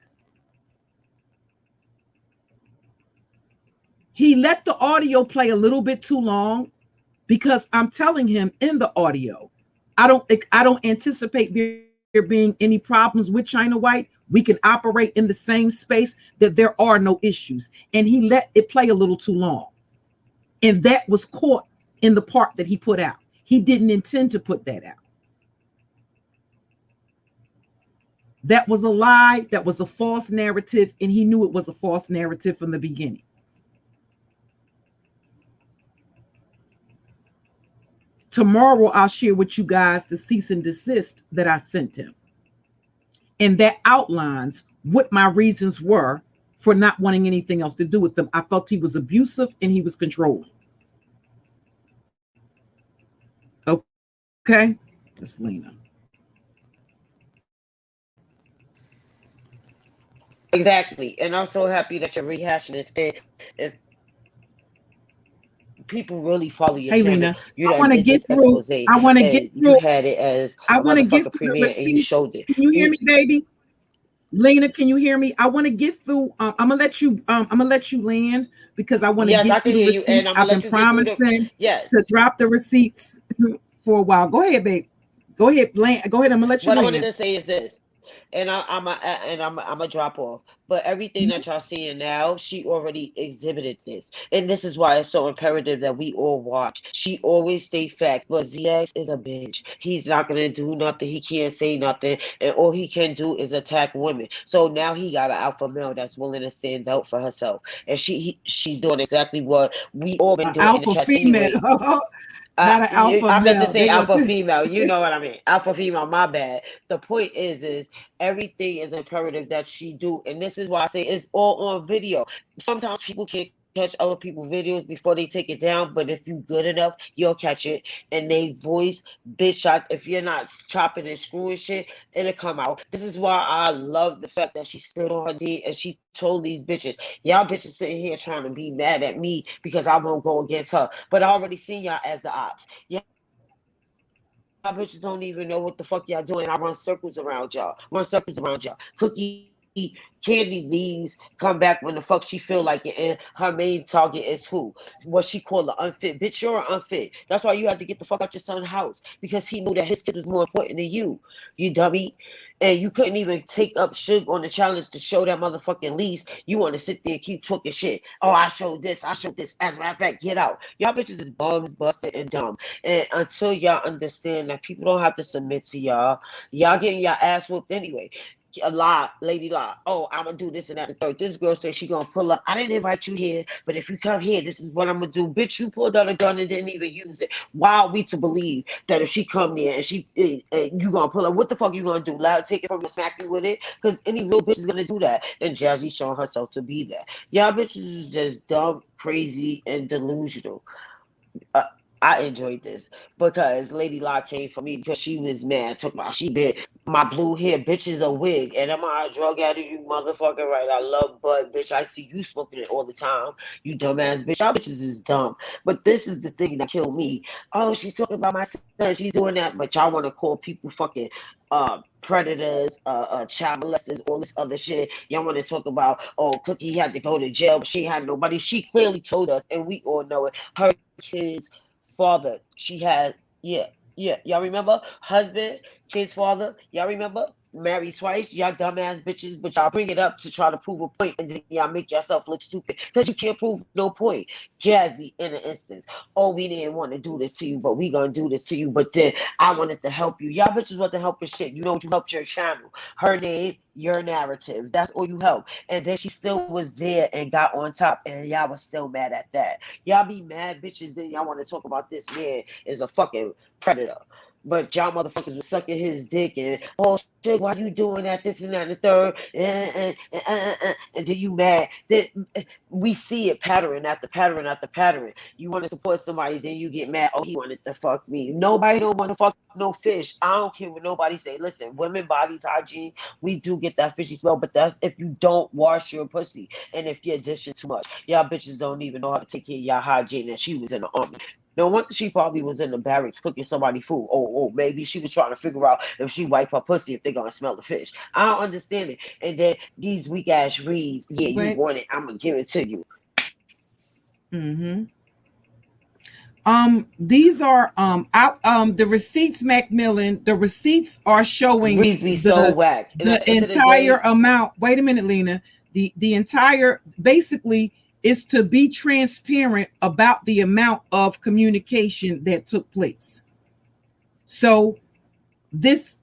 He let the audio play a little bit too long, because I'm telling him in the audio, I don't anticipate there being any problems with China White. We can operate in the same space, that there are no issues. And he let it play a little too long. And that was caught in the part that he put out. He didn't intend to put that out. That was a lie. That was a false narrative. And he knew it was a false narrative from the beginning. Tomorrow, I'll share with you guys the cease and desist that I sent him. And that outlines what my reasons were for not wanting anything else to do with them. I felt he was abusive and he was controlling. Okay? That's Lena. Exactly. And I'm so happy that you're rehashing this. If people really follow your channel, Lena, you I want to get through. I want to get through. You had it as I want to get through premiere and you showed it. Can you hear me, baby? Lena, can you hear me? I want to get through. I'm gonna let you land, because I want to get through the receipts. I've been promising to drop the receipts for a while. Go ahead, babe. Go ahead, land. Go ahead. I'm gonna let you land. What I wanted to say is this. and I'm a drop off. But everything that y'all seeing now, she already exhibited this, and this is why it's so imperative that we all watch. She always stay facts, but ZX is a bitch. He's not gonna do nothing. He can't say nothing, and all he can do is attack women. So now he got an alpha male that's willing to stand out for herself, and she's doing exactly what we all been doing in the Alpha chat female, anyway. not an alpha I meant to male. say They gonna alpha female. You know what I mean? Alpha female. My bad. The point is everything is imperative that she do, and this is why I say it's all on video. Sometimes people can't catch other people's videos before they take it down, but if you good enough, you'll catch it. And they voice bitch shots. If you're not chopping and screwing shit, it'll come out. This is why I love the fact that she stood on her D and she told these bitches, y'all bitches sitting here trying to be mad at me because I won't go against her. But I already seen y'all as the ops. Y'all bitches don't even know what the fuck y'all doing. I run circles around y'all. Cookie Candy leaves, come back when the fuck she feel like it, and her main target is who? What she call an unfit. Bitch, you're unfit. That's why you had to get the fuck out your son's house, because he knew that his kid was more important than you dummy. And you couldn't even take up Suge on the challenge to show that motherfucking lease. You want to sit there and keep talking shit. Oh, I showed this. As a matter of fact, get out. Y'all bitches is bums, busted, and dumb. And until y'all understand that people don't have to submit to y'all getting your ass whooped anyway. A lie, lady lie. Oh, I'm gonna do this and that and third. This girl said she gonna pull up. I didn't invite you here, but if you come here, this is what I'm gonna do. Bitch, you pulled out a gun and didn't even use it. Why are we to believe that if she come there and you gonna pull up? What the fuck you gonna do? Loud, take it from and smack you with it? Because any real bitch is gonna do that. And Jazzy showing herself to be that. Y'all bitches is just dumb, crazy, and delusional. I enjoyed this because Lady Locke came for me because she was mad. Took she been my blue hair, bitch is a wig, and am I a drug addict? You motherfucker, right? I love Bud, bitch. I see you smoking it all the time. You dumbass bitch. Y'all bitches is dumb. But this is the thing that killed me. Oh, she's talking about my son. She's doing that, but y'all want to call people fucking predators, child molesters, all this other shit. Y'all want to talk about, oh, Cookie had to go to jail, but she had nobody. She clearly told us, and we all know it. Her kids father she had, y'all remember? Husband, kid's father, y'all remember? Married twice, y'all dumbass bitches, but y'all bring it up to try to prove a point, and then y'all make yourself look stupid because you can't prove no point. Jazzy, in an instance, oh, we didn't want to do this to you, but we gonna do this to you, but then I wanted to help you. Y'all bitches want to help your shit. You know what? You helped your channel, her name, your narrative. That's all you helped. And then she still was there and got on top, and y'all was still mad at that. Y'all be mad bitches, then y'all want to talk about this man is a fucking predator. But y'all motherfuckers was sucking his dick and, oh shit, why you doing that, this and that and the third, and then you mad. Then we see it pattern after pattern after pattern. You want to support somebody, then you get mad. Oh, he wanted to fuck me. Nobody don't want to fuck no fish. I don't care what nobody say. Listen, women bodies hygiene, we do get that fishy smell, but that's if you don't wash your pussy and if you're dishing too much. Y'all bitches don't even know how to take care of y'all hygiene, and she was in the army. No wonder she probably was in the barracks cooking somebody food. Oh, maybe she was trying to figure out if she wipe her pussy if they're gonna smell the fish. I don't understand it. And then these weak ass reads, yeah, you Wait. want it, I'm gonna give it to you. These are out the receipts, Macmillan. The receipts are showing Reads be so whack. the entire amount. Wait a minute, Lena. The entire basically is to be transparent about the amount of communication that took place. So this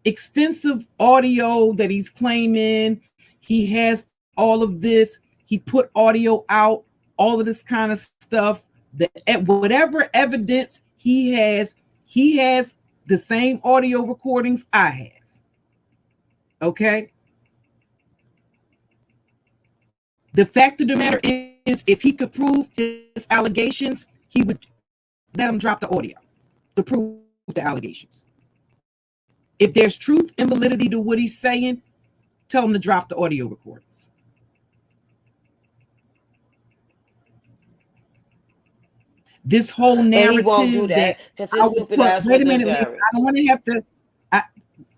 extensive audio that he's claiming, he has all of this, he put audio out, all of this kind of stuff, that whatever evidence he has the same audio recordings I have. Okay. The fact of the matter is, if he could prove his allegations, he would let him drop the audio to prove the allegations. If there's truth and validity to what he's saying, tell him to drop the audio recordings. This whole narrative won't do that because his stupid ass wait a minute, I don't want to have to.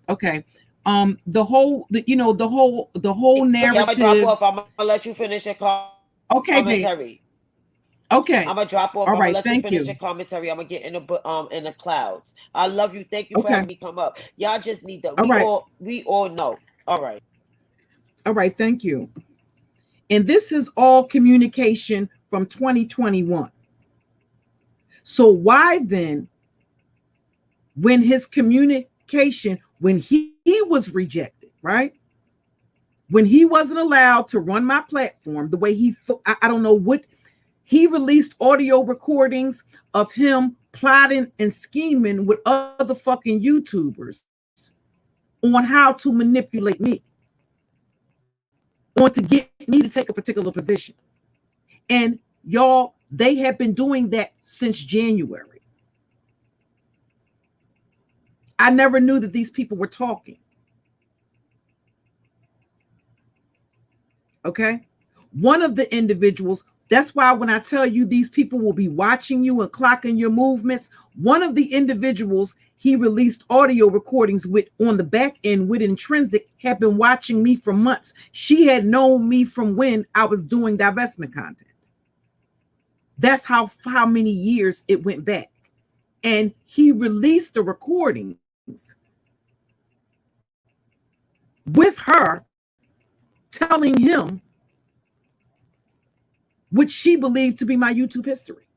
Okay. The whole narrative. I'm gonna drop off. I'm gonna let you finish your commentary. Babe. Okay. I'm gonna drop off. All right. I'm gonna let Thank you finish you. your commentary. I'm gonna get in the clouds. I love you. Thank you for having me come up. Y'all just need to. We all know. All right. All right, thank you. And this is all communication from 2021. So why then, when his communication, when he was rejected, right? When he wasn't allowed to run my platform the way he, I don't know what, he released audio recordings of him plotting and scheming with other fucking YouTubers on how to manipulate me, on to get me to take a particular position. And y'all, they have been doing that since January. I never knew that these people were talking. Okay. One of the individuals, that's why when I tell you these people will be watching you and clocking your movements, one of the individuals he released audio recordings with on the back end with Intrinsic had been watching me for months. She had known me from when I was doing divestment content. That's how many years it went back. And he released the recordings with her telling him which she believed to be my YouTube history.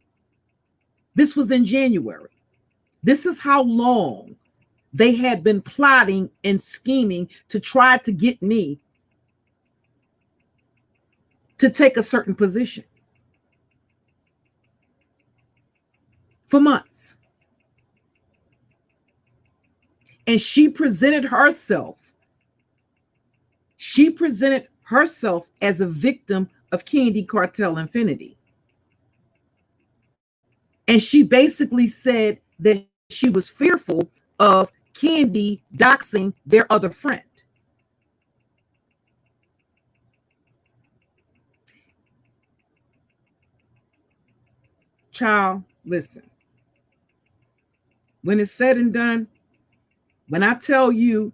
This was in January. This is how long they had been plotting and scheming to try to get me to take a certain position. For months. And she presented herself as a victim of Candy Cartel Infinity. And she basically said that she was fearful of Candy doxing their other friend. Child, listen. When it's said and done, when I tell you,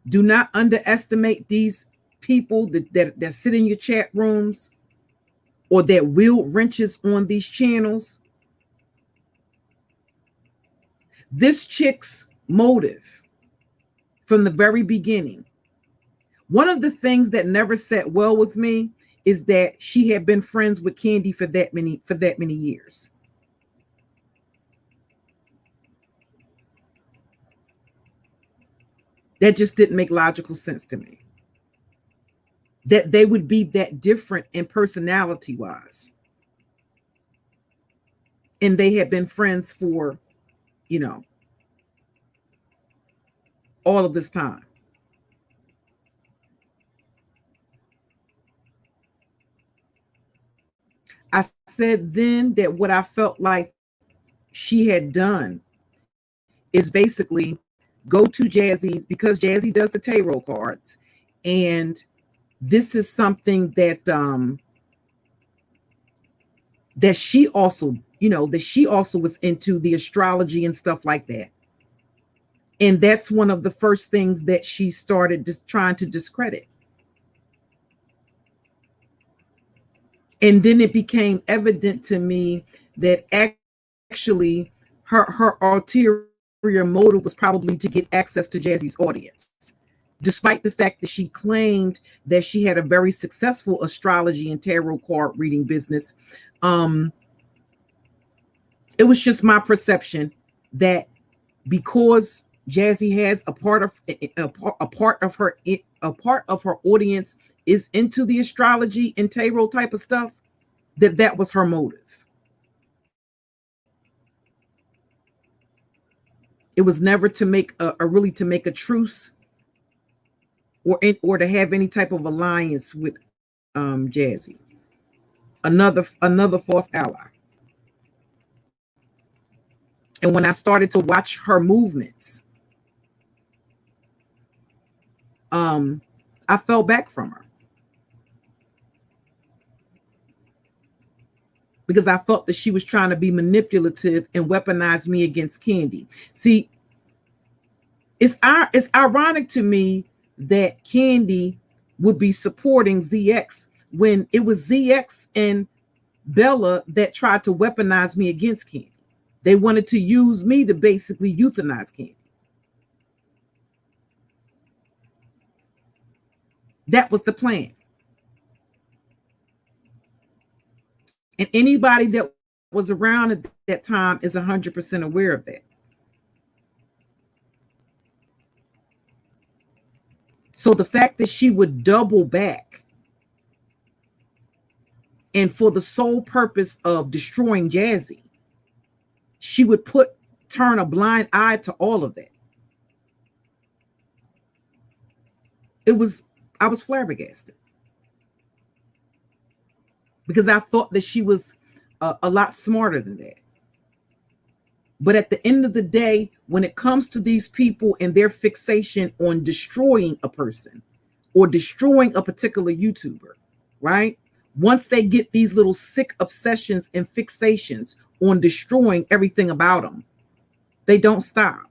do not underestimate these people that sit in your chat rooms or that wield wrenches on these channels. This chick's motive from the very beginning, one of the things that never sat well with me is that she had been friends with Candy for that many years. That just didn't make logical sense to me. That they would be that different in personality wise. And they had been friends for, all of this time. I said then that what I felt like she had done is basically go to Jazzy's, because Jazzy does the tarot cards. And this is something that that she also was into the astrology and stuff like that. And that's one of the first things that she started just trying to discredit. And then it became evident to me that actually her ulterior motive was probably to get access to Jazzy's audience. Despite the fact that she claimed that she had a very successful astrology and tarot card reading business, it was just my perception that because Jazzy has a part of her audience is into the astrology and tarot type of stuff, that was her motive. It was never to make a truce or to have any type of alliance with Jazzy. Another false ally. And when I started to watch her movements, I fell back from her. Because I felt that she was trying to be manipulative and weaponize me against Candy. See, it's ironic to me that Candy would be supporting ZX when it was ZX and Bella that tried to weaponize me against Candy. They wanted to use me to basically euthanize Candy. That was the plan. And anybody that was around at that time is 100% aware of that. So the fact that she would double back and for the sole purpose of destroying Jazzy, she would turn a blind eye to all of that. I was flabbergasted because I thought that she was a lot smarter than that. But at the end of the day, when it comes to these people and their fixation on destroying a person or destroying a particular YouTuber, right? Once they get these little sick obsessions and fixations on destroying everything about them, they don't stop.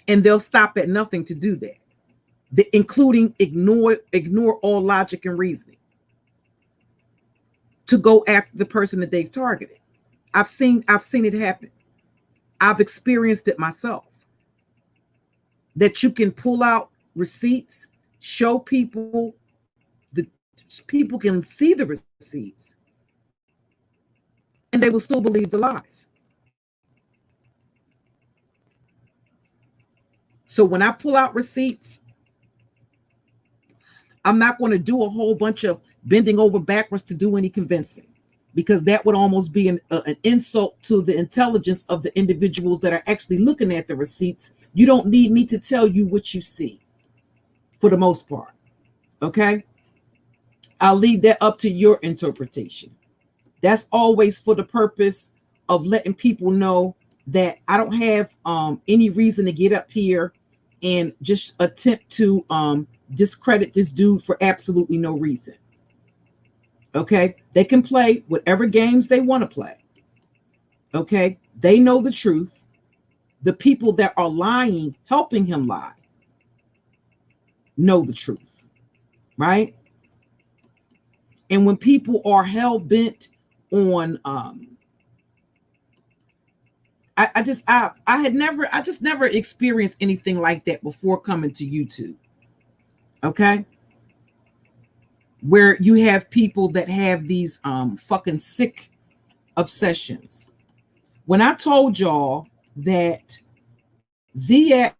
And they'll stop at nothing to do that, including ignore all logic and reasoning to go after the person that they've targeted. I've seen it happen. I've experienced it myself. That you can pull out receipts, show people, the people can see the receipts, and they will still believe the lies. So when I pull out receipts, I'm not going to do a whole bunch of bending over backwards to do any convincing, because that would almost be an insult to the intelligence of the individuals that are actually looking at the receipts. You don't need me to tell you what you see for the most part. Okay? I'll leave that up to your interpretation. That's always for the purpose of letting people know that I don't have any reason to get up here and just attempt to discredit this dude for absolutely no reason. Okay, they can play whatever games they want to play. Okay, they know the truth. The people that are lying, helping him lie, know the truth, right? And when people are hell bent on, I just never experienced anything like that before coming to YouTube. Okay. Where you have people that have these fucking sick obsessions. When I told y'all that ZX,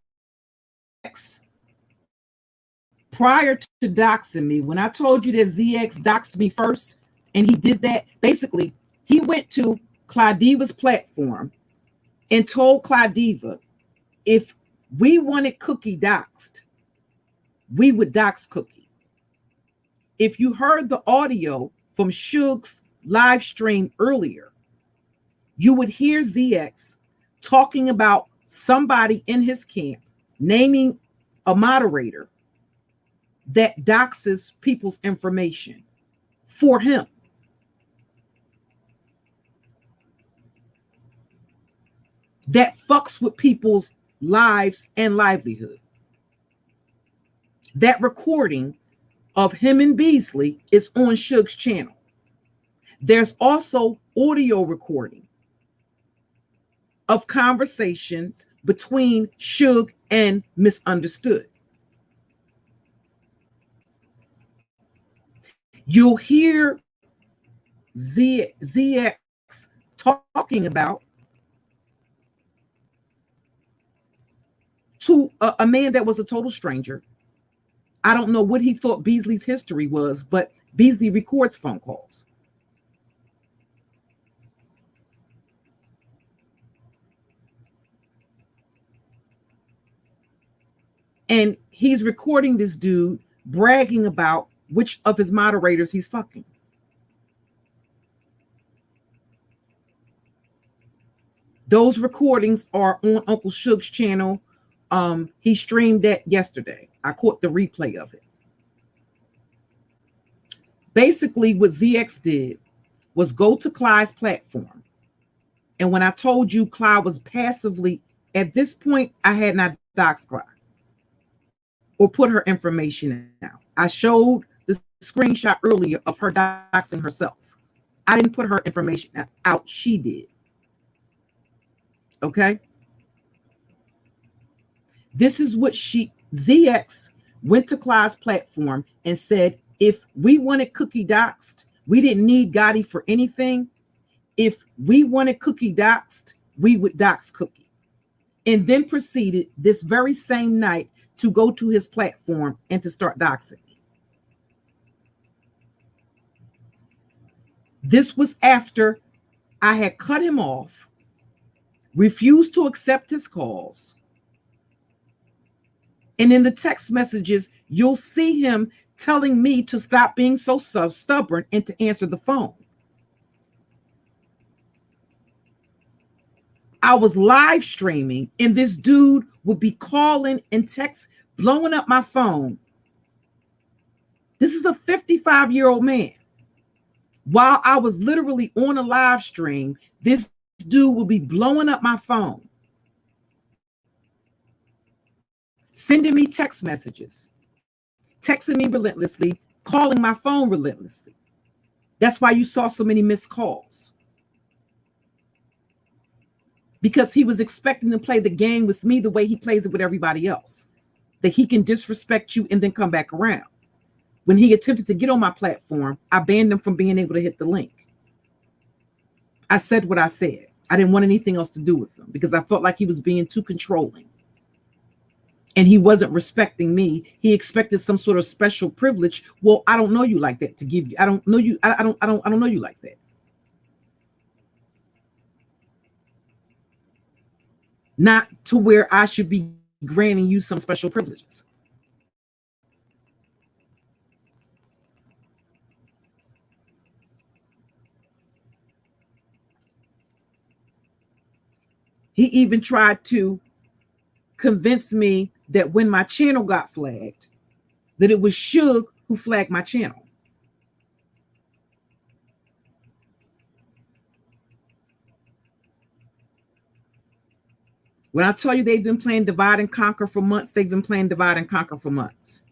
prior to doxing me, when I told you that ZX doxed me first, and he did that, basically, he went to Claudiva's platform and told Claudiva, if we wanted Cookie doxed, we would dox Cookie. If you heard the audio from Suge's live stream earlier, you would hear ZX talking about somebody in his camp, naming a moderator that doxes people's information for him. That fucks with people's lives and livelihood. That recording of him and Beasley is on Suge's channel. There's also audio recording of conversations between Suge and Misunderstood. You'll hear ZX talking about to a man that was a total stranger. I don't know what he thought Beasley's history was, but Beasley records phone calls. And he's recording this dude bragging about which of his moderators he's fucking. Those recordings are on Uncle Suge's channel. He streamed that yesterday. I caught the replay of it. Basically, what ZX did was go to Clyde's platform. And when I told you Clyde was passively, at this point, I had not doxed Clyde or put her information out. I showed the screenshot earlier of her doxing herself. I didn't put her information out. She did. Okay? This is what ZX went to Clyde's platform and said, if we wanted Cookie doxed, we didn't need Gotti for anything. If we wanted Cookie doxed, we would dox Cookie. And then proceeded this very same night to go to his platform and to start doxing me. This was after I had cut him off, refused to accept his calls. And in the text messages, you'll see him telling me to stop being so stubborn and to answer the phone. I was live streaming and this dude would be calling and text, blowing up my phone. This is a 55-year-old man. While I was literally on a live stream, this dude will be blowing up my phone, sending me text messages, texting me relentlessly, calling my phone relentlessly. That's why you saw so many missed calls. Because he was expecting to play the game with me the way he plays it with everybody else, that he can disrespect you and then come back around. When he attempted to get on my platform, I banned him from being able to hit the link. I said what I said. I didn't want anything else to do with him because I felt like he was being too controlling. And he wasn't respecting me. He expected some sort of special privilege. Well, I don't know you like that to give you. I don't know you. I don't know you like that. Not to where I should be granting you some special privileges. He even tried to convince me that when my channel got flagged, that it was Suge who flagged my channel. When I tell you they've been playing divide and conquer for months, they've been playing divide and conquer for months.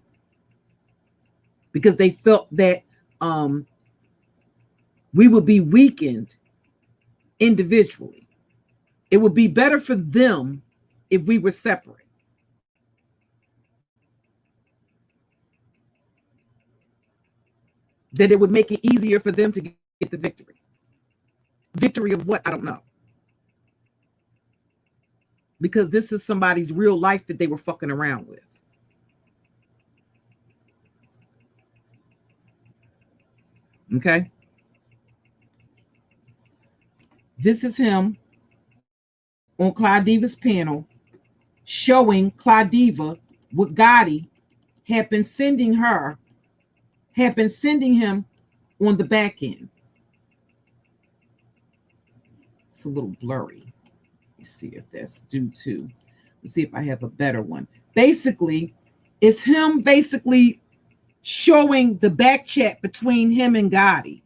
Because they felt that we would be weakened individually. It would be better for them if we were separate. That it would make it easier for them to get the victory. Victory of what? I don't know. Because this is somebody's real life that they were fucking around with. Okay? This is him on Clyde Diva's panel showing Clyde Diva what Gotti had been sending him on the back end. It's a little blurry. Let's see if that's due to, let's see if I have a better one. Basically, it's him basically showing the back chat between him and Gotti,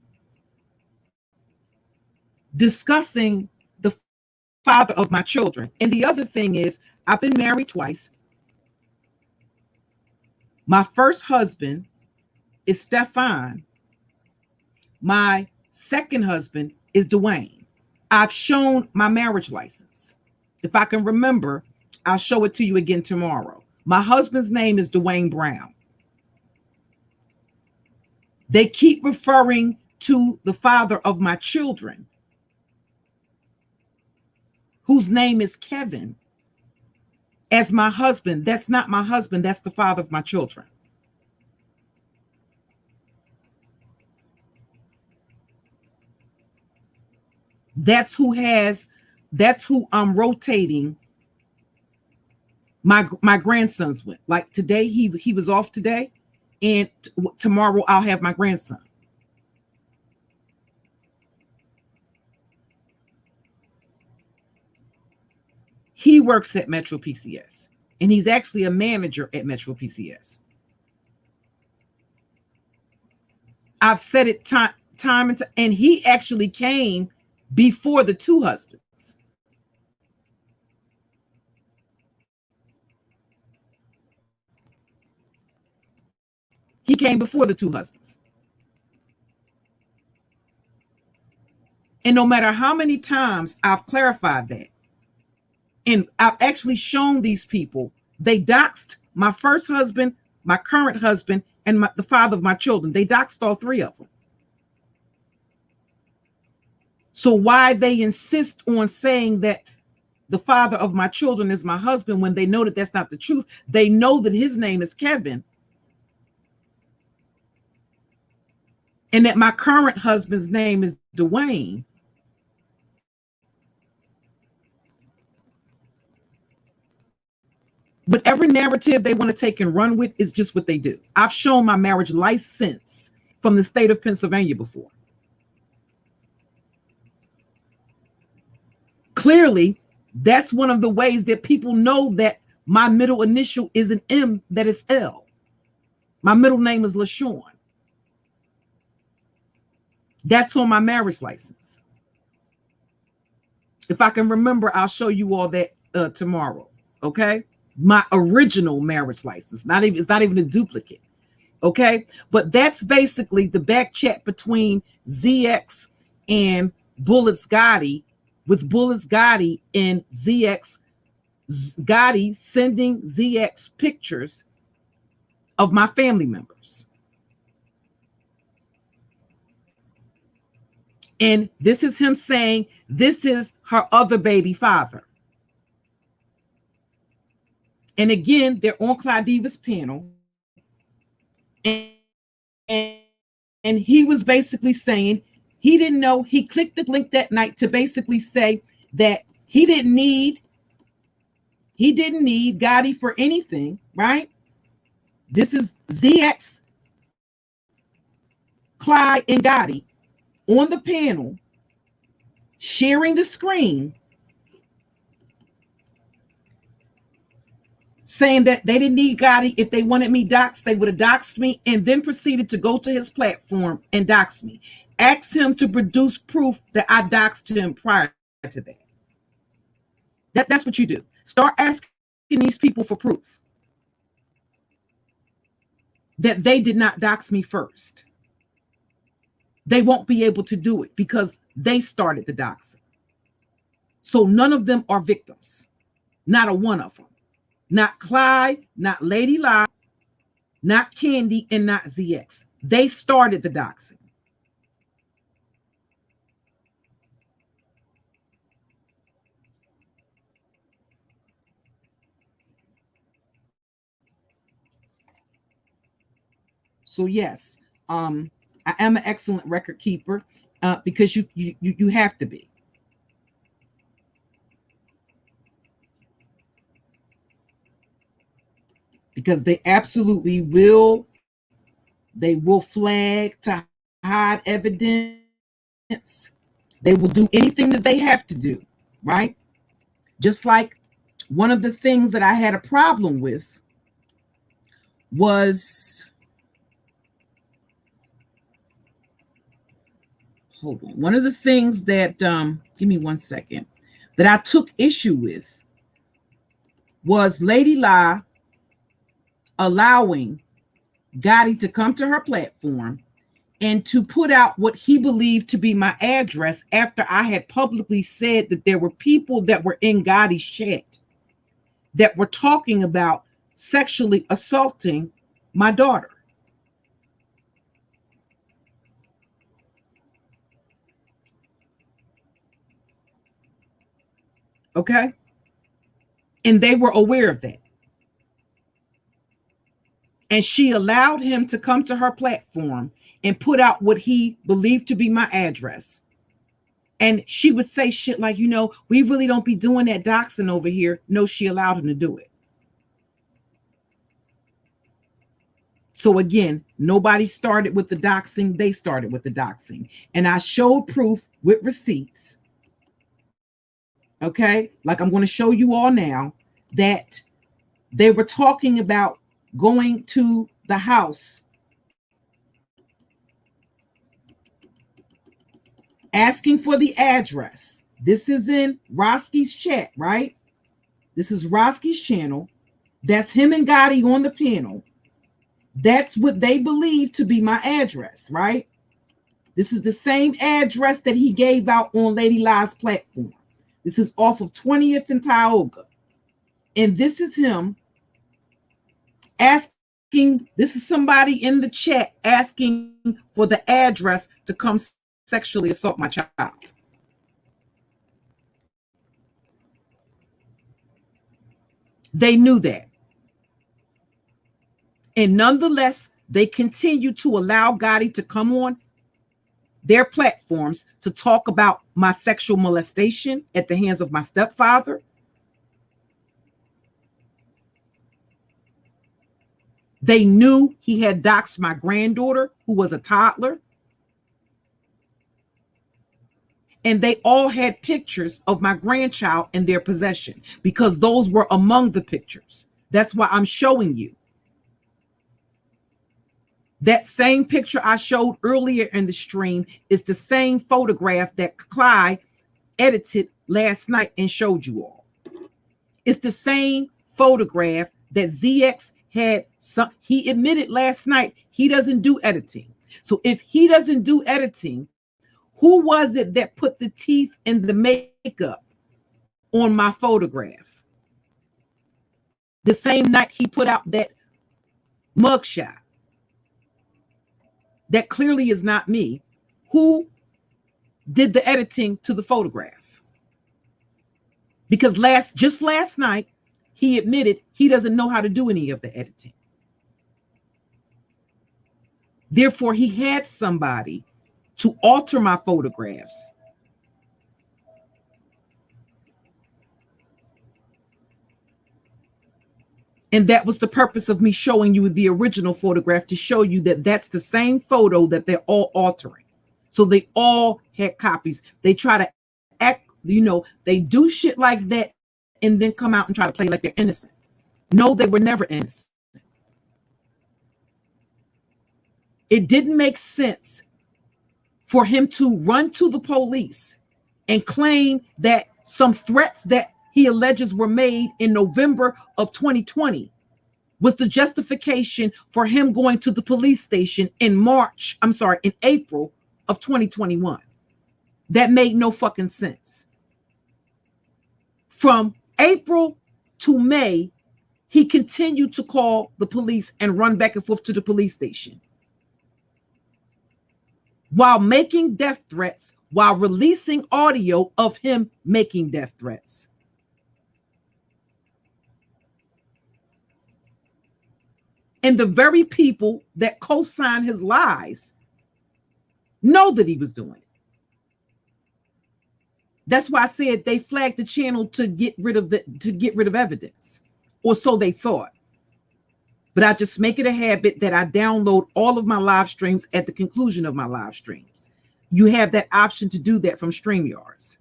discussing the father of my children. And the other thing is, I've been married twice. My first husband is Stefan. My second husband is Dwayne. I've shown my marriage license. If I can remember, I'll show it to you again tomorrow. My husband's name is Dwayne Brown. They keep referring to the father of my children, whose name is Kevin, as my husband. That's not my husband. That's the father of my children. That's who I'm rotating my grandsons with. Like today, he was off today, and tomorrow I'll have my grandson. He works at Metro PCS, and he's actually a manager at Metro PCS. I've said it time and time, and he actually came before the two husbands. He came before the two husbands. And no matter how many times I've clarified that, and I've actually shown these people, they doxed my first husband my current husband, and the father of my children. They doxed all three of them. So why they insist on saying that the father of my children is my husband when they know that that's not the truth? They know that his name is Kevin and that my current husband's name is Dwayne. Whatever narrative they want to take and run with is just what they do. I've shown my marriage license from the state of Pennsylvania before. Clearly, that's one of the ways that people know that my middle initial is an M, that is L. My middle name is LaShawn. That's on my marriage license. If I can remember, I'll show you all that tomorrow. Okay? My original marriage license. It's not even a duplicate. Okay? But that's basically the back chat between ZX and Bullets Gotti, with Bullets Gotti and ZX Gotti sending ZX pictures of my family members. And this is him saying, this is her other baby father. And again, they're on Claudiva's panel. And he was basically saying he didn't know. He clicked the link that night to basically say that he didn't need Gotti for anything, right? This is ZX, Clyde, and Gotti on the panel, sharing the screen, saying that they didn't need Gotti. If they wanted me doxxed, they would have doxxed me, and then proceeded to go to his platform and dox me. Ask him to produce proof that I doxed him prior to that. That's what you do. Start asking these people for proof that they did not dox me first. They won't be able to do it because they started the doxing. So none of them are victims. Not a one of them. Not Clyde, not Lady Lie, not Candy, and not ZX. They started the doxing. So yes, I am an excellent record keeper because you have to be. Because they absolutely will. They will flag to hide evidence. They will do anything that they have to do, right? Just like one of the things that I had a problem with was, hold on. One of the things that, give me 1 second, that I took issue with was Lady Lie allowing Gotti to come to her platform and to put out what he believed to be my address after I had publicly said that there were people that were in Gotti's chat that were talking about sexually assaulting my daughter. Okay? And they were aware of that. And she allowed him to come to her platform and put out what he believed to be my address. And she would say shit like, you know, we really don't be doing that doxing over here. No, she allowed him to do it. So again, nobody started with the doxing. They started with the doxing. And I showed proof with receipts. Okay? Like I'm going to show you all now that they were talking about going to the house, asking for the address. This is in Roski's chat, right? This is Roski's channel. That's him and Gotti on the panel. That's what they believe to be my address, right? This is the same address that he gave out on Lady Lie's platform. This is off of 20th and Tioga. And this is him asking this is somebody in the chat asking for the address to come sexually assault my child. They knew that. And nonetheless, they continue to allow Gotti to come on their platforms to talk about my sexual molestation at the hands of my stepfather. They knew he had doxed my granddaughter, who was a toddler. And they all had pictures of my grandchild in their possession because those were among the pictures. That's why I'm showing you. That same picture I showed earlier in the stream is the same photograph that Clyde edited last night and showed you all. It's the same photograph that ZX had. He admitted last night he doesn't do editing. So if he doesn't do editing, who was it that put the teeth and the makeup on my photograph? The same night he put out that mugshot. That clearly is not me. Who did the editing to the photograph? Because just last night, he admitted he doesn't know how to do any of the editing. Therefore, he had somebody to alter my photographs. And that was the purpose of me showing you the original photograph, to show you that that's the same photo that they're all altering. So they all had copies. They try to act, they do shit like that and then come out and try to play like they're innocent. No, they were never innocent. It didn't make sense for him to run to the police and claim that some threats that he alleges were made in November of 2020 was the justification for him going to the police station in April of 2021. That made no fucking sense. From April to May, he continued to call the police and run back and forth to the police station while making death threats, while releasing audio of him making death threats. And the very people that co-signed his lies know that he was doing it. That's why I said they flagged the channel to get rid of evidence, or so they thought. But I just make it a habit that I download all of my live streams at the conclusion of my live streams. You have that option to do that from StreamYards.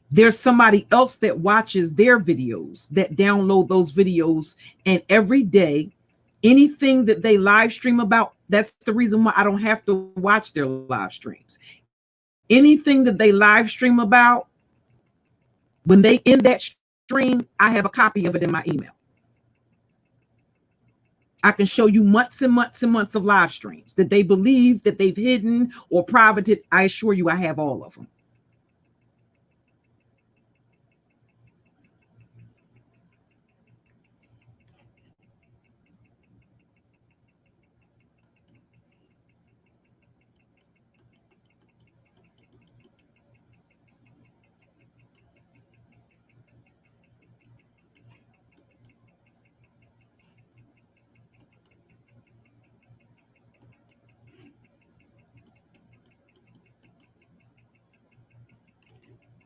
There's somebody else that watches their videos, that download those videos, and every day, anything that they live stream about, that's the reason why I don't have to watch their live streams. Anything that they live stream about, when they end that stream, I have a copy of it in my email. I can show you months and months and months of live streams that they believe that they've hidden or privated. I assure you I have all of them.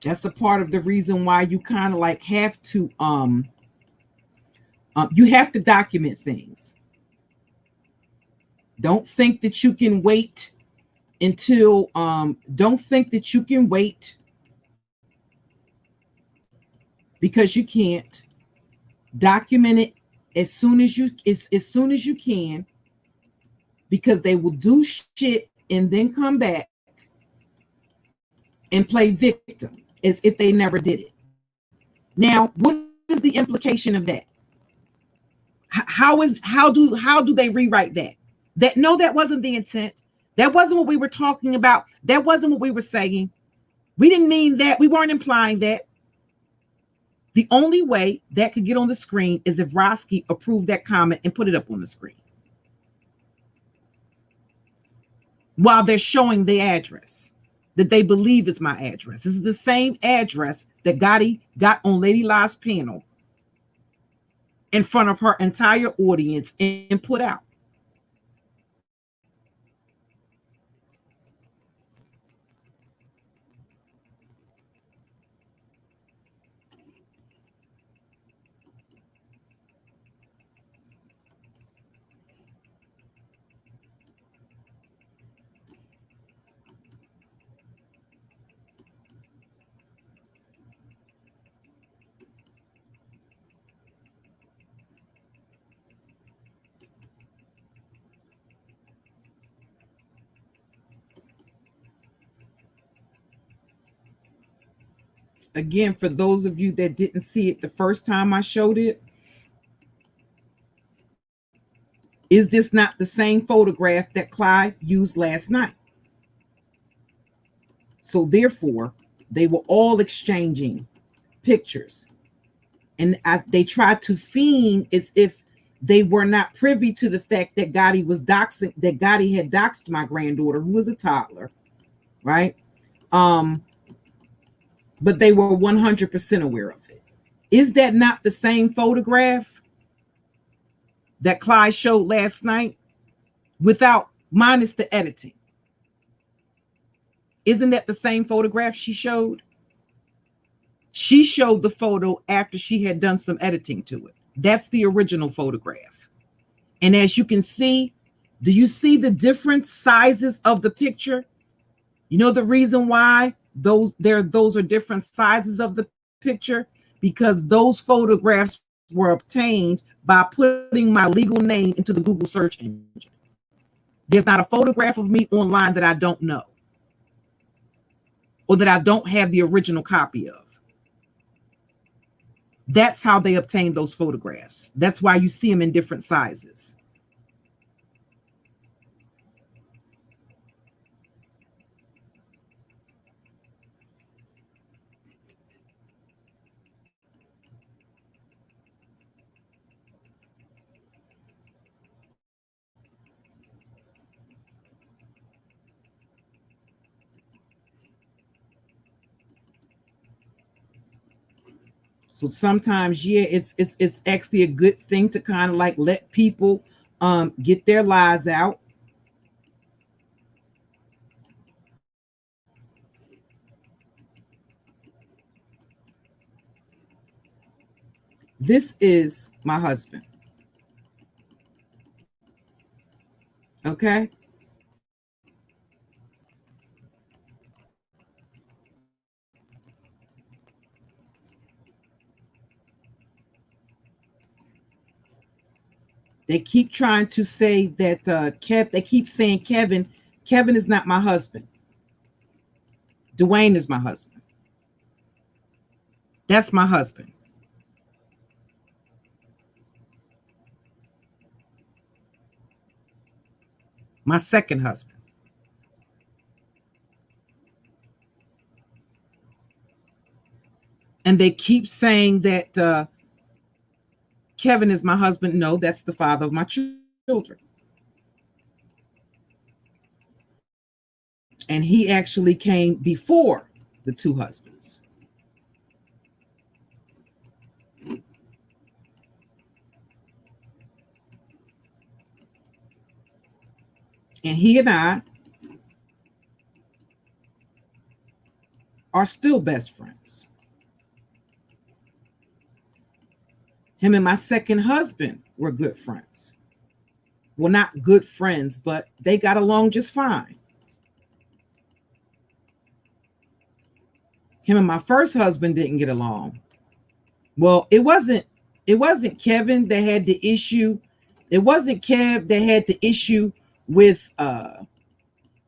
That's a part of the reason why you kind of like have to you have to document things. Don't think that you can wait until don't think that you can wait, because you can't. Document it as soon as you can, because they will do shit and then come back and play victim as if they never did it. Now, what is the implication of that? How do they rewrite that? No, that wasn't the intent. That wasn't what we were talking about. That wasn't what we were saying. We didn't mean that. We weren't implying that. The only way that could get on the screen is if Roski approved that comment and put it up on the screen while they're showing the address that they believe is my address. This is the same address that Gotti got on Lady La's panel in front of her entire audience and put out. Again, for those of you that didn't see it the first time I showed it, is this not the same photograph that Clyde used last night? So therefore, they were all exchanging pictures. And as they tried to feign as if they were not privy to the fact that Gotti was doxing, that Gotti had doxed my granddaughter, who was a toddler, right? But they were 100% aware of it. Is that not the same photograph that Clyde showed last night without minus the editing? Isn't that the same photograph she showed? She showed the photo after she had done some editing to it. That's the original photograph. And as you can see, do you see the different sizes of the picture? You know the reason why those are different sizes of the picture? Because those photographs were obtained by putting my legal name into the Google search engine. There's not a photograph of me online that I don't know or that I don't have the original copy of. That's how they obtained those photographs. That's why you see them in different sizes. So sometimes, yeah, it's actually a good thing to kind of like let people get their lies out. This is my husband. Okay. They keep trying to say that they keep saying Kevin is not my husband. Dwayne is my husband. That's my husband. My second husband. And they keep saying that Kevin is my husband. No, that's the father of my children. And he actually came before the two husbands. And he and I are still best friends. Him and my second husband were good friends. Well, not good friends, but they got along just fine. Him and my first husband didn't get along. Well, it wasn't Kevin that had the issue. It wasn't Kev that had the issue with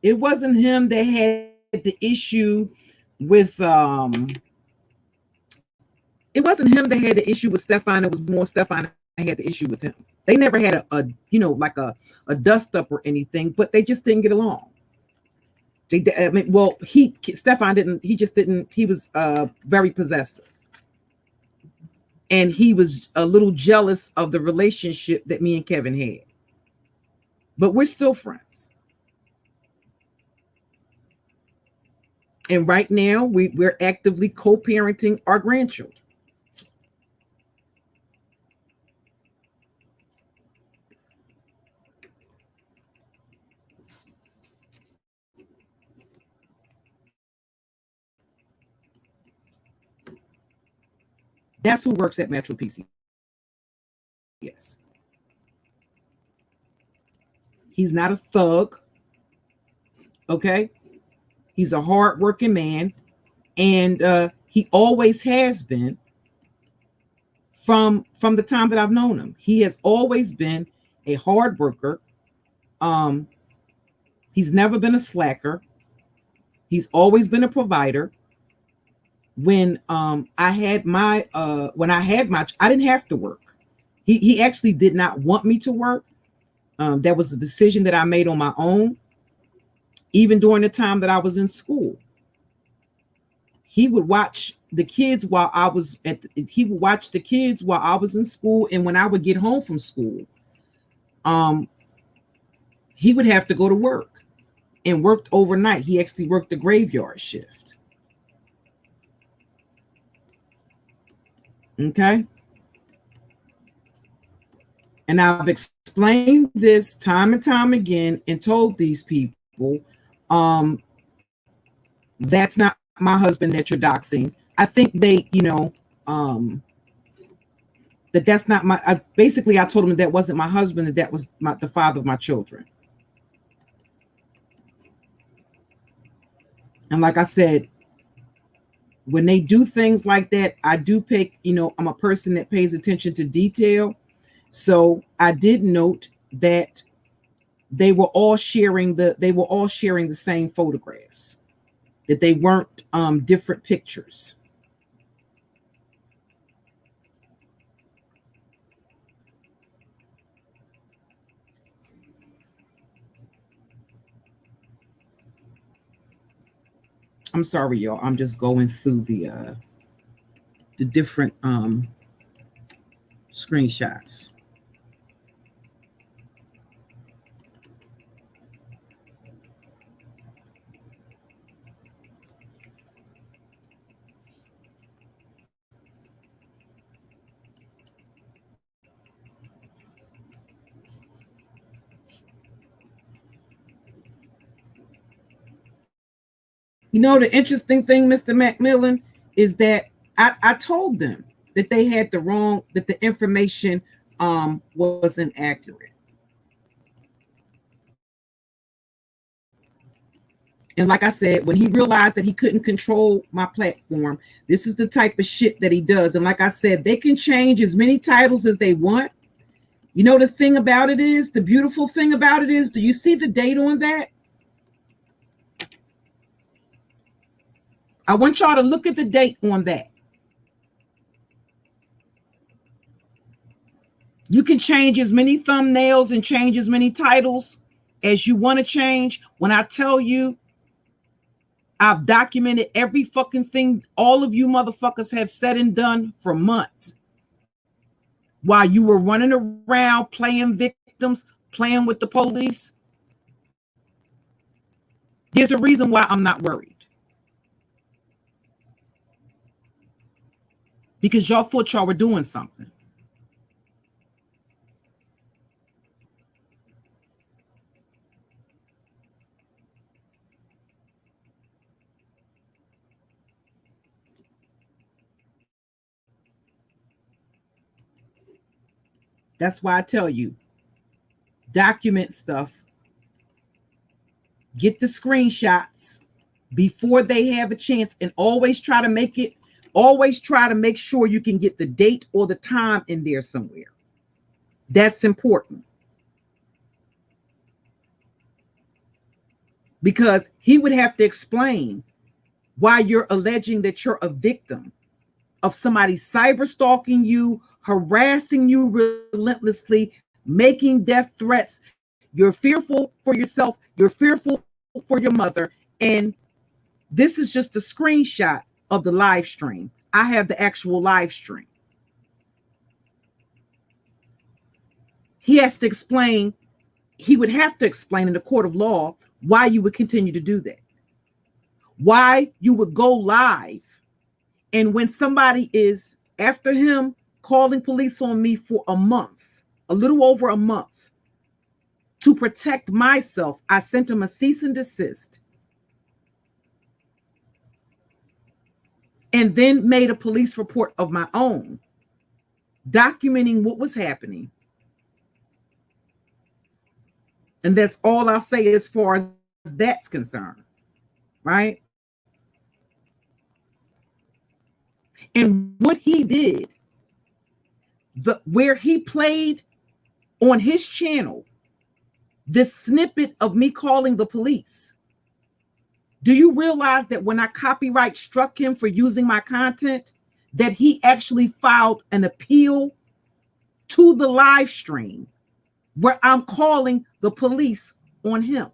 it wasn't him that had the issue with it wasn't him that had the issue with Stefan. It was more Stefan that had the issue with him. They never had a like a dust up or anything, but they just didn't get along. Stefan didn't. He just didn't. He was very possessive. and he was a little jealous of the relationship that me and Kevin had. But we're still friends. And right now, we're actively co-parenting our grandchildren. That's who works at Metro PCS. He's not a thug. Okay? He's a hardworking man. And he always has been from the time that I've known him. He has always been a hard worker. He's never been a slacker. He's always been a provider. When I had my I didn't have to work. He actually did not want me to work. That was a decision that I made on my own. Even during the time that I was in school, he would watch the kids while I was he would watch the kids while I was in school, and when I would get home from school, he would have to go to work and worked overnight. He actually worked the graveyard shift. Okay. And I've explained this time and time again and told these people, that's not my husband that you're doxing. I think they, that's not my, basically I told them that wasn't my husband, that was the father of my children. And like I said, when they do things like that, I do pick, I'm a person that pays attention to detail. So I did note that they were all sharing the same photographs, that they weren't different pictures. I'm sorry, y'all. I'm just going through the different screenshots. The interesting thing, Mr. Macmillan, is that I told them that they had that the information wasn't accurate. And like I said, when he realized that he couldn't control my platform, this is the type of shit that he does. And like I said, they can change as many titles as they want. The thing about it is, the beautiful thing about it is, do you see the date on that? I want y'all to look at the date on that. You can change as many thumbnails and change as many titles as you want to change. When I tell you, I've documented every fucking thing all of you motherfuckers have said and done for months. While you were running around playing victims, playing with the police. There's a reason why I'm not worried. Because y'all thought y'all were doing something. That's why I tell you, document stuff, get the screenshots before they have a chance, and always try to make sure you can get the date or the time in there somewhere. That's important. Because he would have to explain why you're alleging that you're a victim of somebody cyber stalking you, harassing you relentlessly, making death threats. You're fearful for yourself. You're fearful for your mother. And this is just a screenshot of the live stream. I have the actual live stream. he has to explain, he would have to explain in the court of law why you would continue to do that. Why you would go live. And when somebody is after him calling police on me for a month, a little over a month, to protect myself, I sent him a cease and desist and then made a police report of my own, documenting what was happening. And that's all I'll say as far as that's concerned, right? And what he did, where he played on his channel, this snippet of me calling the police. Do you realize that when I copyright struck him for using my content, that he actually filed an appeal to the live stream where I'm calling the police on him?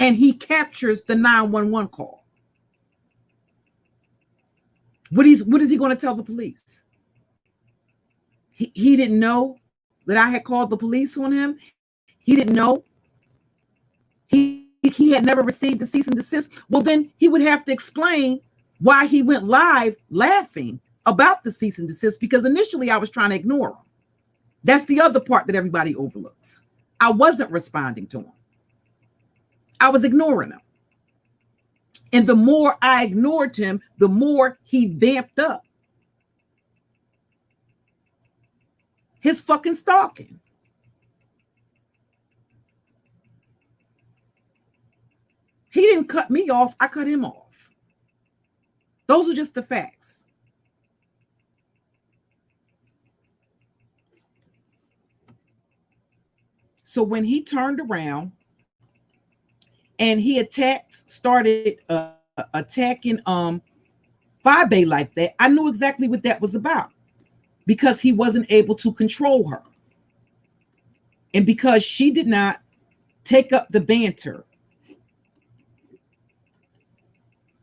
And he captures the 911 call. What is he going to tell the police? He didn't know that I had called the police on him. He didn't know. He had never received the cease and desist. Well, then he would have to explain why he went live laughing about the cease and desist, because initially I was trying to ignore him. That's the other part that everybody overlooks. I wasn't responding to him. I was ignoring him. And the more I ignored him, the more he vamped up his fucking stalking. He didn't cut me off. I cut him off. Those are just the facts. So when he turned around and he started attacking Fabe like that, I knew exactly what that was about, because he wasn't able to control her. And because she did not take up the banter.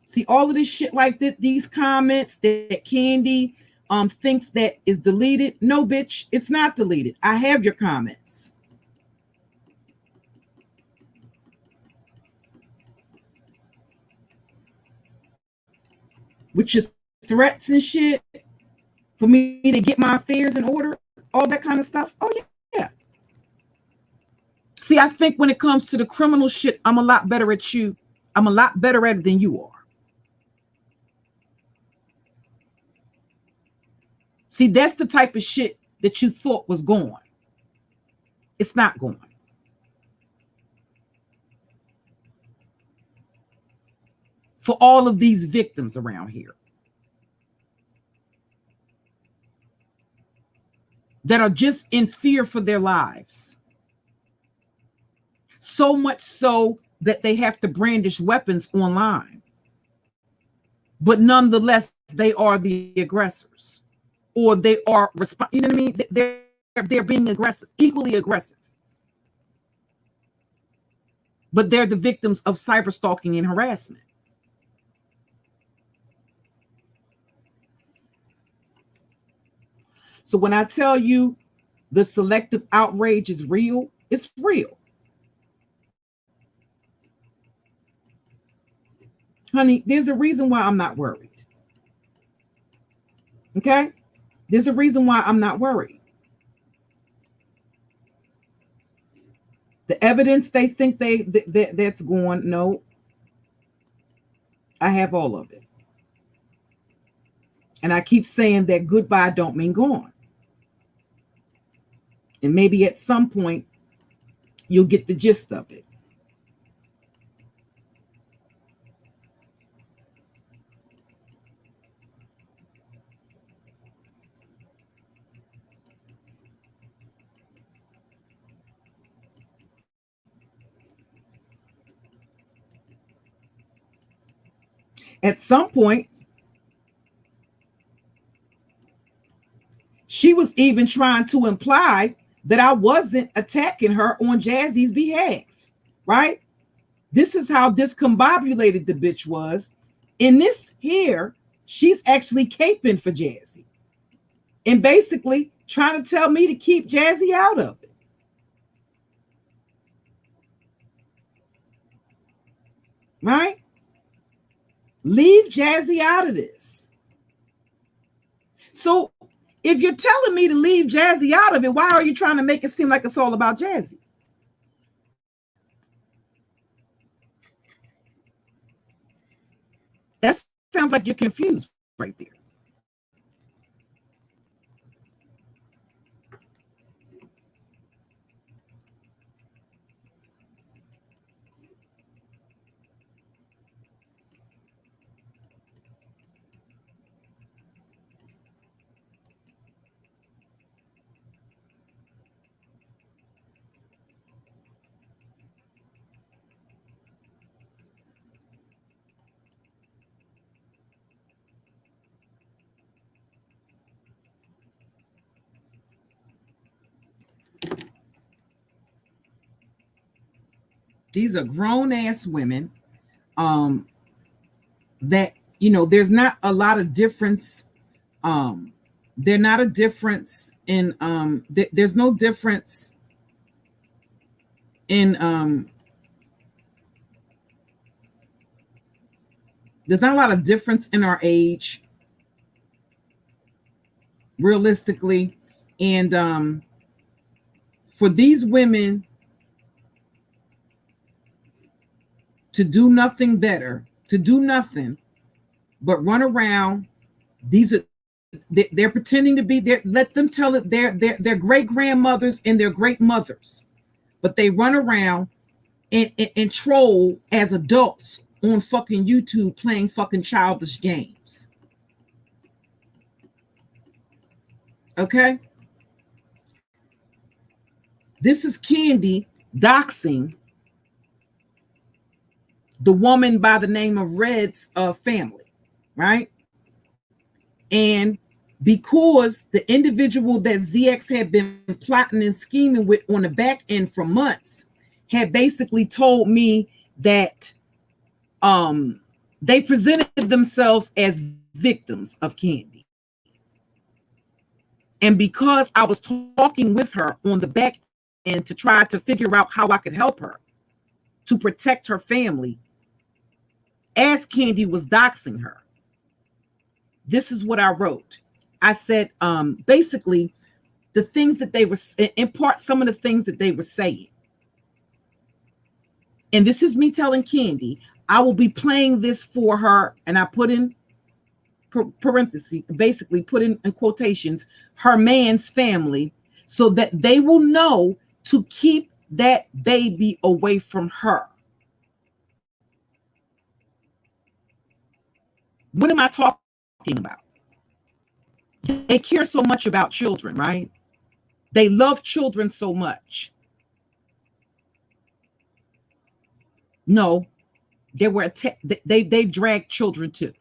See, all of this shit like that, these comments that Candy thinks that is deleted. No, bitch, it's not deleted. I have your comments. With your threats and shit for me to get my affairs in order, all that kind of stuff. Oh, yeah. See, I think when it comes to the criminal shit, I'm a lot better at you. I'm a lot better at it than you are. See, that's the type of shit that you thought was gone. It's not gone. For all of these victims around here that are just in fear for their lives. So much so that they have to brandish weapons online. But nonetheless, they are the aggressors. Or they are, you know what I mean? They're being aggressive, equally aggressive. But they're the victims of cyber stalking and harassment. So when I tell you the selective outrage is real, it's real. Honey, there's a reason why I'm not worried. Okay? There's a reason why I'm not worried. The evidence they think that's going, no. I have all of it. And I keep saying that goodbye don't mean gone. And maybe at some point, you'll get the gist of it. At some point, she was even trying to imply that I wasn't attacking her on Jazzy's behalf, right? This is how discombobulated the bitch was. In this here, she's actually caping for Jazzy. And basically trying to tell me to keep Jazzy out of it. Right? Leave Jazzy out of this. So if you're telling me to leave Jazzy out of it, why are you trying to make it seem like it's all about Jazzy? That sounds like you're confused right there. These are grown ass women. That, you know, there's not a lot of difference. There's not a difference in there's no difference in there's not a lot of difference in our age, realistically. And for these women to do nothing better, to do nothing but run around, they're pretending to be there. Let them tell it they're great grandmothers and their great mothers, but they run around and troll as adults on fucking YouTube playing fucking childish games. Okay? This is Candy doxing the woman by the name of Red's family, right? And because the individual that ZX had been plotting and scheming with on the back end for months had basically told me that they presented themselves as victims of Candy. And because I was talking with her on the back end to try to figure out how I could help her to protect her family, as Candy was doxing her, this is what I wrote. I said, basically, the things that they were, in part, some of the things that they were saying. And this is me telling Candy, I will be playing this for her. And I put in parentheses, basically put in quotations, her man's family, so that they will know to keep that baby away from her. What am I talking about? They care so much about children, right? They love children so much. No, they were they've dragged children too.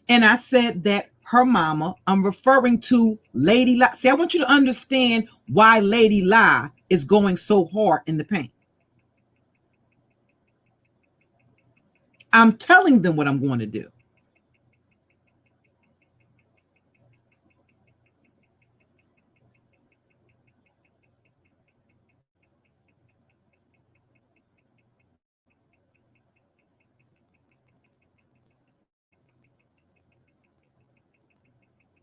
And I said that her mama, I'm referring to Lady Lie. See, I want you to understand why Lady Lie is going so hard in the paint. I'm telling them what I'm going to do.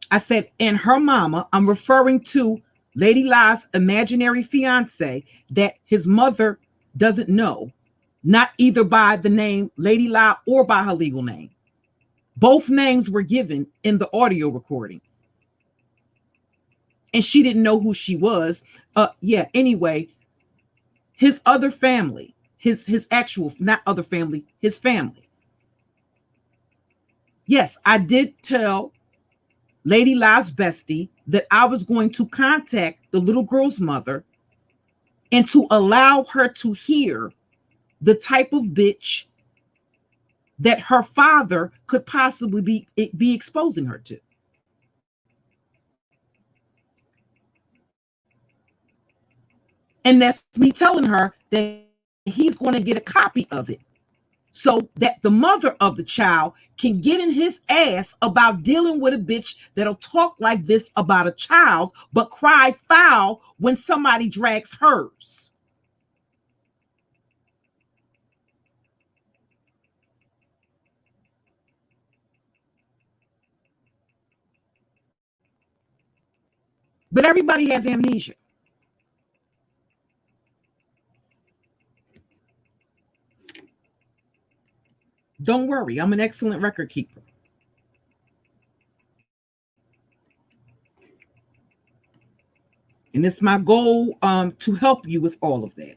I said, and her mama, I'm referring to Lady Lie's imaginary fiance that his mother doesn't know, not either by the name Lady Lie or by her legal name. Both names were given in the audio recording. And she didn't know who she was. Anyway, his other family, his actual, not other family, his family. Yes, I did tell Lady Lie's bestie that I was going to contact the little girl's mother and to allow her to hear the type of bitch that her father could possibly be exposing her to. And that's me telling her that he's going to get a copy of it so that the mother of the child can get in his ass about dealing with a bitch that'll talk like this about a child, but cry foul when somebody drags hers. But everybody has amnesia. Don't worry, I'm an excellent record keeper. And it's my goal to help you with all of that.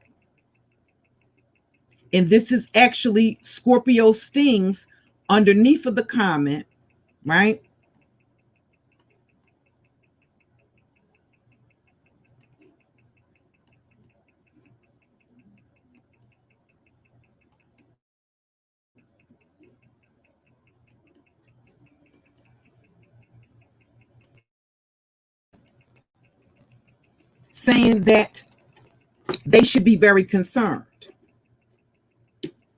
And this is actually Scorpio Stings underneath of the comment, right? Saying that they should be very concerned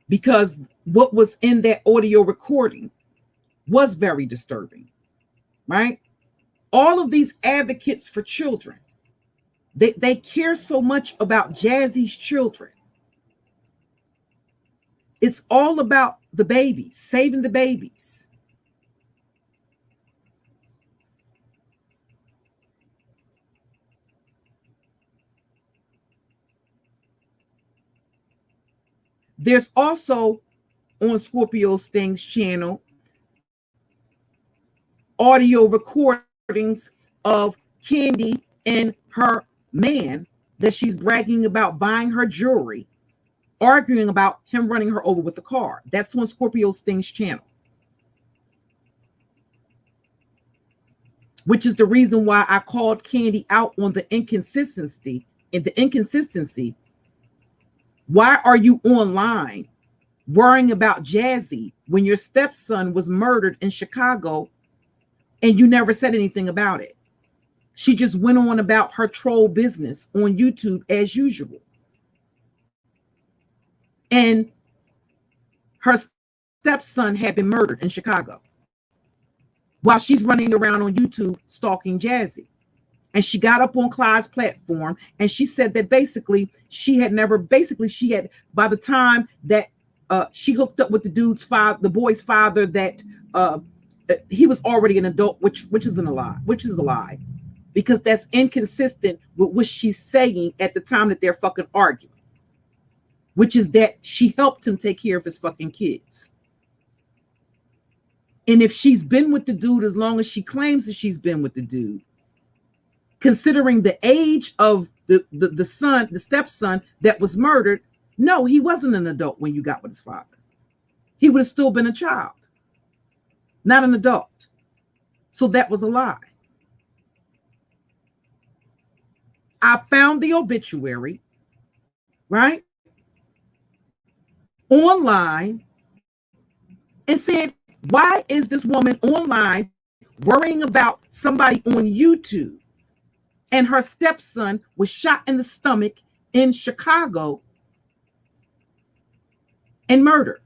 because what was in that audio recording was very disturbing, right? All of these advocates for children, they care so much about Jazzy's children. It's all about the babies, saving the babies. There's also on Scorpio Sting's channel audio recordings of Candy and her man that she's bragging about buying her jewelry, arguing about him running her over with the car. That's on Scorpio Sting's channel, which is the reason why I called Candy out on the inconsistency. Why are you online worrying about Jazzy when your stepson was murdered in Chicago and you never said anything about it? She just went on about her troll business on YouTube as usual. And her stepson had been murdered in Chicago while she's running around on YouTube stalking Jazzy. And she got up on Clyde's platform and she said that basically she had, by the time that she hooked up with the dude's father, the boy's father, that he was already an adult, which is a lie, because that's inconsistent with what she's saying at the time that they're fucking arguing, which is that she helped him take care of his fucking kids. And if she's been with the dude as long as she claims that she's been with the dude, considering the age of the son, the stepson that was murdered, no, he wasn't an adult when you got with his father. He would have still been a child, not an adult. So that was a lie. I found the obituary, right, online and said, why is this woman online worrying about somebody on YouTube? And her stepson was shot in the stomach in Chicago and murdered.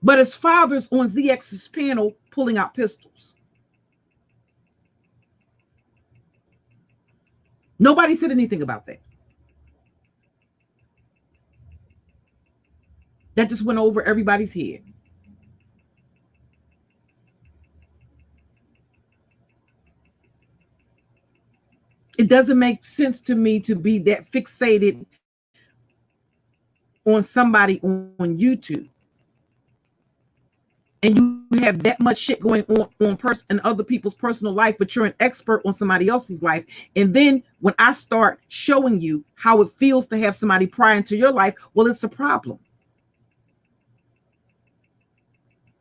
But his father's on ZX's panel pulling out pistols. Nobody said anything about that. That just went over everybody's head. It doesn't make sense to me to be that fixated on somebody on YouTube and you have that much shit going on in other people's personal life, but you're an expert on somebody else's life. And then when I start showing you how it feels to have somebody pry into your life, well, it's a problem.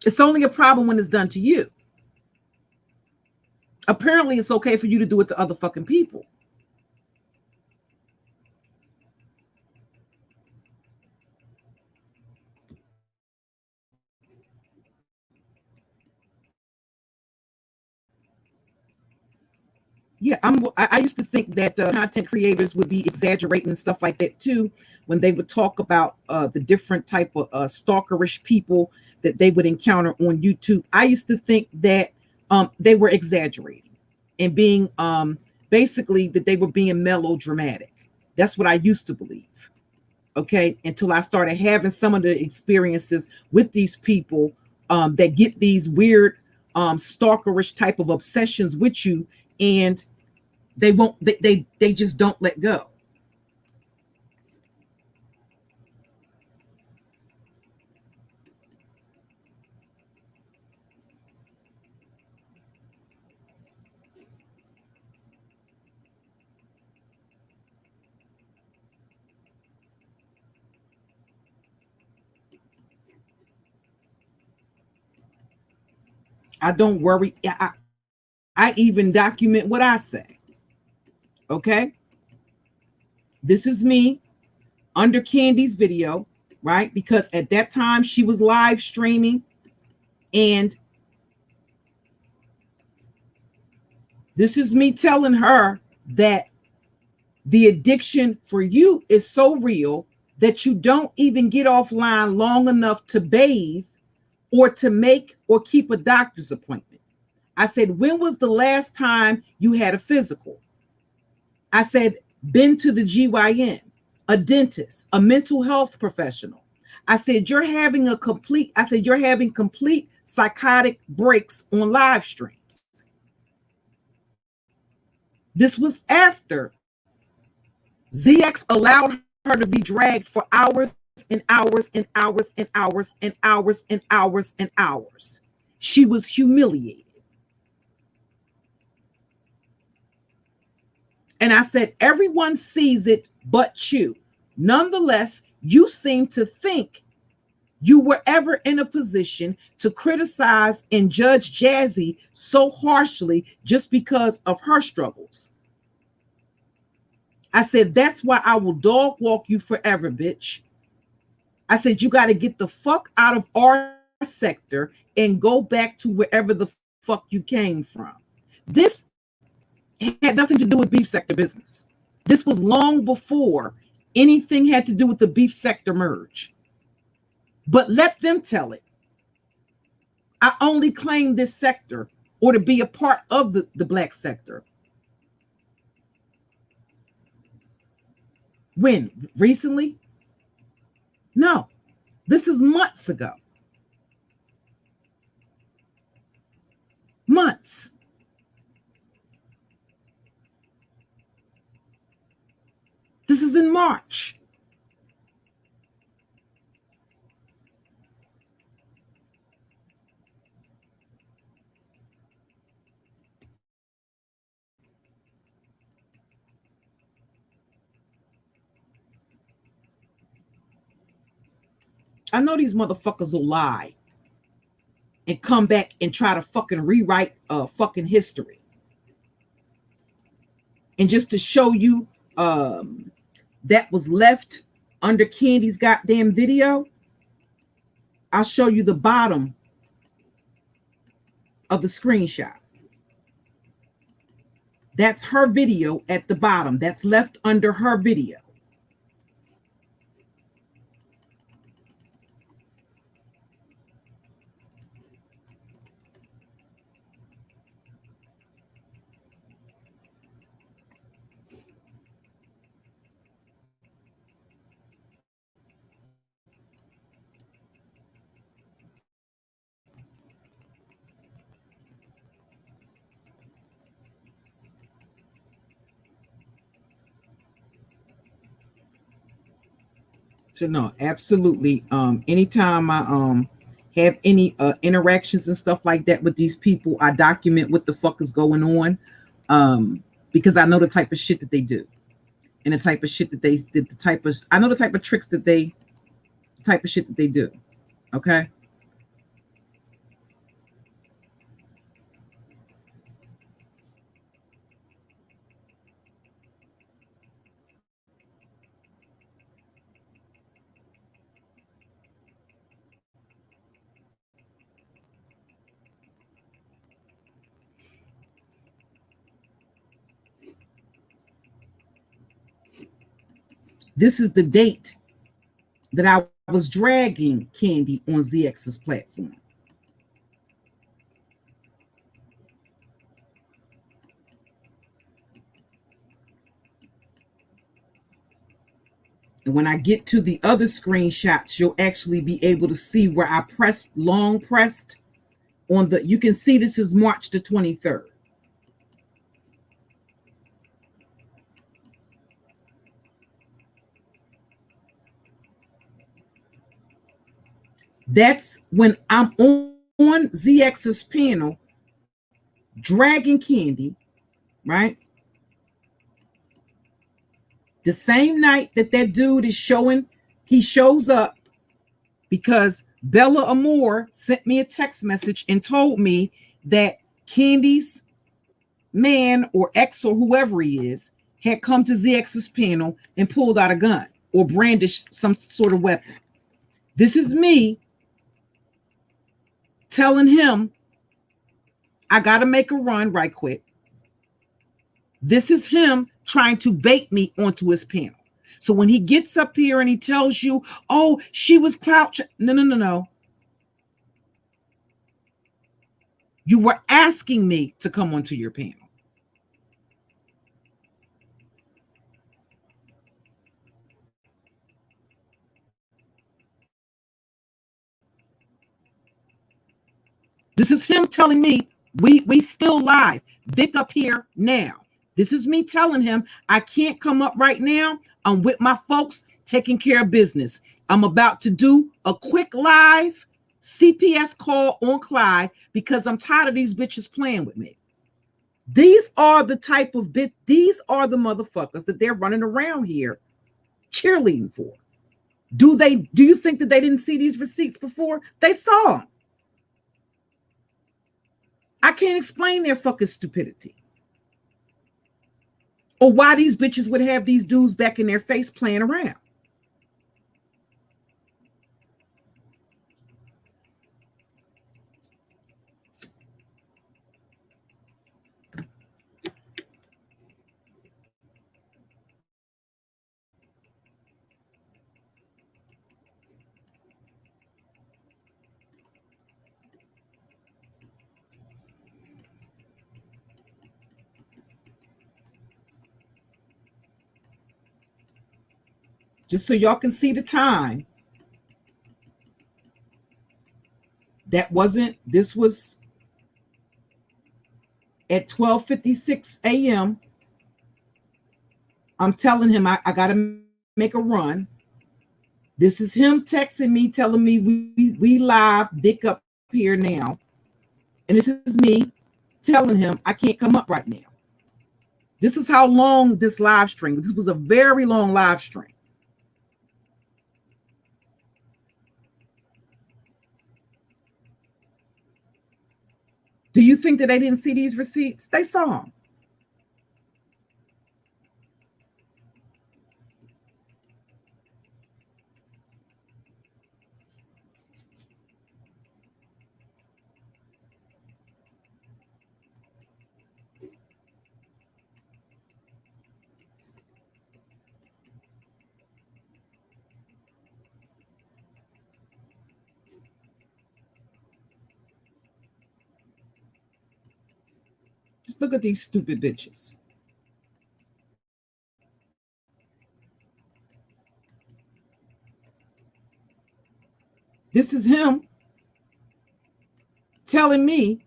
It's only a problem when it's done to you. Apparently, it's okay for you to do it to other fucking people. Yeah, I used to think that content creators would be exaggerating and stuff like that too when they would talk about the different type of stalkerish people that they would encounter on YouTube. I used to think that they were exaggerating and being basically that they were being melodramatic. That's what I used to believe. Okay, until I started having some of the experiences with these people that get these weird stalkerish type of obsessions with you, and they won't they just don't let go. I don't worry. I even document what I say. Okay, this is me under Candy's video, right? Because at that time she was live streaming, and this is me telling her that the addiction for you is so real that you don't even get offline long enough to bathe or to make or keep a doctor's appointment. I said, when was the last time you had a physical? I said, been to the GYN, a dentist, a mental health professional. I said, you're having complete psychotic breaks on live streams. This was after ZX allowed her to be dragged for hours and hours and hours and hours and hours and hours and hours. She was humiliated. And I said, everyone sees it but you. Nonetheless, you seem to think you were ever in a position to criticize and judge Jazzy so harshly just because of her struggles. I said, that's why I will dog walk you forever, bitch. I said, you got to get the fuck out of our sector and go back to wherever the fuck you came from. This had nothing to do with beef sector business. This was long before anything had to do with the beef sector merge. But let them tell it. I only claim this sector or to be a part of the black sector. When? Recently? No. This is months ago. Months. This is in March. I know these motherfuckers will lie and come back and try to fucking rewrite fucking history. And just to show you that was left under Candy's goddamn video, I'll show you the bottom of the screenshot. That's her video at the bottom. That's left under her video. So no, absolutely. Anytime I have any interactions and stuff like that with these people, I document what the fuck is going on. Because I know the type of shit that they do. And the type of shit that they did, I know the type of tricks that the type of shit that they do. Okay. This is the date that I was dragging Candy on ZX's platform. And when I get to the other screenshots, you'll actually be able to see where I pressed, long pressed on the, you can see this is March the 23rd. That's when I'm on ZX's panel, dragging Candy, right? The same night that dude is showing, he shows up because Bella Amore sent me a text message and told me that Candy's man or ex or whoever he is had come to ZX's panel and pulled out a gun or brandished some sort of weapon. This is me telling him, I got to make a run right quick. This is him trying to bait me onto his panel. So when he gets up here and he tells you, oh, she was clout. No. You were asking me to come onto your panel. This is him telling me, we still live. Vic up here now. This is me telling him, I can't come up right now. I'm with my folks taking care of business. I'm about to do a quick live CPS call on Clyde because I'm tired of these bitches playing with me. These are the type of these are the motherfuckers that they're running around here cheerleading for. Do you think that they didn't see these receipts before? They saw them. I can't explain their fucking stupidity. Or why these bitches would have these dudes back in their face playing around. Just so y'all can see the time. This was at 12:56 a.m. I'm telling him I got to make a run. This is him texting me, telling me we live, Vic up here now. And this is me telling him I can't come up right now. This is how long this live stream. This was a very long live stream. Do you think that they didn't see these receipts? They saw them. Just look at these stupid bitches. This is him telling me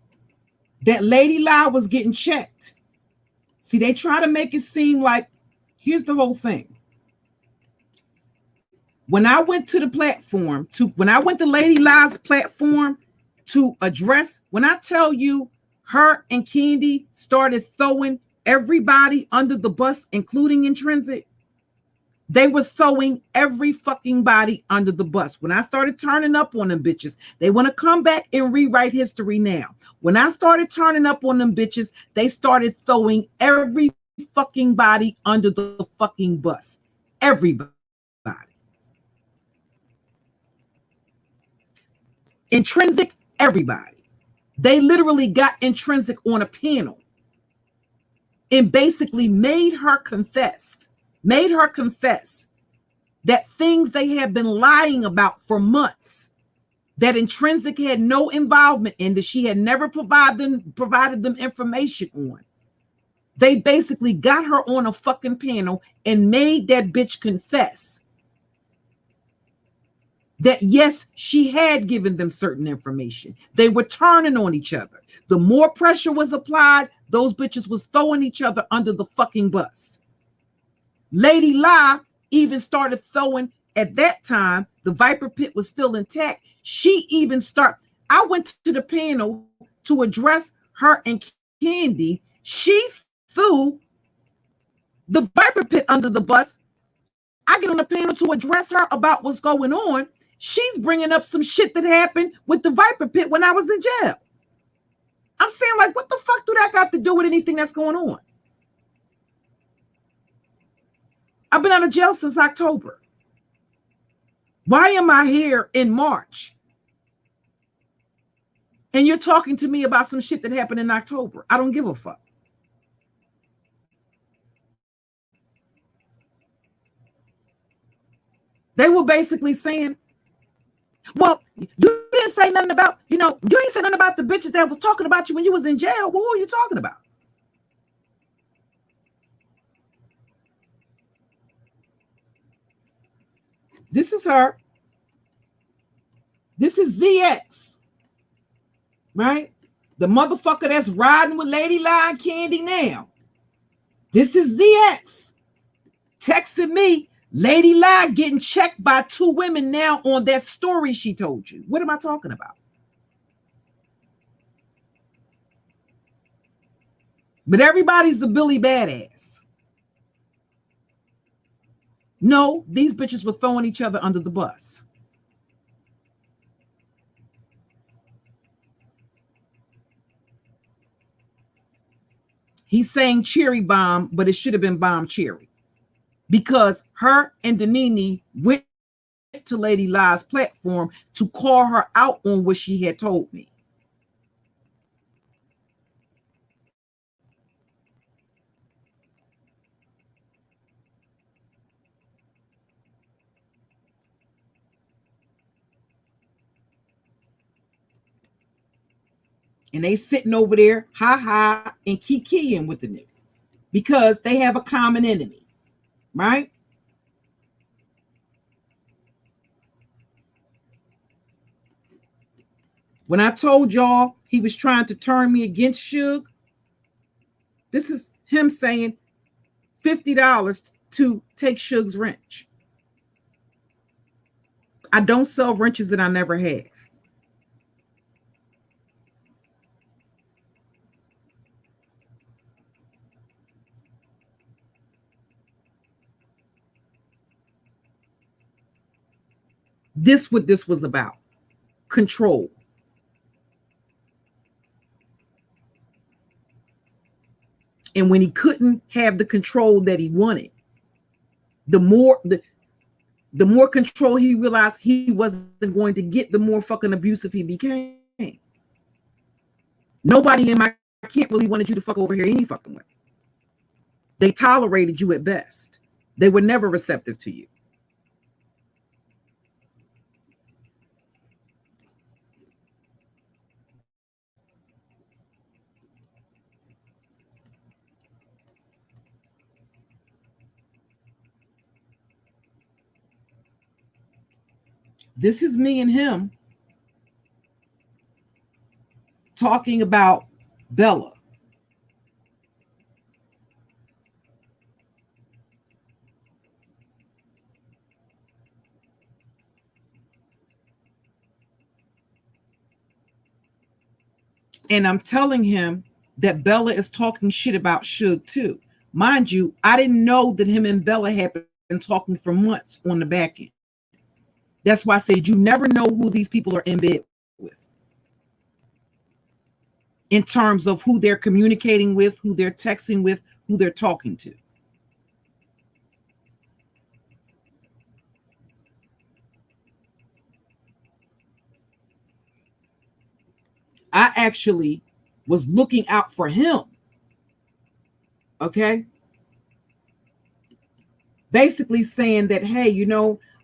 that Lady Lie was getting checked. See, they try to make it seem like, here's the whole thing. When I went to the platform, when I went to Lady Lie's platform to address, when I tell you her and Candy started throwing everybody under the bus, including Intrinsic, they were throwing every fucking body under the bus. When I started turning up on them bitches, they want to come back and rewrite history now. When I started turning up on them bitches, they started throwing every fucking body under the fucking bus. Everybody. Intrinsic, everybody. They literally got Intrinsic on a panel and basically made her confess that things they had been lying about for months, that Intrinsic had no involvement in, that she had never provided them information on. They basically got her on a fucking panel and made that bitch confess that yes, she had given them certain information. They were turning on each other. The more pressure was applied, those bitches was throwing each other under the fucking bus. Lady La even started throwing, at that time, the Viper Pit was still intact. She even I went to the panel to address her and Candy. She threw the Viper Pit under the bus. I get on the panel to address her about what's going on. She's bringing up some shit that happened with the Viper Pit when I was in jail. I'm saying, like, what the fuck do that got to do with anything that's going on? I've been out of jail since October. Why am I here in March? And you're talking to me about some shit that happened in October. I don't give a fuck. They were basically saying, well, you didn't say nothing about, you ain't say nothing about the bitches that was talking about you when you was in jail. Well, who are you talking about? This is her. This is ZX. Right? The motherfucker that's riding with Lady La and Candy now. This is ZX. Texting me, Lady La getting checked by 2 women now on that story she told you. What am I talking about? But everybody's a Billy badass. No, these bitches were throwing each other under the bus. He's saying cherry bomb, but it should have been bomb cherry. Because her and Danini went to Lady La's platform to call her out on what she had told me. And they sitting over there, ha, and kikiing with the nigga. Because they have a common enemy, right? When I told y'all he was trying to turn me against Suge, this is him saying $50 to take Suge's wrench. I don't sell wrenches that I never have. What this was about. Control. And when he couldn't have the control that he wanted, the more control he realized he wasn't going to get, the more fucking abusive he became. Nobody in my camp really wanted you to fuck over here any fucking way. They tolerated you at best. They were never receptive to you. This is me and him talking about Bella. And I'm telling him that Bella is talking shit about Suge too. Mind you, I didn't know that him and Bella had been talking for months on the back end. That's why I said you never know who these people are in bed with. In terms of who they're communicating with, who they're texting with, who they're talking to. I actually was looking out for him. Okay? basically saying that, hey,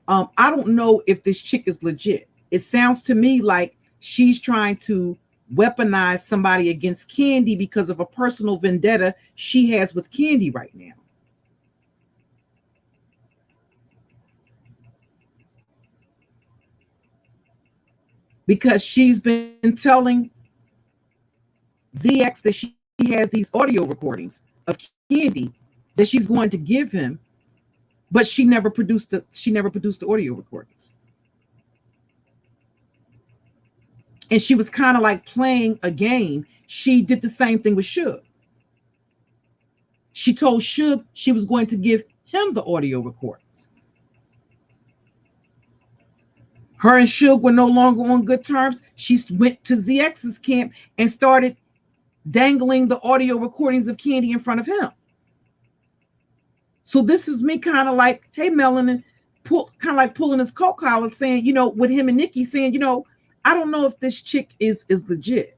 I don't know if this chick is legit. It sounds to me like she's trying to weaponize somebody against Candy because of a personal vendetta she has with Candy right now. Because she's been telling ZX that she has these audio recordings of Candy that she's going to give him, but she never produced the audio recordings. And she was kind of like playing a game. She did the same thing with Suge. She told Suge she was going to give him the audio recordings. Her and Suge were no longer on good terms. She went to ZX's camp and started dangling the audio recordings of Candy in front of him. So this is me kind of like, hey, Melanin, kind of like pulling his coat collar, saying, with him and Nikki saying, I don't know if this chick is legit,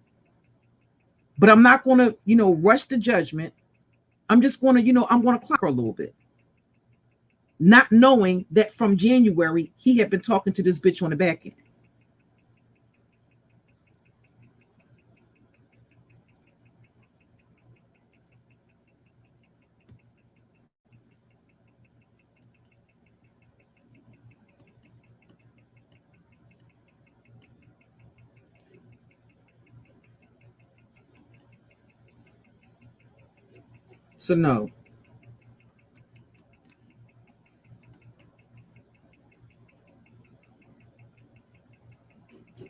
but I'm not going to, rush to judgment. I'm just going to, I'm going to clock her a little bit. Not knowing that from January, he had been talking to this bitch on the back end. So no.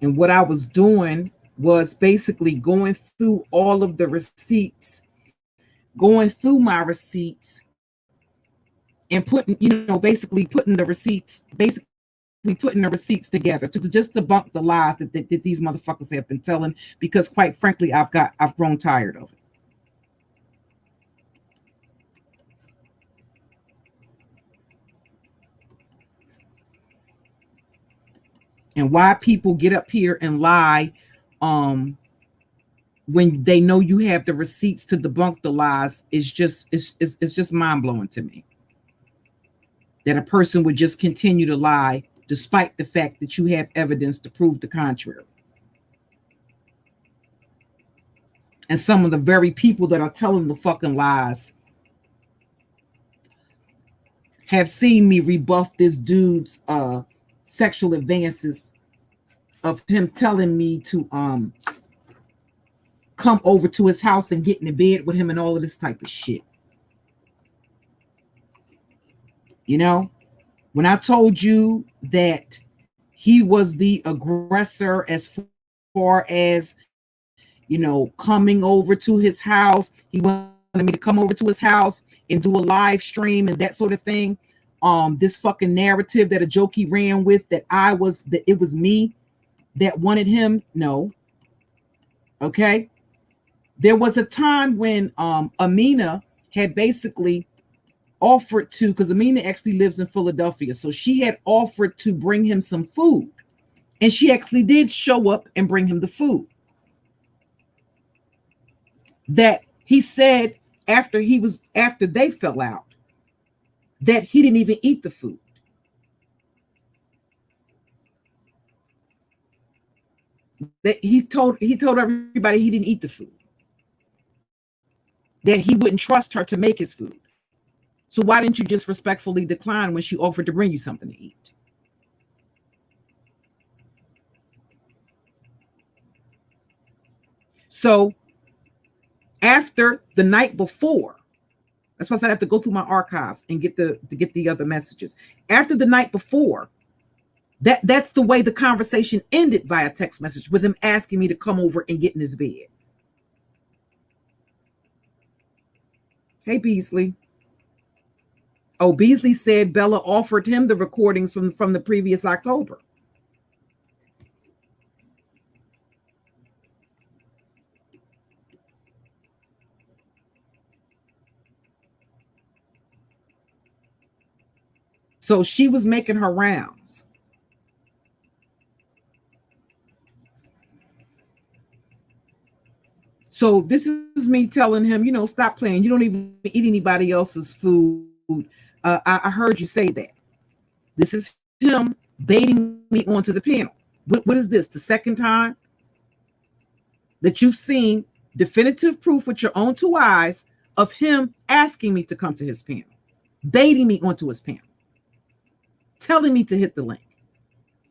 And what I was doing was basically going through all of the receipts, going through my receipts and putting, basically putting the receipts together to just debunk the lies that these motherfuckers have been telling, because quite frankly, I've grown tired of it. And why people get up here and lie when they know you have the receipts to debunk the lies is just mind-blowing to me. That a person would just continue to lie despite the fact that you have evidence to prove the contrary. And some of the very people that are telling the fucking lies have seen me rebuff this dude's sexual advances of him telling me to come over to his house and get in the bed with him and all of this type of shit. When I told you that he was the aggressor as far as, coming over to his house, he wanted me to come over to his house and do a live stream and that sort of thing. This fucking narrative that AJOKE ran with, that it was me that wanted him. No. Okay. There was a time when Amina had basically offered to, because Amina actually lives in Philadelphia, so she had offered to bring him some food, and she actually did show up and bring him the food. That he said after they fell out, that he didn't even eat the food. That he told everybody he didn't eat the food. That he wouldn't trust her to make his food. So why didn't you just respectfully decline when she offered to bring you something to eat? So after the night before, that's why I said I have to go through my archives and get the other messages. After the night before, that's the way the conversation ended via text message, with him asking me to come over and get in his bed. Hey, Beasley. Oh, Beasley said Bella offered him the recordings from the previous October. So she was making her rounds. So this is me telling him, stop playing. You don't even eat anybody else's food. I heard you say that. This is him baiting me onto the panel. What is this? The second time that you've seen definitive proof with your own two eyes of him asking me to come to his panel, baiting me onto his panel, telling me to hit the link.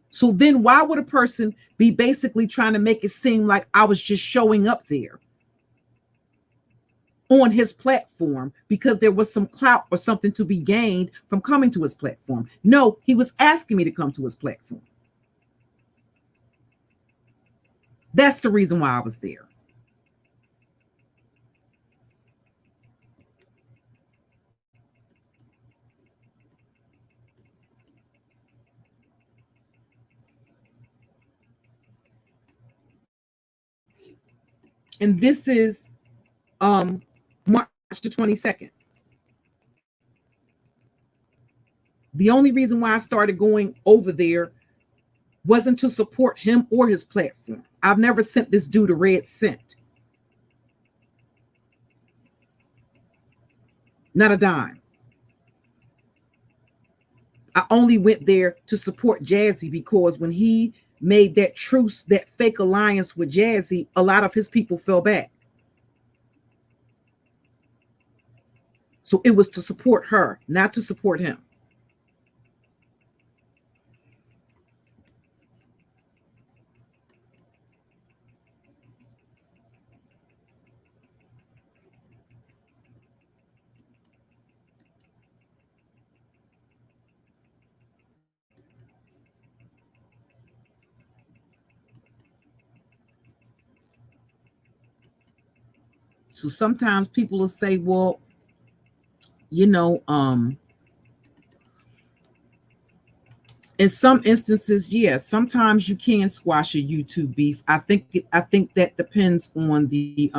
So then why would a person be basically trying to make it seem like I was just showing up there on his platform because there was some clout or something to be gained from coming to his platform? No, he was asking me to come to his platform. That's the reason why I was there. And this is March the 22nd. The only reason why I started going over there wasn't to support him or his platform. I've never sent this dude a red cent. Not a dime. I only went there to support Jazzy because when he made that truce, that fake alliance with Jazzy, a lot of his people fell back. So it was to support her, not to support him. So sometimes people will say, well, you know, in some instances, yes, sometimes you can squash a YouTube beef. I think that depends on the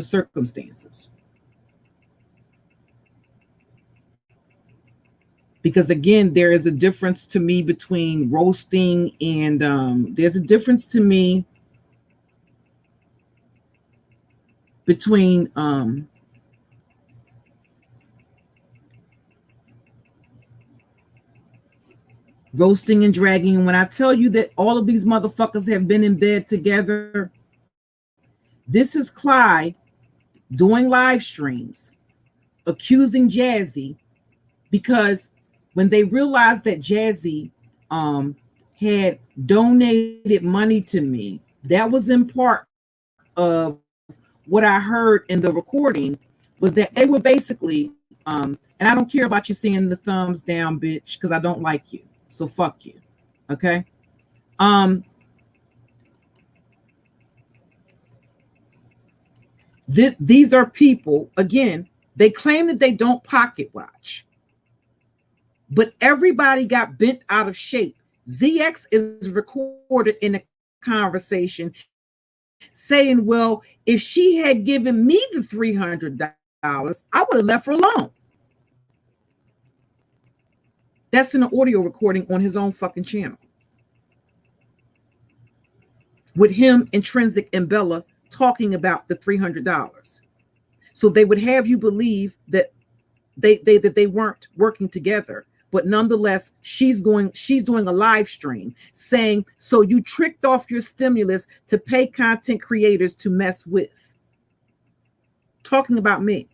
circumstances. Because again, there is a difference to me between roasting and there's a difference to me between roasting and dragging. And when I tell you that all of these motherfuckers have been in bed together, this is Clyde doing live streams, accusing Jazzy, because when they realized that Jazzy had donated money to me, that was in part of what I heard in the recording, was that they were basically, and I don't care about you seeing the thumbs down, bitch, because I don't like you. So fuck you. Okay. These are people, again, they claim that they don't pocket watch, but everybody got bent out of shape. ZX is recorded in a conversation saying, well, if she had given me the $300, I would have left her alone. That's in an audio recording on his own fucking channel, with him, Intrinsic, and Bella talking about the $300. So they would have you believe that they weren't working together, but nonetheless, she's doing a live stream saying, so you tricked off your stimulus to pay content creators to mess with, talking about me,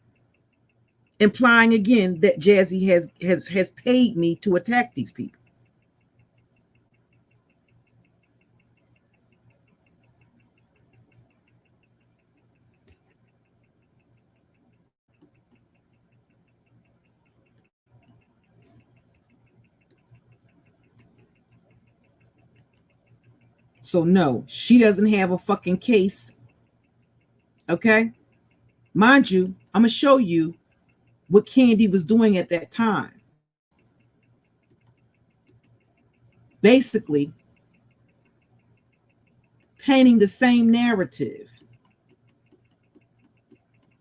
implying again that Jazzy has paid me to attack these people. So no, she doesn't have a fucking case. Okay? Mind you, I'm going to show you what Candy was doing at that time. Basically, painting the same narrative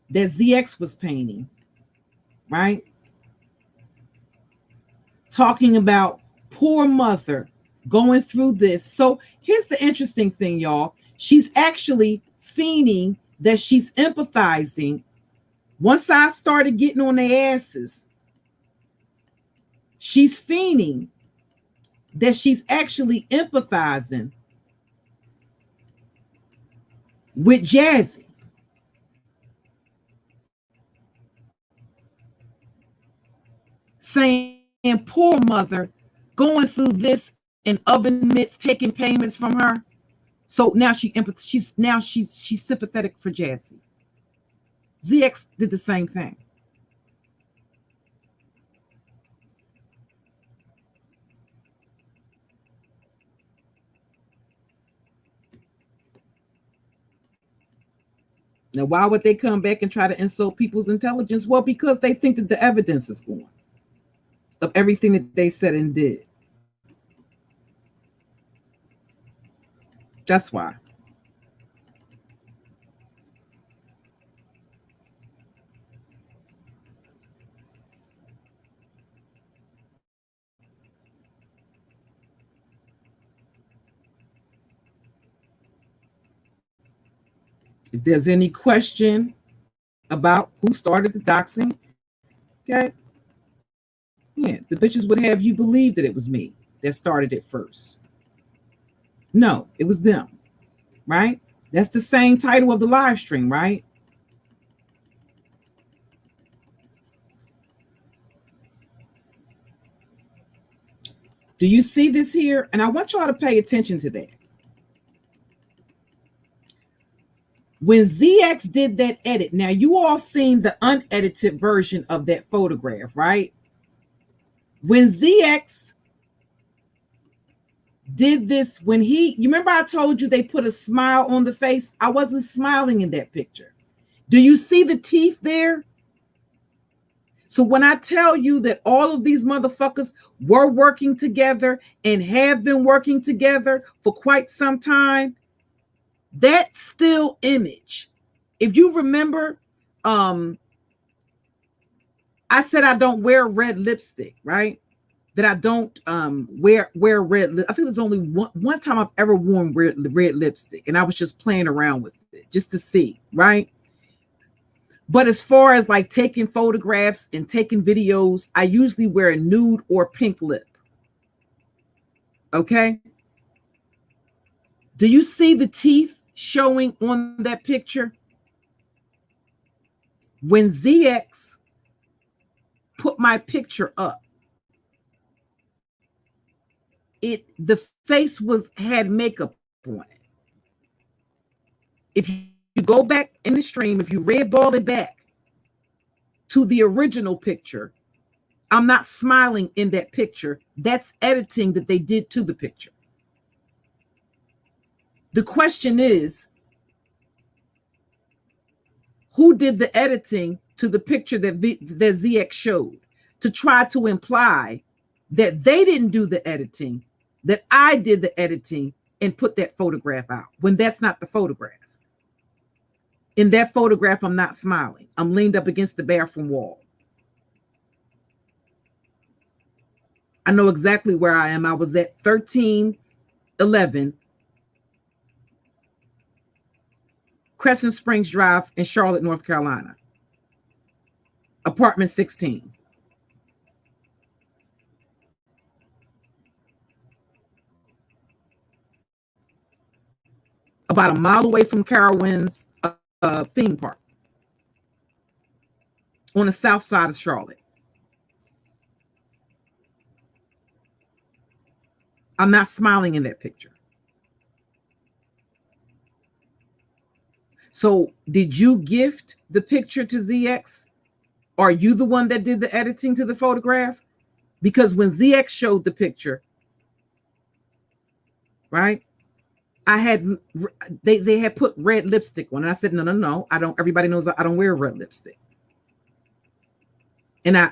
that ZX was painting, right? Talking about poor mother going through this. So here's the interesting thing, y'all. She's actually feigning that she's empathizing Once I started getting on their asses, she's fiending that she's actually empathizing with Jazzy. Saying, poor mother, going through this and oven mitts, taking payments from her. So now she's sympathetic for Jazzy. ZX did the same thing. Now, why would they come back and try to insult people's intelligence? Well, because they think that the evidence is gone of everything that they said and did. That's why. If there's any question about who started the doxing, okay, yeah, the bitches would have you believe that it was me that started it first. No, it was them, right? That's the same title of the live stream, right? Do you see this here? And I want y'all to pay attention to that. When ZX did that edit, now you all seen the unedited version of that photograph, right? When ZX did this, when you remember I told you they put a smile on the face? I wasn't smiling in that picture. Do you see the teeth there? So when I tell you that all of these motherfuckers were working together and have been working together for quite some time, that still image, if you remember, I said I don't wear red lipstick, right? That I don't wear red. I think there's only one time I've ever worn red lipstick, and I was just playing around with it just to see, right? But as far as like taking photographs and taking videos, I usually wear a nude or pink lip. Okay. Do you see the teeth showing on that picture? When ZX put my picture up, the face had makeup on it. If you go back in the stream, if you red ball it back to the original picture, I'm not smiling in that picture. That's editing that they did to the picture. The question is, who did the editing to the picture that ZX showed to try to imply that they didn't do the editing, that I did the editing and put that photograph out when that's not the photograph? In that photograph, I'm not smiling. I'm leaned up against the bathroom wall. I know exactly where I am. I was at 1311 Crescent Springs Drive in Charlotte, North Carolina. Apartment 16. About a mile away from Carowinds theme park on the south side of Charlotte. I'm not smiling in that picture. So did you gift the picture to ZX? Are you the one that did the editing to the photograph? Because when ZX showed the picture, right, they had put red lipstick on, and I said, no, I don't. Everybody knows I don't wear red lipstick. And I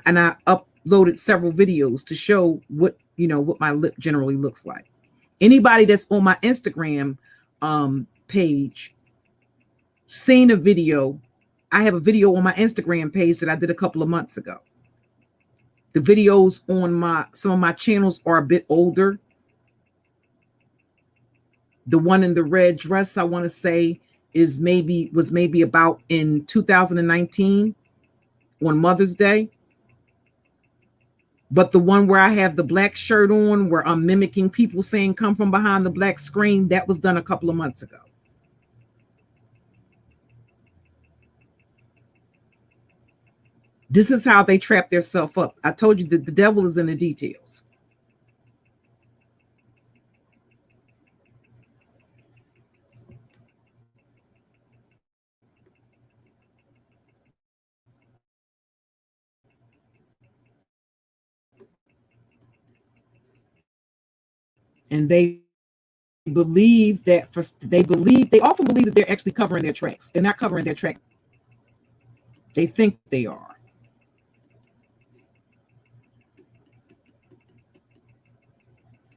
uploaded several videos to show what my lip generally looks like. Anybody that's on my Instagram page seen a video. I have a video on my Instagram page that I did a couple of months ago. The videos on some of my channels are a bit older. The one in the red dress, I want to say, was maybe about in 2019. on Mother's Day. But the one where I have the black shirt on, where I'm mimicking people saying come from behind the black screen, that was done a couple of months ago. This is how they trap themselves up. I told you that the devil is in the details. And they believe that they often believe that they're actually covering their tracks. They're not covering their tracks. They think they are.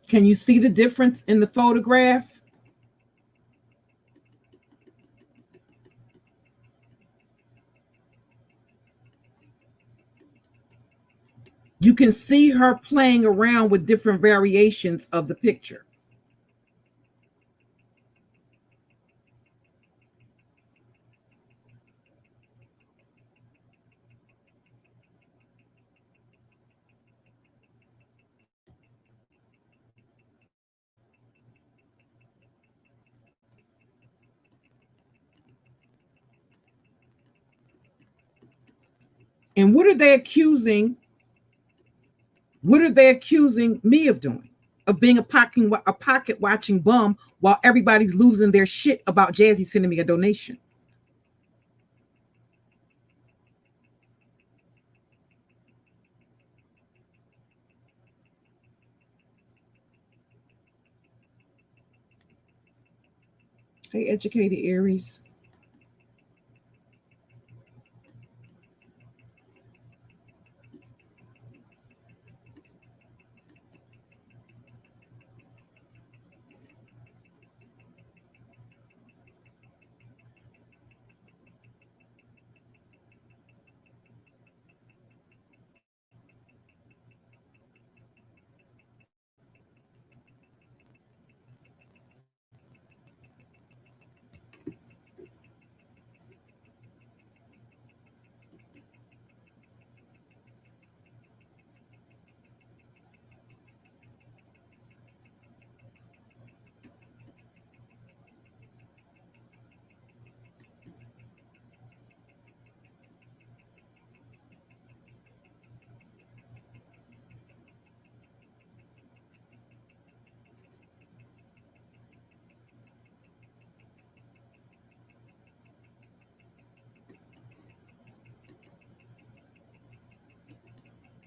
Can you see the difference in the photograph? You can see her playing around with different variations of the picture. And what are they accusing? What are they accusing me of doing? Of being a pocket watching bum while everybody's losing their shit about Jazzy sending me a donation. Hey, educated Aries.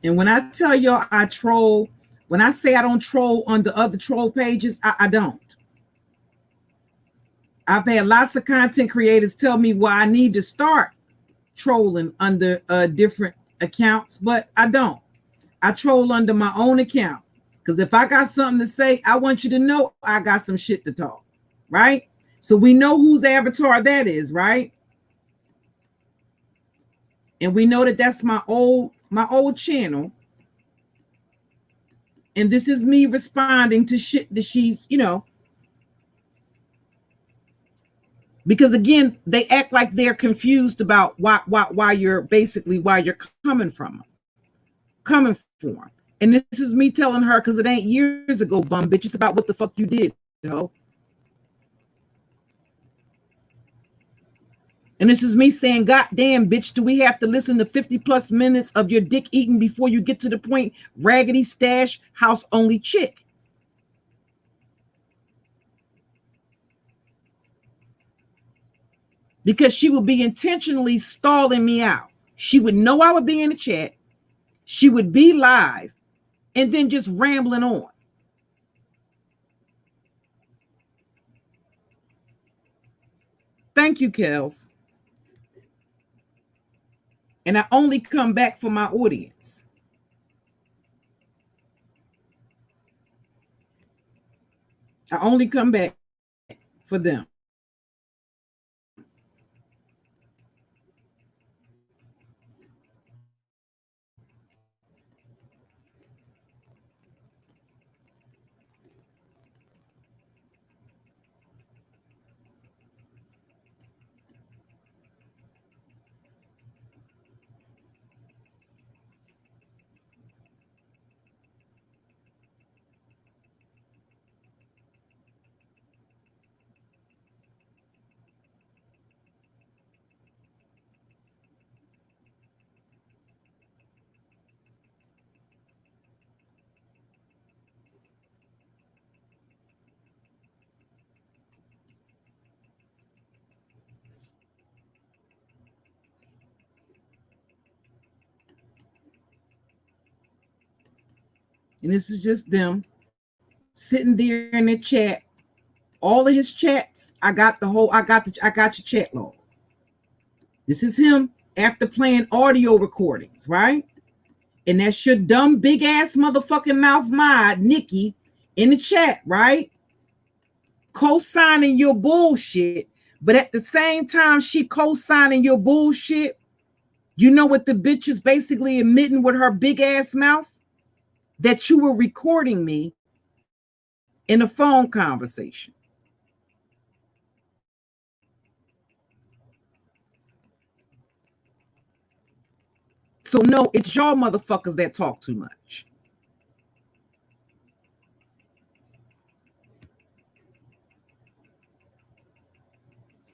And when I tell y'all I troll, when I say I don't troll on the other troll pages, I don't. I've had lots of content creators tell me why I need to start trolling under different accounts, but I don't. I troll under my own account because if I got something to say, I want you to know I got some shit to talk, right? So we know whose avatar that is, right? And we know that that's my old channel. And this is me responding to shit that she's, because again, they act like they're confused about why you're coming from them. And this is me telling her, because it ain't years ago, bum bitch. It's about what the fuck you did, And this is me saying, God damn, bitch, do we have to listen to 50 plus minutes of your dick eating before you get to the point, raggedy stash, house only chick? Because she would be intentionally stalling me out. She would know I would be in the chat. She would be live and then just rambling on. Thank you, Kels. And I only come back for my audience. I only come back for them. and this is just them sitting there in the chat. All of his chats, I got your chat log. This is him after playing audio recordings, right? And that's your dumb big ass motherfucking mouth mod, Nikki, in the chat, right? Co-signing your bullshit, but at the same time she co-signing your bullshit, you know what the bitch is basically admitting with her big ass mouth? That you were recording me in a phone conversation. So no, it's y'all motherfuckers that talk too much.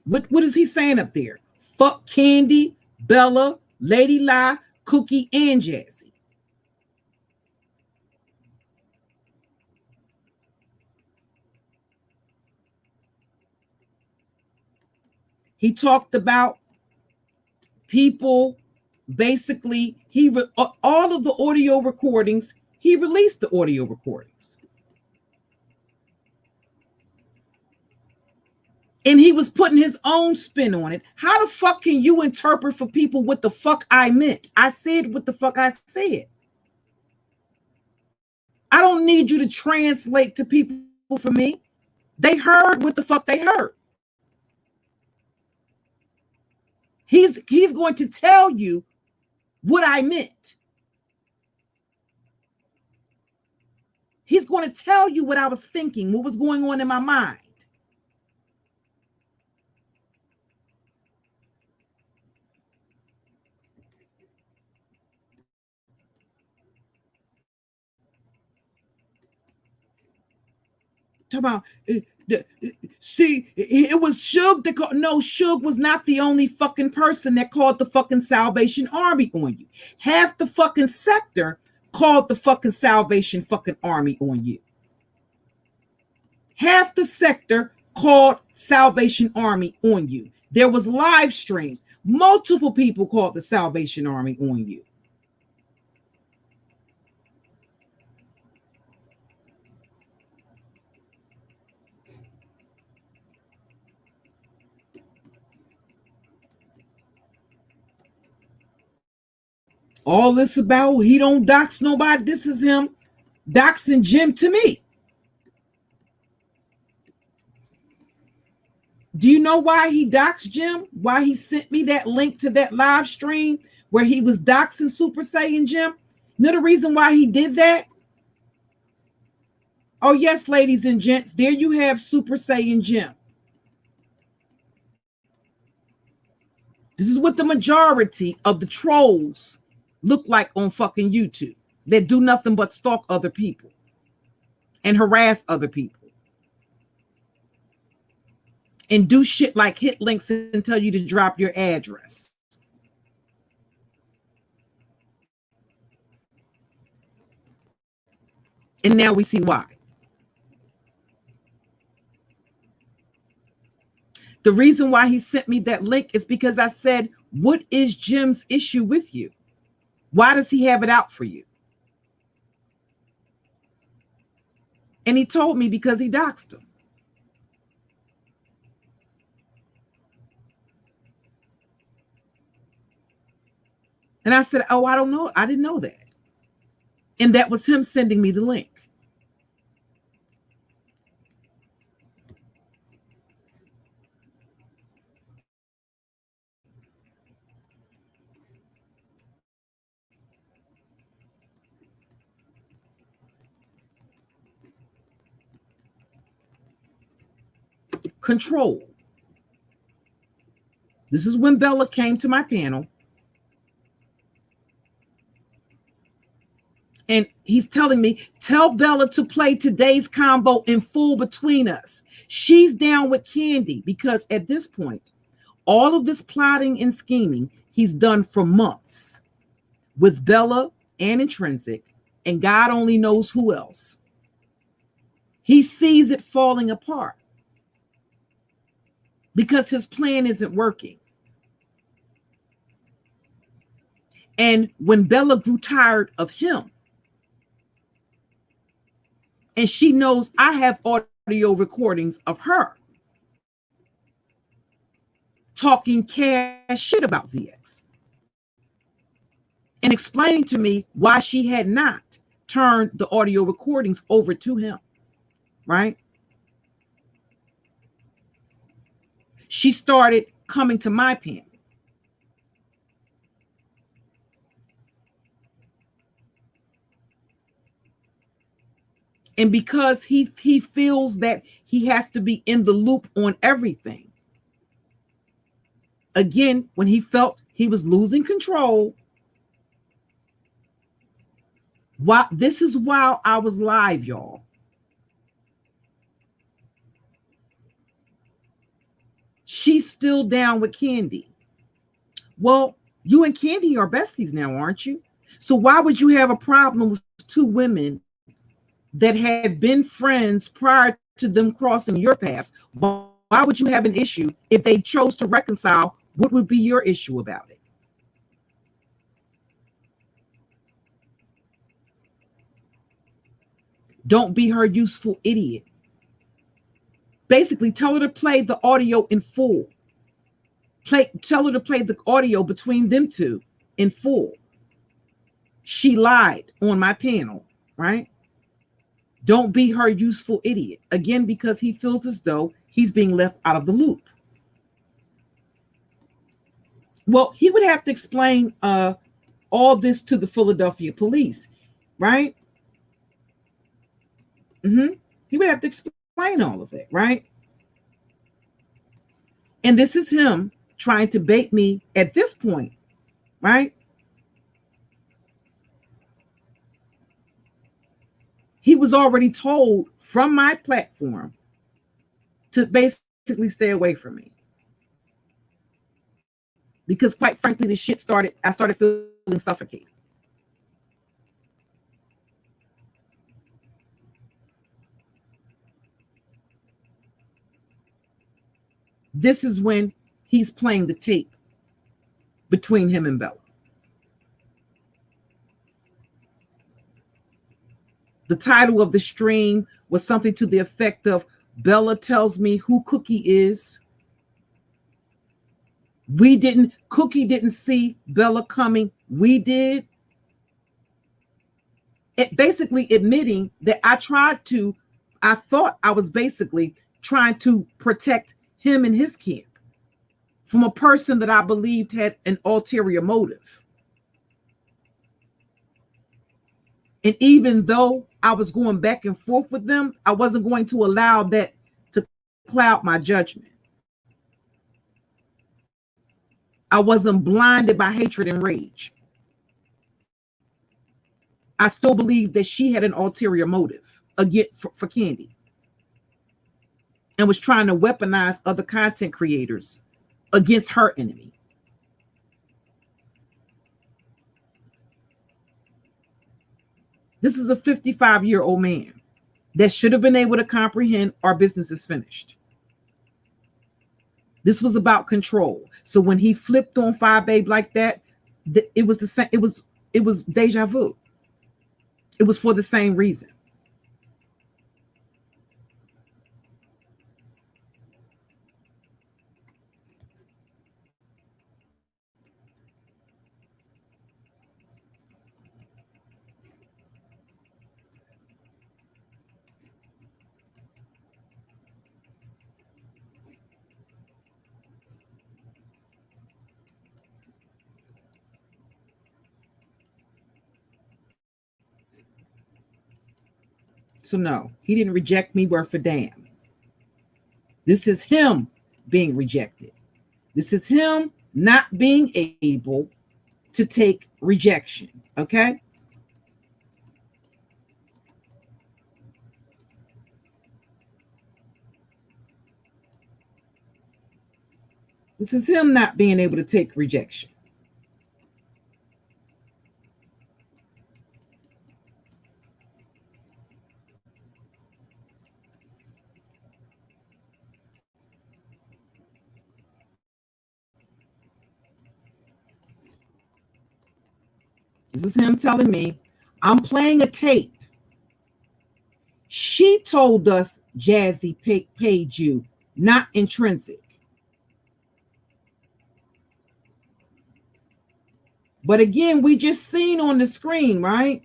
What is he saying up there? Fuck Candy, Bella, Lady Lie, Cookie, and Jazzy. He talked about people, basically, all of the audio recordings, he released the audio recordings. And he was putting his own spin on it. How the fuck can you interpret for people what the fuck I meant? I said what the fuck I said. I don't need you to translate to people for me. They heard what the fuck they heard. He's going to tell you what I meant. He's going to tell you what I was thinking, what was going on in my mind. Talk about see, it was Suge that called. No, Suge was not the only fucking person that called the fucking Salvation Army on you. Half the fucking sector called the fucking Salvation fucking Army on you. Half the sector called Salvation Army on you. There was live streams. Multiple people called the Salvation Army on you. All this about he don't dox nobody. This is him doxing Jim to me. Do you know why he doxed Jim? Why he sent me that link to that live stream where he was doxing Super Saiyan Jim? You know the reason why he did that? Oh, yes, ladies and gents, there you have Super Saiyan Jim. This is what the majority of the trolls look like on fucking YouTube. That do nothing but stalk other people and harass other people. And do shit like hit links and tell you to drop your address. And now we see why. The reason why he sent me that link is because I said, what is Jim's issue with you? Why does he have it out for you? And he told me because he doxed him. And I said, oh, I don't know. I didn't know that. And that was him sending me the link. Control. This is when Bella came to my panel. And he's telling me, tell Bella to play today's combo in full between us. She's down with Candy because at this point, all of this plotting and scheming he's done for months with Bella and Intrinsic, and God only knows who else. He sees it falling apart because his plan isn't working. And when Bella grew tired of him, And she knows I have audio recordings of her talking cash shit about ZX and explaining to me why she had not turned the audio recordings over to him, right? She started coming to my panel. And because he feels that he has to be in the loop on everything, again, when he felt he was losing control, this is while I was live, y'all. She's still down with Candy. Well, you and Candy are besties now, aren't you? So why would you have a problem with two women that had been friends prior to them crossing your paths? Why would you have an issue if they chose to reconcile? What would be your issue about it? Don't be her useful idiot. Basically, tell her to play the audio in full. Tell her to play the audio between them two in full. She lied on my panel, right? Don't be her useful idiot. Again, because he feels as though he's being left out of the loop. Well, he would have to explain all this to the Philadelphia police, right? He would have to explain all of it, right? And this is him trying to bait me at this point, right? He was already told from my platform to basically stay away from me. Because quite frankly, I started feeling suffocated. This is when he's playing the tape between him and Bella. The title of the stream was something to the effect of Bella tells me who Cookie is. Cookie didn't see Bella coming. We did. It basically admitting that I thought I was basically trying to protect him and his camp from a person that I believed had an ulterior motive. And even though I was going back and forth with them, I wasn't going to allow that to cloud my judgment. I wasn't blinded by hatred and rage. I still believed that she had an ulterior motive again for Candy and was trying to weaponize other content creators against her enemy. This is a 55-year-old man that should have been able to comprehend our business is finished. This was about control. So when he flipped on Five Babe like that, it was the same. It was deja vu. It was for the same reason. So no, he didn't reject me worth a damn. This is him being rejected. This is him not being able to take rejection. Okay? This is him not being able to take rejection. This is him telling me I'm playing a tape She told us Jazzy paid you, not Intrinsic. But again, we just seen on the screen, right?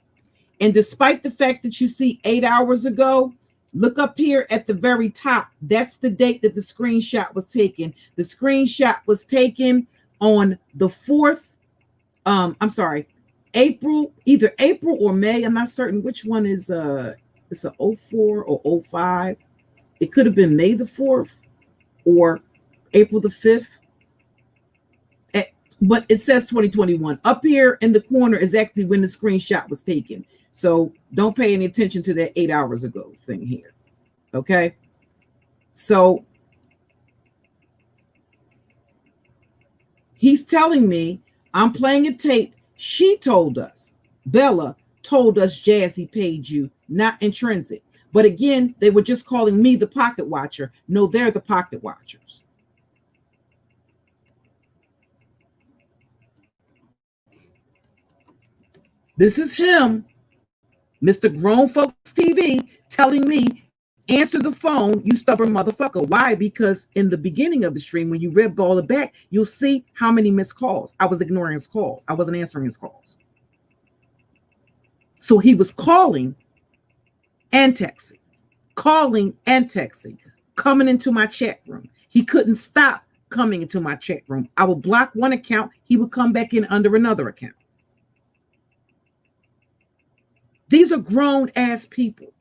And despite the fact that you see 8 hours ago, look up here at the very top. That's the date that the screenshot was taken. The screenshot was taken on the 4th. I'm sorry, April, either April or May. I'm not certain which one is it's a 04 or 05. It could have been May the 4th or April the 5th. But it says 2021. Up here in the corner is actually when the screenshot was taken. So don't pay any attention to that 8 hours ago thing here. Okay. So he's telling me I'm playing a tape. She told us, Bella told us Jazzy paid you, not Intrinsic. But again, they were just calling me the pocket watcher. No, they're the pocket watchers. This is him, Mr. Grown Folks TV, telling me, answer the phone, you stubborn motherfucker. Why? Because in the beginning of the stream, when you red ball it back, you'll see how many missed calls. I was ignoring his calls. I wasn't answering his calls. So he was calling and texting, coming into my chat room. He couldn't stop coming into my chat room. I would block one account. He would come back in under another account. These are grown ass people.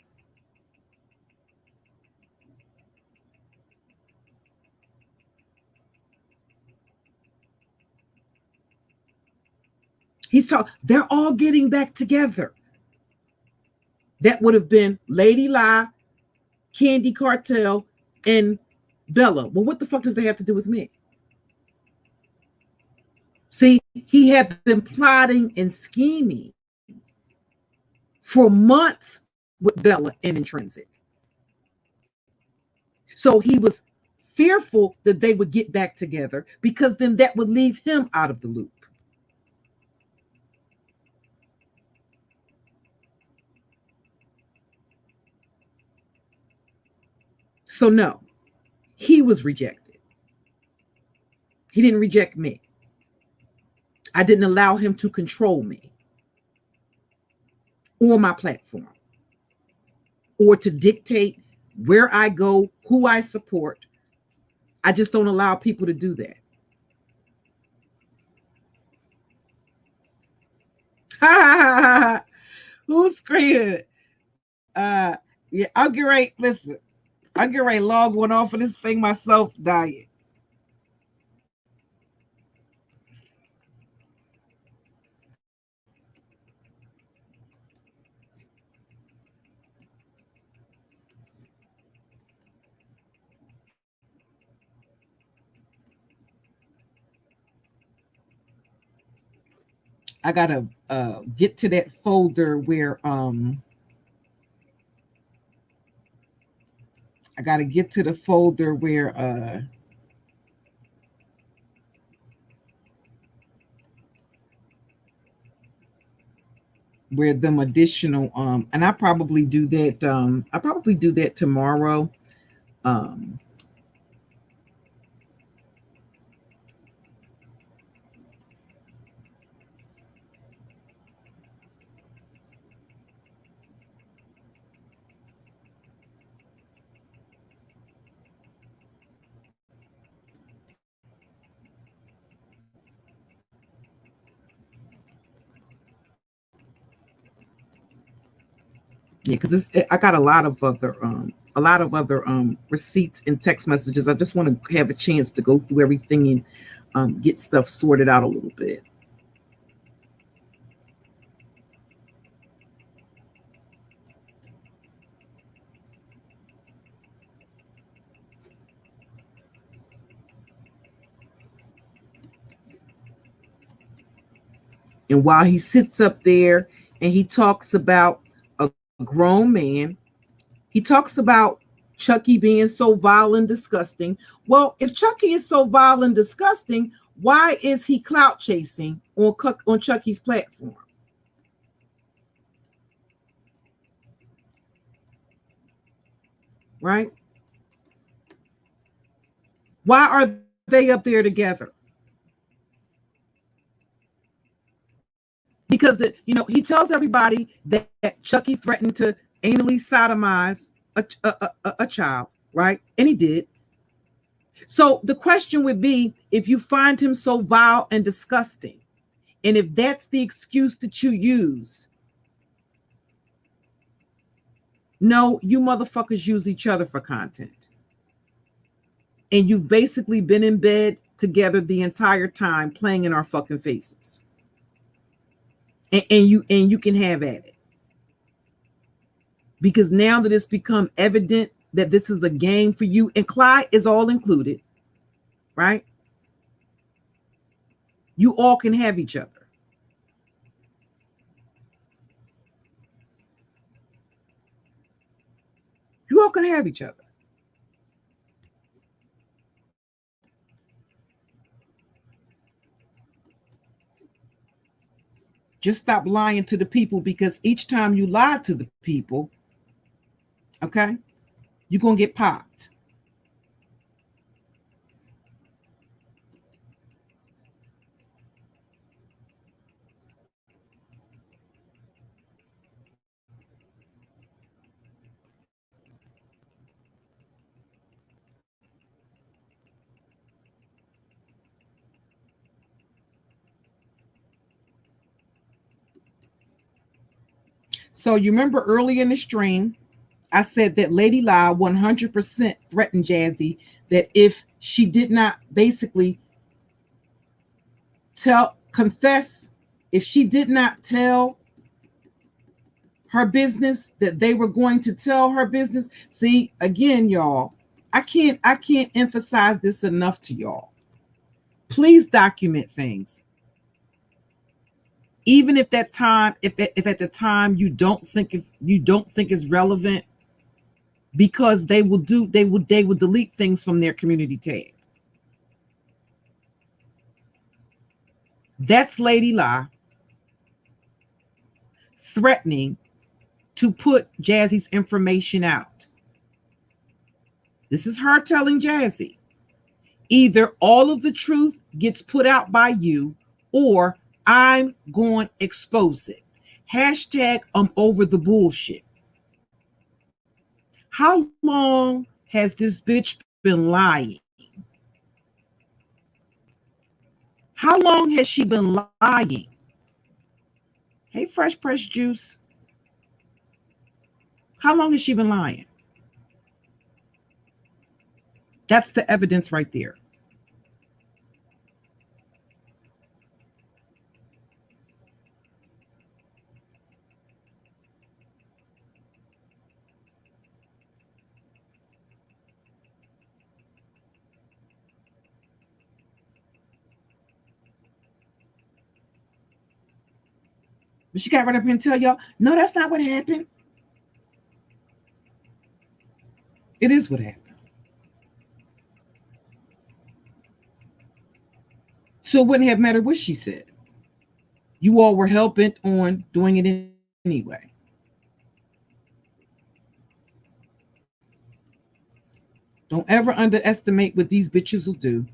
They're all getting back together. That would have been Lady La, Candy Cartel, and Bella. Well, what the fuck does they have to do with me? See, he had been plotting and scheming for months with Bella and Intrinsic. So he was fearful that they would get back together because then that would leave him out of the loop. So no, he was rejected. He didn't reject me. I didn't allow him to control me or my platform or to dictate where I go, who I support. I just don't allow people to do that. Who's screaming? Yeah, I'll get right. Listen, I'll get right log one off of this thing myself, dying. I gotta get to that folder where I gotta get to the folder where them additional and I probably do that tomorrow. Yeah, because I got a lot of other receipts and text messages. I just want to have a chance to go through everything and get stuff sorted out a little bit. And while he sits up there and he talks about a grown man, he talks about Chucky being so vile and disgusting. Well, if Chucky is so vile and disgusting, why is he clout chasing on Chucky's platform? right? Why are they up there together? Because he tells everybody that Chucky threatened to anally sodomize a child, right? And he did. So the question would be, if you find him so vile and disgusting, and if that's the excuse that you use, no, you motherfuckers use each other for content. And you've basically been in bed together the entire time playing in our fucking faces. And you can have at it. Because now that it's become evident that this is a game for you, and Clyde is all included, right? You all can have each other. You all can have each other. Just stop lying to the people, because each time you lie to the people, okay, you're going to get popped. So you remember early in the stream, I said that Lady La 100% threatened Jazzy that if she did not basically confess, if she did not tell her business, that they were going to tell her business. See, again, y'all, I can't emphasize this enough to y'all. Please document things. Even if that time, if at the time you don't think it's relevant, because they will delete things from their community tab. That's Lady La threatening to put Jazzy's information out. This is her telling Jazzy, either all of the truth gets put out by you, or I'm going to expose it. Hashtag I'm over the bullshit. How long has this bitch been lying? How long has she been lying? Hey, Fresh Press Juice. How long has she been lying? That's the evidence right there. But she got right up here and tell y'all, no, that's not what happened. It is what happened. So it wouldn't have mattered what she said. You all were hell bent on doing it anyway. Don't ever underestimate what these bitches will do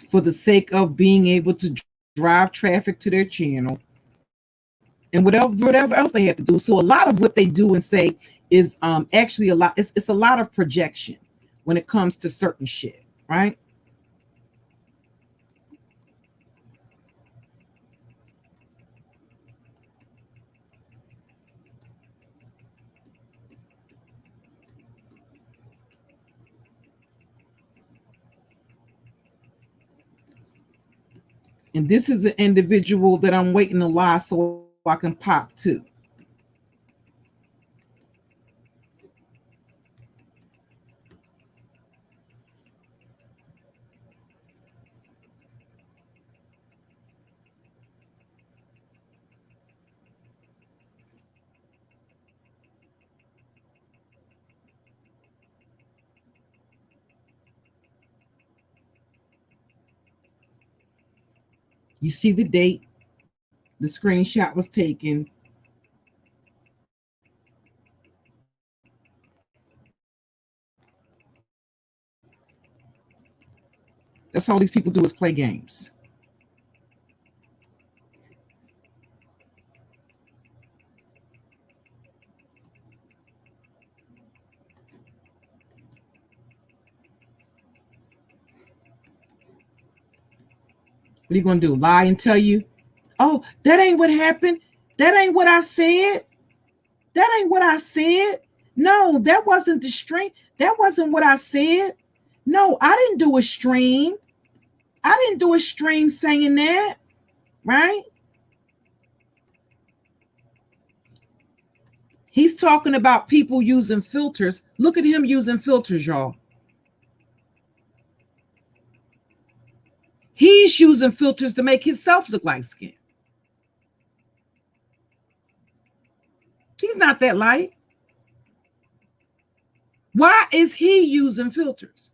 for the sake of being able to drive traffic to their channel and whatever else they have to do. So a lot of what they do and say is actually a lot. It's a lot of projection when it comes to certain shit, right? And this is an individual that I'm waiting to lie so I can pop too. You see the date. The screenshot was taken That's all these people do is play games. What are you going to do? Lie and tell you, oh, that ain't what happened. That ain't what I said. That ain't what I said. No, that wasn't the stream. That wasn't what I said. No, I didn't do a stream. I didn't do a stream saying that. Right? He's talking about people using filters. Look at him using filters, y'all. He's using filters to make himself look light skin. He's not that light. Why is he using filters?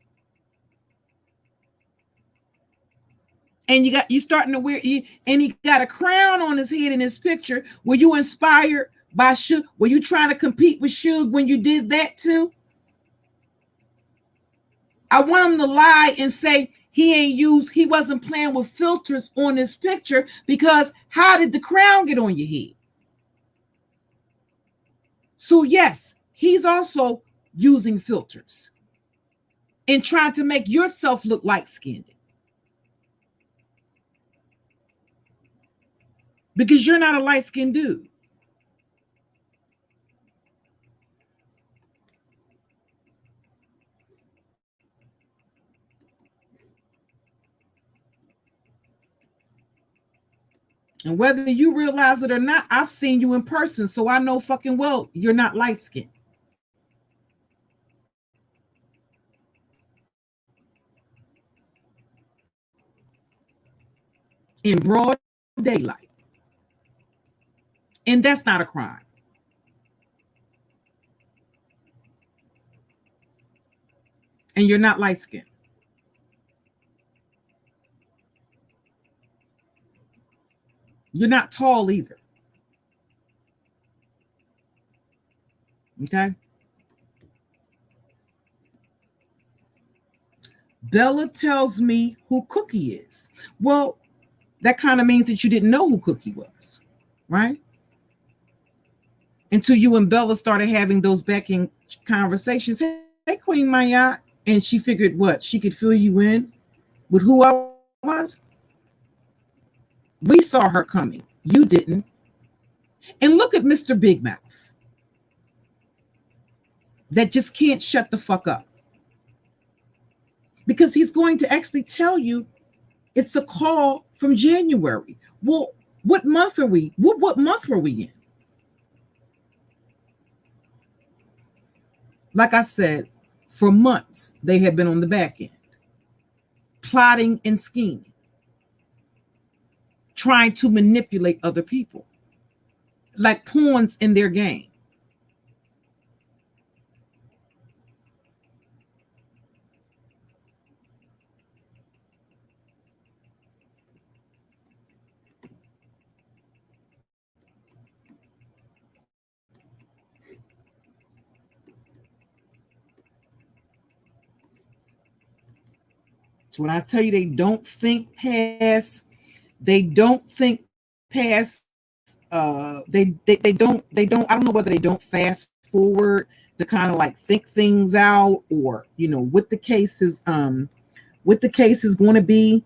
And you starting to wear, and he got a crown on his head in his picture. Were you inspired by Suge? Were you trying to compete with Suge when you did that too? I want him to lie and say he wasn't playing with filters on his picture, because how did the crown get on your head? So yes, he's also using filters and trying to make yourself look light-skinned. Because you're not a light-skinned dude. And whether you realize it or not, I've seen you in person, so I know fucking well you're not light-skinned. In broad daylight. And that's not a crime. And you're not light-skinned. You're not tall either. Okay? Bella tells me who Cookie is. Well, that kind of means that you didn't know who Cookie was, right? Until you and Bella started having those backing conversations. Hey, Queen Maya. And she figured what? She could fill you in with who I was? We saw her coming. You didn't. And look at Mr. Big Mouth. That just can't shut the fuck up. Because he's going to actually tell you it's a call from January. Well, what month are we? What month were we in? Like I said, for months, they have been on the back end, plotting and scheming, trying to manipulate other people, like pawns in their game. So when I tell you they don't think past, they don't, I don't know whether they don't fast forward to kind of like think things out, or what the case is going to be.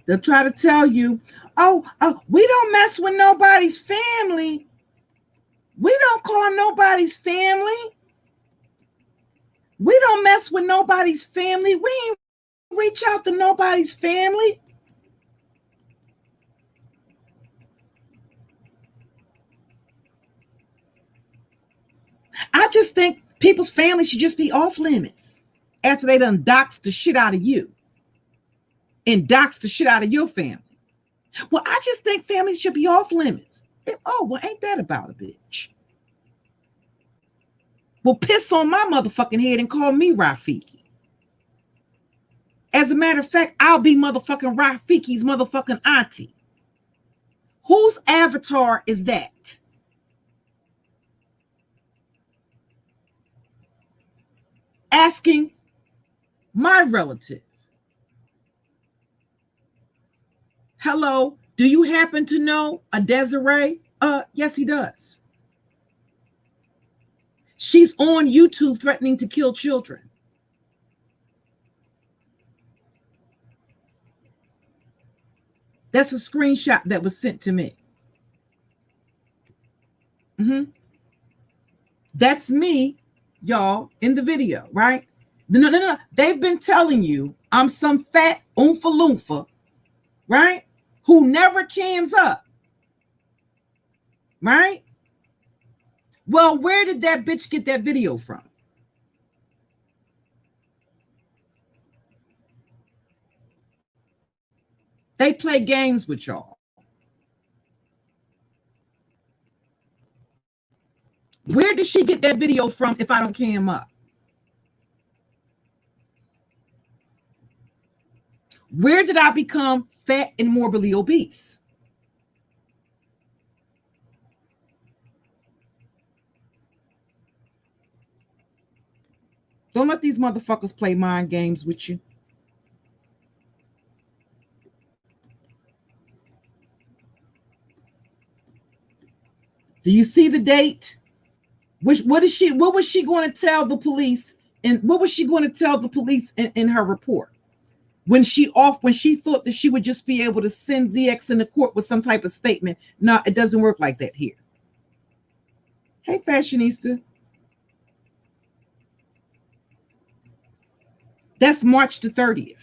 They'll try to tell you, oh, we don't mess with nobody's family. We don't call nobody's family. We don't mess with nobody's family. We ain't reach out to nobody's family. I just think people's families should just be off limits after they done doxed the shit out of you. and dox the shit out of your family. Well, I just think families should be off limits. Oh, well, ain't that about a bitch? Well, piss on my motherfucking head and call me Rafiki. As a matter of fact, I'll be motherfucking Rafiki's motherfucking auntie. Whose avatar is that? Asking my relative. Hello, do you happen to know a Desiree? Yes, he does. She's on YouTube threatening to kill children. That's a screenshot that was sent to me. That's me, y'all, in the video, right? No. They've been telling you I'm some fat oompa loompa, right? Who never cams up, right? Well, where did that bitch get that video from? They play games with y'all. Where did she get that video from if I don't cam up? Where did I become fat and morbidly obese? Don't let these motherfuckers play mind games with you. Do you see the date? What was she going to tell the police? And what was she going to tell the police in her report? When she thought that she would just be able to send ZX into court with some type of statement. No, it doesn't work like that here. Hey, fashionista. That's March the 30th.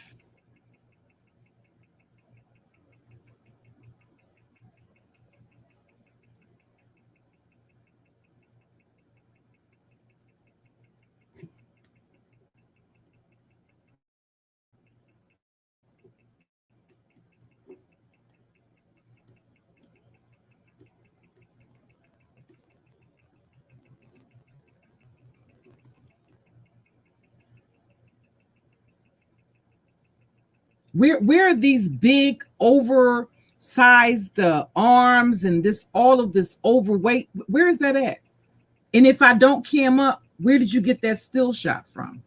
Where are these big oversized arms and all of this overweight? Where is that at? And if I don't cam up, where did you get that still shot from?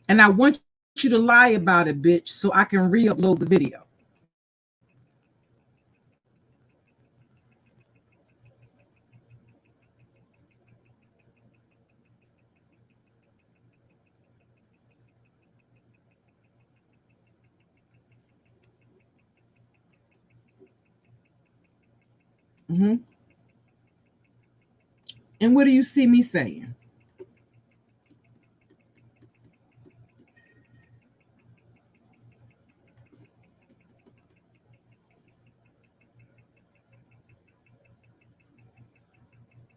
And I want you to lie about it, bitch, so I can re-upload the video. And what do you see me saying?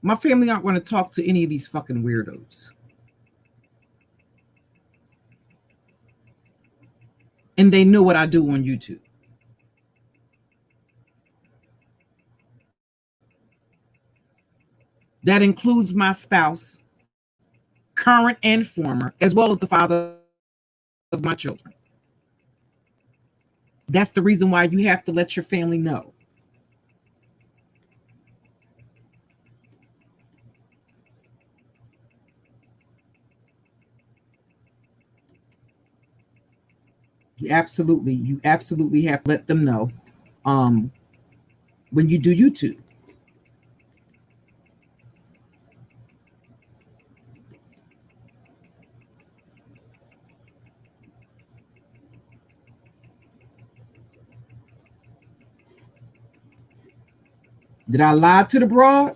My family aren't going to talk to any of these fucking weirdos. And they know what I do on YouTube. That includes my spouse, current and former, as well as the father of my children. That's the reason why you have to let your family know. You absolutely have to let them know when you do YouTube. Did I lie to the broad?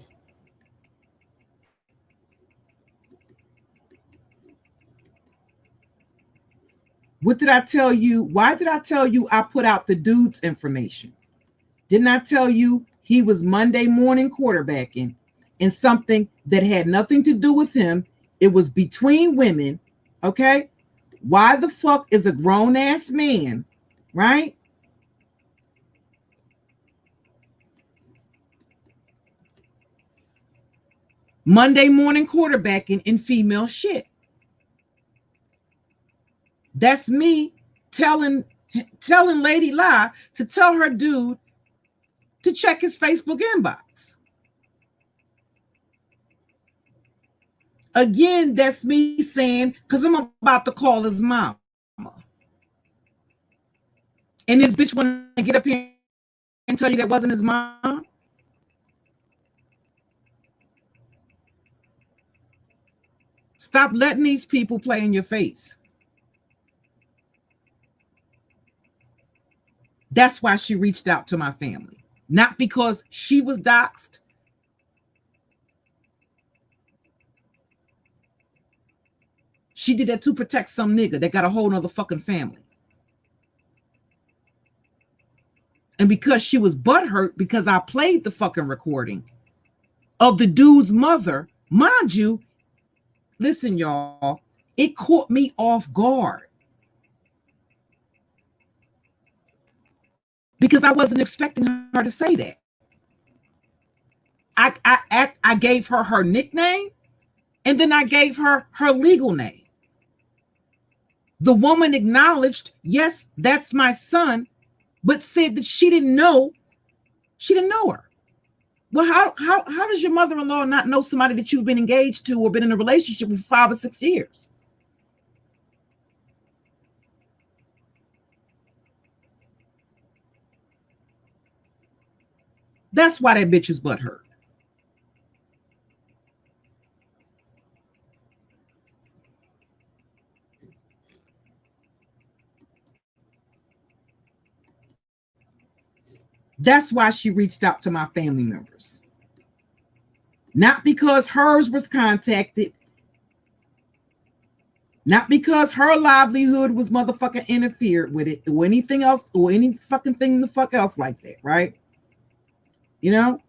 What did I tell you? Why did I tell you I put out the dude's information? Didn't I tell you he was Monday morning quarterbacking and something that had nothing to do with him? It was between women, okay? Why the fuck is a grown-ass man right? Monday morning quarterbacking in female shit. That's me telling Lady Lie to tell her dude to check his Facebook inbox. Again, that's me saying, because I'm about to call his mama. And this bitch want to get up here and tell you that wasn't his mom. Stop letting these people play in your face. That's why she reached out to my family. Not because she was doxxed. She did that to protect some nigga that got a whole nother fucking family. And because she was butthurt because I played the fucking recording of the dude's mother, mind you, listen, y'all, it caught me off guard. Because I wasn't expecting her to say that. I gave her nickname, and then I gave her legal name. The woman acknowledged, yes, that's my son, but said that she didn't know her. Well, how does your mother-in-law not know somebody that you've been engaged to or been in a relationship with 5 or 6 years? That's why that bitch is butthurt. That's why she reached out to my family members. Not because hers was contacted. Not because her livelihood was motherfucking interfered with it or anything else or any fucking thing the fuck else like that, right? You know?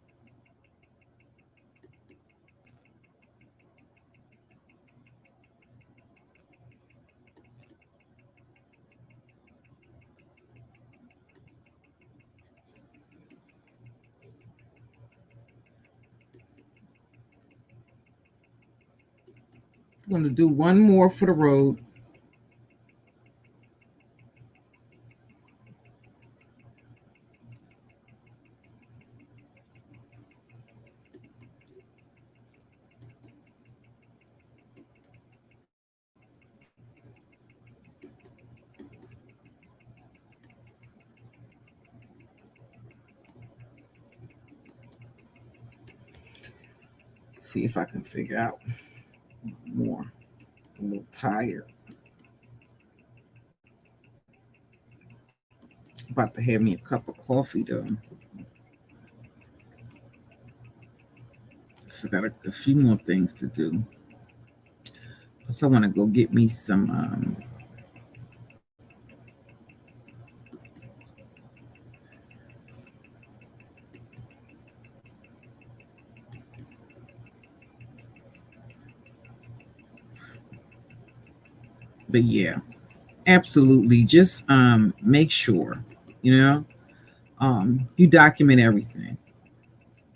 I'm going to do one more for the road. See if I can figure out more. I'm a little tired. About to have me a cup of coffee though. So I got a few more things to do. So I want to go get me some but yeah, absolutely. Just make sure, you document everything.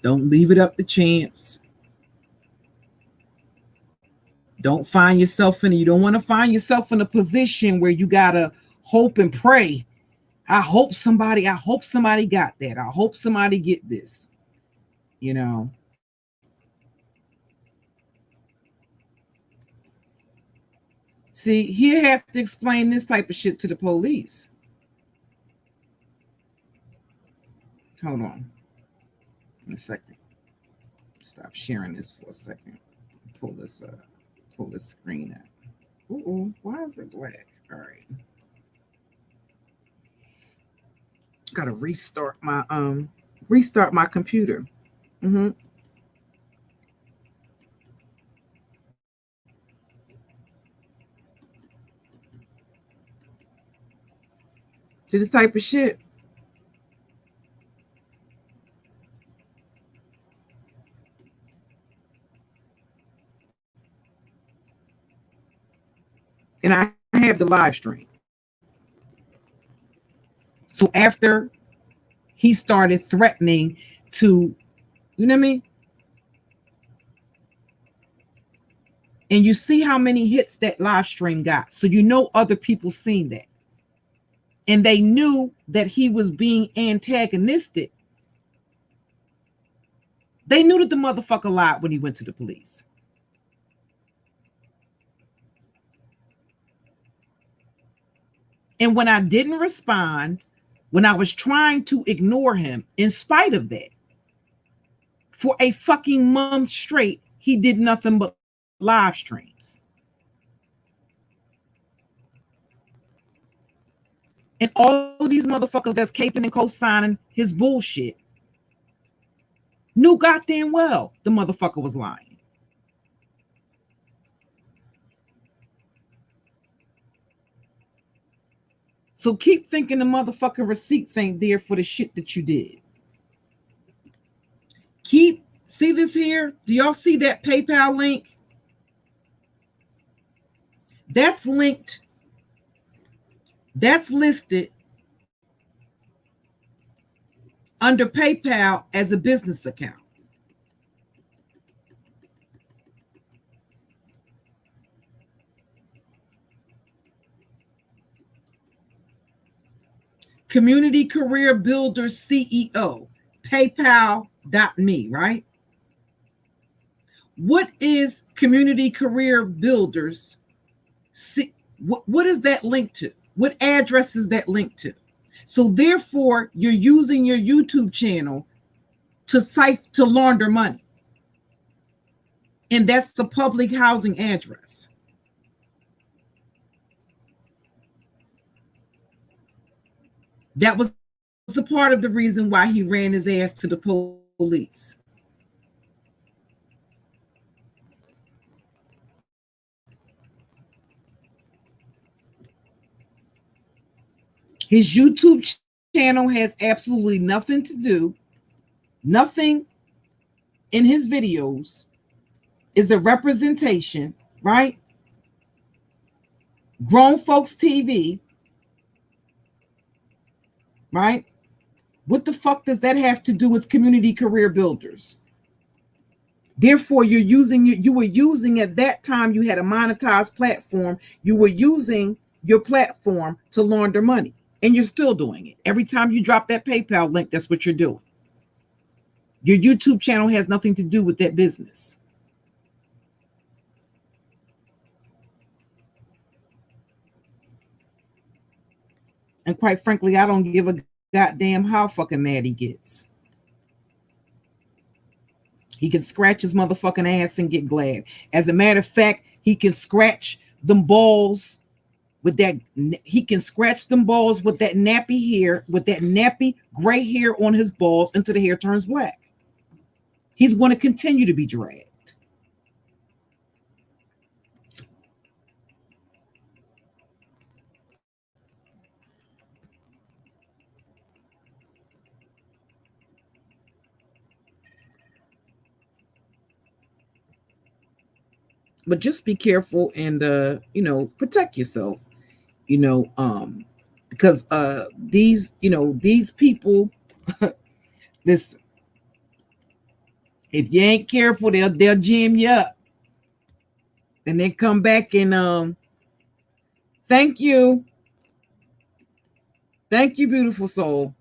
Don't leave it up to chance. Don't find yourself you don't want to find yourself in a position where you gotta hope and pray. I hope somebody got that. I hope somebody get this. See, you have to explain this type of shit to the police. Hold on. A second. Stop sharing this for a second. Pull this screen up. Ooh, why is it black? All right. Gotta restart my computer. To this type of shit. And I have the live stream. So after he started threatening to, you know what I mean? And you see how many hits that live stream got. So you know other people seen that. And they knew that he was being antagonistic. They knew that the motherfucker lied when he went to the police. And when I didn't respond, when I was trying to ignore him, in spite of that, for a fucking month straight, he did nothing but live streams. And all of these motherfuckers that's caping and co-signing his bullshit knew goddamn well the motherfucker was lying. So keep thinking the motherfucking receipts ain't there for the shit that you did. See this here? Do y'all see that PayPal link? That's linked. That's listed under PayPal as a business account. Community Career Builders CEO, PayPal.me, right? What is Community Career Builders? What is that linked to? What address is that linked to? So therefore, you're using your YouTube channel to launder money. And that's the public housing address. That was the part of the reason why he ran his ass to the police. His YouTube channel has absolutely nothing to do, nothing in his videos is a representation, right? Grown Folks TV, right? What the fuck does that have to do with Community Career Builders? Therefore, you were using at that time, you had a monetized platform. You were using your platform to launder money. And you're still doing it. Every time you drop that PayPal link, that's what you're doing. Your YouTube channel has nothing to do with that business. And quite frankly, I don't give a goddamn how fucking mad he gets. He can scratch his motherfucking ass and get glad. As a matter of fact, he can scratch them balls with that. He can scratch them balls with that nappy hair, with that nappy gray hair on his balls until the hair turns black. He's going to continue to be dragged. But just be careful and protect yourself. Because these people, listen, if you ain't careful, they'll jam you up. And then come back and thank you. Thank you, beautiful soul.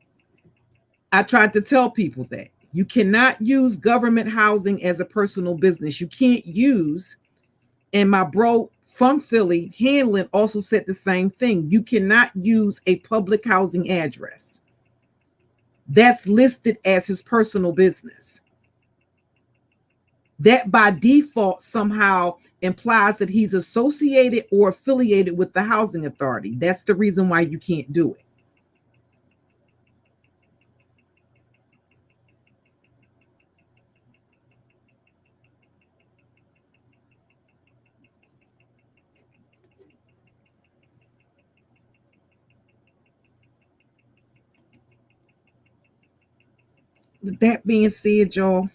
I tried to tell people that you cannot use government housing as a personal business. You can't use, and my bro from Philly, Hanlon, also said the same thing. You cannot use a public housing address. That's listed as his personal business. That by default somehow implies that he's associated or affiliated with the housing authority. That's the reason why you can't do it. With that being said, y'all,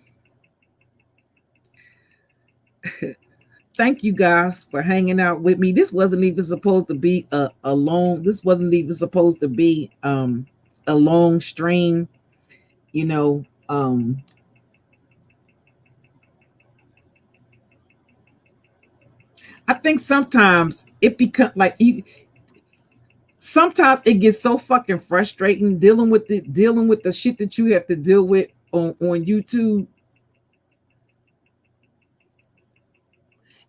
thank you guys for hanging out with me. This wasn't even supposed to be a long. This wasn't even supposed to be a long stream, you know, I think sometimes it becomes like sometimes it gets so fucking frustrating dealing with the shit that you have to deal with on YouTube.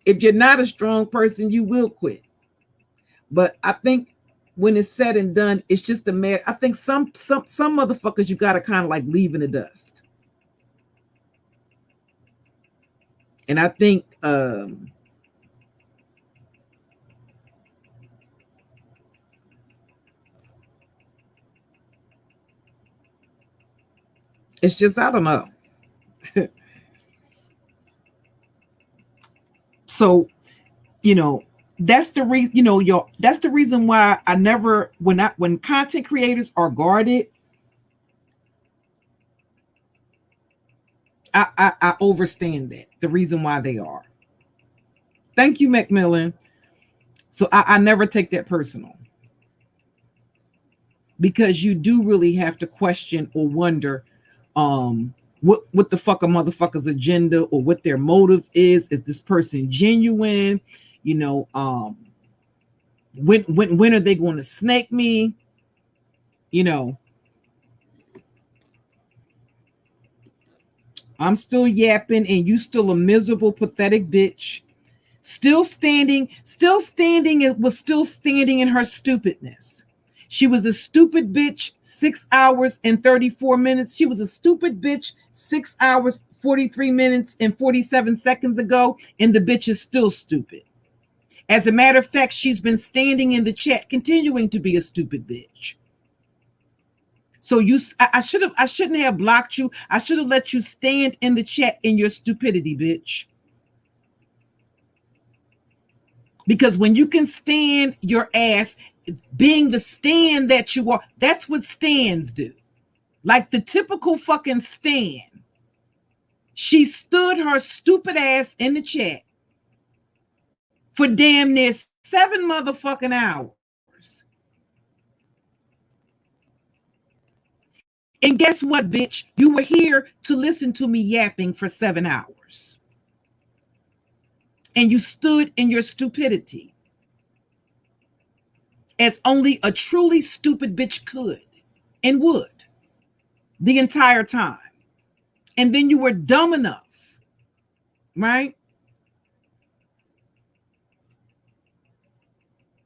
If you're not a strong person, you will quit. But I think when it's said and done, it's just a matter. I think some motherfuckers you gotta kind of like leave in the dust. And I think it's just, I don't know. So, you know, that's the reason, you know, that's the reason why I never, when content creators are guarded, I overstand that. The reason why they are. Thank you, Macmillan. So I never take that personal. Because you do really have to question or wonder what the fuck a motherfucker's agenda or what their motive is. Is this person genuine? You know, when are they going to snake me? You know, I'm still yapping and you still a miserable, pathetic bitch. Still standing in her stupidness. She was a stupid bitch 6 hours and 34 minutes. She was a stupid bitch 6 hours, 43 minutes and 47 seconds ago, and the bitch is still stupid. As a matter of fact, she's been standing in the chat, continuing to be a stupid bitch. So I shouldn't have blocked you. I should have let you stand in the chat in your stupidity, bitch. Because when you can stand your ass, being the stand that you are, that's what stands do. Like the typical fucking stand. She stood her stupid ass in the chat for damn near 7 motherfucking hours. And guess what, bitch? You were here to listen to me yapping for 7 hours. And you stood in your stupidity. As only a truly stupid bitch could and would the entire time. And then you were dumb enough, right,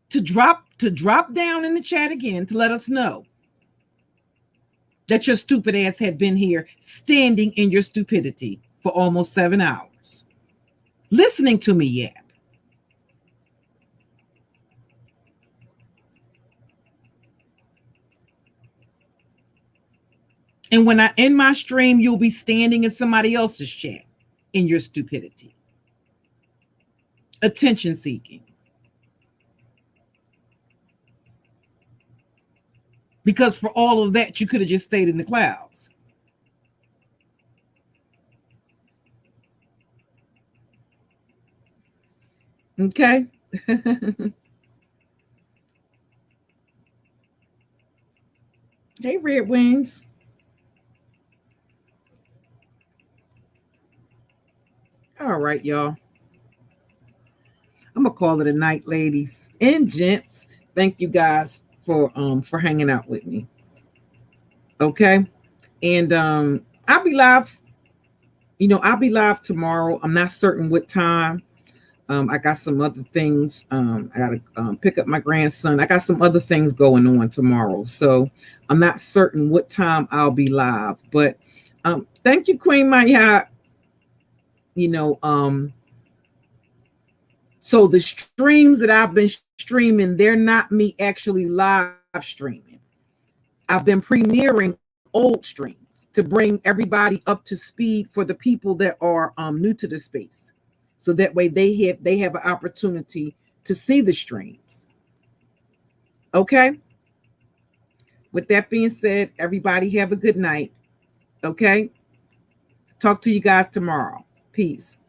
to drop down in the chat again to let us know that your stupid ass had been here standing in your stupidity for almost 7 hours, listening to me yap. And when I end my stream, you'll be standing in somebody else's chat in your stupidity. Attention seeking. Because for all of that, you could have just stayed in the clouds. Okay. Hey, Red Wings. All right, y'all. I'm gonna call it a night, ladies and gents. Thank you guys for hanging out with me. Okay. And I'll be live. You know, I'll be live tomorrow. I'm not certain what time. I got some other things. I gotta pick up my grandson. I got some other things going on tomorrow. So I'm not certain what time I'll be live. But thank you, Queen Maya. You know, so the streams that I've been streaming, they're not me actually live streaming. I've been premiering old streams to bring everybody up to speed for the people that are new to the space. So that way they have an opportunity to see the streams. Okay? With that being said, everybody have a good night. Okay? Talk to you guys tomorrow. Peace.